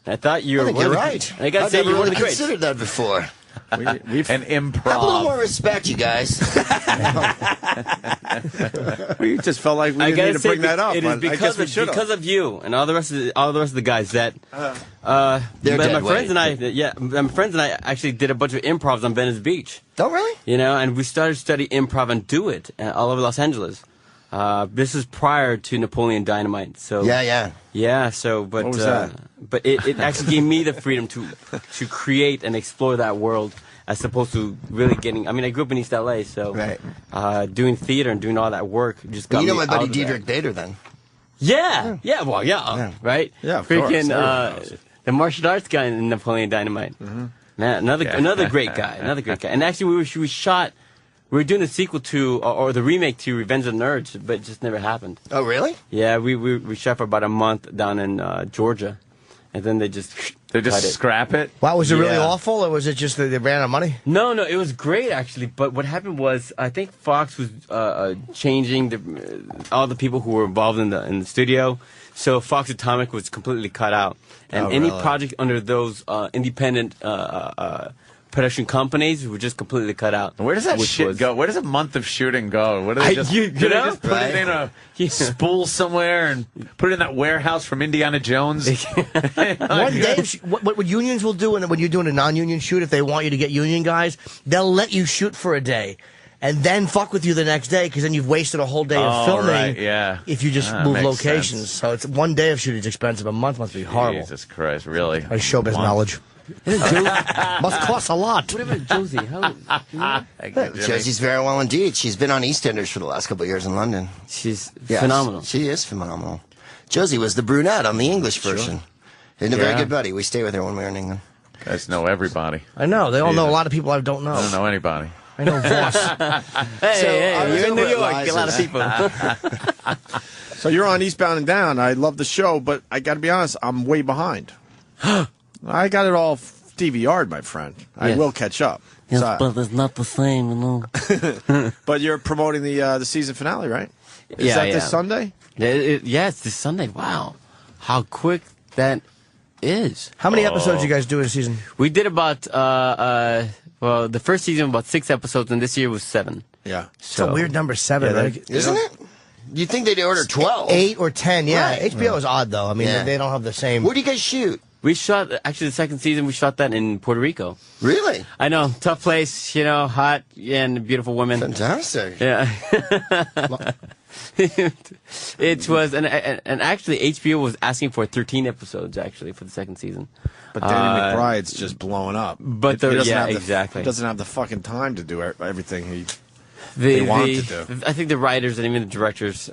Speaker 16: And I thought you were.
Speaker 3: I think you're right.
Speaker 16: And I got to
Speaker 3: I've
Speaker 16: say,
Speaker 3: never
Speaker 16: you're one
Speaker 3: really
Speaker 16: of the greats.
Speaker 3: considered that before.
Speaker 15: An improv.
Speaker 3: Have a little more respect, you guys.
Speaker 17: We just felt like we
Speaker 16: I
Speaker 17: didn't
Speaker 16: gotta
Speaker 17: need to
Speaker 16: say,
Speaker 17: bring that up.
Speaker 16: It is
Speaker 17: but I guess we should
Speaker 16: because of you and all the rest of the guys that
Speaker 3: They're
Speaker 16: my
Speaker 3: dead
Speaker 16: friends
Speaker 3: weight.
Speaker 16: and my friends and I actually did a bunch of improvs on Venice Beach.
Speaker 3: Oh, really?
Speaker 16: You know, and we started to study improv and do it all over Los Angeles. This is prior to Napoleon Dynamite. So
Speaker 3: Yeah.
Speaker 16: So, but
Speaker 17: What was that?
Speaker 16: But it actually gave me the freedom to create and explore that world, as opposed to really getting. I mean, I grew up in East LA, so doing theater and doing all that work just got
Speaker 3: You know
Speaker 16: me
Speaker 3: my buddy
Speaker 16: out of that.
Speaker 3: Diedrich Bader, then?
Speaker 16: Yeah. Well, right.
Speaker 17: Yeah, of
Speaker 16: Freaking
Speaker 17: course.
Speaker 16: the martial arts guy in Napoleon Dynamite.
Speaker 17: Mm-hmm.
Speaker 16: Man, another great guy. And actually, we shot. We were doing the sequel to, or the remake to Revenge of the Nerds, but it just never happened.
Speaker 3: Oh, really?
Speaker 16: Yeah, we shot for about a month down in Georgia, and then they just cut it.
Speaker 15: Scrap it.
Speaker 4: Wow, was it really awful, or was it just that they ran out of money?
Speaker 16: No, it was great actually. But what happened was, I think Fox was changing all the people who were involved in the studio, so Fox Atomic was completely cut out, and any project under those independent production companies were just completely cut out.
Speaker 15: Where does that shit go? Where does a month of shooting go? What do they just, do they just put it in a spool somewhere and put it in that warehouse from Indiana Jones?
Speaker 4: One day, what unions will do, and when you're doing a non-union shoot, if they want you to get union guys, they'll let you shoot for a day, and then fuck with you the next day, because then you've wasted a whole day of filming.
Speaker 15: Right, yeah.
Speaker 4: If you just move locations, so it's one day of shooting is expensive. A month must be horrible.
Speaker 15: Jesus Christ, really?
Speaker 4: My showbiz knowledge. Must cost a lot.
Speaker 16: What about Josie?
Speaker 3: Josie's very well indeed. She's been on EastEnders for the last couple of years in London.
Speaker 16: She's phenomenal.
Speaker 3: She is phenomenal. Josie was the brunette on the English version. And a very good buddy. We stay with her when we're in England.
Speaker 15: You guys know everybody.
Speaker 4: I know. They all know a lot of people I don't know.
Speaker 15: I don't know anybody.
Speaker 4: I know Voss.
Speaker 16: Hey, you're in New York. A lot of people.
Speaker 17: So you're on Eastbound and Down. I love the show, but I got to be honest, I'm way behind. I got it all DVR'd, my friend. I will catch up.
Speaker 16: Yes,
Speaker 17: So-
Speaker 16: but it's not the same, you know.
Speaker 17: But you're promoting the season finale, right? Is
Speaker 16: Yeah,
Speaker 17: that
Speaker 16: yeah.
Speaker 17: this Sunday?
Speaker 16: Yeah, it's this Sunday. Wow. How quick that is.
Speaker 4: How many episodes you guys do in a season?
Speaker 16: We did about, well, the first season about 6 episodes, and this year was 7.
Speaker 17: Yeah.
Speaker 4: It's a weird number 7, right?
Speaker 3: Isn't it? You'd think they'd order 12.
Speaker 4: 8 or 10, yeah.
Speaker 3: Right.
Speaker 4: HBO is odd, though. I mean, they don't have the same...
Speaker 3: Where do you guys shoot?
Speaker 16: We shot, actually, the second season, we shot that in Puerto Rico.
Speaker 3: Really?
Speaker 16: I know. Tough place, you know, hot and beautiful women.
Speaker 3: Fantastic.
Speaker 16: Yeah. It was, and actually, HBO was asking for 13 episodes, actually, for the second season.
Speaker 17: But Danny McBride's just blowing up.
Speaker 16: But
Speaker 17: He doesn't
Speaker 16: yeah,
Speaker 17: have the-
Speaker 16: exactly.
Speaker 17: He doesn't have the fucking time to do everything they want to do.
Speaker 16: I think the writers and even the directors,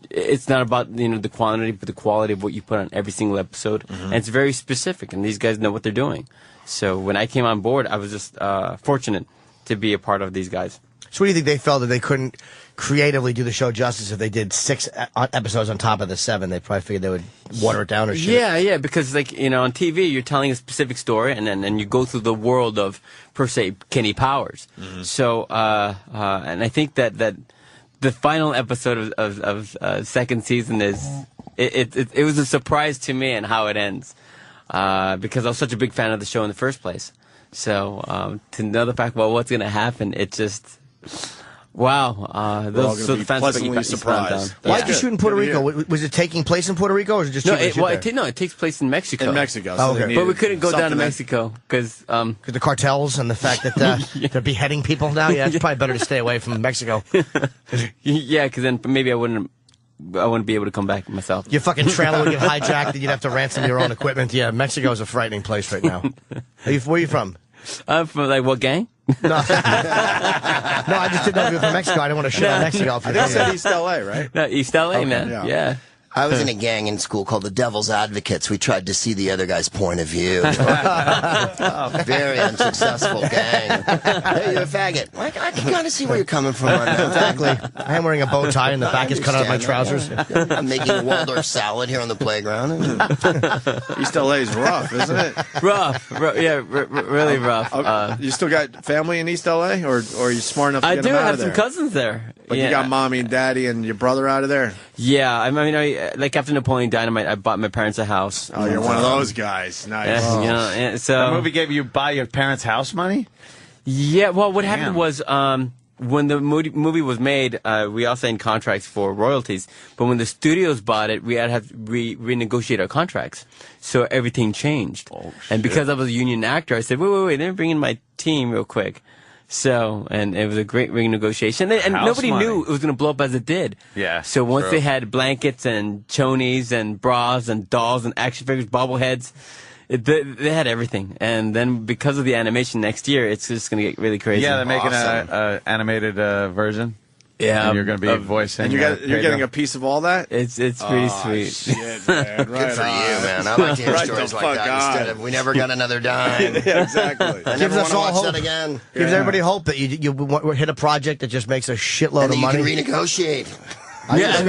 Speaker 16: it's not about the quantity, but the quality of what you put on every single episode, and it's very specific. And these guys know what they're doing. So when I came on board, I was just fortunate to be a part of these guys.
Speaker 4: So what do you think they felt that they couldn't creatively do the show justice if they did 6 episodes on top of the 7? They probably figured they would water it down or shit.
Speaker 16: Yeah, because on TV you're telling a specific story, and then you go through the world of per se Kenny Powers. So and I think that the final episode of second season it was a surprise to me and how it ends, because I was such a big fan of the show in the first place. So to know the fact about what's going to happen, it just. Wow, those
Speaker 17: be pleasantly surprised.
Speaker 4: Why did you shoot in Puerto Rico? Was it taking place in Puerto Rico, or was it just
Speaker 16: it takes place in Mexico.
Speaker 17: In Mexico,
Speaker 4: so
Speaker 16: but we couldn't go down to Mexico because
Speaker 4: the cartels and the fact that they're beheading people now. Yeah, it's probably better to stay away from Mexico.
Speaker 16: Yeah, because then maybe I wouldn't be able to come back myself.
Speaker 4: Your fucking trailer would get hijacked, and you'd have to ransom your own equipment. Yeah, Mexico's a frightening place right now. Where are you from?
Speaker 16: I'm from what gang?
Speaker 4: No, I just didn't know if you were from Mexico. I didn't want to shit on Mexico.
Speaker 17: I think I said East LA, right?
Speaker 16: No, East LA, man. Yeah.
Speaker 3: I was in a gang in school called the Devil's Advocates. We tried to see the other guy's point of view. Very unsuccessful gang. Hey, you're a faggot. I can kind of see where you're coming from on that.
Speaker 4: Exactly. I am wearing a bow tie and the back is cut out of my trousers.
Speaker 3: I'm making a Waldorf salad here on the playground.
Speaker 17: East LA is rough, isn't it?
Speaker 16: Rough. Yeah, really rough.
Speaker 17: You still got family in East LA, or are you smart enough to get them out of there?
Speaker 16: I do have some cousins there.
Speaker 17: But you got mommy and daddy and your brother out of there?
Speaker 16: Yeah, I mean, like after Napoleon Dynamite, I bought my parents a house.
Speaker 17: Oh, you're one of those guys. Nice.
Speaker 15: So the movie gave you buy your parents' house money?
Speaker 16: Yeah, well, what happened was when the movie was made, we all signed contracts for royalties. But when the studios bought it, we had to have renegotiate our contracts. So everything changed. Oh, and because I was a union actor, I said, wait, let me bring in my team real quick. So, and it was a great renegotiation. And nobody knew it was going to blow up as it did.
Speaker 15: Yeah.
Speaker 16: So once they had blankets and chonies and bras and dolls and action figures, bobbleheads, they had everything. And then because of the animation next year, it's just going to get really crazy.
Speaker 15: Yeah, they're making an animated version.
Speaker 16: Yeah,
Speaker 15: and you're going to be voicing.
Speaker 17: And you're getting a piece of all that.
Speaker 16: It's pretty sweet.
Speaker 17: Shit, man.
Speaker 3: Good for you, man. I like to hear stories like that instead of we never got another dime.
Speaker 17: Yeah, exactly.
Speaker 3: I never want to watch that again.
Speaker 4: Gives everybody hope that you hit a project that just makes a shitload of money.
Speaker 3: And you can renegotiate.
Speaker 18: I just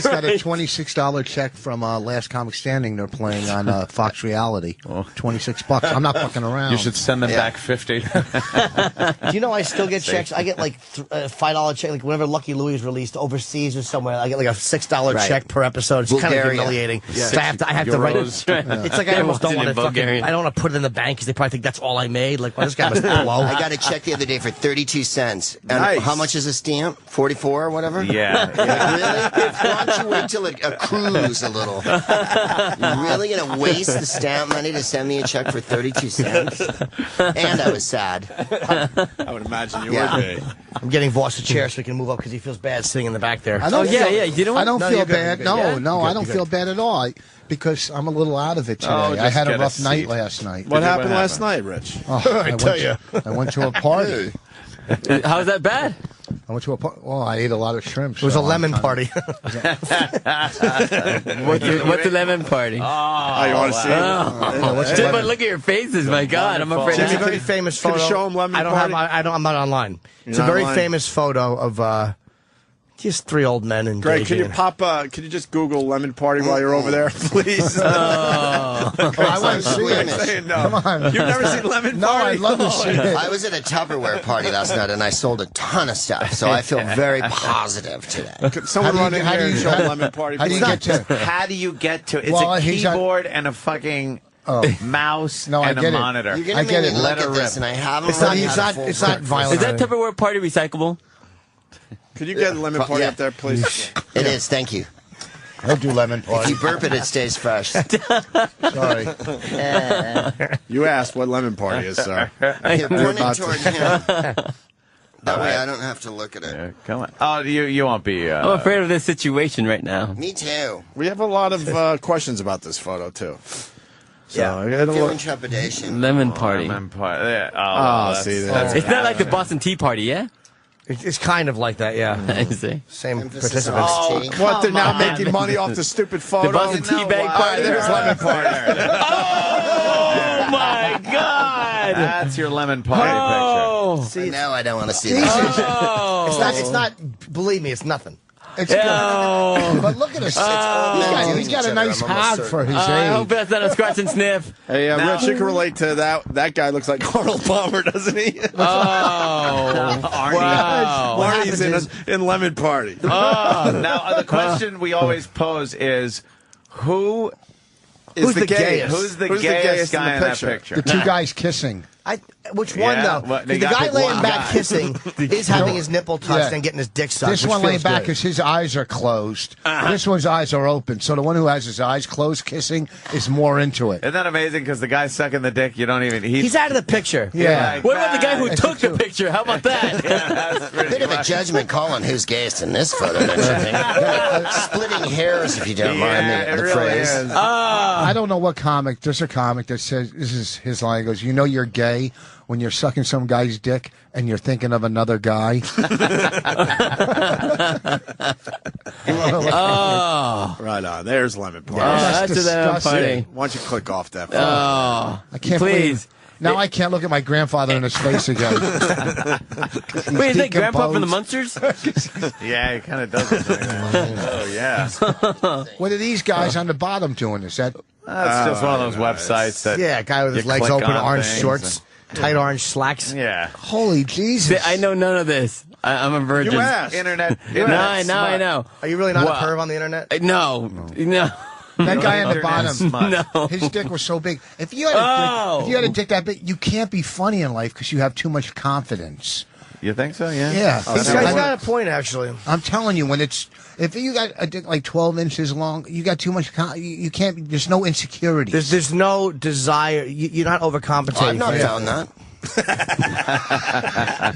Speaker 18: got a $26 check from Last Comic Standing. They're playing on Fox Reality. $26. I'm not fucking around.
Speaker 15: You should send them back 50.
Speaker 4: Do you know I still get checks? I get like $5 check. Like whenever Lucky Louie is released overseas or somewhere, I get like a $6 check per episode. It's kind of humiliating. Yeah. So I have to write it. It's like I almost don't want to I don't want to put it in the bank because they probably think that's all I made. Like, well, this guy must blow.
Speaker 3: I got a check the other day for 32 cents. And how much is a stamp? 44 or whatever?
Speaker 15: Yeah.
Speaker 3: Really? Why don't you wait till it accrues a little? You're really going to waste the stamp money to send me a check for 32 cents? And I was sad.
Speaker 17: I would imagine you would be.
Speaker 4: I'm getting Voss a chair so he can move up because he feels bad sitting in the back there.
Speaker 18: I don't feel bad. No, I don't
Speaker 4: good.
Speaker 18: Feel bad at all. Because I'm a little out of it today. I had a rough night last night.
Speaker 17: What happened last night, Rich?
Speaker 18: I went to a party.
Speaker 16: How's that bad?
Speaker 18: I went to a party. Well, I ate a lot of shrimp.
Speaker 4: It was a lemon party.
Speaker 16: What's a lemon party?
Speaker 17: You want to see it?
Speaker 16: But look at your faces, my God! I'm afraid.
Speaker 4: It's a very famous photo.
Speaker 17: Can you show him lemon party?
Speaker 4: I'm not online. It's a very famous photo of just three old men engaging.
Speaker 17: Greg, can you can you just Google lemon party while you're over there, please?
Speaker 18: I want to see it.
Speaker 17: Come on. You've never seen lemon party?
Speaker 18: No, I'd love to see it.
Speaker 3: I was at a Tupperware party last night, and I sold a ton of stuff, so I feel very positive today.
Speaker 17: Someone run in here and show lemon party.
Speaker 15: How do you get to? It's a keyboard and a fucking mouse and a monitor.
Speaker 3: You're going to make me look at this, and I haven't.
Speaker 4: It's not violent.
Speaker 16: Is that Tupperware party recyclable?
Speaker 17: Could you get a lemon party up there, please?
Speaker 3: It is, thank you.
Speaker 18: I'll do lemon party.
Speaker 3: If you burp it, it stays fresh.
Speaker 18: Sorry.
Speaker 17: You asked what lemon party is, sir.
Speaker 3: You're pointing toward him. That way I don't have to look at it.
Speaker 15: Come on. Oh, you won't be...
Speaker 16: I'm afraid of this situation right now.
Speaker 3: Me too.
Speaker 17: We have a lot of questions about this photo, too.
Speaker 3: So, feeling trepidation.
Speaker 16: Lemon party.
Speaker 15: Lemon party. Yeah.
Speaker 17: See,
Speaker 16: it's not like the Boston Tea Party, yeah?
Speaker 4: It's kind of like that, yeah.
Speaker 16: I see.
Speaker 4: Same
Speaker 3: Emphasis
Speaker 4: participants.
Speaker 3: on tea.
Speaker 17: What, they're now making money off the stupid photo?
Speaker 16: The Boston Tea Bag Party?
Speaker 17: There's lemon party.
Speaker 16: Oh, my God!
Speaker 15: That's your lemon party picture.
Speaker 3: See, now I don't want to see this.
Speaker 4: It's not, believe me, it's nothing.
Speaker 18: It's good. But look at us. He's got a nice hog for his age.
Speaker 16: I hope that's not a scratch and sniff.
Speaker 17: Hey, Rich, you can relate to that. That guy looks like Arnold Palmer, doesn't he?
Speaker 16: Oh, wow.
Speaker 17: Arnie's in Lemon Party.
Speaker 15: Now, the question we always pose is, who's the gayest guy in that picture?
Speaker 18: The two guys kissing.
Speaker 4: Which one, though? 'Cause the guy laying back kissing is having his nipple touched and getting his dick sucked.
Speaker 18: This one laying back because his eyes are closed. This one's eyes are open. So the one who has his eyes closed kissing is more into it.
Speaker 15: Isn't that amazing? Because the guy sucking the dick, you don't even...
Speaker 4: He's out of the picture.
Speaker 18: Yeah.
Speaker 16: What about the guy who took the picture? How about that?
Speaker 3: Bit of a judgment call on who's gayest in this photo, don't you think? Splitting hairs, if you don't mind the phrase.
Speaker 18: I don't know what comic. There's a comic that says, this is his line, goes, you know you're gay when you're sucking some guy's dick and you're thinking of another guy.
Speaker 17: Right on. There's Lemon Party.
Speaker 18: That's
Speaker 16: disgusting.
Speaker 17: Why don't you click off that?
Speaker 18: I can't believe. Now I can't look at my grandfather in his face again.
Speaker 16: Wait, is that Grandpa from the Munsters?
Speaker 15: Yeah, he kind of does look like that. Oh, yeah.
Speaker 18: What are these guys on the bottom doing? Is that...
Speaker 15: That's just one of those websites that...
Speaker 4: Yeah, a guy with his legs open, orange shorts, tight orange slacks.
Speaker 15: Yeah.
Speaker 18: Holy Jesus.
Speaker 16: I know none of this. I'm a virgin.
Speaker 15: You asked. Internet.
Speaker 16: I know.
Speaker 4: Are you really not a perv on the internet?
Speaker 16: No.
Speaker 18: That guy on the bottom,
Speaker 16: no.
Speaker 18: His dick was so big. If you had a dick that big, you can't be funny in life because you have too much confidence.
Speaker 15: You think so? Yeah.
Speaker 18: Yeah.
Speaker 4: He's got a point, actually.
Speaker 18: I'm telling you, if you got a dick like 12 inches long, you got too much. You can't. There's no insecurity.
Speaker 4: There's no desire. You're not overcompensating.
Speaker 3: I'm not down that. I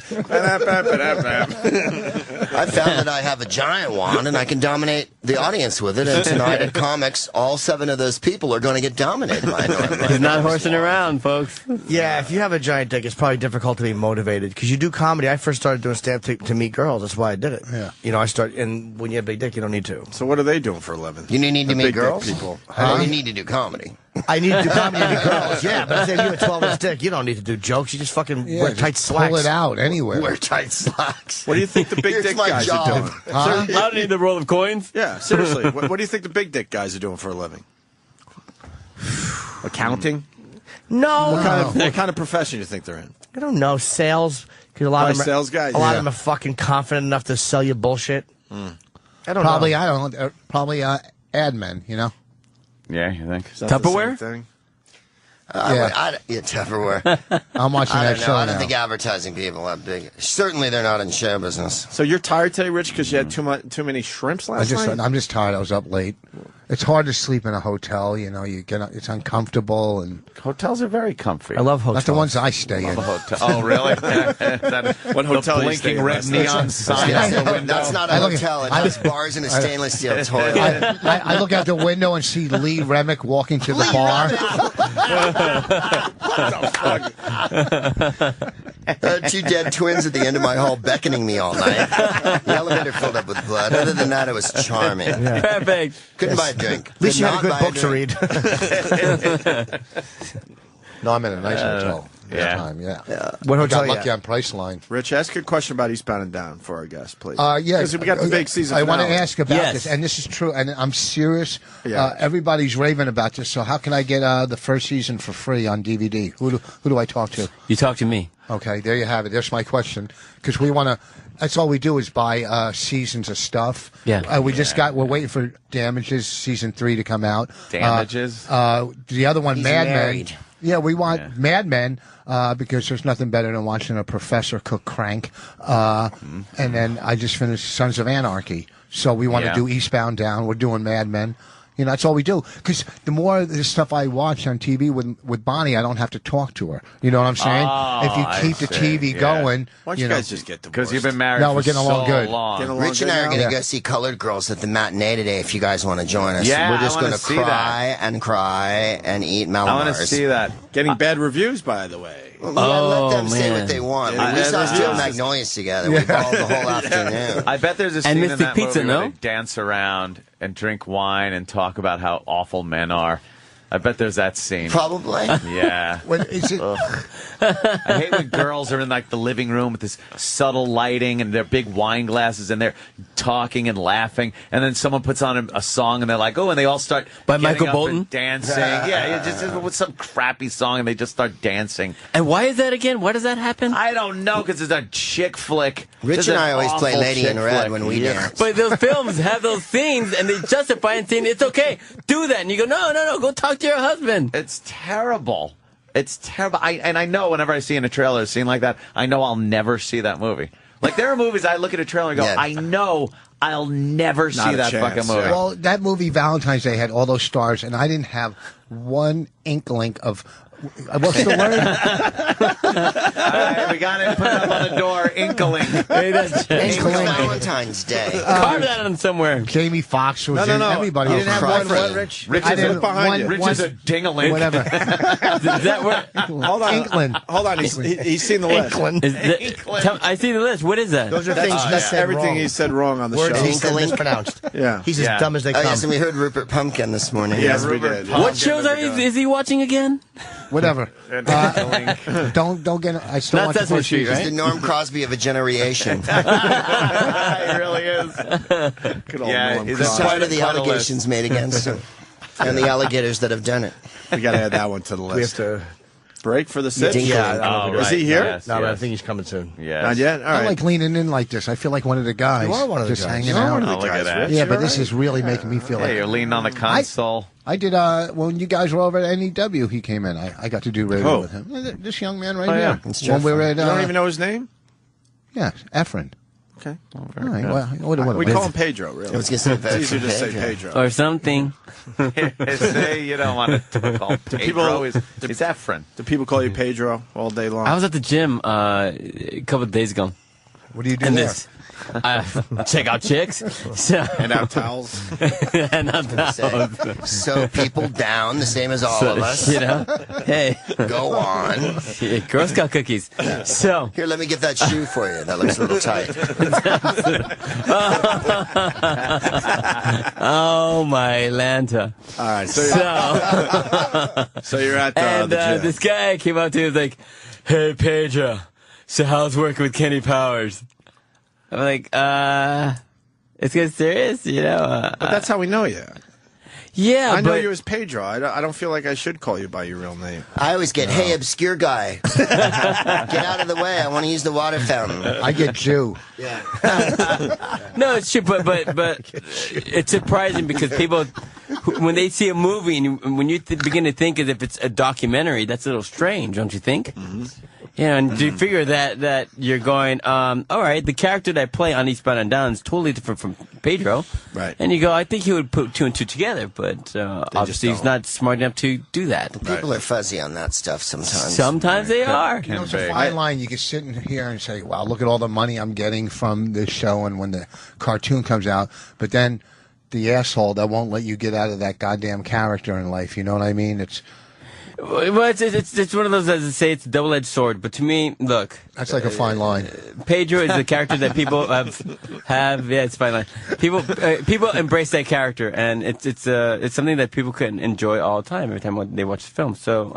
Speaker 3: found that I have a giant wand and I can dominate the audience with it. And tonight at Comics, all 7 of those people are going to get dominated by it.
Speaker 16: He's not horsing around, folks.
Speaker 4: Yeah, if you have a giant dick, it's probably difficult to be motivated because you do comedy. I first started doing stand-up to meet girls. That's why I did it.
Speaker 18: Yeah.
Speaker 4: And when you have a big dick, you don't need to.
Speaker 17: So what are they doing for a living?
Speaker 3: You need to meet girls?
Speaker 17: People.
Speaker 3: You need to do comedy.
Speaker 4: I need to do comedy to meet girls, yeah. But if you have a 12-inch dick, you don't need to do jokes. You just fucking wear tight slacks.
Speaker 18: Pull it out anywhere.
Speaker 3: Wear tight slacks.
Speaker 17: What do you think the big dick guys are doing?
Speaker 16: I don't need the roll of coins.
Speaker 17: Yeah, seriously. What do you think the big dick guys are doing for a living? Accounting?
Speaker 4: No.
Speaker 17: What kind of profession do you think they're in?
Speaker 4: I don't know. Sales. Because a lot of them,
Speaker 17: sales guys.
Speaker 4: A lot of them are fucking confident enough to sell you bullshit. I don't know.
Speaker 18: Probably ad men, you know?
Speaker 15: Yeah, you think?
Speaker 16: Tupperware?
Speaker 3: Tupperware.
Speaker 18: I'm watching that show
Speaker 3: I don't
Speaker 18: now.
Speaker 3: think advertising people are big. Certainly they're not in show business.
Speaker 17: So you're tired today, Rich, because you had too many shrimps last night?
Speaker 18: I'm just tired. I was up late. It's hard to sleep in a hotel. You know, it's uncomfortable, and
Speaker 15: hotels are very comfy.
Speaker 4: I love hotels.
Speaker 18: That's the ones I stay in.
Speaker 15: Oh, really?
Speaker 17: What hotel
Speaker 15: the
Speaker 17: you stay
Speaker 15: blinking
Speaker 17: in?
Speaker 15: red neon sign out the window.
Speaker 3: That's not a hotel. It's just bars and a stainless steel toilet.
Speaker 18: I look out the window and see Lee Remick walking to the bar.
Speaker 3: Two dead twins at the end of my hall beckoning me all night. The elevator filled up with blood. Other than that, it was charming.
Speaker 4: Yeah.
Speaker 16: Perfect.
Speaker 3: Couldn't buy a drink.
Speaker 4: At least you had a good book to read.
Speaker 18: No, I'm in a nice hotel. Time,
Speaker 4: What hotel?
Speaker 18: I got lucky on Priceline.
Speaker 17: Rich, ask a question about Eastbound and Down for our guest, please.
Speaker 18: Yeah,
Speaker 17: because we got the big season.
Speaker 18: I want to
Speaker 17: finale.
Speaker 18: ask about this, and this is true, and I'm serious.
Speaker 17: Yeah.
Speaker 18: Everybody's raving about this. So how can I get the first season for free on DVD? Who do I talk to?
Speaker 16: You talk to me.
Speaker 18: Okay, there you have it. There's my question, because we want to. That's all we do is buy seasons of stuff.
Speaker 16: Yeah.
Speaker 18: We're waiting for Damages season 3 to come out.
Speaker 15: Damages.
Speaker 18: The other one,
Speaker 3: He's
Speaker 18: Mad
Speaker 3: married.
Speaker 18: Men. Yeah, we want Mad Men because there's nothing better than watching a professor cook crank. And then I just finished Sons of Anarchy. So we want to do Eastbound Down. We're doing Mad Men. You know, that's all we do. Because the more of the stuff I watch on TV with Bonnie, I don't have to talk to her. You know what I'm saying? If you keep the TV going,
Speaker 17: why don't you guys just get divorced?
Speaker 15: Because you've been married
Speaker 18: No,
Speaker 15: for
Speaker 18: we're getting along
Speaker 15: so
Speaker 18: good.
Speaker 15: long.
Speaker 3: Rich and I are going to go see Colored Girls at the matinee today if you guys want to join us.
Speaker 15: Yeah,
Speaker 3: We're just
Speaker 15: I
Speaker 3: going
Speaker 15: wanna
Speaker 3: to
Speaker 15: see
Speaker 3: cry and eat Malamars.
Speaker 15: I want to see that.
Speaker 17: Getting bad reviews, by the way.
Speaker 3: Let them say what they want.
Speaker 15: Yeah,
Speaker 3: we saw Steel
Speaker 15: yeah.
Speaker 3: Magnolias together. We balled the whole afternoon.
Speaker 15: I bet there's a
Speaker 16: And
Speaker 15: scene in
Speaker 16: Mystic
Speaker 15: that
Speaker 16: Pizza,
Speaker 15: movie where
Speaker 16: no?
Speaker 15: they dance around and drink wine and talk about how awful men are. I bet there's that scene.
Speaker 3: Probably.
Speaker 15: Yeah. I hate when girls are in like the living room with this subtle lighting and their big wine glasses and they're talking and laughing, and then someone puts on a song and they're like, oh, and they all start
Speaker 16: by
Speaker 15: getting
Speaker 16: Michael
Speaker 15: up
Speaker 16: Bolton
Speaker 15: and dancing. Yeah, just with some crappy song and they just start dancing.
Speaker 16: And why is that again? Why does that happen?
Speaker 15: I don't know, because it's a chick flick.
Speaker 3: Rich and I always play Lady in Red when we dance.
Speaker 16: But those films have those scenes and they justify it saying it's okay, do that, and you go, no, go talk to your husband.
Speaker 15: It's terrible. It's terrible. I know whenever I see in a trailer a scene like that, I know I'll never see that movie. Like, there are movies I look at a trailer and go, I know I'll never see that fucking movie.
Speaker 18: Well, that movie, Valentine's Day, had all those stars, and I didn't have one inkling of... What's the word?
Speaker 15: We got to put it up on the door. Inkling.
Speaker 16: Hey, that's
Speaker 3: Inkling. Valentine's Day.
Speaker 16: Carve that on somewhere.
Speaker 18: Jamie Foxx was in. Everybody
Speaker 3: You
Speaker 18: was
Speaker 3: didn't have one, Rich?
Speaker 15: Rich is behind you. Rich is a ding-a-ling.
Speaker 18: Whatever.
Speaker 16: Is that what?
Speaker 17: Hold on.
Speaker 18: Inkling.
Speaker 17: Hold on. He's seen the list.
Speaker 16: I see the list. What is that?
Speaker 4: Those are things he said
Speaker 17: everything
Speaker 4: wrong.
Speaker 17: he said wrong on the
Speaker 4: Words
Speaker 17: show.
Speaker 4: he said mispronounced.
Speaker 17: Yeah.
Speaker 4: He's as dumb as they come.
Speaker 3: Yes, and we heard Rupert Pumpkin this morning.
Speaker 17: Yes, we did.
Speaker 16: What shows is he watching again?
Speaker 18: Whatever. Don't get. I still
Speaker 16: Not
Speaker 18: want the
Speaker 16: Sesame
Speaker 18: first
Speaker 16: Street,
Speaker 18: season.
Speaker 3: He's the Norm Crosby of a generation.
Speaker 15: He really is.
Speaker 3: He's part of the allegations made against him. And the alligators that have done it.
Speaker 17: We got to add that one to the list.
Speaker 4: We have to
Speaker 17: break for the sit.
Speaker 15: Is
Speaker 17: he here?
Speaker 15: Yes,
Speaker 4: but I think he's coming soon.
Speaker 15: Yes.
Speaker 17: Not yet. All
Speaker 18: I
Speaker 17: right.
Speaker 18: like leaning in like this. I feel like one of the guys.
Speaker 4: You are one of the
Speaker 18: just
Speaker 4: guys.
Speaker 18: hanging
Speaker 4: You are
Speaker 18: out.
Speaker 4: one of the
Speaker 15: Oh, look at that.
Speaker 18: Yeah, but this is really making me feel
Speaker 15: Hey,
Speaker 18: like
Speaker 15: you're leaning on the console.
Speaker 18: I did. When you guys were over at NEW, he came in. I got to do radio with him. This young man right here. When we were at,
Speaker 17: you don't even know his name?
Speaker 18: Yeah, Efren.
Speaker 17: Okay.
Speaker 18: All right. Well,
Speaker 17: we call him Pedro, really.
Speaker 3: I was gonna say
Speaker 17: it's easier to say Pedro.
Speaker 16: Or something.
Speaker 15: You don't want to call Pedro. He's Efren.
Speaker 17: Do people call you Pedro all day long?
Speaker 16: I was at the gym a couple of days ago.
Speaker 18: What do you do there?
Speaker 16: Check out chicks.
Speaker 17: And out towels.
Speaker 16: And out towels.
Speaker 3: So people down, the same as all of us.
Speaker 16: You know? Hey.
Speaker 3: Go on.
Speaker 16: Yeah, Girl Scout cookies. So.
Speaker 3: Here, let me get that shoe for you. That looks a little tight.
Speaker 16: Oh, my Lanta.
Speaker 17: All right. So you're at
Speaker 16: and
Speaker 17: the gym.
Speaker 16: this guy came up to me and was like, hey, Pedro, so how's working with Kenny Powers? I'm like, it's getting serious, you know.
Speaker 17: But that's how we know you.
Speaker 16: Yeah,
Speaker 17: I know you as Pedro. I don't feel like I should call you by your real name.
Speaker 3: I always get, hey, obscure guy. Get out of the way. I want to use the water fountain.
Speaker 18: I get Jew.
Speaker 3: Yeah.
Speaker 16: No, it's true, but it's surprising because people, when they see a movie and when you begin to think as if it's a documentary, that's a little strange, don't you think? Mm-hmm. You know, and you figure that you're going, all right, the character that I play on Eastbound and Down is totally different from Pedro.
Speaker 17: Right.
Speaker 16: And you go, I think he would put two and two together, but obviously he's not smart enough to do that.
Speaker 3: People are fuzzy on that stuff sometimes.
Speaker 16: Sometimes they are.
Speaker 18: You know, it's a fine line. You can sit in here and say, wow, look at all the money I'm getting from this show and when the cartoon comes out. But then the asshole that won't let you get out of that goddamn character in life, you know what I mean?
Speaker 16: Well, it's one of those, as I say, it's a double-edged sword. But to me, look,
Speaker 18: that's like a fine line.
Speaker 16: Pedro is the character that people have. Yeah, it's a fine line. People embrace that character, and it's something that people can enjoy all the time every time they watch the film. So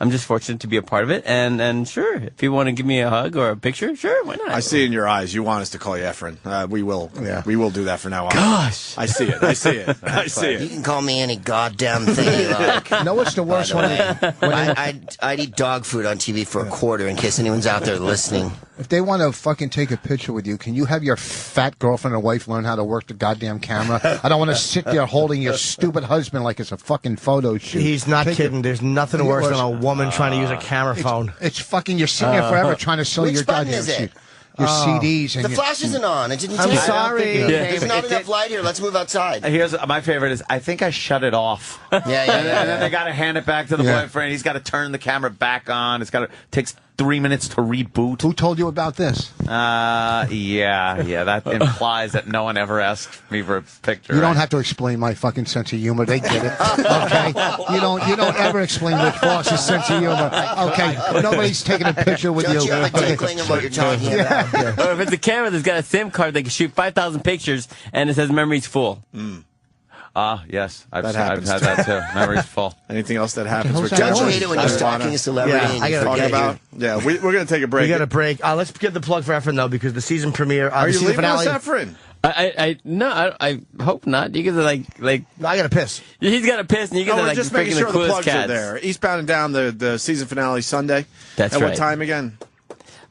Speaker 16: I'm just fortunate to be a part of it, and sure, if you want to give me a hug or a picture, sure, why not?
Speaker 17: I see in your eyes you want us to call you Efren. We will do that from now on.
Speaker 16: Gosh,
Speaker 17: I see it. I see it.
Speaker 3: You can call me any goddamn thing you like.
Speaker 18: You know what's the worst one?
Speaker 3: I'd eat dog food on TV for $0.25 in case anyone's out there listening.
Speaker 18: If they want to fucking take a picture with you, can you have your fat girlfriend or wife learn how to work the goddamn camera? I don't want to sit there holding your stupid husband like it's a fucking photo shoot.
Speaker 4: He's not kidding. There's nothing worse than a woman trying to use a camera phone.
Speaker 18: It's fucking, you're sitting there forever trying to sell your goddamn shit. Your CDs. And
Speaker 3: the flash isn't on. It didn't
Speaker 4: I'm
Speaker 3: take
Speaker 4: sorry.
Speaker 3: There's not enough light here. Let's move outside.
Speaker 15: Here's my favorite is I think I shut it off.
Speaker 3: Yeah.
Speaker 15: And then they got to hand it back to the boyfriend. He's got to turn the camera back on. Takes 3 minutes to reboot.
Speaker 18: Who told you about this?
Speaker 15: Yeah. That implies that no one ever asked me for a picture.
Speaker 18: You don't have to explain my fucking sense of humor. They get it. Okay. You don't ever explain Rich Voss's sense of humor. Okay. Nobody's taking a picture with
Speaker 3: Don't
Speaker 18: you.
Speaker 3: you have a tinkling of what you're talking about?
Speaker 16: Or if it's a camera that's got a SIM card that can shoot 5,000 pictures and it says memory's full.
Speaker 15: Yes. I've
Speaker 17: That
Speaker 15: had
Speaker 17: happens
Speaker 15: that too. Memories full.
Speaker 17: Anything else that happens?
Speaker 3: Don't you hate it when you're stalking a celebrity and you forget
Speaker 17: about? Yeah, we're going to take a break.
Speaker 4: We got a break. Let's get the plug for Efren, though, because the season premiere.
Speaker 17: Are
Speaker 4: the
Speaker 17: you
Speaker 4: season
Speaker 17: leaving
Speaker 4: finale,
Speaker 17: us, Efren?
Speaker 16: I hope not. You guys are like.
Speaker 4: No, I got to piss.
Speaker 16: He's got to piss, and you guys are
Speaker 17: we're
Speaker 16: like
Speaker 17: just
Speaker 16: freaking
Speaker 17: making sure
Speaker 16: the
Speaker 17: the
Speaker 16: coolest
Speaker 17: plugs
Speaker 16: cats.
Speaker 17: are there. Eastbound and Down, the season finale Sunday.
Speaker 16: That's
Speaker 17: At
Speaker 16: right.
Speaker 17: what time again?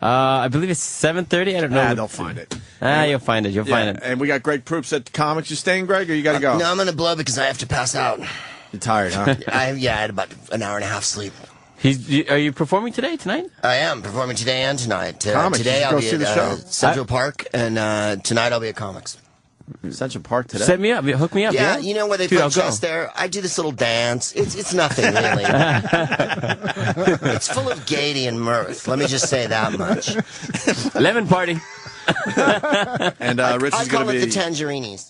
Speaker 16: I believe it's 7:30. I don't know.
Speaker 17: They'll find it.
Speaker 16: You'll find it. You'll find it.
Speaker 17: And we got Greg Proops at Comics. You staying, Greg, or you got to go?
Speaker 3: No, I'm going to blow because I have to pass out.
Speaker 17: You're tired, huh?
Speaker 3: I had about an hour and a half sleep.
Speaker 16: Are you performing tonight?
Speaker 3: I am performing today and tonight.
Speaker 17: Comics,
Speaker 3: today
Speaker 17: you should
Speaker 3: I'll
Speaker 17: go
Speaker 3: be
Speaker 17: see the show.
Speaker 3: at Central Park, and tonight I'll be at Comics.
Speaker 17: Central Park today?
Speaker 16: Set me up. Hook me up.
Speaker 3: Yeah, you know where they
Speaker 16: Dude,
Speaker 3: play
Speaker 16: I'll go.
Speaker 3: chess there? I do this little dance. It's nothing, really. It's full of gaiety and mirth. Let me just say that much.
Speaker 16: Lemon party.
Speaker 17: And Rich
Speaker 3: I
Speaker 17: is going
Speaker 3: call
Speaker 17: to
Speaker 3: it
Speaker 17: be...
Speaker 3: the Tangerinis.